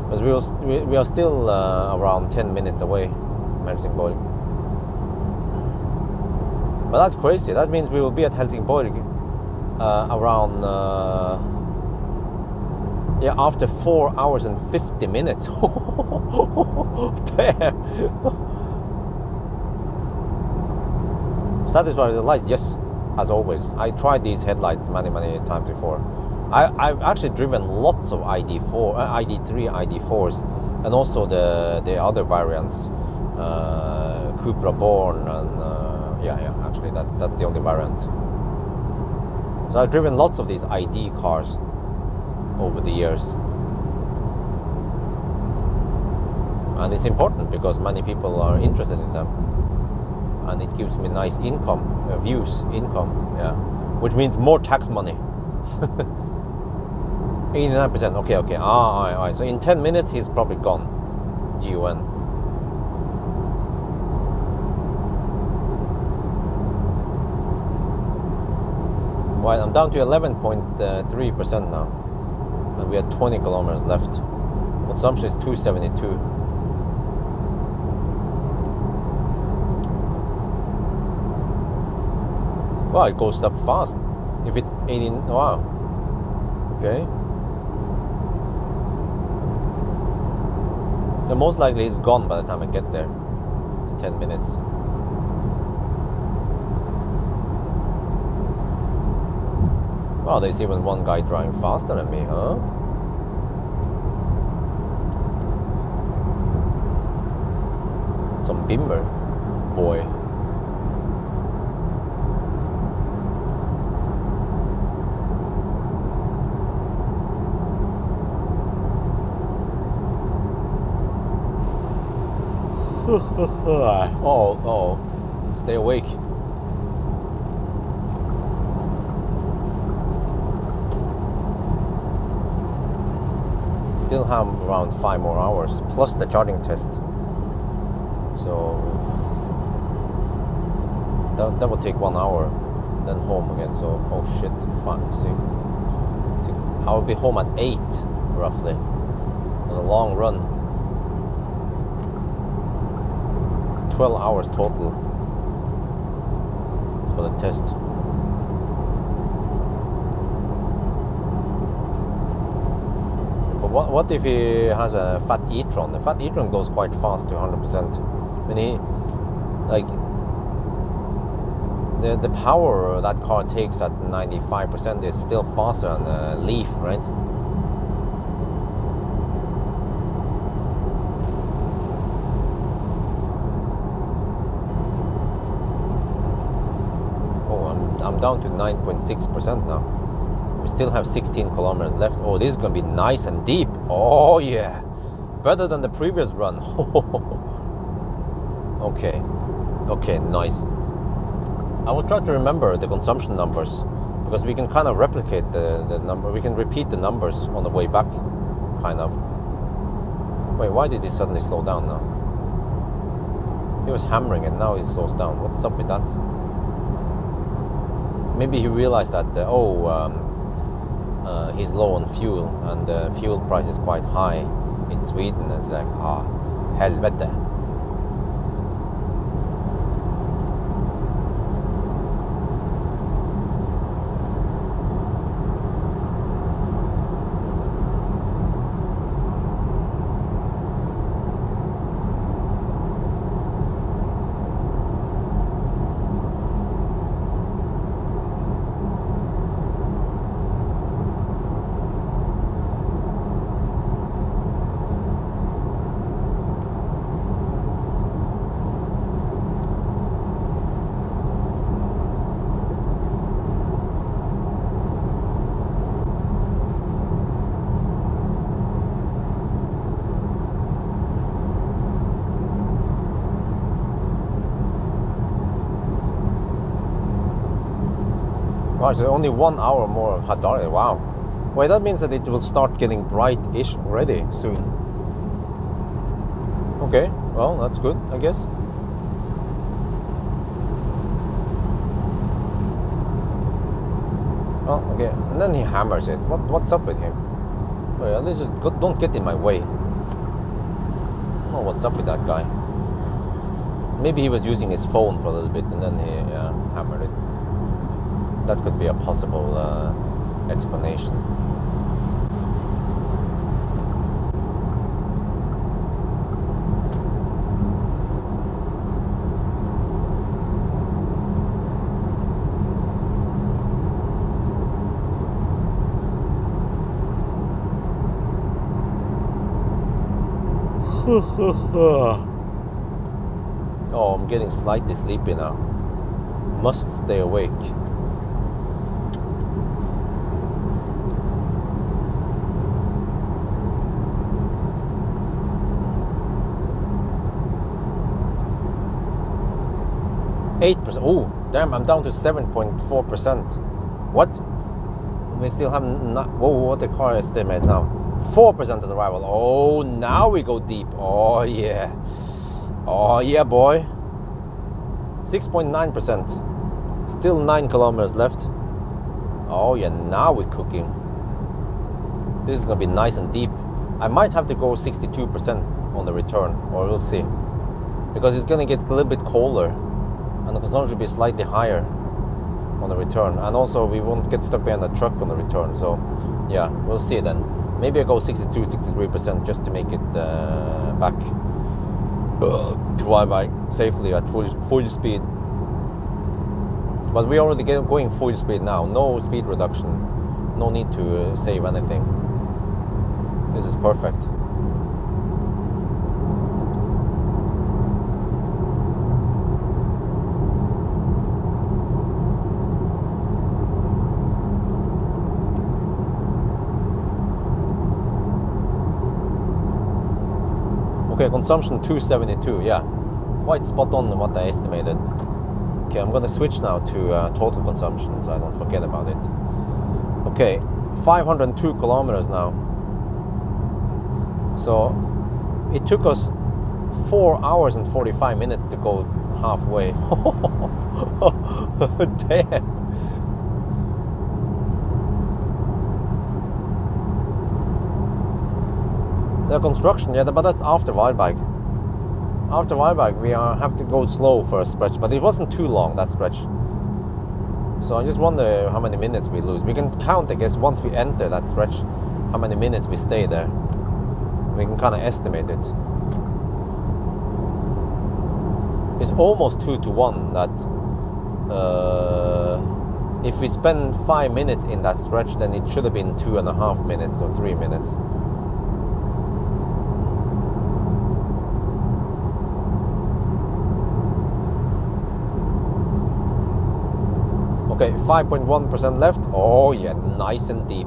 Because we are still around 10 minutes away from Helsingborg. But that's crazy. That means we will be at Helsingborg around, after 4 hours and 50 minutes. Damn. Satisfied with the lights? Yes, as always. I tried these headlights many times before. I've actually driven lots of ID4, ID3, ID4s, and also the other variants, Cupra Born, and actually that's the only variant. So I've driven lots of these ID cars over the years, and it's important because many people are interested in them. And it gives me nice income, which means more tax money. 89%, okay. All right. So in 10 minutes, he's probably gone. GON. Right, I'm down to 11.3% now. And we have 20 kilometers left. Consumption is 272. Well, it goes up fast. If it's 18, wow. Okay. So most likely it's gone by the time I get there. In 10 minutes. Wow, there's even one guy driving faster than me, huh? Some bimmer boy. Oh, stay awake. Still have around 5 more hours plus the charging test. So that will take 1 hour, then home again. So oh shit, 5, 6. I will be home at 8 roughly. On a long run. 12 hours total for the test. But what if he has a fat e-tron? The fat e-tron goes quite fast to 100%. I mean, the power that car takes at 95% is still faster than a Leaf, right? I'm down to 9.6% now. We still have 16 kilometers left. Oh, this is going to be nice and deep. Oh, yeah. Better than the previous run. Okay, nice. I will try to remember the consumption numbers because we can kind of replicate the number. We can repeat the numbers on the way back, kind of. Wait, why did he suddenly slow down now? He was hammering and now he slows down. What's up with that? maybe he realized that he's low on fuel and the fuel price is quite high in Sweden. It's like, helvete. Gosh, there's only 1 hour more of Hadari. Wow. Wait, that means that it will start getting bright-ish already soon. Okay, well, that's good, I guess. Oh, okay. And then he hammers it. What's up with him? Wait, at least don't get in my way. I don't know what's up with that guy. Maybe he was using his phone for a little bit and then he hammered it. That could be a possible explanation. Oh, I'm getting slightly sleepy now. Must stay awake. %. Oh, damn! I'm down to 7.4%. What? We still have not. Whoa! What the car estimate now? 4% of the rival. Oh, now we go deep. Oh yeah. Oh yeah, boy. 6.9%. Still 9 kilometers left. Oh yeah, now we're cooking. This is gonna be nice and deep. I might have to go 62% on the return, or we'll see, because it's gonna get a little bit colder. And the consumption will be slightly higher on the return. And also we won't get stuck behind the truck on the return. So yeah, we'll see then. Maybe I go 62, 63% just to make it back to my bike safely at full speed. But we're already going full speed now. No speed reduction. No need to save anything. This is perfect. Okay, consumption 272, yeah. Quite spot on what I estimated. Okay, I'm gonna switch now to total consumption so I don't forget about it. Okay, 502 kilometers now. So, it took us 4 hours and 45 minutes to go halfway. Damn. The construction, yeah, but that's after Daybreak. After Daybreak, we have to go slow for a stretch, but it wasn't too long, that stretch. So I just wonder how many minutes we lose. We can count, I guess, once we enter that stretch, how many minutes we stay there. We can kind of estimate it. It's almost 2-1 that if we spend 5 minutes in that stretch, then it should have been 2.5 minutes or 3 minutes. Okay, 5.1% left. Oh yeah, nice and deep.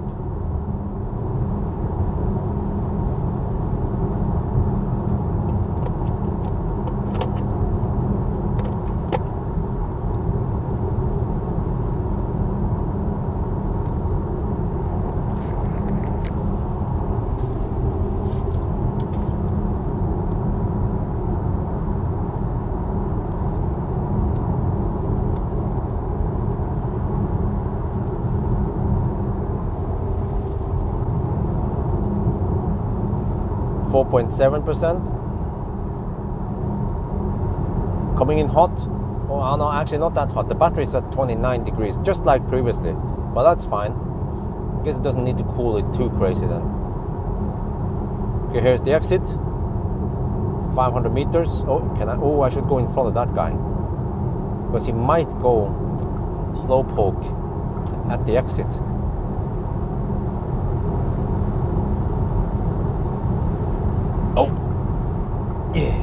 4.7%. Coming in hot. Oh no, actually not that hot. The battery is at 29 degrees, just like previously, but that's fine. I guess it doesn't need to cool it too crazy then. Okay, here's the exit. 500 meters. Oh, I should go in front of that guy, because he might go slowpoke at the exit. Oh, yeah.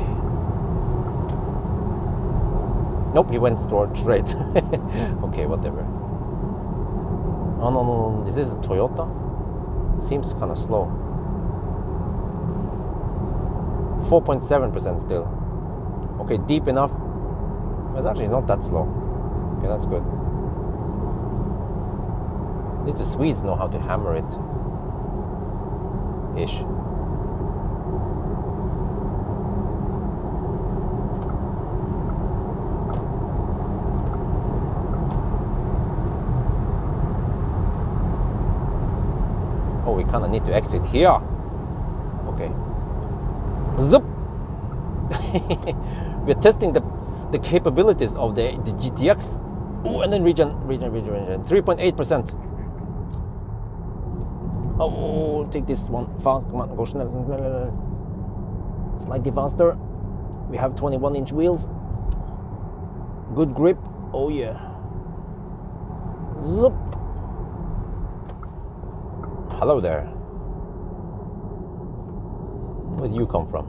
Nope, he went straight. Okay, whatever. Oh no, is this a Toyota? Seems kind of slow. 4.7% still. Okay, deep enough. It's actually not that slow. Okay, that's good. At least the Swedes know how to hammer it. Ish. Oh, we kind of need to exit here. Okay. Zoop! We're testing the capabilities of the GTX. Oh, and then region. 3.8%. Oh, take this one fast. Come on, go slightly faster. We have 21-inch wheels. Good grip. Oh yeah. Zoop! Hello there. Where do you come from?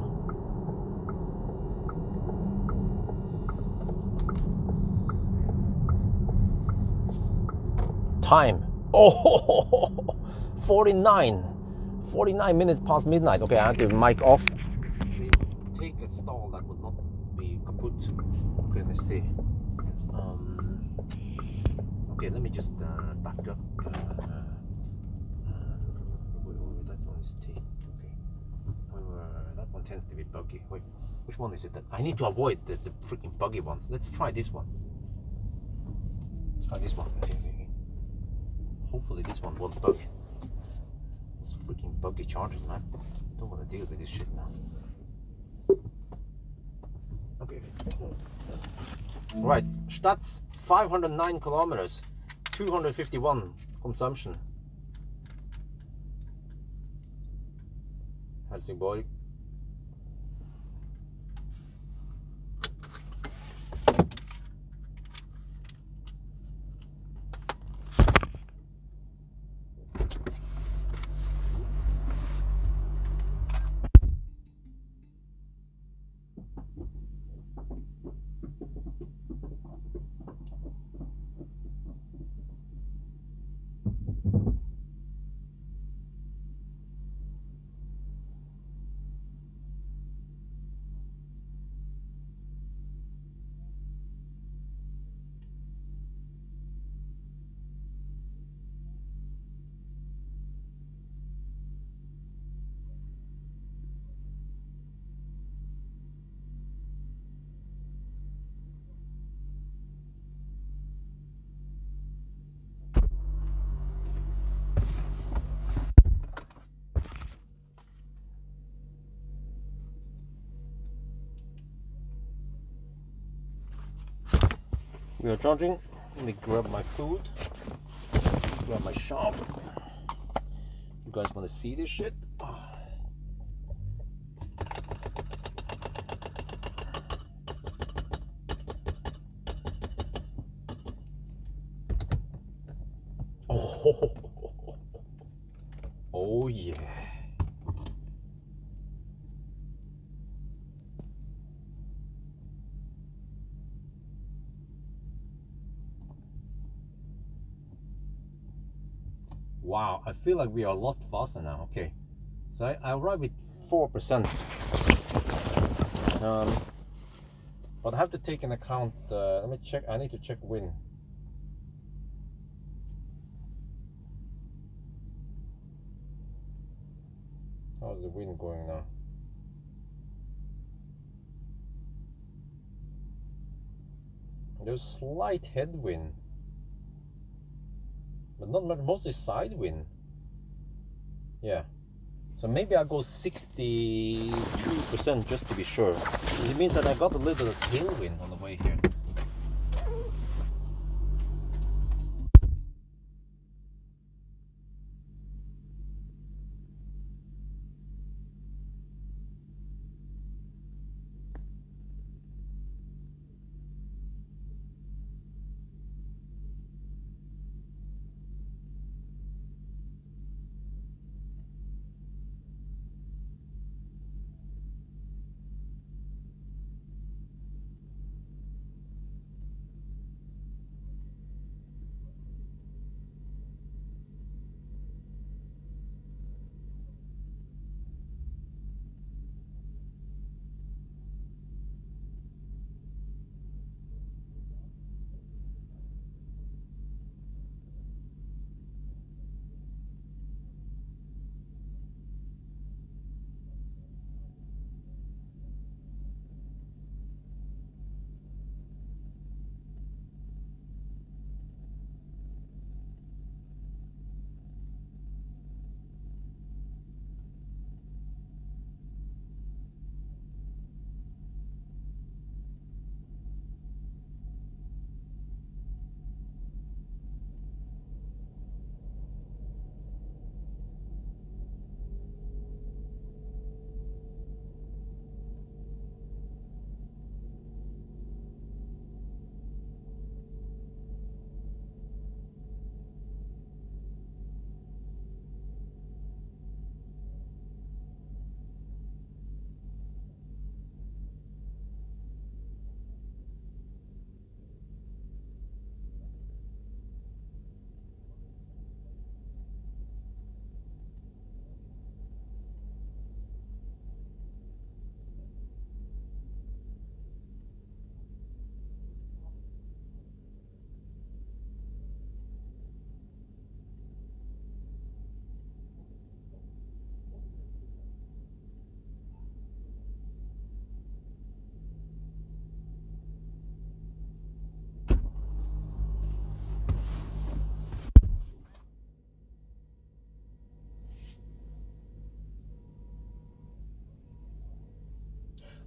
Time. Oh, 49 minutes past midnight. Okay, I had to mic off. Take a stall that would not be kaput. Okay, let me see. Okay, let me just back up. That one is T. Okay. That one tends to be buggy. Wait, which one is it? I need to avoid the freaking buggy ones. Let's try this one. Let's try this one. Okay. Hopefully this one won't bug. It's freaking buggy chargers, man. Don't want to deal with this shit now. Okay. Right. Stats 509 kilometers, 251 consumption. Helsingborg. We are charging. Let me grab my food. Grab my shaft. You guys want to see this shit? Oh yeah. Wow, I feel like we are a lot faster now. Okay, so I arrived with 4%. But I have to take in account, let me check, I need to check wind. How's the wind going now? There's slight headwind, but not much, mostly side wind. Yeah, So maybe I'll go 62% just to be sure. It means that I got a little bit of tailwind on the way here.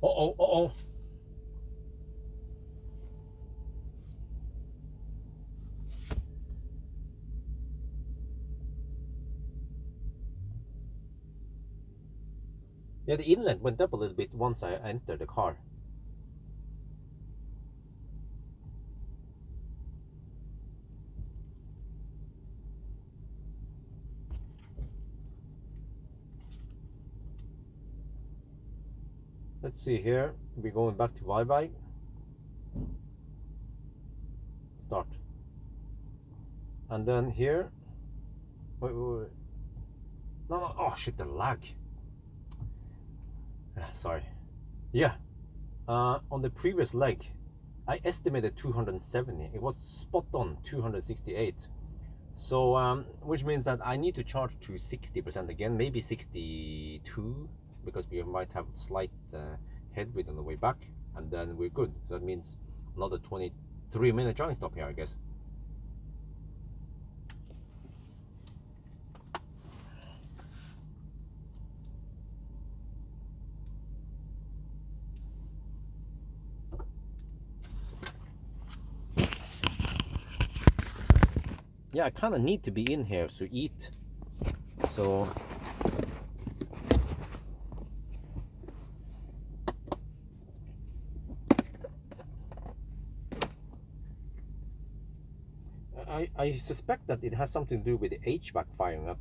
Uh-oh, uh-oh. Yeah, the inlet went up a little bit once I entered the car. Let's see here. We're going back to bye-bye. Start. And then here. Wait. No. Oh shit, the lag. Sorry. Yeah. On the previous leg, I estimated 270. It was spot on 268. So, which means that I need to charge to 60% again, maybe 62, because we might have slight headwind on the way back, and then we're good. So that means another 23-minute charging stop here, I guess. Yeah, I kind of need to be in here to eat. So I suspect that it has something to do with the HVAC firing up.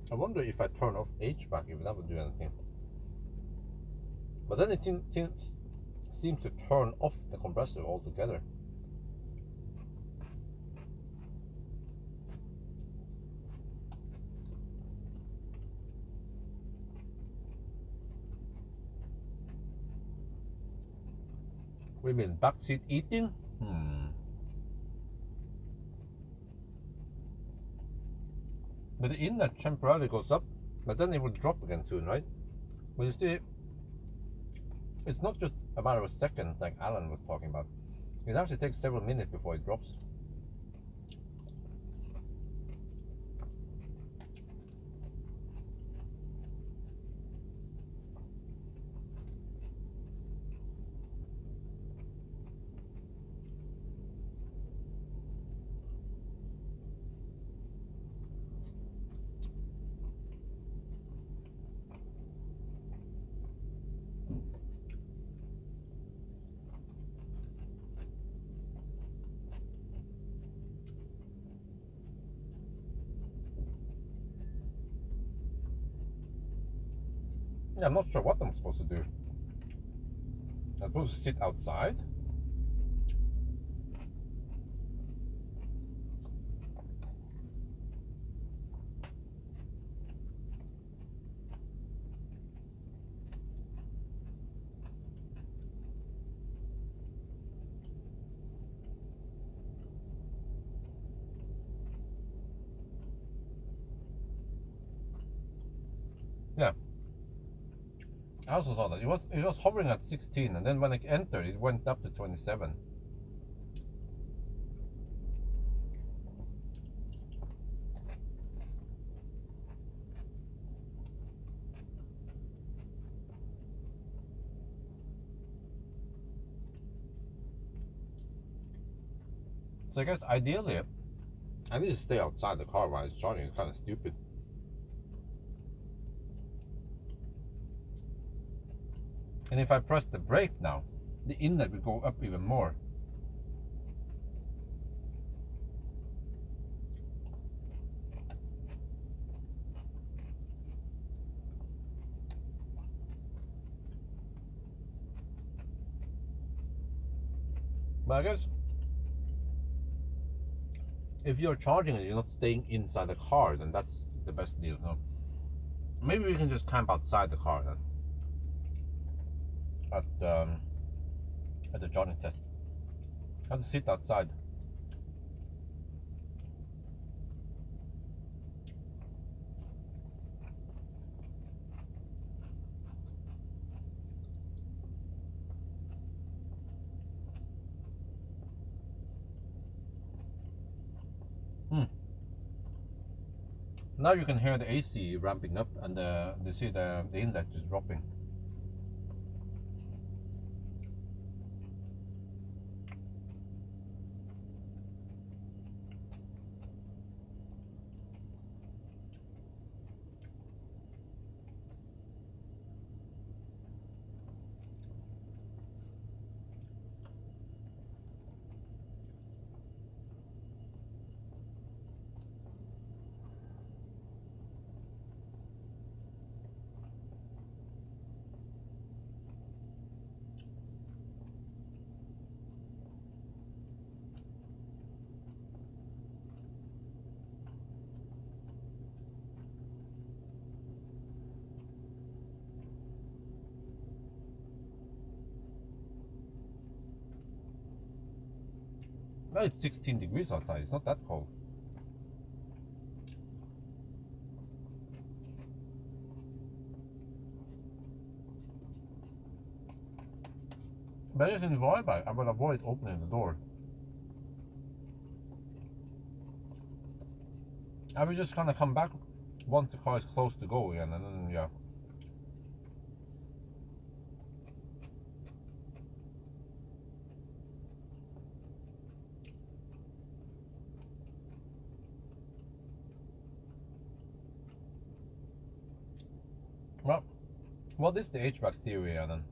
I wonder if I turn off HVAC, if that would do anything. But then it seems to turn off the compressor altogether. We mean backseat eating? But the inlet temporarily goes up, but then it will drop again soon, right? But you see, it's not just a matter of seconds like Alan was talking about. It actually takes several minutes before it drops. Yeah, I'm not sure what I'm supposed to do. I'm supposed to sit outside? Yeah. I also saw that it was hovering at 16, and then when I entered, it went up to 27. So I guess ideally, I need to stay outside the car while it's charging. It's kind of stupid. And if I press the brake now, the inlet will go up even more. But I guess if you're charging it, you're not staying inside the car, then that's the best deal. No? Maybe we can just camp outside the car then. At the charging test. I have to sit outside. Now you can hear the AC ramping up, and you see the inlet just dropping. Now it's 16 degrees outside. It's not that cold. But it's in Daybreak. I will avoid opening the door. I will just kind of come back once the car is close to go again, and then yeah. Well, what is the HVAC theory, then?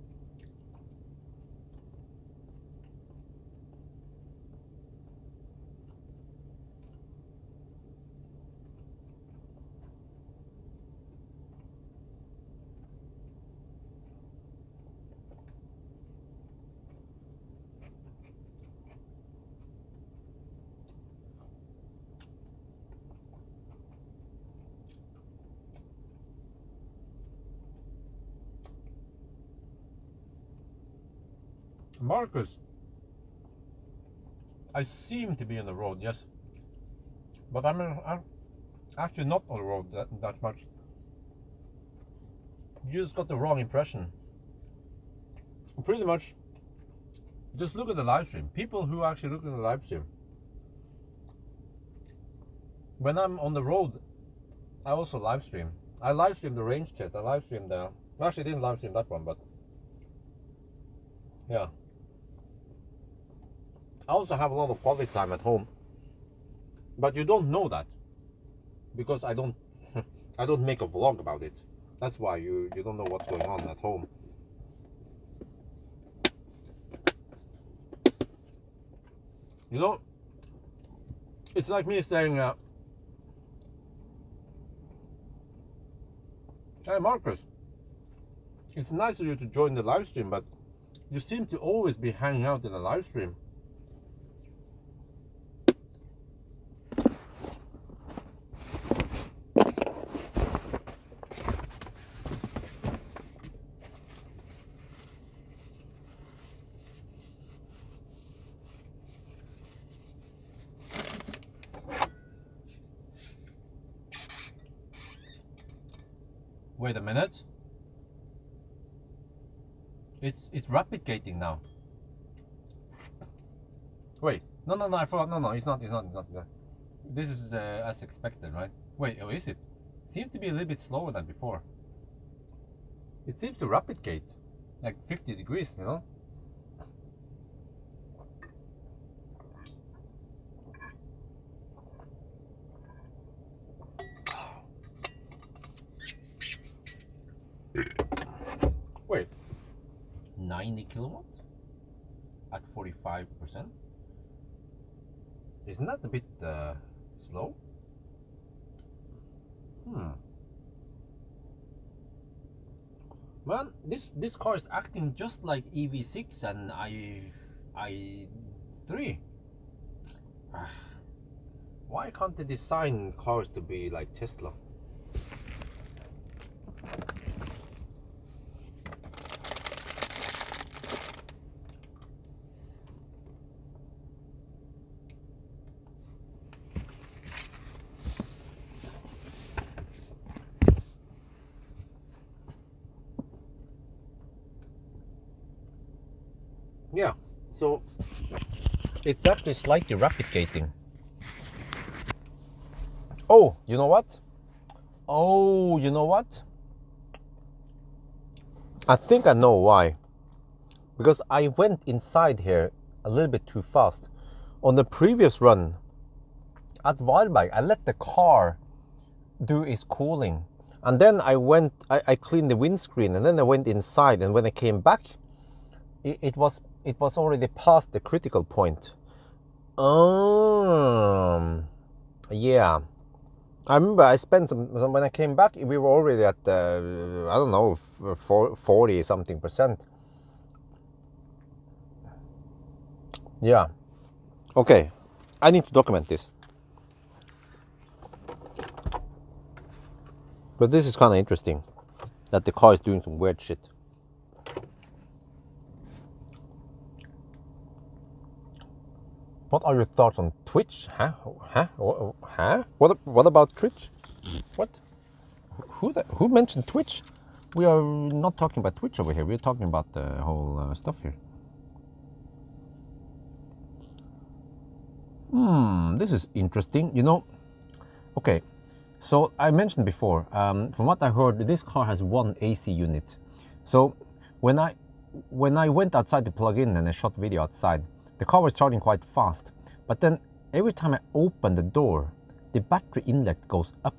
Marcus, I seem to be on the road, yes, but I'm actually not on the road that much. You just got the wrong impression. Pretty much, just look at the live stream. People who actually look at the live stream. When I'm on the road, I also live stream. I live stream the range test. I live stream the. I actually didn't live stream that one, but yeah. I also have a lot of quality time at home, but you don't know that because I don't I don't make a vlog about it. That's why you don't know what's going on at home. You know, it's like me saying, hey Marcus, it's nice of you to join the live stream, but you seem to always be hanging out in the live stream. Wait a minute. It's replicating now. Wait, no, I forgot. No, it's not. This is as expected, right? Wait, oh, is it? Seems to be a little bit slower than before. It seems to replicate, like 50 degrees, you know? Wait, 90 kilowatts at 45%? Isn't that a bit slow? Well, this car is acting just like EV6 and i3. Why can't they design cars to be like Tesla? Yeah, so it's actually slightly replicating. Oh, you know what? I think I know why. Because I went inside here a little bit too fast. On the previous run at Daybreak, I let the car do its cooling. And then I cleaned the windscreen and then I went inside, and when I came back, it was already past the critical point. Yeah. I remember I spent when I came back, we were already at, I don't know, 40 something percent. Yeah. Okay. I need to document this. But this is kind of interesting that the car is doing some weird shit. What are your thoughts on Twitch? Huh? What about Twitch? What? Who mentioned Twitch? We are not talking about Twitch over here. We're talking about the whole stuff here. This is interesting. You know, okay. So I mentioned before, from what I heard, this car has one AC unit. So when I went outside to plug in and I shot video outside, the car was charging quite fast, but then every time I open the door, the battery inlet goes up.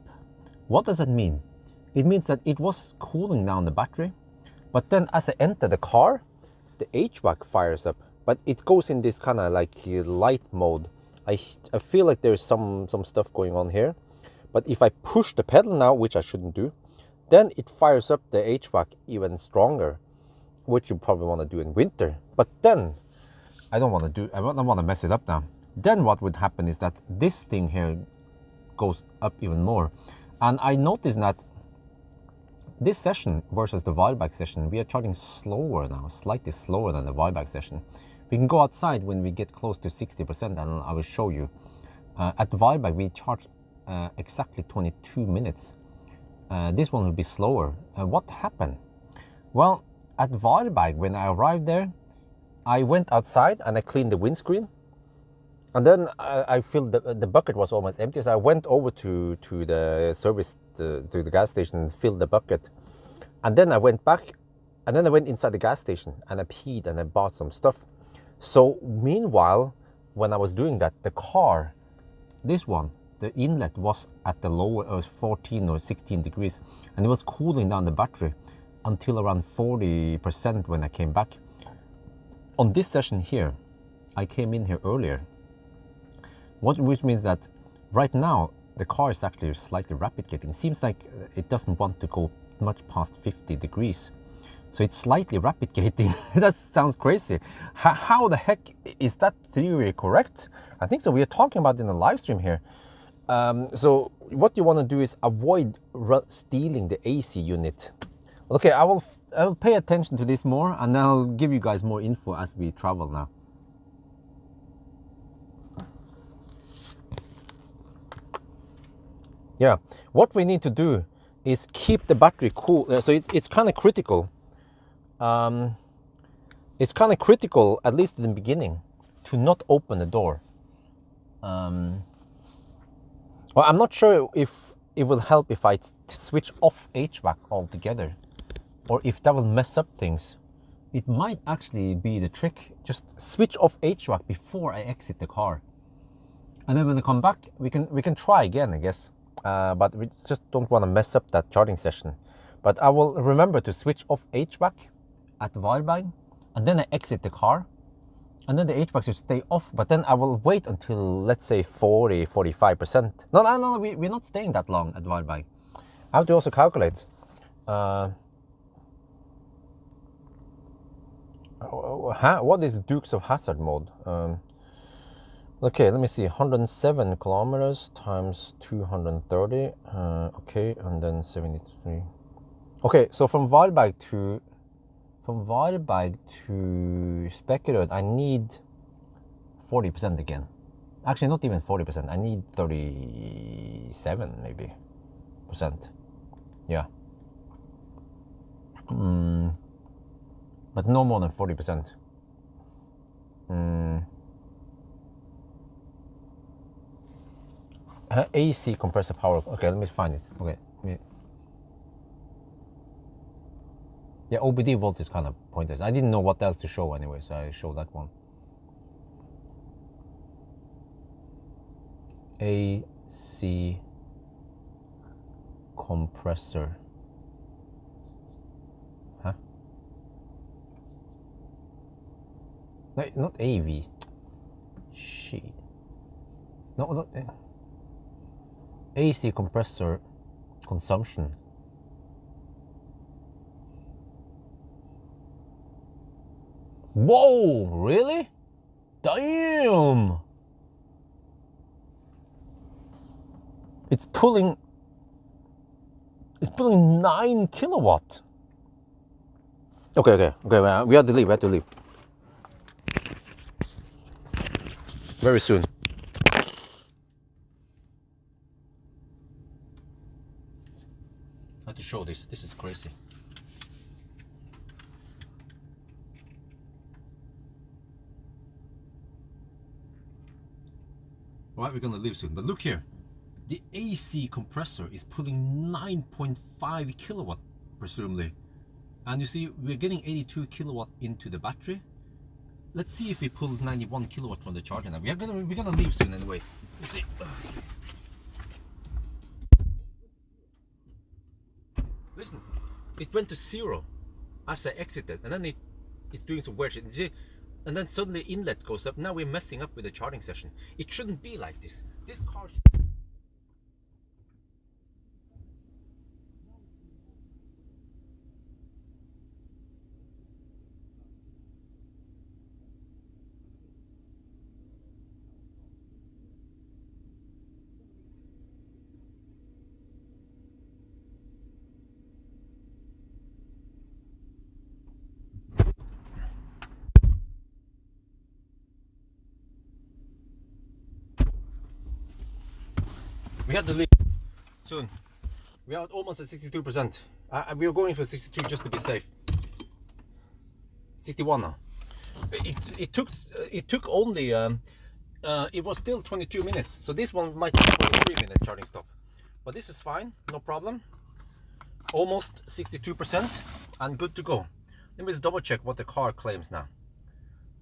What does that mean? It means that it was cooling down the battery, but then as I enter the car, the HVAC fires up, but it goes in this kind of like light mode. I feel like there's some stuff going on here, but if I push the pedal now, which I shouldn't do, then it fires up the HVAC even stronger, which you probably want to do in winter. But then I don't want to mess it up now. Then what would happen is that this thing here goes up even more. And I noticed that this session versus the while back session, we are charging slower now, slightly slower than the while back session. We can go outside when we get close to 60%, and I will show you. At while back, we charge exactly 22 minutes. This one will be slower. What happened? Well, at while back, when I arrived there, I went outside and I cleaned the windscreen. And then I filled the bucket was almost empty, so I went over to the service, to the gas station, and filled the bucket. And then I went back, and then I went inside the gas station, and I peed, and I bought some stuff. So meanwhile, when I was doing that, the car, this one, the inlet was at the lower, it was 14 or 16 degrees, and it was cooling down the battery until around 40% when I came back. On this session here, I came in here earlier, which means that right now the car is actually slightly rapid gating. It seems like it doesn't want to go much past 50 degrees. So it's slightly rapid gating. That sounds crazy. How the heck is that theory correct? I think so. We are talking about it in the live stream here. So what you want to do is avoid stealing the AC unit. Okay, I will pay attention to this more, and I'll give you guys more info as we travel now. Yeah, what we need to do is keep the battery cool. So it's kind of critical. It's kind of critical, at least in the beginning, to not open the door. Well, I'm not sure if it will help if I switch off HVAC altogether, or if that will mess up things. It might actually be the trick. Just switch off HVAC before I exit the car, and then when I come back, we can try again, I guess. But we just don't want to mess up that charging session. But I will remember to switch off HVAC at Wildbang, and then I exit the car, and then the HVAC should stay off, but then I will wait until, let's say, 40-45%. No, we're not staying that long at Wildbang. I have to also calculate. What is Dukes of Hazzard mode? Okay, let me see. 107 kilometers times 230. Okay, and then 73. Okay, so from Wildbag to Spekerød, I need 40% again. Actually, not even 40%. I need 37 maybe percent. Yeah. But no more than 40%. AC compressor power. Okay, let me find it. Okay. Yeah, OBD volt is kind of pointless. I didn't know what else to show anyway, so I showed that one. AC compressor. Huh? No, not AV. Shit. No, not AC compressor consumption. Whoa, really? Damn! It's pulling 9 kilowatt. Okay, we have to leave. Very soon. I have to show this. This is crazy. Alright, we're gonna leave soon. But look here. The AC compressor is pulling 9.5 kilowatt, presumably. And you see, we're getting 82 kilowatt into the battery. Let's see if we pull 91 kilowatt from the charger now. We're gonna leave soon anyway. You see. Listen, it went to 0 as I exited, and then it's doing some weird shit. You see? And then suddenly inlet goes up. Now we're messing up with the charging session. It shouldn't be like this. This car have to leave soon. We are almost at 62%. We are going for 62 just to be safe. 61 now. It took only it was still 22 minutes. So this one might be 23-minute charging stop. But this is fine, no problem. Almost 62% and good to go. Let me just double check what the car claims now.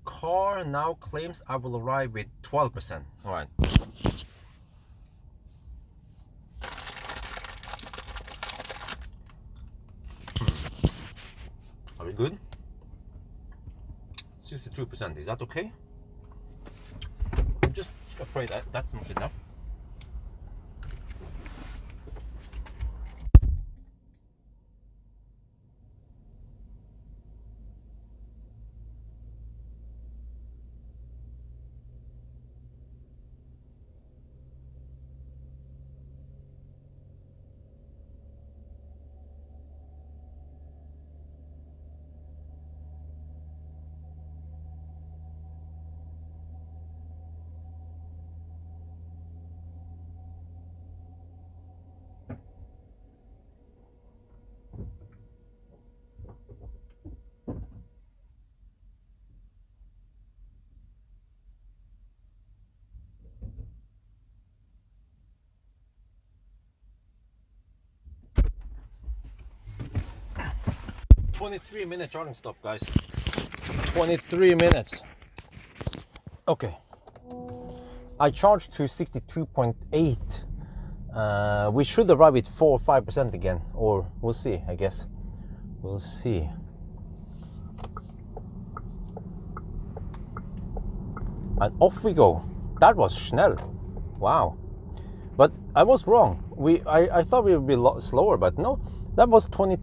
Car now claims I will arrive with 12%. All right. Are we good? 62%, is that okay? I'm just afraid that that's not enough. "23-minute charging stop, guys. 23 minutes. Okay. I charged to 62.8. We should arrive with 4 or 5% again, or we'll see, I guess. We'll see. And off we go. That was schnell. Wow. But I was wrong. I thought we would be a lot slower, but no. That was 20.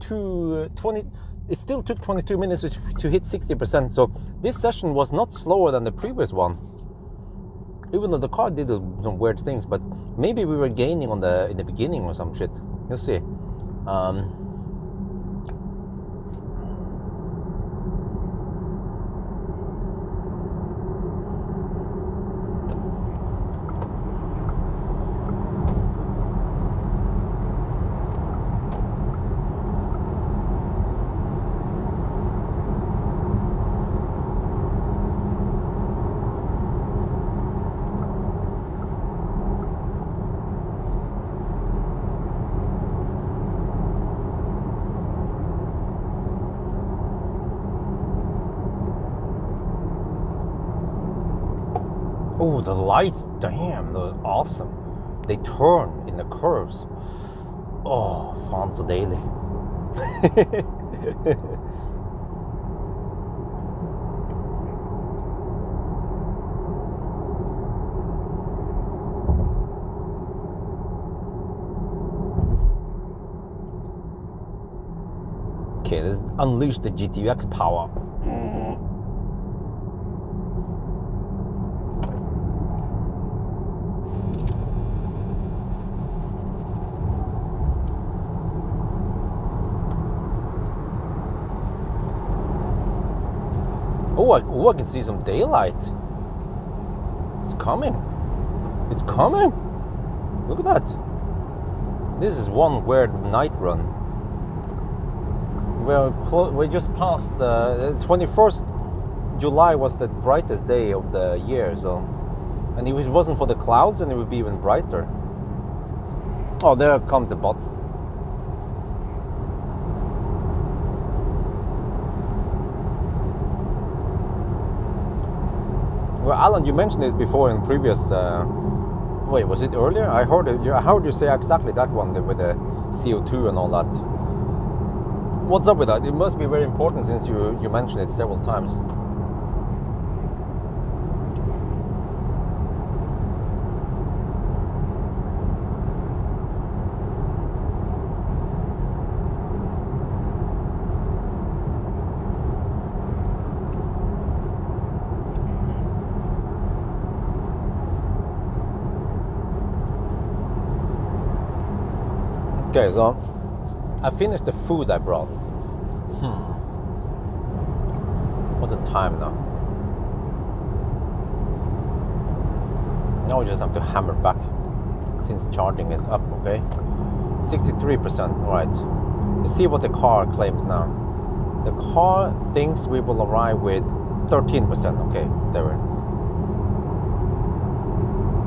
It still took 22 minutes to hit 60%. So this session was not slower than the previous one. Even though the car did some weird things, but maybe we were gaining in the beginning or some shit. You'll see. Oh, the lights, damn, they're awesome. They turn in the curves. Oh, fan så deilig. Okay, let's unleash the GTX power. Oh, I can see some daylight. It's coming. It's coming. Look at that. This is one weird night run. We just passed 21st July was the brightest day of the year, so, and if it wasn't for the clouds, then it would be even brighter. Oh, there comes the bots. Well, Alan, you mentioned this before in previous. Wait, was it earlier? I heard it. I heard you say exactly that one with the CO2 and all that. What's up with that? It must be very important since you mentioned it several times. Okay, so I finished the food I brought. What's the time now? Now we just have to hammer back. since charging is up, okay? 63%, right. Let's see what the car claims now. The car thinks we will arrive with 13%, okay, there.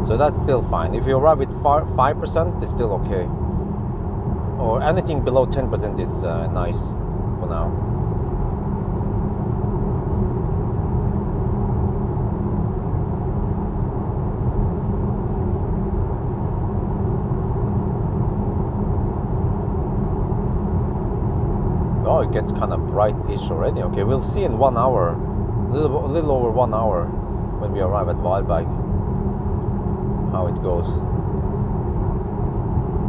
So that's still fine. If you arrive with 5%, it's still okay. Or anything below 10% is nice for now. Oh, it gets kind of bright-ish already. Okay, we'll see in 1 hour, a little over 1 hour when we arrive at Daybreak, how it goes.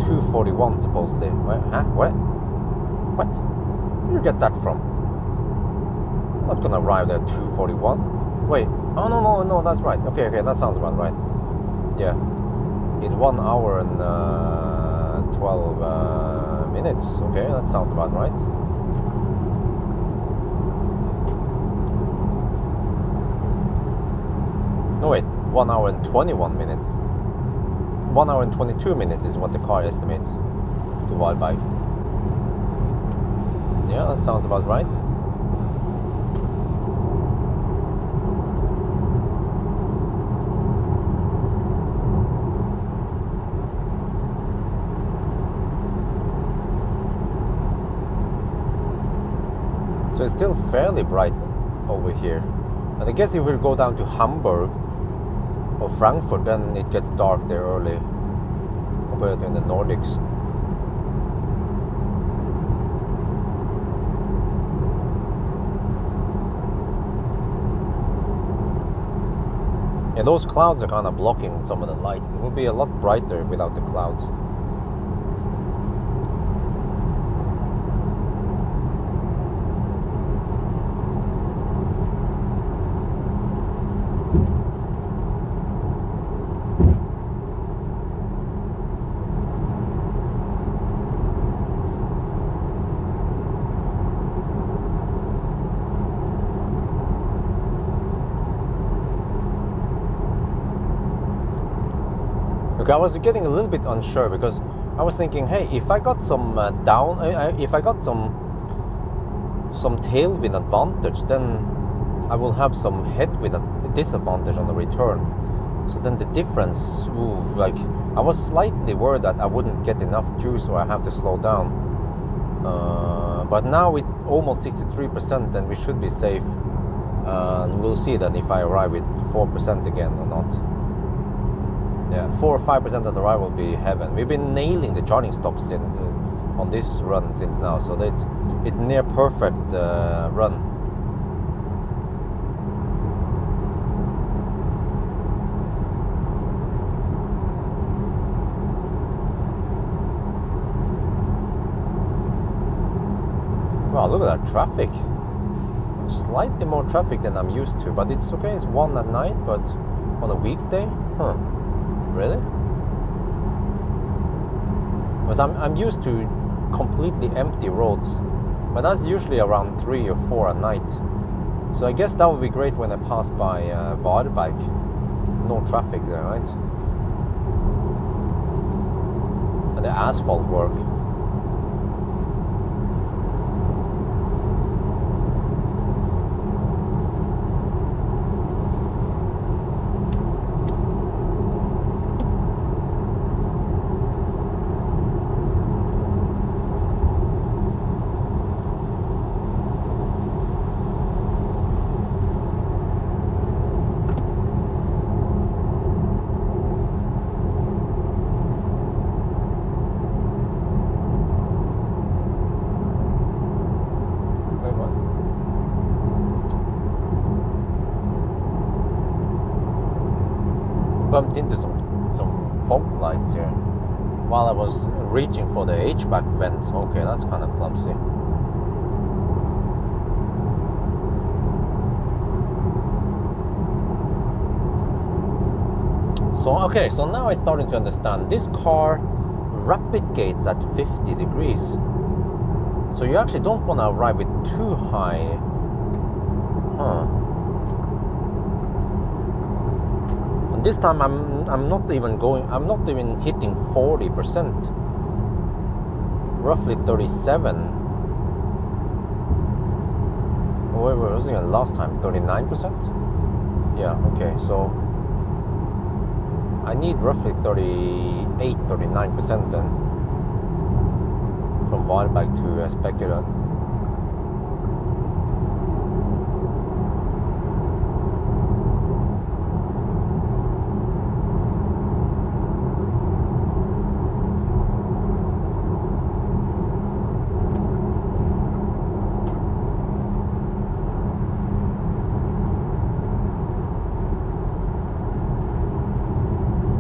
2:41 supposedly. Huh? What? What? Where you get that from? I'm not gonna arrive there at 2:41. Wait. Oh no, that's right. Okay, that sounds about right. Yeah. In 1 hour and 12 minutes. Okay, that sounds about right. No wait, 1 hour and 21 minutes. 1 hour and 22 minutes is what the car estimates to Daybreak. Yeah, that sounds about right. So it's still fairly bright over here. And I guess if we go down to Hamburg or Frankfurt, then it gets dark there early compared to in the Nordics. Yeah, those clouds are kind of blocking some of the lights. It would be a lot brighter without the clouds. Okay, I was getting a little bit unsure because I was thinking, hey, if I got some if I got some tailwind advantage, then I will have some headwind disadvantage on the return. So then the difference, like I was slightly worried that I wouldn't get enough juice or I have to slow down. But now with almost 63%, then we should be safe. And we'll see then if I arrive with 4% again or not. Yeah, 4 or 5% of the ride will be heaven. We've been nailing the charging stops on this run since now, so it's near perfect run. Wow, look at that traffic. Slightly more traffic than I'm used to, but it's okay. It's 1 at night, but on a weekday, huh? Really? Because I'm used to completely empty roads, but that's usually around 3 or 4 at night. So I guess that would be great when I pass by Daybreak. No traffic there, right? And the asphalt work. Bumped into some fog lights here while I was reaching for the HVAC vents. Okay, that's kind of clumsy. So now I'm starting to understand. This car rapid gates at 50 degrees. So you actually don't want to arrive with too high. this time I'm not even hitting 40%. Roughly 37. Where was it last time? 39%? Yeah, okay, so I need roughly 39% then from Daybreak to Speculant.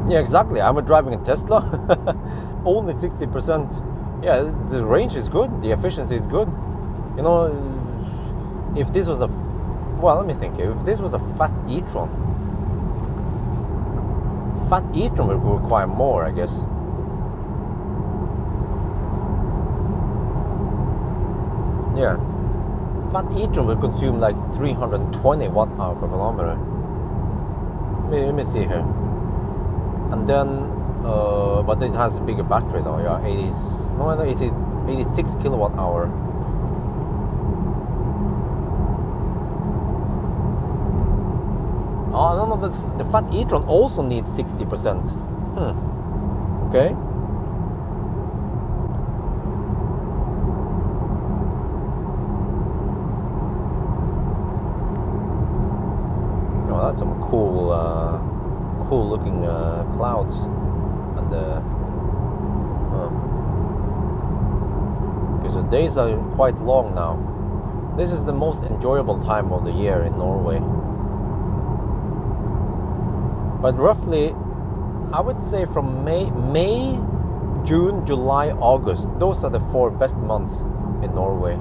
Yeah, exactly. I'm driving a Tesla, only 60%. Yeah, the range is good, the efficiency is good. You know, if this was a, well, let me think. If this was a fat e-tron would require more, I guess. Yeah, fat e-tron will consume like 320 watt-hour per kilometer. Let me see here. And then, but it has a bigger battery though. Yeah, 86 kilowatt hour. Oh no, the fat e-tron also needs 60%. Okay. Oh, that's some cool looking clouds, and okay, so days are quite long now. This is the most enjoyable time of the year in Norway. But roughly, I would say from May, June, July, August, those are the 4 best months in Norway.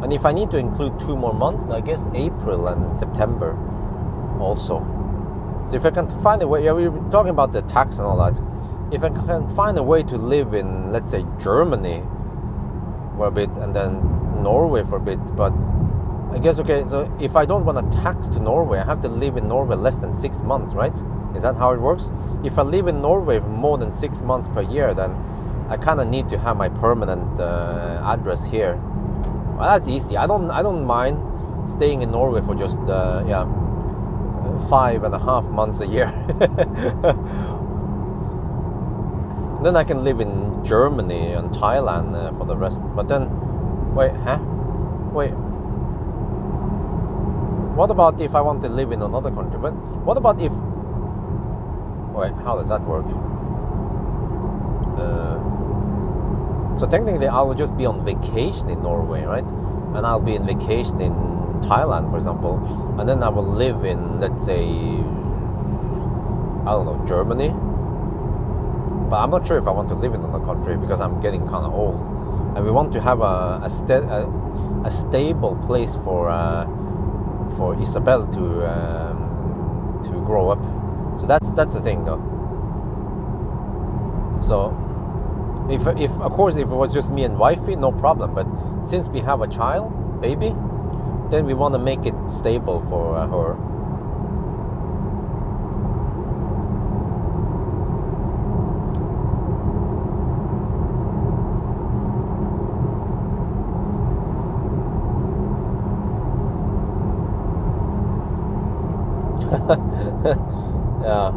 And if I need to include 2 more months, I guess April and September also. So if I can find a way, yeah, we were talking about the tax and all that. If I can find a way to live in, let's say, Germany for a bit and then Norway for a bit, but I guess, okay, so if I don't want to tax to Norway, I have to live in Norway less than 6 months, right? Is that how it works? If I live in Norway more than 6 months per year, then I kind of need to have my permanent address here. Well, that's easy. I don't mind staying in Norway for just 5.5 months a year. Then I can live in Germany and Thailand for the rest. But then, wait. What about if I want to live in another country? But what about if? Wait, how does that work? So technically, I will just be on vacation in Norway, right? And I'll be on vacation in Thailand, for example, and then I will live in, let's say, I don't know, Germany. But I'm not sure if I want to live in another country because I'm getting kind of old, and we want to have a stable place for Isabel to grow up. So that's the thing, though. So if of course if it was just me and wifey, no problem. But since we have a baby, then we want to make it stable for her. Yeah.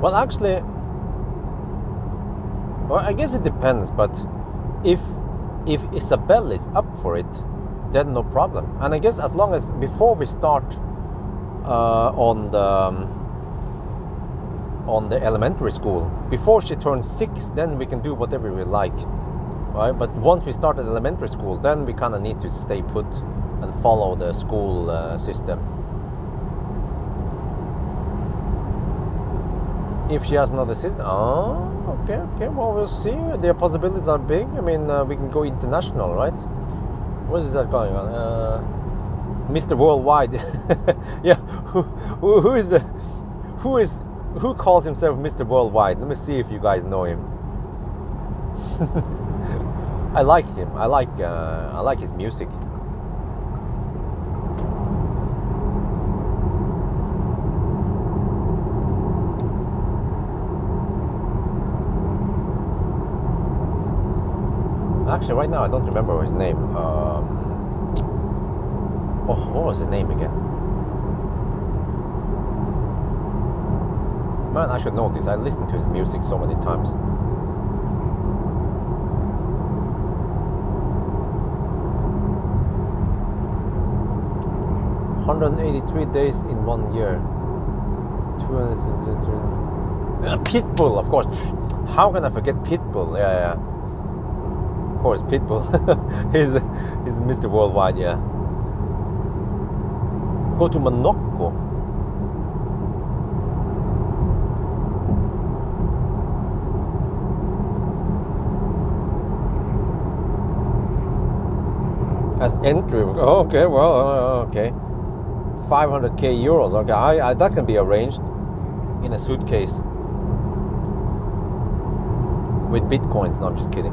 Well, actually, well, I guess it depends, but if Isabel is up for it, then no problem. And I guess as long as before we start on the elementary school, before she turns 6, then we can do whatever we like, right? But once we start at elementary school, then we kind of need to stay put and follow the school system. If she has another sister, okay, well, we'll see. The possibilities are big. I mean, we can go international, right? What is that going on? Mr. Worldwide. Yeah, who calls himself Mr. Worldwide? Let me see if you guys know him. I like him. I like his music. Actually, right now I don't remember his name. What was his name again? Man, I should know this. I listened to his music so many times. $183 days in 1 year. 263. Pitbull, of course. How can I forget Pitbull? Yeah. Of course, Pitbull. he's Mr. Worldwide, yeah. Go to Monaco. As entry. Oh, okay, well, okay. 500k euros. Okay, I that can be arranged in a suitcase with bitcoins. No, I'm just kidding.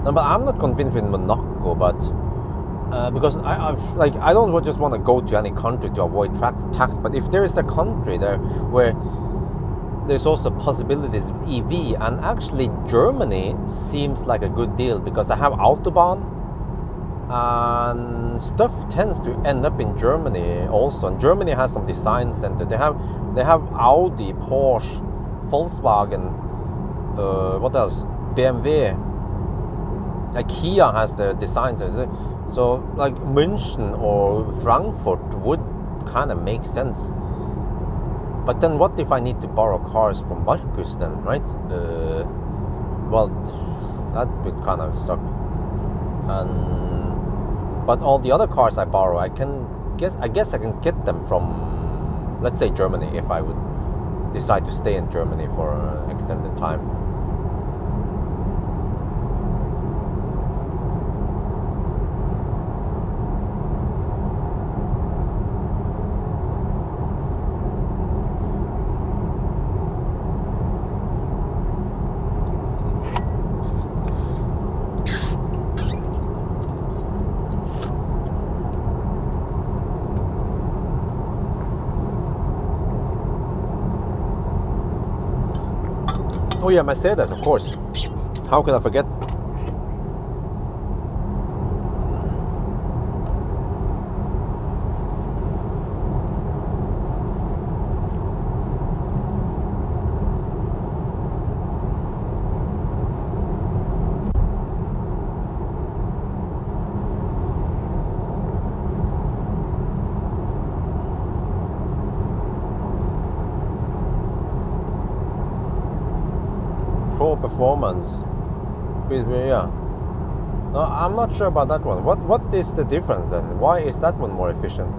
No, but I'm not convinced with Monaco, but because I don't just want to go to any country to avoid tax. But if there is a country there where there's also possibilities of EV, and actually Germany seems like a good deal because I have Autobahn, and stuff tends to end up in Germany also. And Germany has some design center. They have Audi, Porsche, Volkswagen, what else? BMW. IKEA has the design center. So like München or Frankfurt would kind of make sense. But then what if I need to borrow cars from Marcus then, right? Well, that would kind of suck. But all the other cars I borrow, I guess I can get them from, let's say, Germany, if I would decide to stay in Germany for an extended time. Oh yeah, Mercedes, of course. How could I forget? Performance. Yeah. No, I'm not sure about that one. What is the difference then? Why is that one more efficient?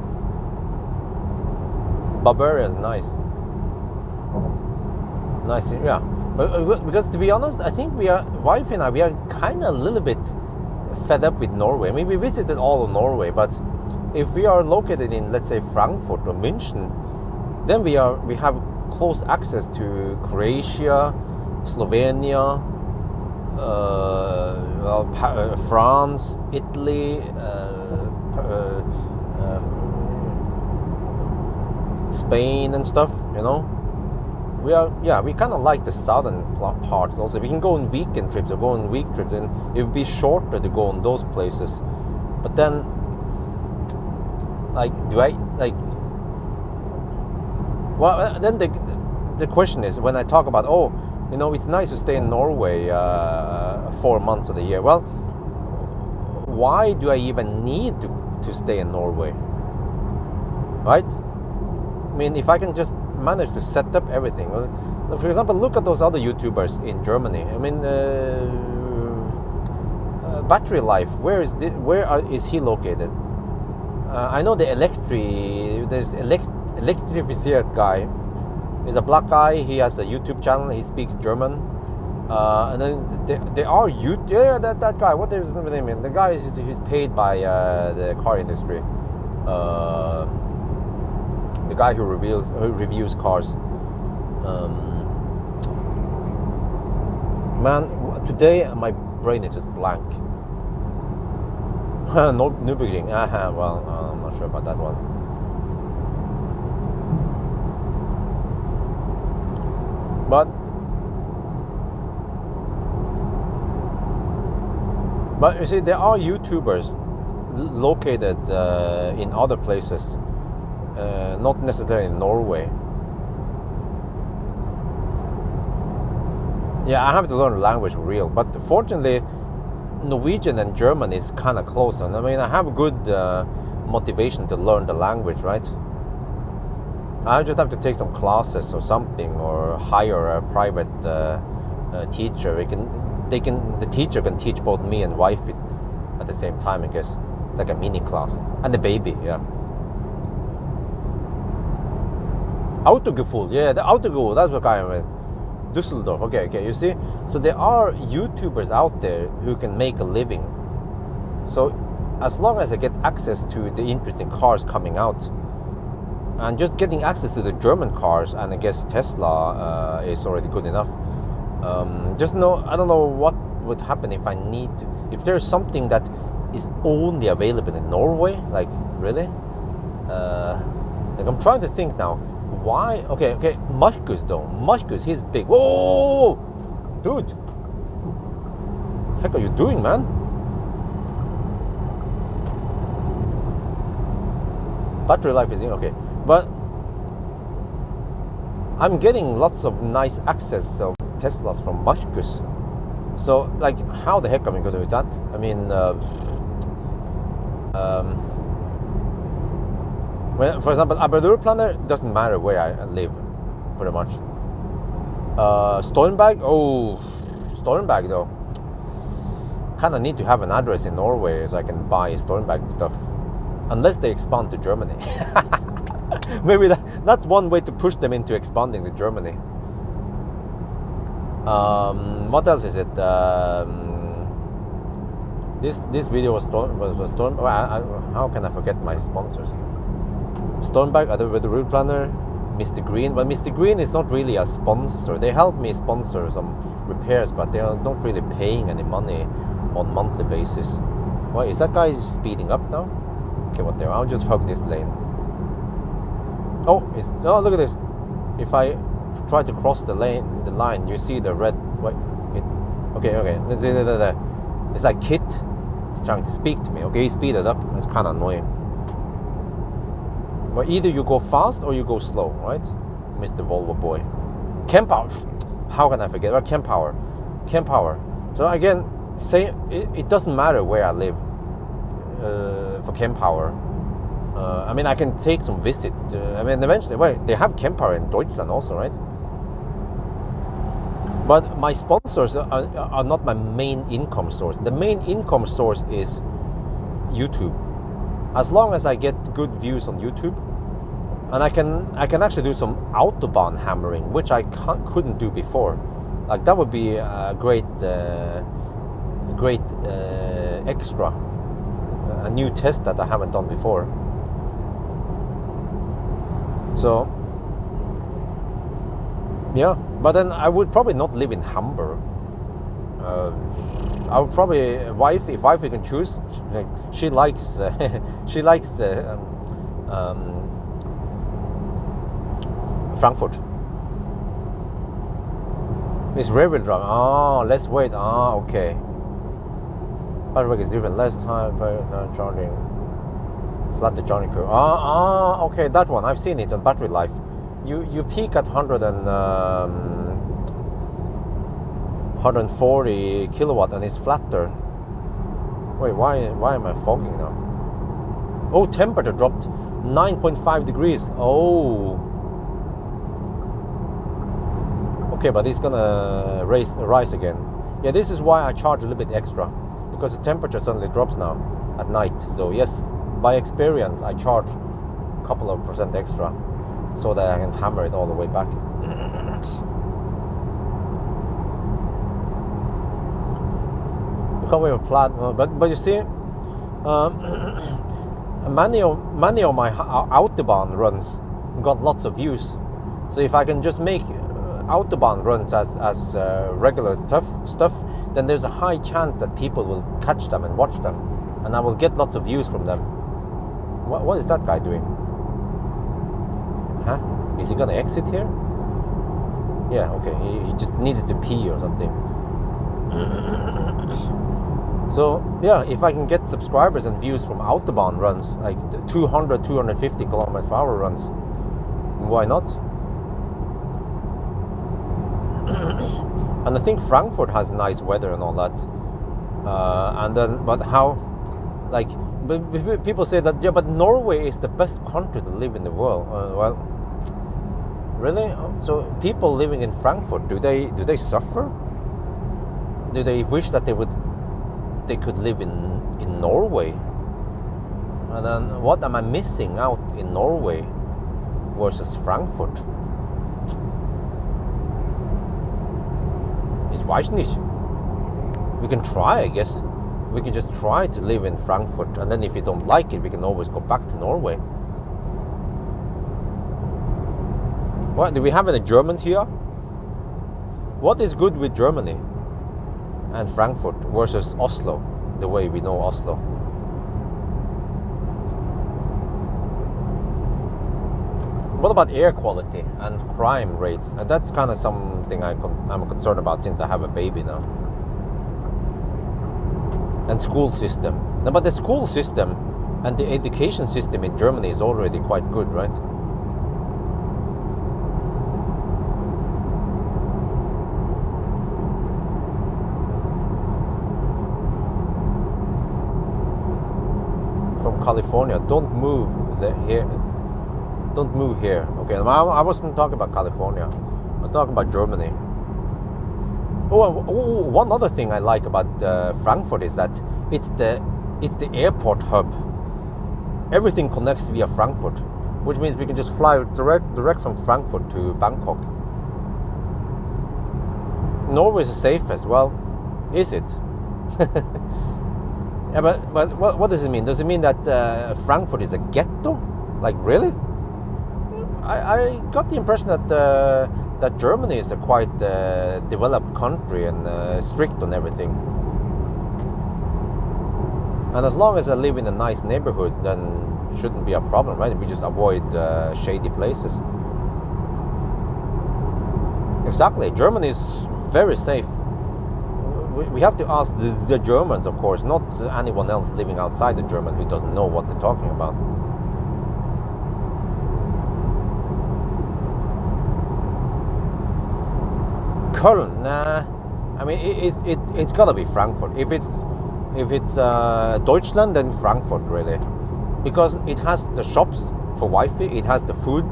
Bavaria is nice. Nice, yeah. But because to be honest, I think wife and I, we are kind of a little bit fed up with Norway. I mean, we visited all of Norway, but if we are located in, let's say, Frankfurt or München, then we have close access to Croatia, Slovenia, France, Italy, Spain and stuff, you know. We kind of like the southern parts also. We can go on weekend trips or go on week trips, and it would be shorter to go on those places. But then, then the question is, when I talk about, you know, it's nice to stay in Norway 4 months of the year. Well, why do I even need to stay in Norway? Right? I mean, if I can just manage to set up everything. For example, look at those other YouTubers in Germany. I mean, Battery Life, where is he located? I know there's Electrifiziert guy. He's a black guy. He has a YouTube channel. He speaks German. And then there are that guy. What is his name? The guy he's paid by the car industry. The guy who reviews cars. Man, today my brain is just blank. No Nürburgring. Well, I'm not sure about that one. But you see, there are YouTubers located in other places, not necessarily in Norway. Yeah, I have to learn the language for real, but fortunately Norwegian and German is kind of close, and I mean I have good motivation to learn the language, right? I just have to take some classes or something, or hire a private teacher. The teacher can teach both me and wife at the same time, I guess. It's like a mini class. And the baby, yeah. Autogefühl, yeah, the Autogefühl, that's what I meant. Düsseldorf, okay, you see? So there are YouTubers out there who can make a living. So as long as I get access to the interesting cars coming out, and just getting access to the German cars, and I guess Tesla is already good enough. I don't know what would happen if there's something that is only available in Norway, like really? Like I'm trying to think now. Why? Okay, Marcus though. Marcus, he's big. Whoa! Dude! Heck are you doing, man? Battery life is okay. But I'm getting lots of nice access of Teslas from Marcus. So, like, how the heck am I going to do that? I mean, well, for example, Planner doesn't matter where I live, pretty much. Stormbag though. Kind of need to have an address in Norway so I can buy Stormbag stuff, unless they expand to Germany. Maybe that's one way to push them into expanding to Germany. What else is it? This video was Storm. How can I forget my sponsors? Stormbag, with the route planner, Mr. Green. Well, Mr. Green is not really a sponsor. They help me sponsor some repairs, but they are not really paying any money on monthly basis. Why is that guy speeding up now? Okay, whatever. I'll just hug this lane. Oh, look at this. If I try to cross the line, you see the red. Wait, okay. Let's see that. It's like Kit is trying to speak to me. Okay, he speeded up. That's kind of annoying. But either you go fast or you go slow, right, Mr. Volvo boy? Camp Power. How can I forget? Well, Camp Power. So again, say it doesn't matter where I live for Camp Power. I mean, I can take some visit. I mean, eventually, they have Camp Power in Deutschland also, right? But my sponsors are not my main income source. The main income source is YouTube. As long as I get good views on YouTube, and I can actually do some autobahn hammering, which I couldn't do before. Like that would be a great extra, a new test that I haven't done before. So yeah, but then I would probably not live in Hamburg. I would probably if wife can choose. She likes Frankfurt. It's rear-wheel drive. Oh, let's wait. Okay. Battery is different. Less time charging. Flat the charging curve. Okay, that one. I've seen it on battery life. You peak at 140 kilowatt and it's flatter. Wait, why am I fogging now? Oh, temperature dropped 9.5 degrees. Oh. Okay, but it's gonna rise again. Yeah, this is why I charge a little bit extra, because the temperature suddenly drops now at night. So yes, by experience, I charge a couple of % extra so that I can hammer it all the way back. You can't wait a plan, but you see, many of my autobahn runs got lots of views. So if I can just make Autobahn runs as regular stuff, then there's a high chance that people will catch them and watch them, and I will get lots of views from them. What is that guy doing? Huh? Is he gonna exit here? Yeah, okay, he just needed to pee or something. So yeah, if I can get subscribers and views from Autobahn runs, like 200, 250 kilometers per hour runs, why not? And I think Frankfurt has nice weather and all that. And then, but how, like, people say that, yeah, but Norway is the best country to live in the world. Well, really? So people living in Frankfurt, do they suffer? Do they wish that they could live in Norway? And then what am I missing out in Norway versus Frankfurt? Ich weiß nicht. We can try, I guess. We can just try to live in Frankfurt, and then if you don't like it, we can always go back to Norway. What, do we have any Germans here? What is good with Germany and Frankfurt versus Oslo, the way we know Oslo? What about air quality and crime rates? And that's kind of something I'm concerned about since I have a baby now. And school system. No, but the school system and the education system in Germany is already quite good, right? From California, don't move here. Don't move here. Okay, I wasn't talking about California. I was talking about Germany. Oh, one other thing I like about Frankfurt is that it's the airport hub. Everything connects via Frankfurt, which means we can just fly direct from Frankfurt to Bangkok. Norway is the safest. Well, is it? Yeah, but what does it mean? Does it mean that Frankfurt is a ghetto? Like, really? I got the impression that Germany is a quite developed country and strict on everything. And as long as I live in a nice neighborhood, then shouldn't be a problem, right? We just avoid shady places. Exactly. Germany is very safe. We have to ask the Germans, of course, not anyone else living outside the German who doesn't know what they're talking about. Köln, nah. I mean, it's gotta be Frankfurt. If it's Deutschland, then Frankfurt, really, because it has the shops for Wi-Fi, it has the food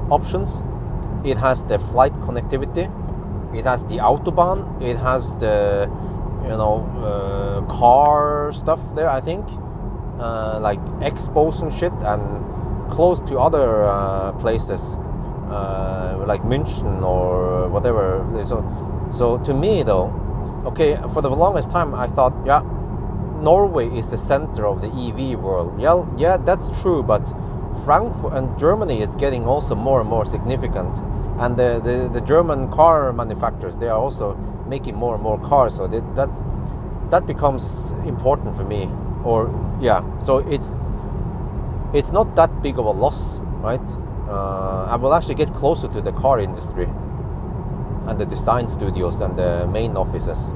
options, it has the flight connectivity, it has the Autobahn, it has the car stuff there. I think like expos and shit, and close to other places. Like München or whatever. So to me though, okay, for the longest time I thought, yeah, Norway is the center of the EV world. Yeah, that's true, but Frankfurt and Germany is getting also more and more significant, and the German car manufacturers, they are also making more and more cars, so that becomes important for me. Or yeah, so it's not that big of a loss, right? I will actually get closer to the car industry and the design studios and the main offices.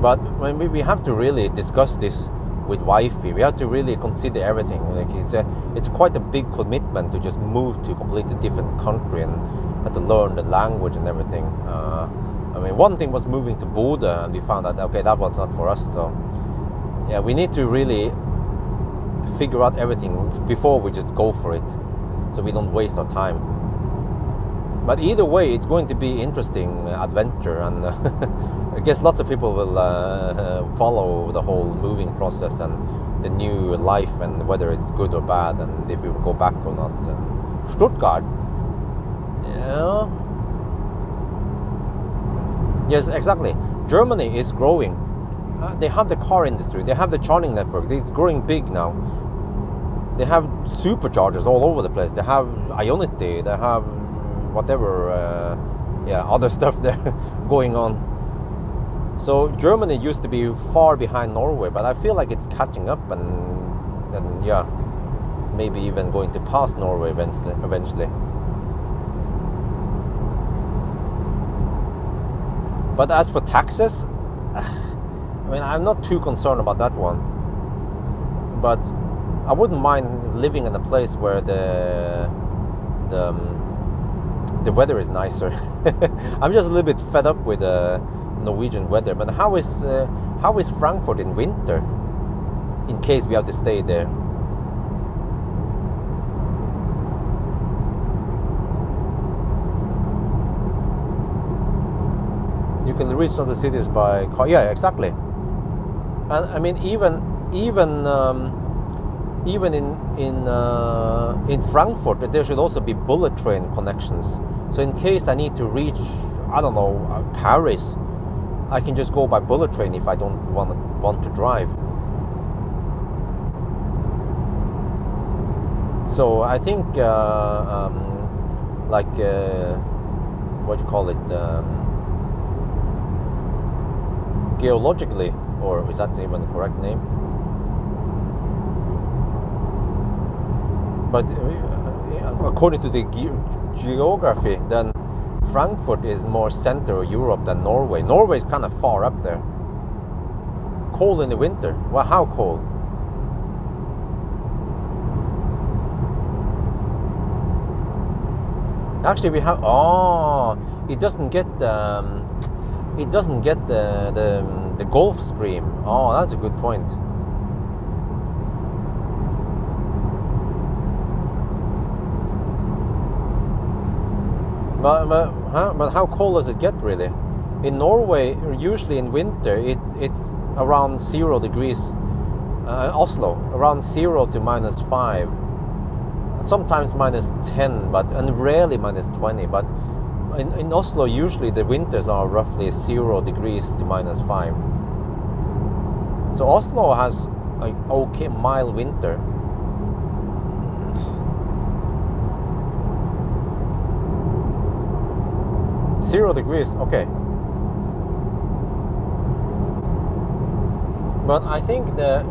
But when we have to really discuss this with Wi-Fi, we have to really consider everything. Like it's quite a big commitment to just move to a completely different country and have to learn the language and everything. I mean, one thing was moving to Bodø, and we found that okay, that was not for us. So yeah, we need to really figure out everything before we just go for it, so we don't waste our time. But either way, it's going to be interesting adventure, and I guess lots of people will follow the whole moving process and the new life, and whether it's good or bad, and if we will go back or not. Stuttgart, yeah, yes, exactly. Germany is growing. They have the car industry, they have the charging network, it's growing big now. they have superchargers all over the place. They have Ionity, they have whatever, other stuff there going on. So Germany used to be far behind Norway, but I feel like it's catching up and maybe even going to pass Norway eventually. But as for taxes, I mean, I'm not too concerned about that one. But I wouldn't mind living in a place where the weather is nicer. I'm just a little bit fed up with the Norwegian weather. But how is Frankfurt in winter? In case we have to stay there. You can reach other cities by car. Yeah, exactly. And I mean, even in Frankfurt, there should also be bullet train connections. So in case I need to reach, I don't know, Paris, I can just go by bullet train if I don't want to drive. So I think what do you call it? Geologically, or is that even the correct name? But according to the geography, then Frankfurt is more center of Europe than Norway. Norway is kind of far up there. Cold in the winter. Well, how cold? Actually, we have. It doesn't get the Gulf Stream. Oh, that's a good point. But how cold does it get really? In Norway, usually in winter, it's around 0 degrees. Oslo, around 0 to -5. Sometimes -10, and rarely -20. But in Oslo, usually the winters are roughly 0 degrees to -5. So Oslo has like okay mild winter. Zero degrees, okay. But I think the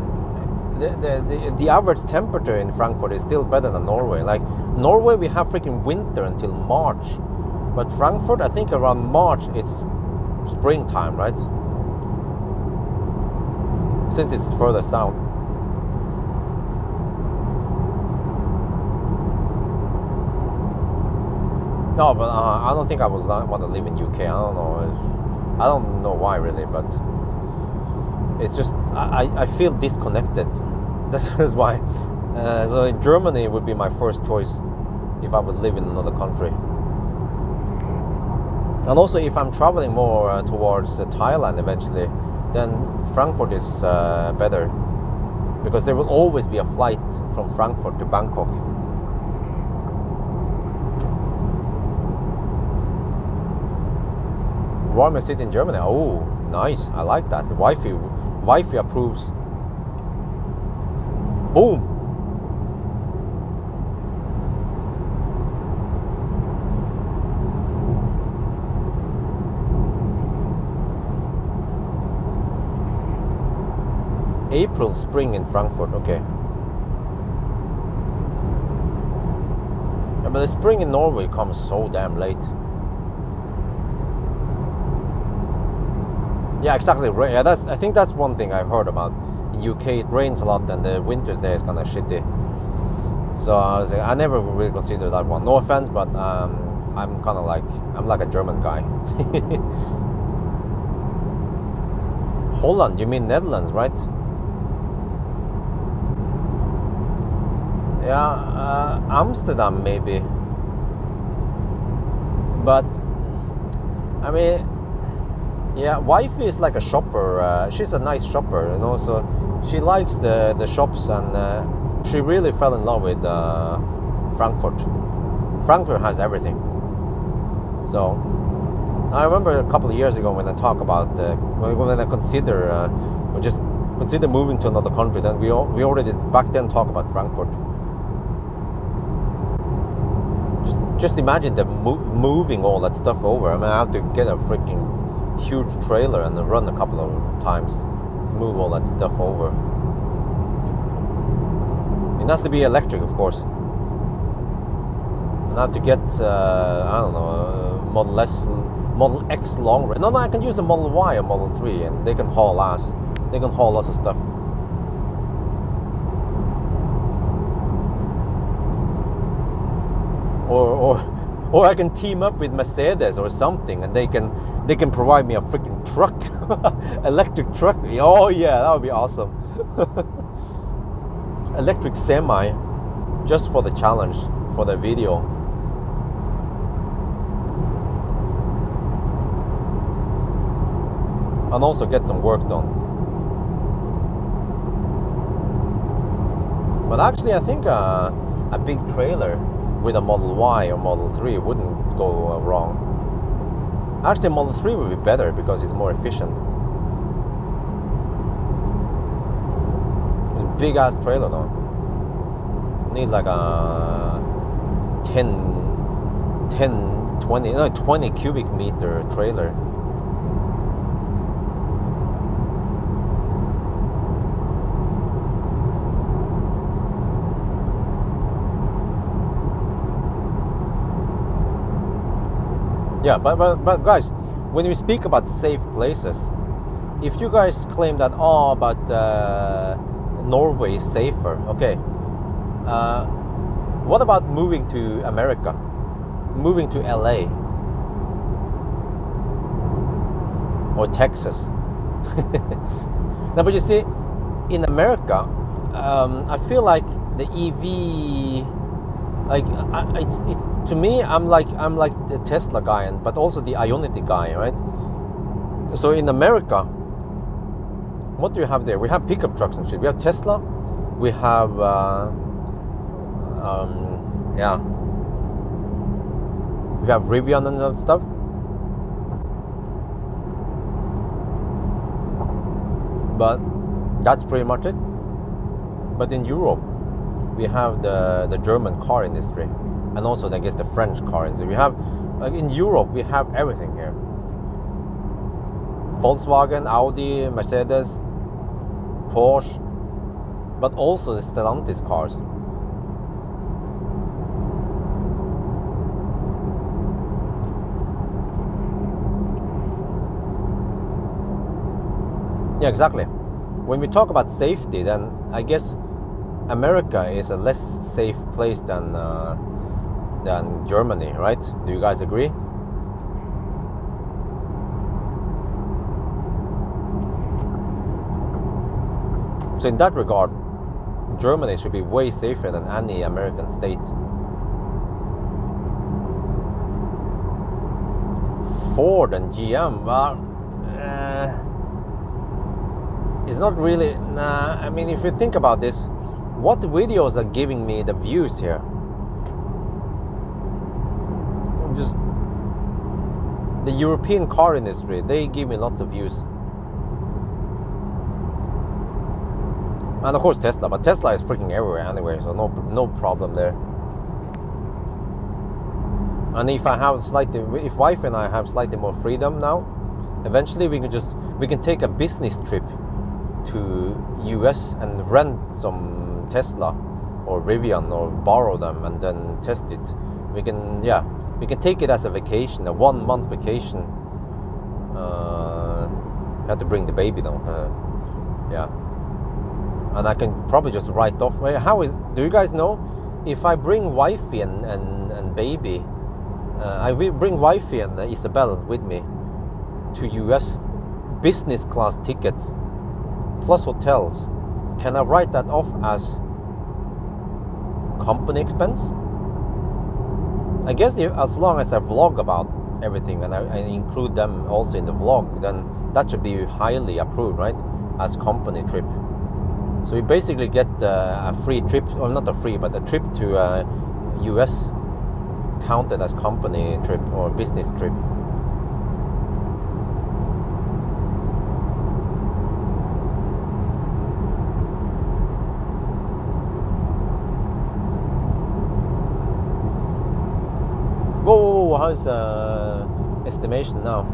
average temperature in Frankfurt is still better than Norway. Like Norway, we have freaking winter until March, but Frankfurt, I think around March it's springtime, right? Since it's further south. No, but I don't think I would want to live in UK. I don't know. I don't know why really, but it's just I feel disconnected. That's why. So Germany would be my first choice if I would live in another country. And also, if I'm traveling more towards Thailand eventually, then Frankfurt is better, because there will always be a flight from Frankfurt to Bangkok. Warmer city in Germany. Oh, nice. I like that. The Wi-Fi approves. Boom. April, spring in Frankfurt. Okay. Yeah, but the spring in Norway comes so damn late. Yeah, exactly. Yeah, I think that's one thing I've heard about. In UK, it rains a lot, and the winters there is kind of shitty. So I never really considered that one. No offense, but I'm kind of like a German guy. Holland? You mean Netherlands, right? Yeah, Amsterdam maybe. But I mean. Yeah, wife is like a shopper. She's a nice shopper, you know. So she likes the shops, and she really fell in love with Frankfurt. Frankfurt has everything. So I remember a couple of years ago when I talk about when I consider moving to another country. Then we already back then talk about Frankfurt. just imagine them moving all that stuff over. I mean, I have to get a freaking huge trailer and run a couple of times to move all that stuff over. It has to be electric, of course. And I have to get, I don't know, Model X long range. No, I can use a Model Y or Model 3 and they can haul ass. They can haul lots of stuff. Or I can team up with Mercedes or something, and they can provide me a freaking truck, electric truck. Oh yeah, that would be awesome. Electric semi, just for the challenge, for the video. And also get some work done. But actually, I think a big trailer with a Model Y or Model 3 wouldn't go wrong. Actually, Model 3 would be better because it's more efficient. It's a big ass trailer though. You need like a 20 cubic meter trailer. Yeah, but guys, when we speak about safe places, if you guys claim that, oh, but Norway is safer, okay. What about moving to America? Moving to LA? Or Texas? No, but you see, in America, I feel like the EV... Like it's to me, I'm like the Tesla guy, but also the Ionity guy, right? So in America, what do you have there? We have pickup trucks and shit. We have Tesla. We have yeah. We have Rivian and that stuff. But that's pretty much it. But in Europe, we have the German car industry, and also I guess the French car industry. We have, like in Europe, we have everything here. Volkswagen, Audi, Mercedes, Porsche, but also the Stellantis cars. Yeah, exactly. When we talk about safety, then I guess America is a less safe place than Germany, right? Do you guys agree? So in that regard, Germany should be way safer than any American state. Ford and GM, well, it's not really. Nah, I mean, if you think about this, what videos are giving me the views here? Just the European car industry, they give me lots of views. And of course Tesla, but Tesla is freaking everywhere anyway, so no problem there. And if wife and I have slightly more freedom now, eventually we can take a business trip to US and rent some Tesla or Rivian or borrow them and then test it. We can take it as a vacation, a 1 month vacation. You have to bring the baby though. Yeah, and I can probably just write off. Do you guys know if I bring wifey and baby, I will bring wifey and Isabel with me to US, business class tickets plus hotels, can I write that off as company expense? I guess as long as I vlog about everything and I include them also in the vlog, then that should be highly approved, right? As company trip. So you basically get a free trip, or not a free, but a trip to US counted as company trip or business trip. Whoa, how's estimation now?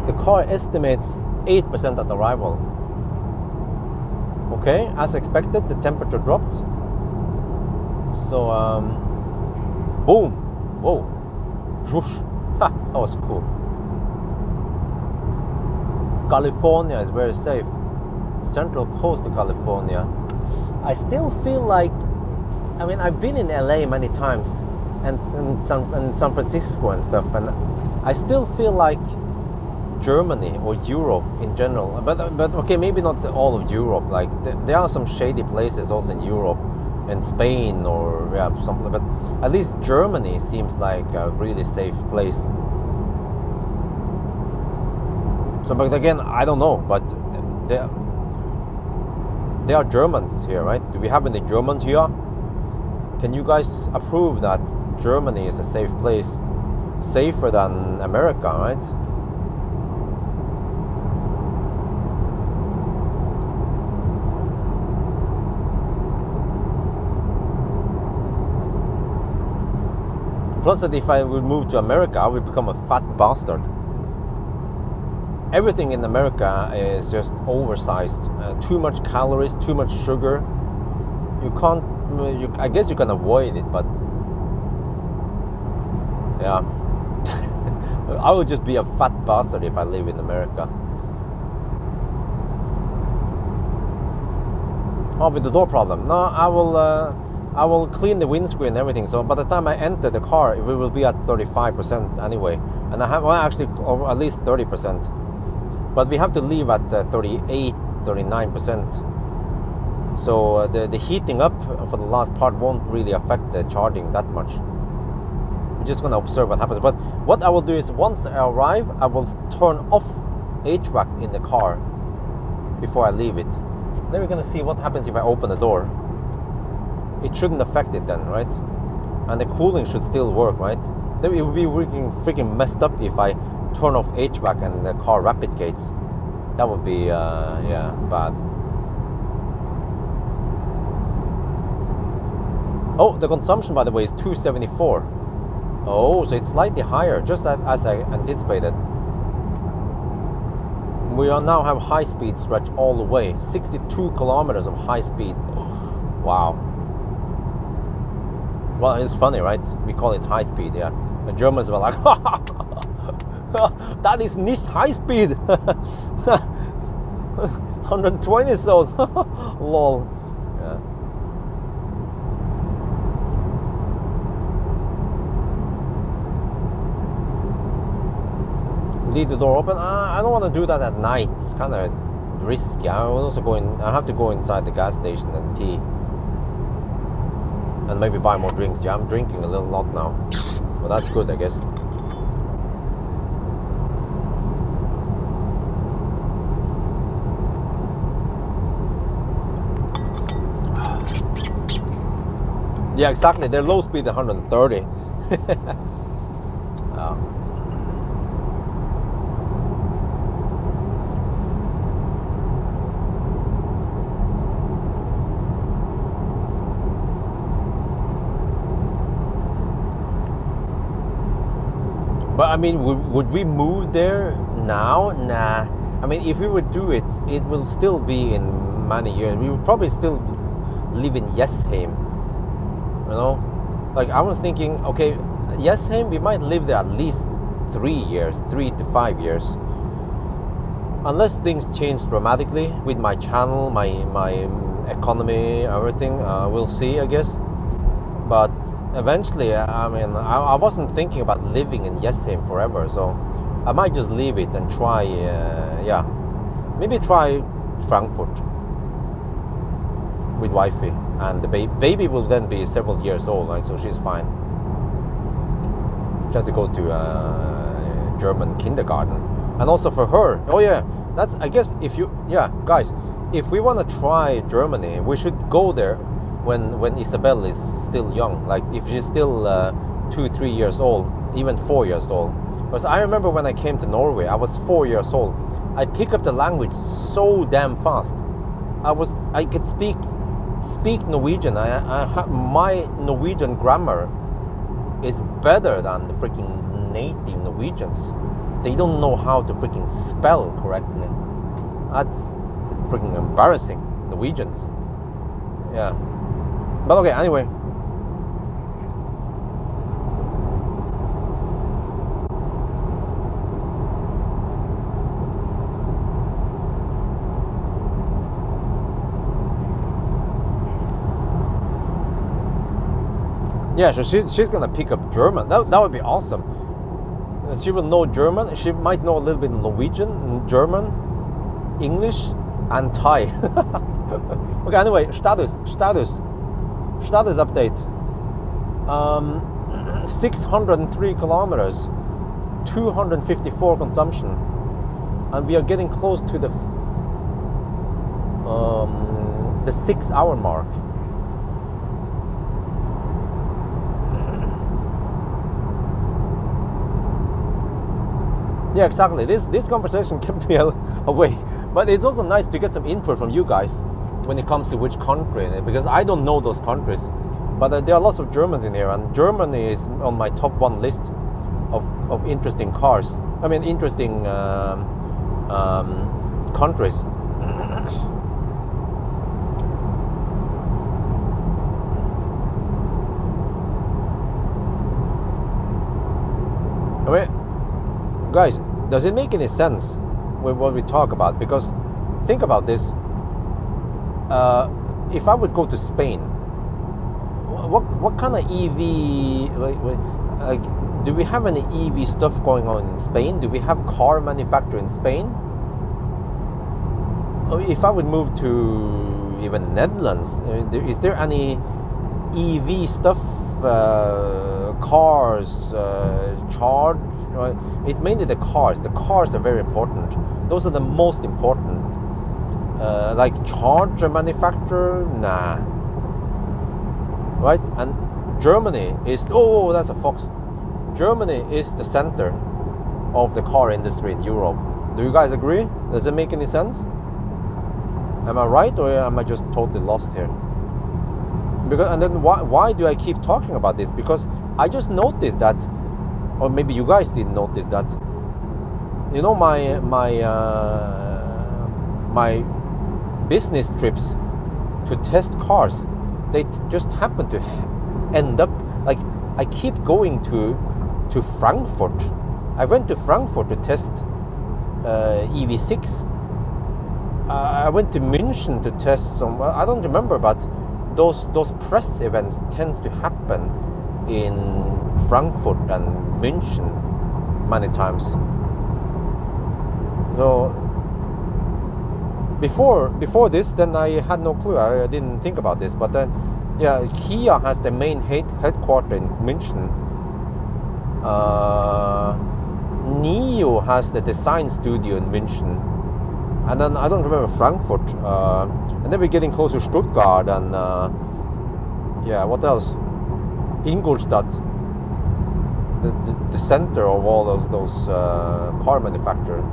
The car estimates 8% at arrival. Okay, as expected, the temperature dropped. So, boom, whoa, whoosh, ha, that was cool. California is very safe. Central coast of California. I still feel like, I mean, I've been in LA many times and San Francisco and stuff, and I still feel like Germany or Europe in general, but okay, maybe not all of Europe. Like there are some shady places also in Europe and Spain or something, but at least Germany seems like a really safe place. So, but again, I don't know, but there are Germans here, right? Do we have any Germans here? Can you guys approve that Germany is a safe place, safer than America, right? Plus that if I would move to America, I would become a fat bastard. Everything in America is just oversized. Too much calories, too much sugar. You can't, I guess you can avoid it, but yeah. I would just be a fat bastard if I live in America. Oh, with the door problem. No, I will clean the windscreen and everything. So by the time I enter the car, it will be at 35% anyway. And I have, well, actually, or at least 30%. But we have to leave at 38, 39%. So the heating up for the last part won't really affect the charging that much. We're just going to observe what happens. But what I will do is once I arrive, I will turn off HVAC in the car before I leave it. Then we're going to see what happens if I open the door. It shouldn't affect it then, right? And the cooling should still work, right? Then it would be freaking messed up if I turn off HVAC and the car rapid gates. That would be, yeah, bad. Oh, the consumption, by the way, is 274. Oh, so it's slightly higher, just as I anticipated. We now have high speed stretch all the way. 62 kilometers of high speed. Wow. Well, it's funny, right? We call it high speed, yeah. The Germans were like, that is nicht high speed. 120 so. Lol. Yeah. Leave the door open. I don't want to do that at night. It's kind of risky. I have to go inside the gas station and pee. And maybe buy more drinks. Yeah, I'm drinking a lot now. But that's good, I guess. Yeah, exactly. Their low speed is 130. But I mean, would we move there now? Nah. I mean, if we would do it, it will still be in many years. We would probably still live in Jessheim. You know? Like, I was thinking, okay, Jessheim, we might live there at least 3 years, 3 to 5 years. Unless things change dramatically with my channel, my economy, everything, we'll see, I guess. But eventually, I mean, I wasn't thinking about living in Jessheim forever, so I might just leave it and try, yeah, maybe try Frankfurt with wifey, and the baby will then be several years old, like, so she's fine. She had to go to German kindergarten, and also for her, oh yeah, that's, I guess, if you, yeah, guys, if we want to try Germany, we should go there when Isabel is still young, like if she's still 2-3 years old, even 4 years old. Because I remember when I came to Norway, I was 4 years old. I picked up the language so damn fast. I could speak speak Norwegian. My Norwegian grammar is better than the freaking native Norwegians. They don't know how to freaking spell correctly. That's freaking embarrassing. Norwegians. Yeah. But okay, anyway. Yeah, so she's gonna pick up German. That would be awesome. She will know German. She might know a little bit of Norwegian, German, English, and Thai. Okay, anyway, status update. 603 kilometers, 254 consumption, and we are getting close to the 6 hour mark. Yeah, exactly. This conversation kept me away, but it's also nice to get some input from you guys when it comes to which country, because I don't know those countries, but there are lots of Germans in here, and Germany is on my top 1 list of interesting cars. I mean, interesting countries. I mean, guys, does it make any sense with what we talk about? Because think about this. If I would go to Spain, what kind of EV? Do we have any EV stuff going on in Spain? Do we have car manufacture in Spain? If I would move to even Netherlands, is there any EV stuff? Cars, charge. It's mainly the cars. The cars are very important. Those are the most important. Like charger manufacturer, nah. Right? And Germany is, oh, that's a fox. Germany is the center of the car industry in Europe. Do you guys agree? Does it make any sense? Am I right, or am I just totally lost here? Because, and then why do I keep talking about this? Because I just noticed that, or maybe you guys didn't notice that, you know, my business trips to test cars, they just happen to end up, like, I keep going to Frankfurt. I went to Frankfurt to test EV6. I went to München to test some, I don't remember, but those press events tends to happen in Frankfurt and München many times. So before this, then I had no clue. I didn't think about this. But then, yeah, Kia has the main headquarters in München. NIO has the design studio in München. And then I don't remember Frankfurt. And then we're getting close to Stuttgart and yeah, what else? Ingolstadt, the center of all those car manufacturers.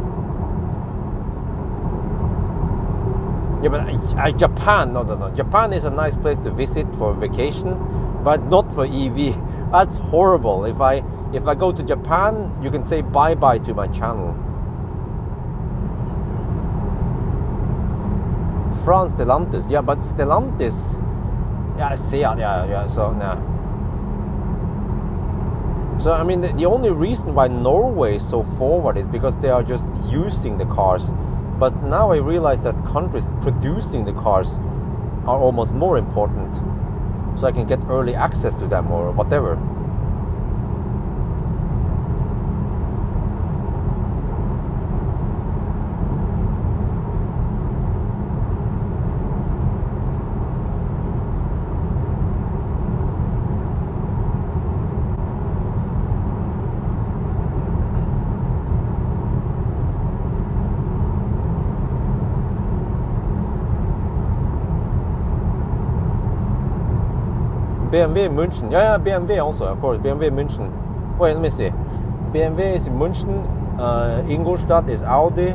Yeah, but Japan, no. Japan is a nice place to visit for vacation, but not for EV. That's horrible. If I go to Japan, you can say bye-bye to my channel. France, Stellantis, yeah, but Stellantis, yeah, Seat, yeah, so, nah. So, I mean, the only reason why Norway is so forward is because they are just using the cars. But now I realize that countries producing the cars are almost more important. So I can get early access to them or whatever. BMW München, yeah, BMW also, of course, BMW München. Wait, let me see. BMW is München, Ingolstadt is Audi,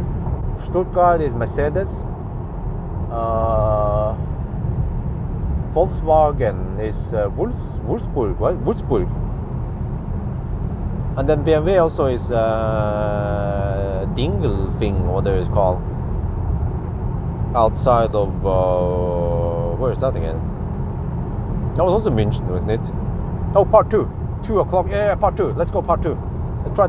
Volkswagen is Wolfsburg, right? Wolfsburg. And then BMW also is Dingle thing, whatever it's called. Outside of where is that again? That was also München, wasn't it? Oh, part 2. 2 o'clock. Yeah, part 2. Let's go part 2. Let's try